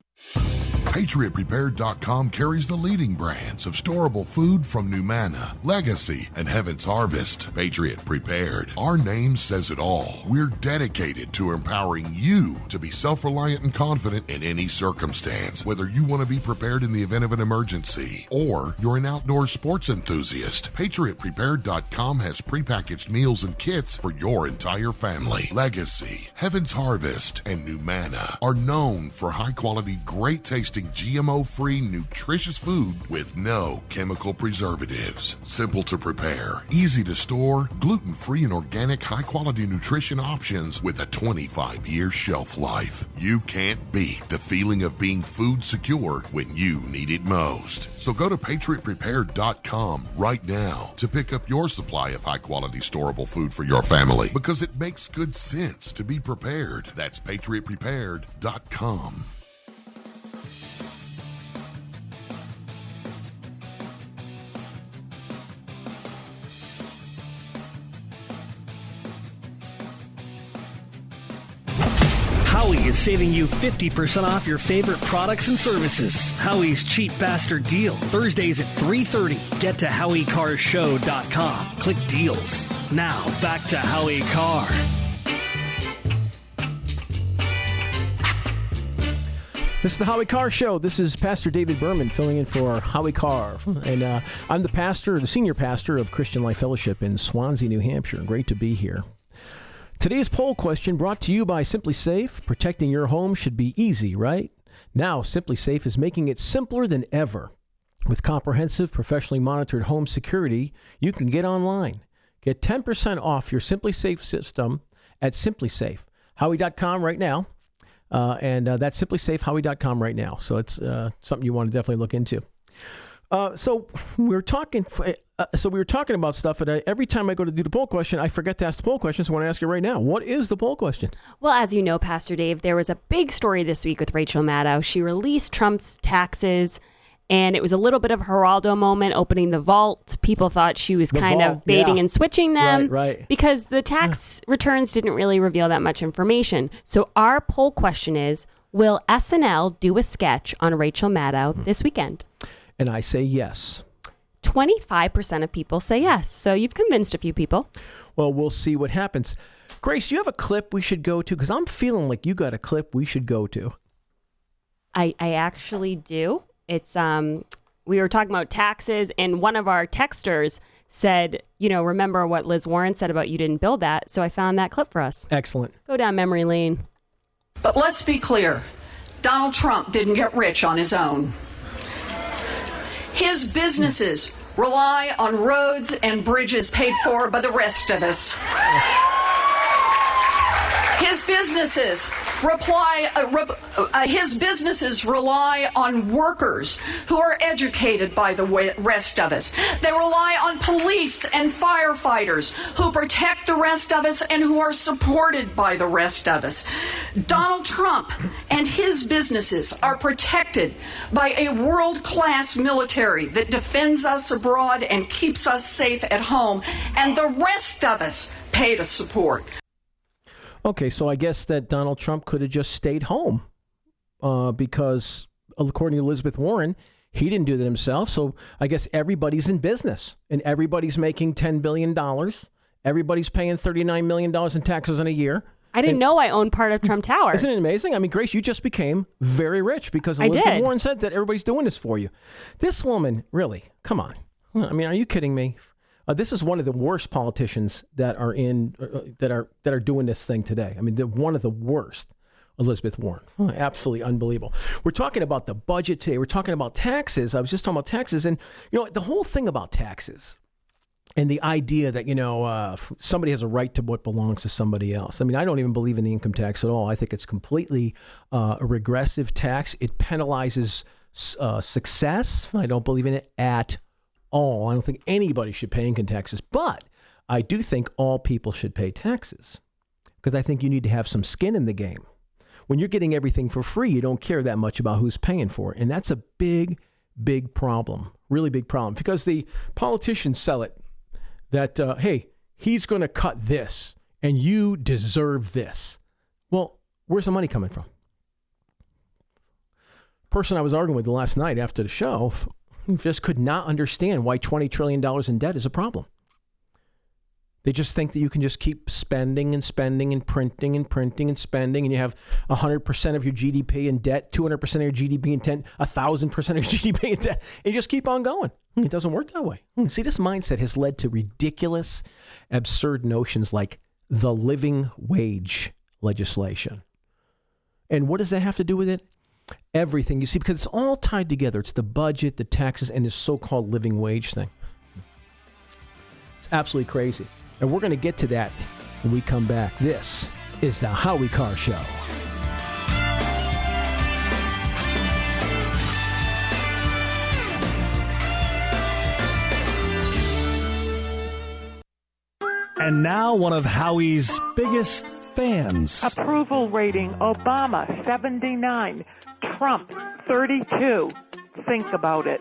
PatriotPrepared.com carries the leading brands of storable food from Numana, Legacy, and Heaven's Harvest. Patriot Prepared. Our name says it all. We're dedicated to empowering you to be self-reliant and confident in any circumstance. Whether you want to be prepared in the event of an emergency or you're an outdoor sports enthusiast, PatriotPrepared.com has prepackaged meals and kits for your entire family. Legacy, Heaven's Harvest, and Numana are known for high-quality, great-tasting, GMO-free, nutritious food with no chemical preservatives. Simple to prepare, easy to store, gluten-free and organic high-quality nutrition options with a 25-year shelf life. You can't beat the feeling of being food secure when you need it most. So go to PatriotPrepared.com right now to pick up your supply of high-quality storable food for your family, because it makes good sense to be prepared. That's PatriotPrepared.com. Howie is saving you 50% off your favorite products and services. Howie's Cheap Bastard Deal, Thursdays at 3:30. Get to HowieCarrShow.com. Click deals. Now, back to Howie Carr. This is the Howie Carr Show. This is Pastor David Berman filling in for Howie Carr. And I'm the senior pastor of Christian Life Fellowship in Swansea, New Hampshire. Great to be here. Today's poll question brought to you by Simply Safe. Protecting your home should be easy, right? Now, Simply Safe is making it simpler than ever. With comprehensive, professionally monitored home security, you can get online. Get 10% off your Simply Safe system at SimplySafe.Howie.com right now. And that's SimplySafeHowie.com right now. So it's something you want to definitely look into. So we were talking about stuff, but every time I go to do the poll question, I forget to ask the poll question. So I want to ask you right now, what is the poll question? Well, as you know, Pastor Dave, there was a big story this week with Rachel Maddow. She released Trump's taxes, and it was a little bit of a Geraldo moment, opening the vault. People thought she was kind of baiting and switching them because the tax returns didn't really reveal that much information. So our poll question is, will SNL do a sketch on Rachel Maddow this weekend? And I say yes. 25% of people say yes. So you've convinced a few people. Well, we'll see what happens. Grace, you have a clip we should go to? Because I'm feeling like you got a clip we should go to. I actually do. It's we were talking about taxes, and one of our texters said, remember what Liz Warren said about you didn't build that. So I found that clip for us. Excellent. Go down memory lane. But let's be clear. Donald Trump didn't get rich on his own. His businesses rely on roads and bridges paid for by the rest of us. His businesses rely on workers who are educated by the rest of us. They rely on police and firefighters who protect the rest of us and who are supported by the rest of us. Donald Trump and his businesses are protected by a world-class military that defends us abroad and keeps us safe at home, and the rest of us pay to support. Okay, so I guess that Donald Trump could have just stayed home because, according to Elizabeth Warren, he didn't do that himself. So I guess everybody's in business and everybody's making $10 billion. Everybody's paying $39 million in taxes in a year. I didn't know I owned part of Trump Tower. Isn't it amazing? I mean, Grace, you just became very rich because Elizabeth Warren said that everybody's doing this for you. This woman, really, come on. I mean, are you kidding me? This is one of the worst politicians that are that are doing this thing today. I mean, they're one of the worst. Elizabeth Warren, absolutely unbelievable. We're talking about the budget today. We're talking about taxes. I was just talking about taxes, and the whole thing about taxes and the idea that somebody has a right to what belongs to somebody else. I mean, I don't even believe in the income tax at all. I think it's completely a regressive tax. It penalizes success. I don't believe in it at all. I don't think anybody should pay income taxes, but I do think all people should pay taxes because I think you need to have some skin in the game. When you're getting everything for free, you don't care that much about who's paying for it. And that's a big, big problem, really big problem, because the politicians sell it that, hey, he's going to cut this and you deserve this. Well, where's the money coming from? Person I was arguing with last night after the show just could not understand why $20 trillion in debt is a problem. They just think that you can just keep spending and spending and printing and printing and spending, and you have 100% of your GDP in debt, 200% of your GDP in debt, 1,000% of your GDP in debt, and you just keep on going. It doesn't work that way. See, this mindset has led to ridiculous, absurd notions like the living wage legislation. And what does that have to do with it? Everything. You see, because it's all tied together. It's the budget, the taxes, and this so-called living wage thing. It's absolutely crazy. And we're going to get to that when we come back. This is the Howie Carr Show. And now one of Howie's biggest fans. Approval rating, Obama, 79. Trump, 32. Think about it.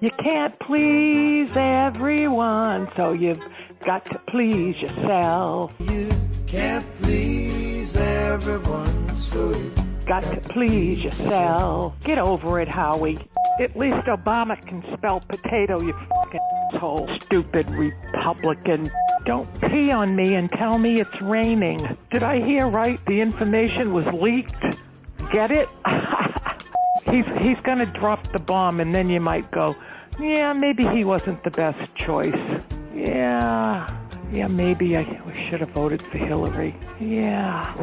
You can't please everyone, so you've got to please yourself. You can't please everyone, so you've got to please yourself. Get over it, Howie. At least Obama can spell potato, you fucking asshole. Stupid Republican. Don't pee on me and tell me it's raining. Did I hear right? The information was leaked? Get it? He's going to drop the bomb, and then you might go, yeah, maybe he wasn't the best choice. Yeah, maybe I should have voted for Hillary. Yeah.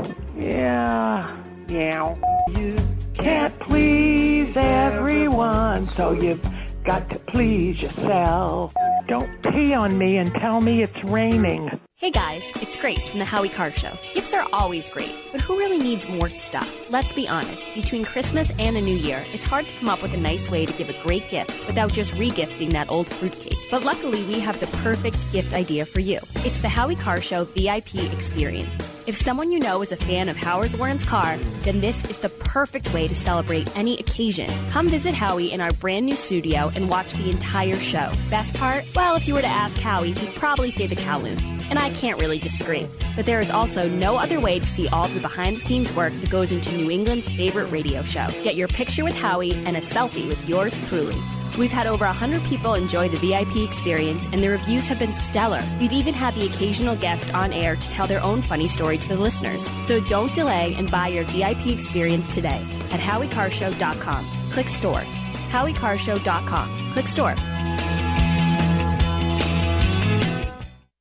You can't please everyone, so you've got to please yourself. Don't pee on me and tell me it's raining. Hey guys, it's Grace from the Howie Carr Show. Gifts are always great, but who really needs more stuff? Let's be honest, between Christmas and the New Year, it's hard to come up with a nice way to give a great gift without just regifting that old fruitcake. But luckily, we have the perfect gift idea for you. It's the Howie Carr Show VIP experience. If someone you know is a fan of Howard Lawrence Carr, then this is the perfect way to celebrate any occasion. Come visit Howie in our brand new studio and watch the entire show. Best part? Well, if you were to ask Howie, he'd probably say the Kowloon. And I can't really disagree. But there is also no other way to see all the behind-the-scenes work that goes into New England's favorite radio show. Get your picture with Howie and a selfie with yours truly. We've had over 100 people enjoy the VIP experience, and the reviews have been stellar. We've even had the occasional guest on air to tell their own funny story to the listeners. So don't delay and buy your VIP experience today at HowieCarrshow.com. Click store. HowieCarrshow.com. Click store.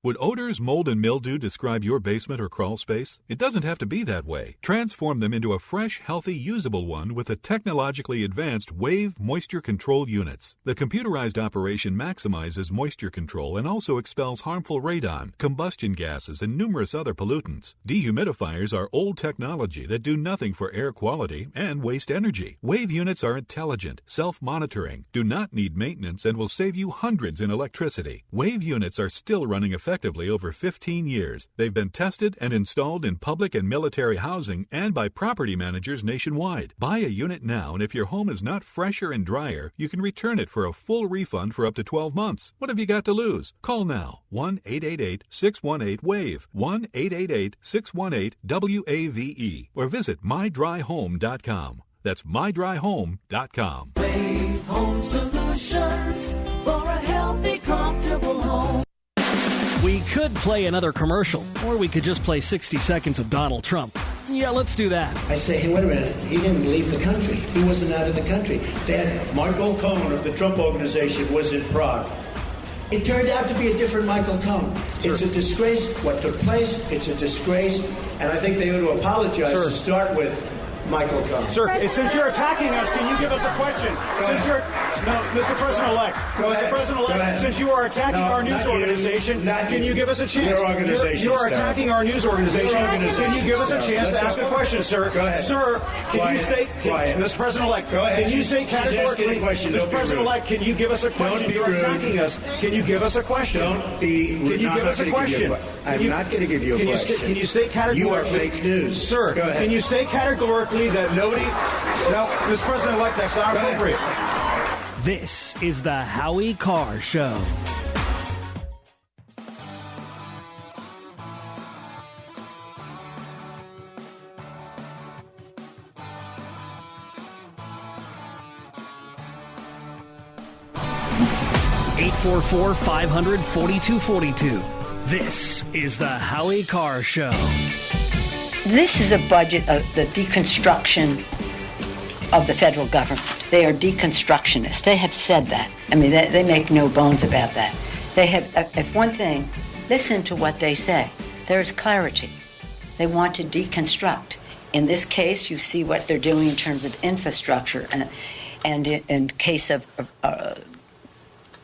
Would odors, mold, and mildew describe your basement or crawl space? It doesn't have to be that way. Transform them into a fresh, healthy, usable one with the technologically advanced Wave moisture control units. The computerized operation maximizes moisture control and also expels harmful radon, combustion gases, and numerous other pollutants. Dehumidifiers are old technology that do nothing for air quality and waste energy. Wave units are intelligent, self-monitoring, do not need maintenance, and will save you hundreds in electricity. Wave units are still running effectively over 15 years. They've been tested and installed in public and military housing and by property managers nationwide. Buy a unit now, and if your home is not fresher and drier, you can return it for a full refund for up to 12 months. What have you got to lose? Call now. 1-888-618-WAVE. 1-888-618-WAVE. Or visit mydryhome.com. That's mydryhome.com. Wave Home Solutions for a healthy, comfortable home. We could play another commercial, or we could just play 60 seconds of Donald Trump. Yeah, let's do that. I say, hey, wait a minute. He didn't leave the country. He wasn't out of the country. Michael Cohen of the Trump Organization was in Prague. It turned out to be a different Michael Cohen. Sure. It's a disgrace. What took place, it's a disgrace. And I think they ought to apologize to start with Michael Cohen. Sir, since you're attacking us, can you give us a question? Mr. President-elect. Go ahead. Mr. President-elect, since you are attacking our news organization, can you give us a chance? Your organization. You are attacking our news organization. Can you give us a chance to ask a question, sir? Go ahead. Sir, can you state, Mr. President-elect, go ahead. Can you state categorically, Mr. President-elect, can you give us a question? You're attacking us. Can you give us a question? Don't be rude. Can you give us a question? I'm not going to give you a question. Can you state categorically? You are fake news. Sir, go ahead. Can you state categorically that nobody... No, Mr. President-elect, that's not appropriate. This is the Howie Carr Show. (844-500-4242). This is the Howie Carr Show. This is a budget of the deconstruction of the federal government. They are deconstructionists. They have said that. I mean, they make no bones about that. They have, if one thing, listen to what they say. There is clarity. They want to deconstruct. In this case, you see what they're doing in terms of infrastructure. And in case of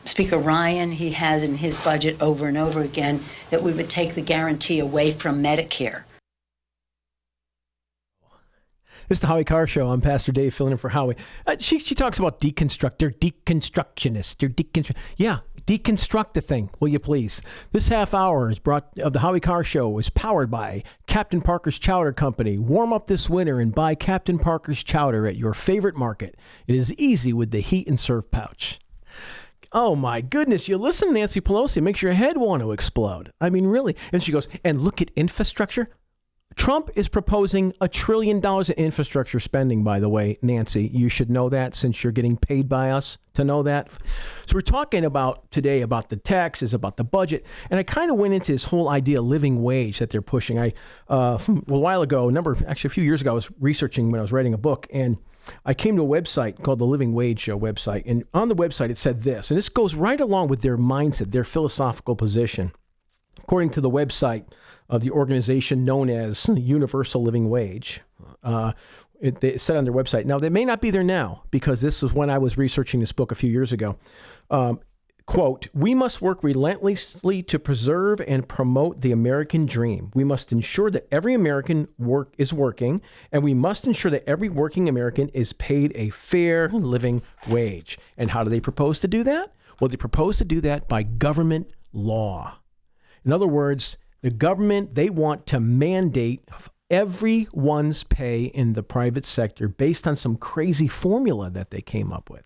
Speaker Ryan, he has in his budget over and over again that we would take the guarantee away from Medicare. This is the Howie Carr Show. I'm Pastor Dave, filling in for Howie. She talks about deconstruct. They're deconstructionists. Yeah, deconstruct the thing, will you please? This half hour of the Howie Carr Show is powered by Captain Parker's Chowder Company. Warm up this winter and buy Captain Parker's Chowder at your favorite market. It is easy with the heat and serve pouch. Oh my goodness, you listen to Nancy Pelosi, it makes your head want to explode. I mean, really. And she goes, and look at infrastructure. Trump is proposing $1 trillion in infrastructure spending, by the way, Nancy. You should know that since you're getting paid by us to know that. So we're talking about today about the taxes, about the budget. And I kind of went into this whole idea of living wage that they're pushing. A while ago, a few years ago, I was researching when I was writing a book, and I came to a website called the Living Wage Show website. And on the website, it said this, and this goes right along with their mindset, their philosophical position. According to the website of the organization known as Universal Living Wage, it said on their website. Now, they may not be there now because this was when I was researching this book a few years ago. Quote, we must work relentlessly to preserve and promote the American dream. We must ensure that every American is working, and we must ensure that every working American is paid a fair living wage. And how do they propose to do that? Well, they propose to do that by government law. In other words, the government, they want to mandate everyone's pay in the private sector based on some crazy formula that they came up with.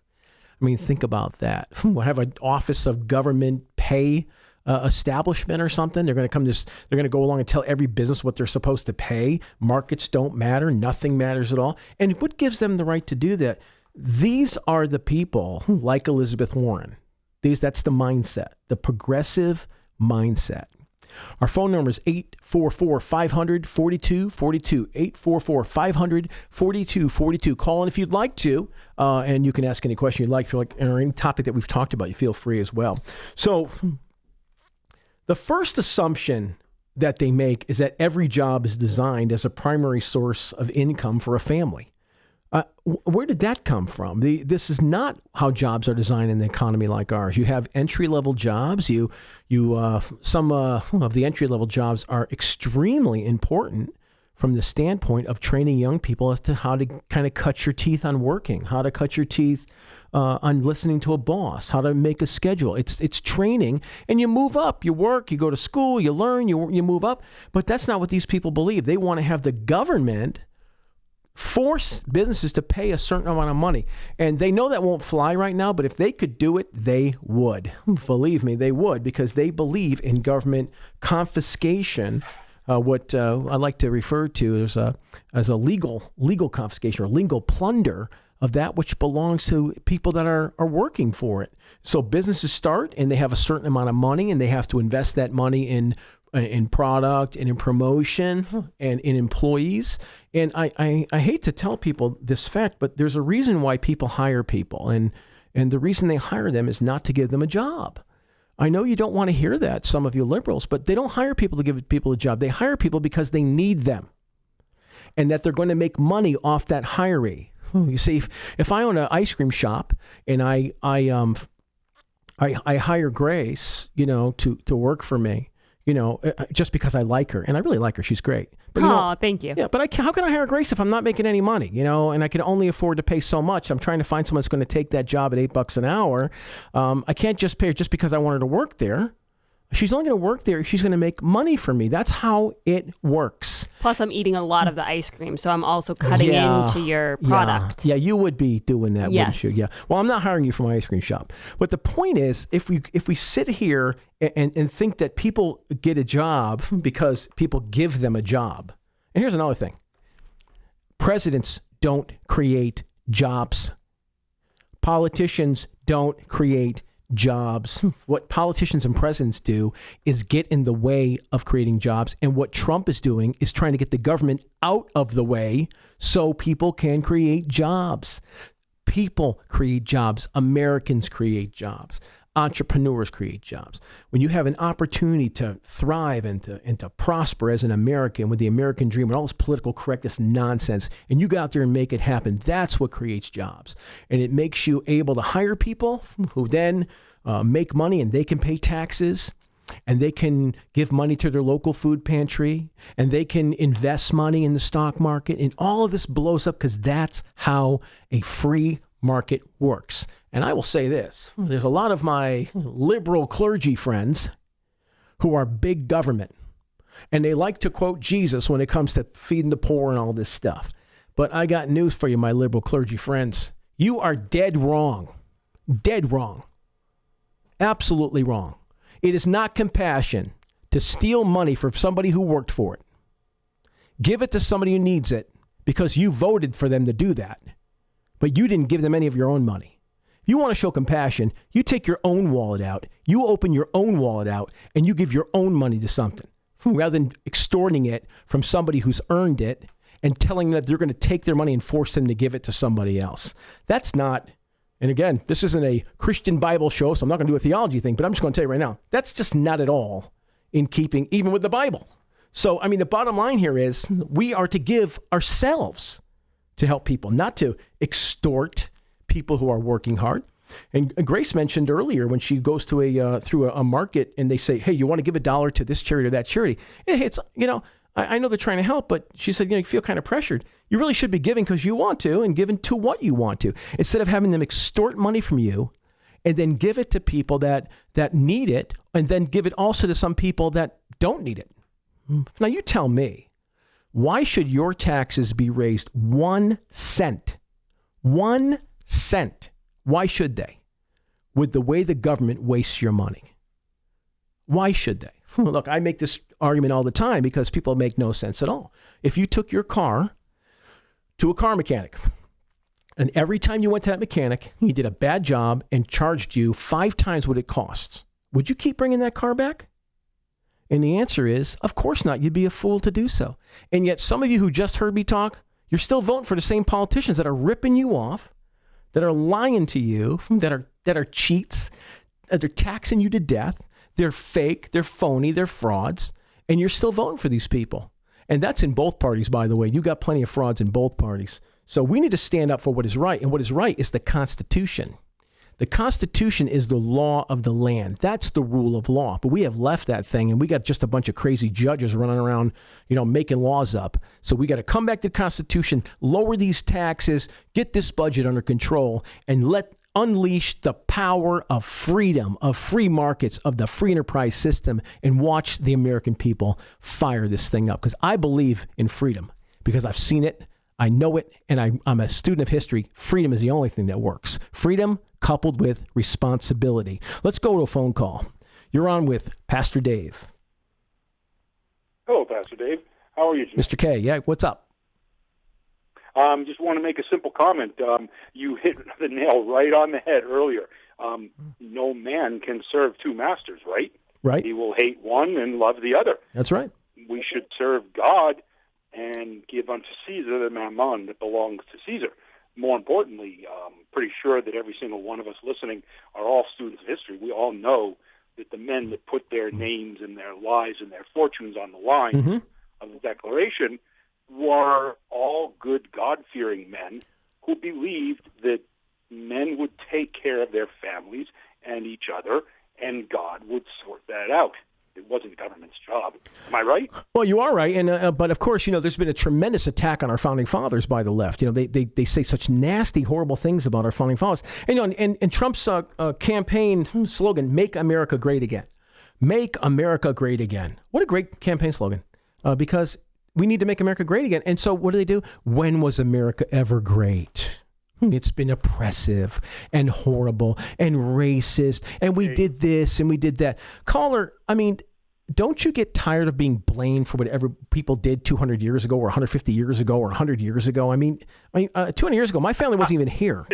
I mean, think about that. We'll have an Office of Government Pay establishment or something. They're going to go along and tell every business what they're supposed to pay. Markets don't matter. Nothing matters at all. And what gives them the right to do that? These are the people like Elizabeth Warren. That's the mindset, the progressive mindset. Our phone number is 844-500-4242, 844-500-4242. Call in if you'd like to, and you can ask any question you'd like, or any topic that we've talked about. You feel free as well. So The first assumption that they make is that every job is designed as a primary source of income for a family. Where did that come from? This is not how jobs are designed in an economy like ours. You have entry-level jobs. Some of the entry-level jobs are extremely important from the standpoint of training young people as to how to kind of cut your teeth on working, how to cut your teeth on listening to a boss, how to make a schedule. It's training, and you move up. You work, you go to school, you learn, you move up. But that's not what these people believe. They want to have the government force businesses to pay a certain amount of money. And they know that won't fly right now, but if they could do it, they would. Believe me, they would, because they believe in government confiscation, what I like to refer to as a legal confiscation or legal plunder of that which belongs to people that are working for it. So businesses start and they have a certain amount of money and they have to invest that money in product and in promotion and in employees. And I hate to tell people this fact, but there's a reason why people hire people. And the reason they hire them is not to give them a job. I know you don't want to hear that, some of you liberals, but they don't hire people to give people a job. They hire people because they need them and that they're going to make money off that hiree. You see, if I own an ice cream shop and I hire Grace, to work for me, just because I like her, and I really like her, she's great. But, thank you. Yeah, but how can I hire Grace if I'm not making any money? And I can only afford to pay so much. I'm trying to find someone that's going to take that job at $8 an hour. I can't just pay her just because I want her to work there. She's only going to work there if she's going to make money for me. That's how it works. Plus, I'm eating a lot of the ice cream, so I'm also cutting into your product. Yeah, you would be doing that, yes. Wouldn't you? Yeah. Well, I'm not hiring you for my ice cream shop. But the point is, if we sit here and think that people get a job because people give them a job. And here's another thing. Presidents don't create jobs. Politicians don't create jobs. What politicians and presidents do is get in the way of creating jobs. And what Trump is doing is trying to get the government out of the way so people can create jobs. People create jobs. Americans create jobs. Entrepreneurs create jobs. When you have an opportunity to thrive and to prosper as an American with the American dream and all this political correctness nonsense, and you go out there and make it happen, that's what creates jobs. And it makes you able to hire people who then make money, and they can pay taxes, and they can give money to their local food pantry, and they can invest money in the stock market, and all of this blows up because that's how a free market works. And I will say this, there's a lot of my liberal clergy friends who are big government, and they like to quote Jesus when it comes to feeding the poor and all this stuff. But I got news for you, my liberal clergy friends. You are dead wrong. Dead wrong. Absolutely wrong. It is not compassion to steal money from somebody who worked for it. Give it to somebody who needs it because you voted for them to do that, but you didn't give them any of your own money. If you want to show compassion, you take your own wallet out, you open your own wallet out, and you give your own money to something rather than extorting it from somebody who's earned it and telling them that they're going to take their money and force them to give it to somebody else. That's not, and again, this isn't a Christian Bible show, so I'm not going to do a theology thing, but I'm just going to tell you right now, that's just not at all in keeping even with the Bible. So, the bottom line here is we are to give ourselves to help people, not to extort people who are working hard. And Grace mentioned earlier when she goes to through a market and they say, hey, you want to give $1 to this charity or that charity? It's, I know they're trying to help, but she said, you feel kind of pressured. You really should be giving because you want to and giving to what you want to, instead of having them extort money from you and then give it to people that need it and then give it also to some people that don't need it. Now you tell me, why should your taxes be raised 1 cent? 1 cent. Why should they? With the way the government wastes your money. Why should they? Look, I make this argument all the time because people make no sense at all. If you took your car to a car mechanic and every time you went to that mechanic, he did a bad job and charged you 5 times what it costs, would you keep bringing that car back? And the answer is, of course not. You'd be a fool to do so. And yet some of you who just heard me talk, you're still voting for the same politicians that are ripping you off, that are lying to you, that are cheats, that are taxing you to death, They're fake, they're phony, they're frauds, and you're still voting for these people. And that's in both parties, by the way. You got plenty of frauds in both parties. So we need to stand up for what is right, and what is right is the Constitution. The Constitution is the law of the land. That's the rule of law. But we have left that thing, and we got just a bunch of crazy judges running around, making laws up. So we got to come back to the Constitution, lower these taxes, get this budget under control, and unleash the power of freedom, of free markets, of the free enterprise system, and watch the American people fire this thing up. Because I believe in freedom, because I've seen it, I know it, and I'm a student of history. Freedom is the only thing that works. Freedom coupled with responsibility. Let's go to a phone call. You're on with Pastor Dave. Hello, Pastor Dave. How are you today? Mr. K, yeah, what's up? Just want to make a simple comment. You hit the nail right on the head earlier. No man can serve two masters, right? Right. He will hate one and love the other. That's right. We should serve God and give unto Caesar the mammon that belongs to Caesar. More importantly, pretty sure that every single one of us listening are all students of history. We all know that the men that put their names and their lives and their fortunes on the line of the Declaration were all good, God-fearing men who believed that men would take care of their families and each other, and God would sort that out. It wasn't government's job. Am I right? Well, you are right, and but of course, there's been a tremendous attack on our founding fathers by the left. They say such nasty, horrible things about our founding fathers. And Trump's campaign slogan: "Make America Great Again." Make America great again. What a great campaign slogan! Because we need to make America great again. And so, what do? When was America ever great? It's been oppressive and horrible and racist, and we did this and we did that. Caller, don't you get tired of being blamed for whatever people did 200 years ago or 150 years ago or 100 years ago? 200 years ago, my family wasn't even here.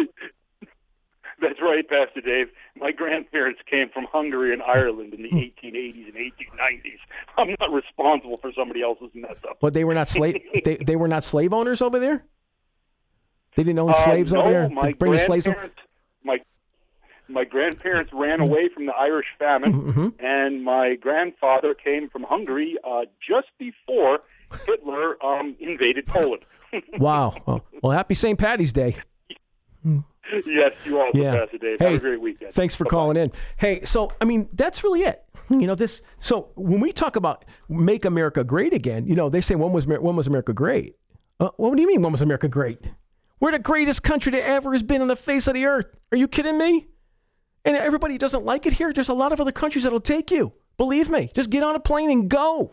That's right, Pastor Dave. My grandparents came from Hungary and Ireland in the 1880s and 1890s. I'm not responsible for somebody else's mess up. But they were not slave. they were not slave owners over there. They didn't own slaves over there? Bring the slaves over? My grandparents ran away from the Irish famine, and my grandfather came from Hungary just before Hitler invaded Poland. Wow. Well, happy St. Patty's Day. Yes, you also, Pastor Dave. Hey, have a great weekend. Thanks for calling in. Hey, so, that's really it. So when we talk about make America great again, they say, when was America great? What do you mean, when was America great? We're the greatest country that ever has been on the face of the earth. Are you kidding me? And everybody doesn't like it here. There's a lot of other countries that'll take you. Believe me. Just get on a plane and go.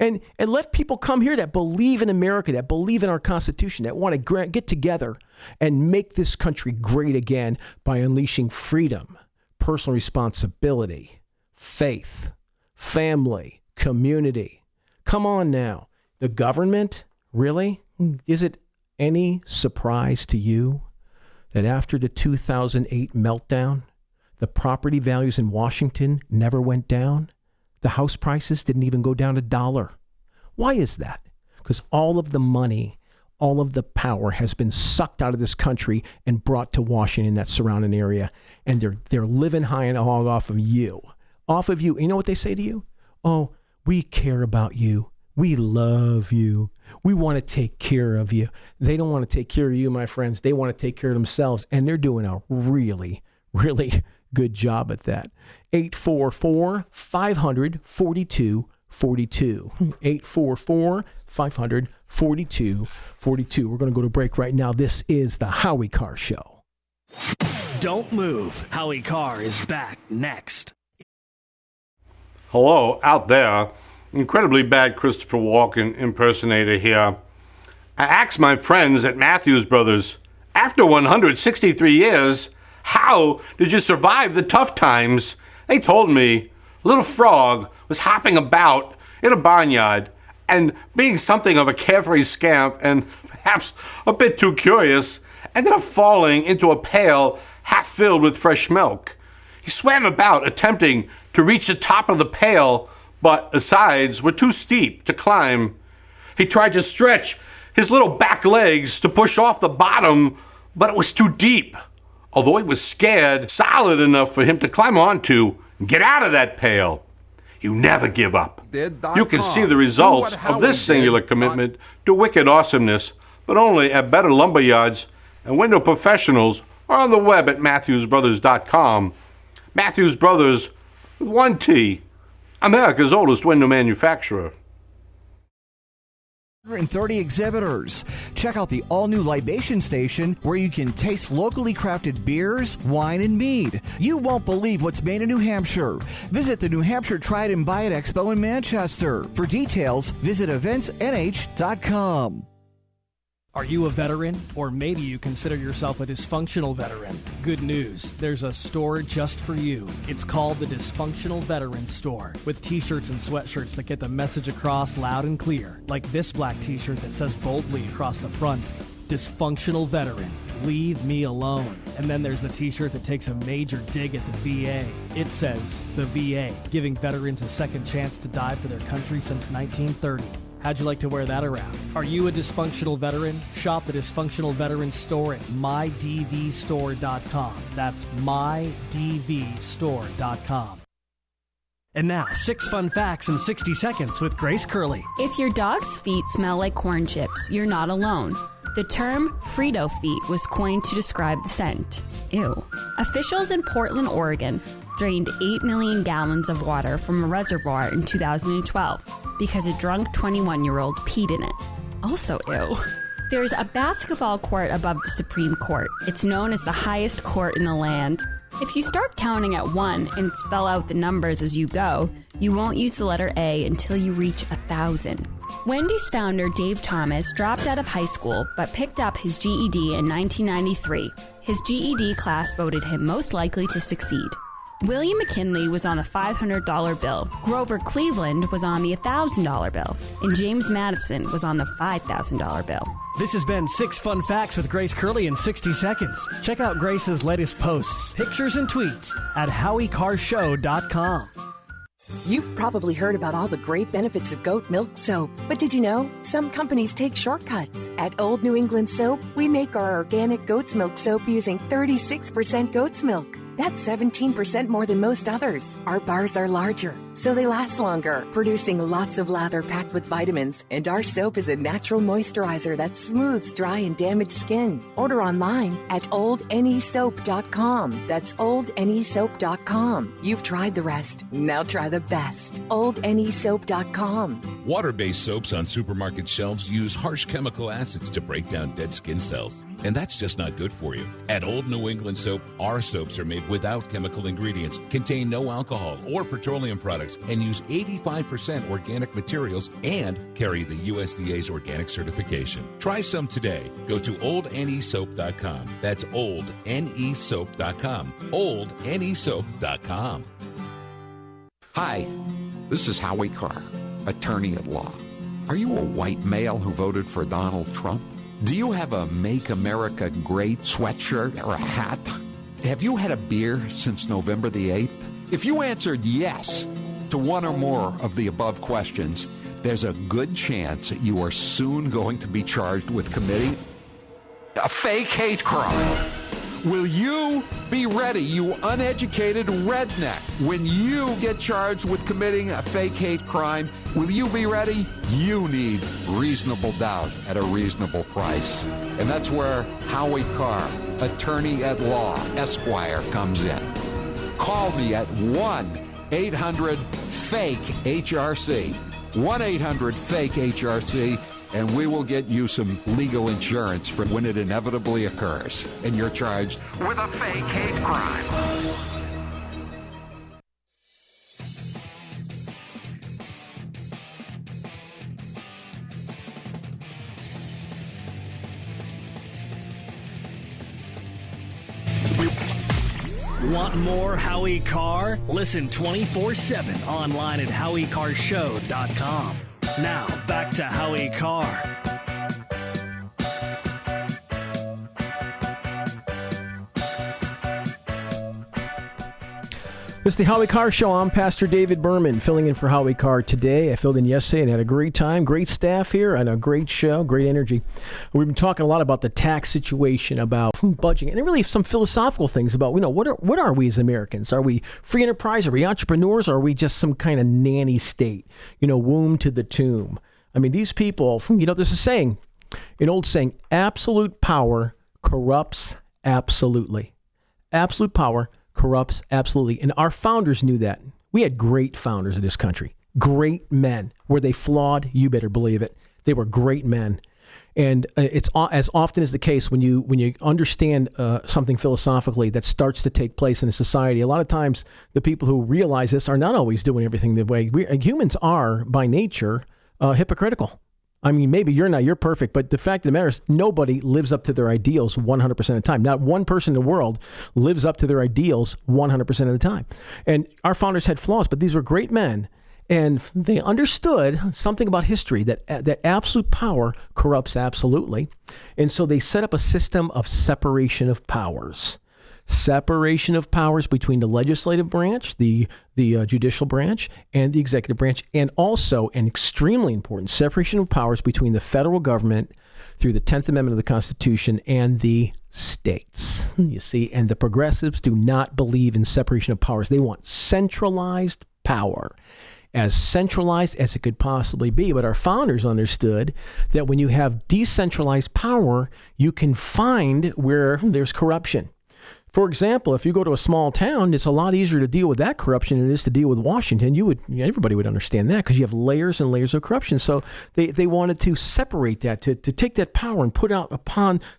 And let people come here that believe in America, that believe in our Constitution, that want to get together and make this country great again by unleashing freedom, personal responsibility, faith, family, community. Come on now. The government, really? Is it any surprise to you that after the 2008 meltdown, the property values in Washington never went down? The house prices didn't even go down $1. Why is that? Because all of the money, all of the power has been sucked out of this country and brought to Washington, that surrounding area. And they're living high and hog off of you. Off of you. You know what they say to you? Oh, we care about you. We love you. We want to take care of you. They don't want to take care of you, my friends. They want to take care of themselves. And they're doing a really, really good job at that. 844-500-4242. 844-500-4242. We're going to go to break right now. This is the Howie Carr Show. Don't move. Howie Carr is back next. Hello, out there. Incredibly bad Christopher Walken impersonator here. I asked my friends at Matthews Brothers, after 163 years, how did you survive the tough times? They told me a little frog was hopping about in a barnyard and, being something of a carefree scamp and perhaps a bit too curious, ended up falling into a pail half filled with fresh milk. He swam about attempting to reach the top of the pail, but the sides were too steep to climb. He tried to stretch his little back legs to push off the bottom, but it was too deep. Although he was scared, solid enough for him to climb onto, Get out of that pail. You never give up. You can see the Do results what of this Howie singular did. commitment to wicked awesomeness, but only at better lumber yards and window professionals or on the web at MatthewsBrothers.com. Matthews Brothers with one T, America's oldest window manufacturer. 130 exhibitors. Check out the all-new libation station where you can taste locally crafted beers, wine, and mead. You won't believe what's made in New Hampshire. Visit the New Hampshire Try It and Buy It Expo in Manchester. For details, visit eventsnh.com. Are you a veteran? Or maybe you consider yourself a dysfunctional veteran? Good news. There's a store just for you. It's called the Dysfunctional Veteran Store, with t-shirts and sweatshirts that get the message across loud and clear, like this black t-shirt that says boldly across the front, Dysfunctional Veteran, leave me alone. And then there's the t-shirt that takes a major dig at the VA. It says, the VA, giving veterans a second chance to die for their country since 1930. How'd you like to wear that around? Are you a dysfunctional veteran? Shop the Dysfunctional Veteran Store at mydvstore.com. That's mydvstore.com. And now, 6 fun facts in 60 seconds with Grace Curley. If your dog's feet smell like corn chips, you're not alone. The term Frito feet was coined to describe the scent. Ew. Officials in Portland, Oregon drained 8 million gallons of water from a reservoir in 2012 because a drunk 21-year-old peed in it. Also ew. There's a basketball court above the Supreme Court. It's known as the highest court in the land. If you start counting at 1 and spell out the numbers as you go, you won't use the letter A until you reach 1,000. Wendy's founder Dave Thomas dropped out of high school but picked up his GED in 1993. His GED class voted him most likely to succeed. William McKinley was on the $500 bill, Grover Cleveland was on the $1,000 bill, and James Madison was on the $5,000 bill. This has been 6 fun facts with Grace Curley in 60 seconds. Check out Grace's latest posts, pictures, and tweets at HowieCarrShow.com. You've probably heard about all the great benefits of goat milk soap, but did you know some companies take shortcuts? At Old New England Soap, we make our organic goat's milk soap using 36% goat's milk. That's 17% more than most others. Our bars are larger, so they last longer, producing lots of lather packed with vitamins. And our soap is a natural moisturizer that smooths dry and damaged skin. Order online at oldnesoap.com. That's oldnesoap.com. You've tried the rest. Now try the best. oldnesoap.com. Water-based soaps on supermarket shelves use harsh chemical acids to break down dead skin cells. And that's just not good for you. At Old New England Soap, our soaps are made without chemical ingredients, contain no alcohol or petroleum products, and use 85% organic materials and carry the USDA's organic certification. Try some today. Go to oldnesoap.com. That's oldnesoap.com. oldnesoap.com. Hi, this is Howie Carr, attorney at law. Are you a white male who voted for Donald Trump? Do you have a Make America Great sweatshirt or a hat? Have you had a beer since November the 8th? If you answered yes to one or more of the above questions, there's a good chance that you are soon going to be charged with committing a fake hate crime. Will you be ready, you uneducated redneck? When you get charged with committing a fake hate crime, will you be ready? You need reasonable doubt at a reasonable price. And that's where Howie Carr, attorney at law, Esquire, comes in. Call me at 1-800-FAKE-HRC. 1-800-FAKE-HRC. And we will get you some legal insurance for when it inevitably occurs and you're charged with a fake hate crime. Want more Howie Carr? Listen 24/7 online at HowieCarrShow.com. Now, back to Howie Carr. It's the Howie Carr Show. I'm Pastor David Berman, filling in for Howie Carr today. I filled in yesterday and had a great time. Great staff here and a great show, great energy. We've been talking a lot about the tax situation, about budgeting, and really some philosophical things about, what are we as Americans? Are we free enterprise? Are we entrepreneurs? Or are we just some kind of nanny state? Womb to the tomb. I mean, these people, there's a saying, an old saying, absolute power corrupts absolutely. Absolute power corrupts absolutely. And our founders knew that. We had great founders in this country. Great men. Were they flawed? You better believe it. They were great men. And it's as often as the case when you understand something philosophically that starts to take place in a society, a lot of times the people who realize this are not always doing everything the way humans are by nature hypocritical. I mean, maybe you're perfect, but the fact of the matter is nobody lives up to their ideals 100% of the time. Not one person in the world lives up to their ideals 100% of the time. And our founders had flaws, but these were great men. And they understood something about history, that absolute power corrupts absolutely. And so they set up a system of separation of powers. Separation of powers between the legislative branch, the judicial branch, and the executive branch, and also, and extremely important, separation of powers between the federal government through the 10th Amendment of the Constitution and the states. You see, and the progressives do not believe in separation of powers. They want centralized power, as centralized as it could possibly be. But our founders understood that when you have decentralized power, you can find where there's corruption. For example, if you go to a small town, it's a lot easier to deal with that corruption than it is to deal with Washington. Everybody would understand that because you have layers and layers of corruption. So they wanted to separate that, to take that power and put out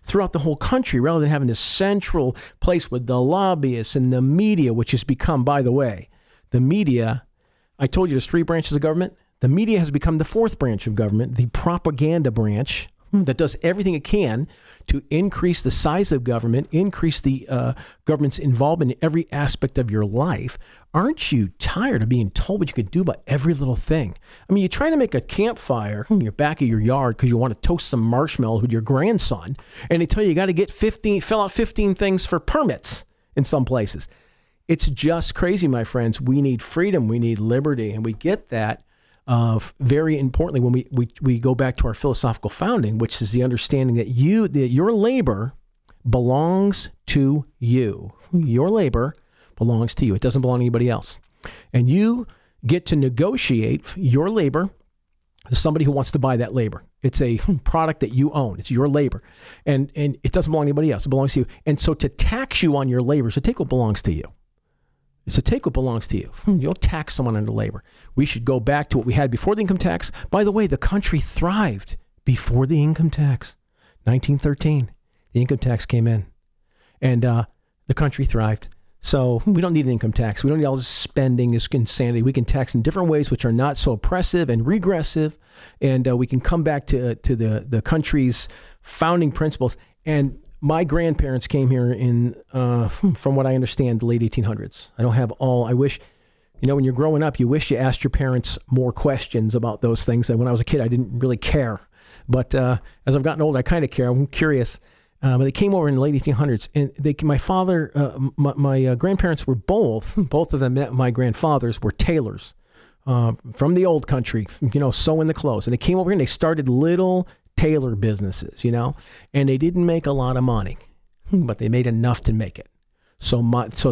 throughout the whole country rather than having this central place with the lobbyists and the media, which has become, by the way, the media. I told you there's 3 branches of government. The media has become the 4th branch of government, the propaganda branch that does everything it can to increase the size of government, increase the government's involvement in every aspect of your life. Aren't you tired of being told what you could do about every little thing? I mean, you're trying to make a campfire in your back of your yard because you want to toast some marshmallows with your grandson, and they tell you got to fill out 15 things for permits in some places. It's just crazy, my friends. We need freedom. We need liberty. And we get that very importantly when we go back to our philosophical founding, which is the understanding that your labor belongs to you. Your labor belongs to you. It doesn't belong to anybody else. And you get to negotiate your labor with somebody who wants to buy that labor. It's a product that you own. It's your labor. And it doesn't belong to anybody else. It belongs to you. And so to tax you on your labor, so take what belongs to you. So take what belongs to you. You don't tax someone under labor. We should go back to what we had before the income tax. By the way, the country thrived before the income tax. 1913, the income tax came in. And the country thrived. So we don't need an income tax. We don't need all this spending, this insanity. We can tax in different ways which are not so oppressive and regressive. And we can come back to the country's founding principles. And my grandparents came here in, from what I understand, the late 1800s. I don't have all. I wish, when you're growing up, you wish you asked your parents more questions about those things. And when I was a kid, I didn't really care. But as I've gotten older, I kind of care. I'm curious. But they came over in the late 1800s, and my father, my grandparents were both of them. My grandfathers were tailors from the old country, sewing the clothes. And they came over here and they started little tailor businesses, and they didn't make a lot of money, but they made enough to make it. So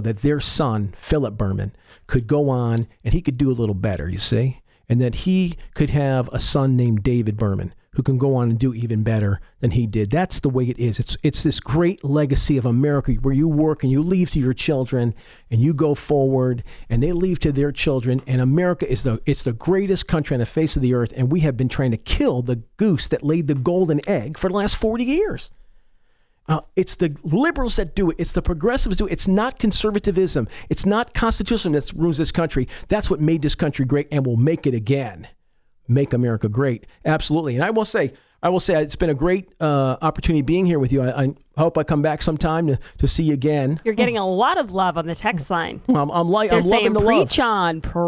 that their son, Philip Berman, could go on and he could do a little better, you see, and that he could have a son named David Berman who can go on and do even better than he did. That's the way it is. It's this great legacy of America where you work and you leave to your children and you go forward and they leave to their children. And America is the greatest country on the face of the earth. And we have been trying to kill the goose that laid the golden egg for the last 40 years. It's the liberals that do it. It's the progressives do it. It's not conservatism. It's not constitutionalism that ruins this country. That's what made this country great and will make it again. Make America great. Absolutely. And I will say it's been a great opportunity being here with you. I hope I come back sometime to see you again. You're getting a lot of love on the text line. I'm loving the love.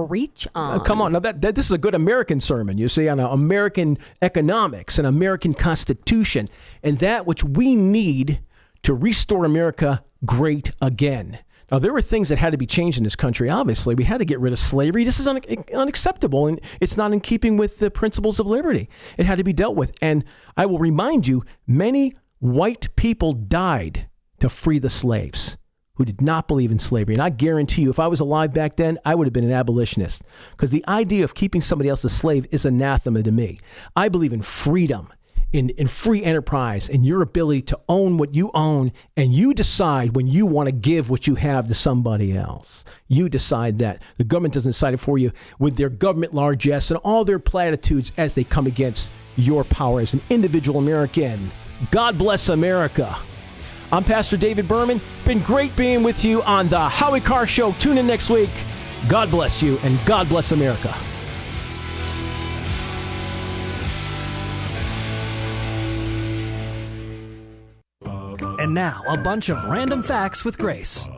Preach on. Come on. Now this is a good American sermon, you see, on American economics and American Constitution and that which we need to restore America great again. Now, there were things that had to be changed in this country, obviously. We had to get rid of slavery. This is unacceptable, and it's not in keeping with the principles of liberty. It had to be dealt with. And I will remind you, many white people died to free the slaves who did not believe in slavery. And I guarantee you, if I was alive back then, I would have been an abolitionist, because the idea of keeping somebody else a slave is anathema to me. I believe in freedom, in free enterprise, and your ability to own what you own, and you decide when you want to give what you have to somebody else. You decide that. The government doesn't decide it for you with their government largesse and all their platitudes as they come against your power as an individual American. God bless America. I'm Pastor David Berman. Been great being with you on the Howie Carr Show. Tune in next week. God bless you, and God bless America. And now, a bunch of random facts with Grace.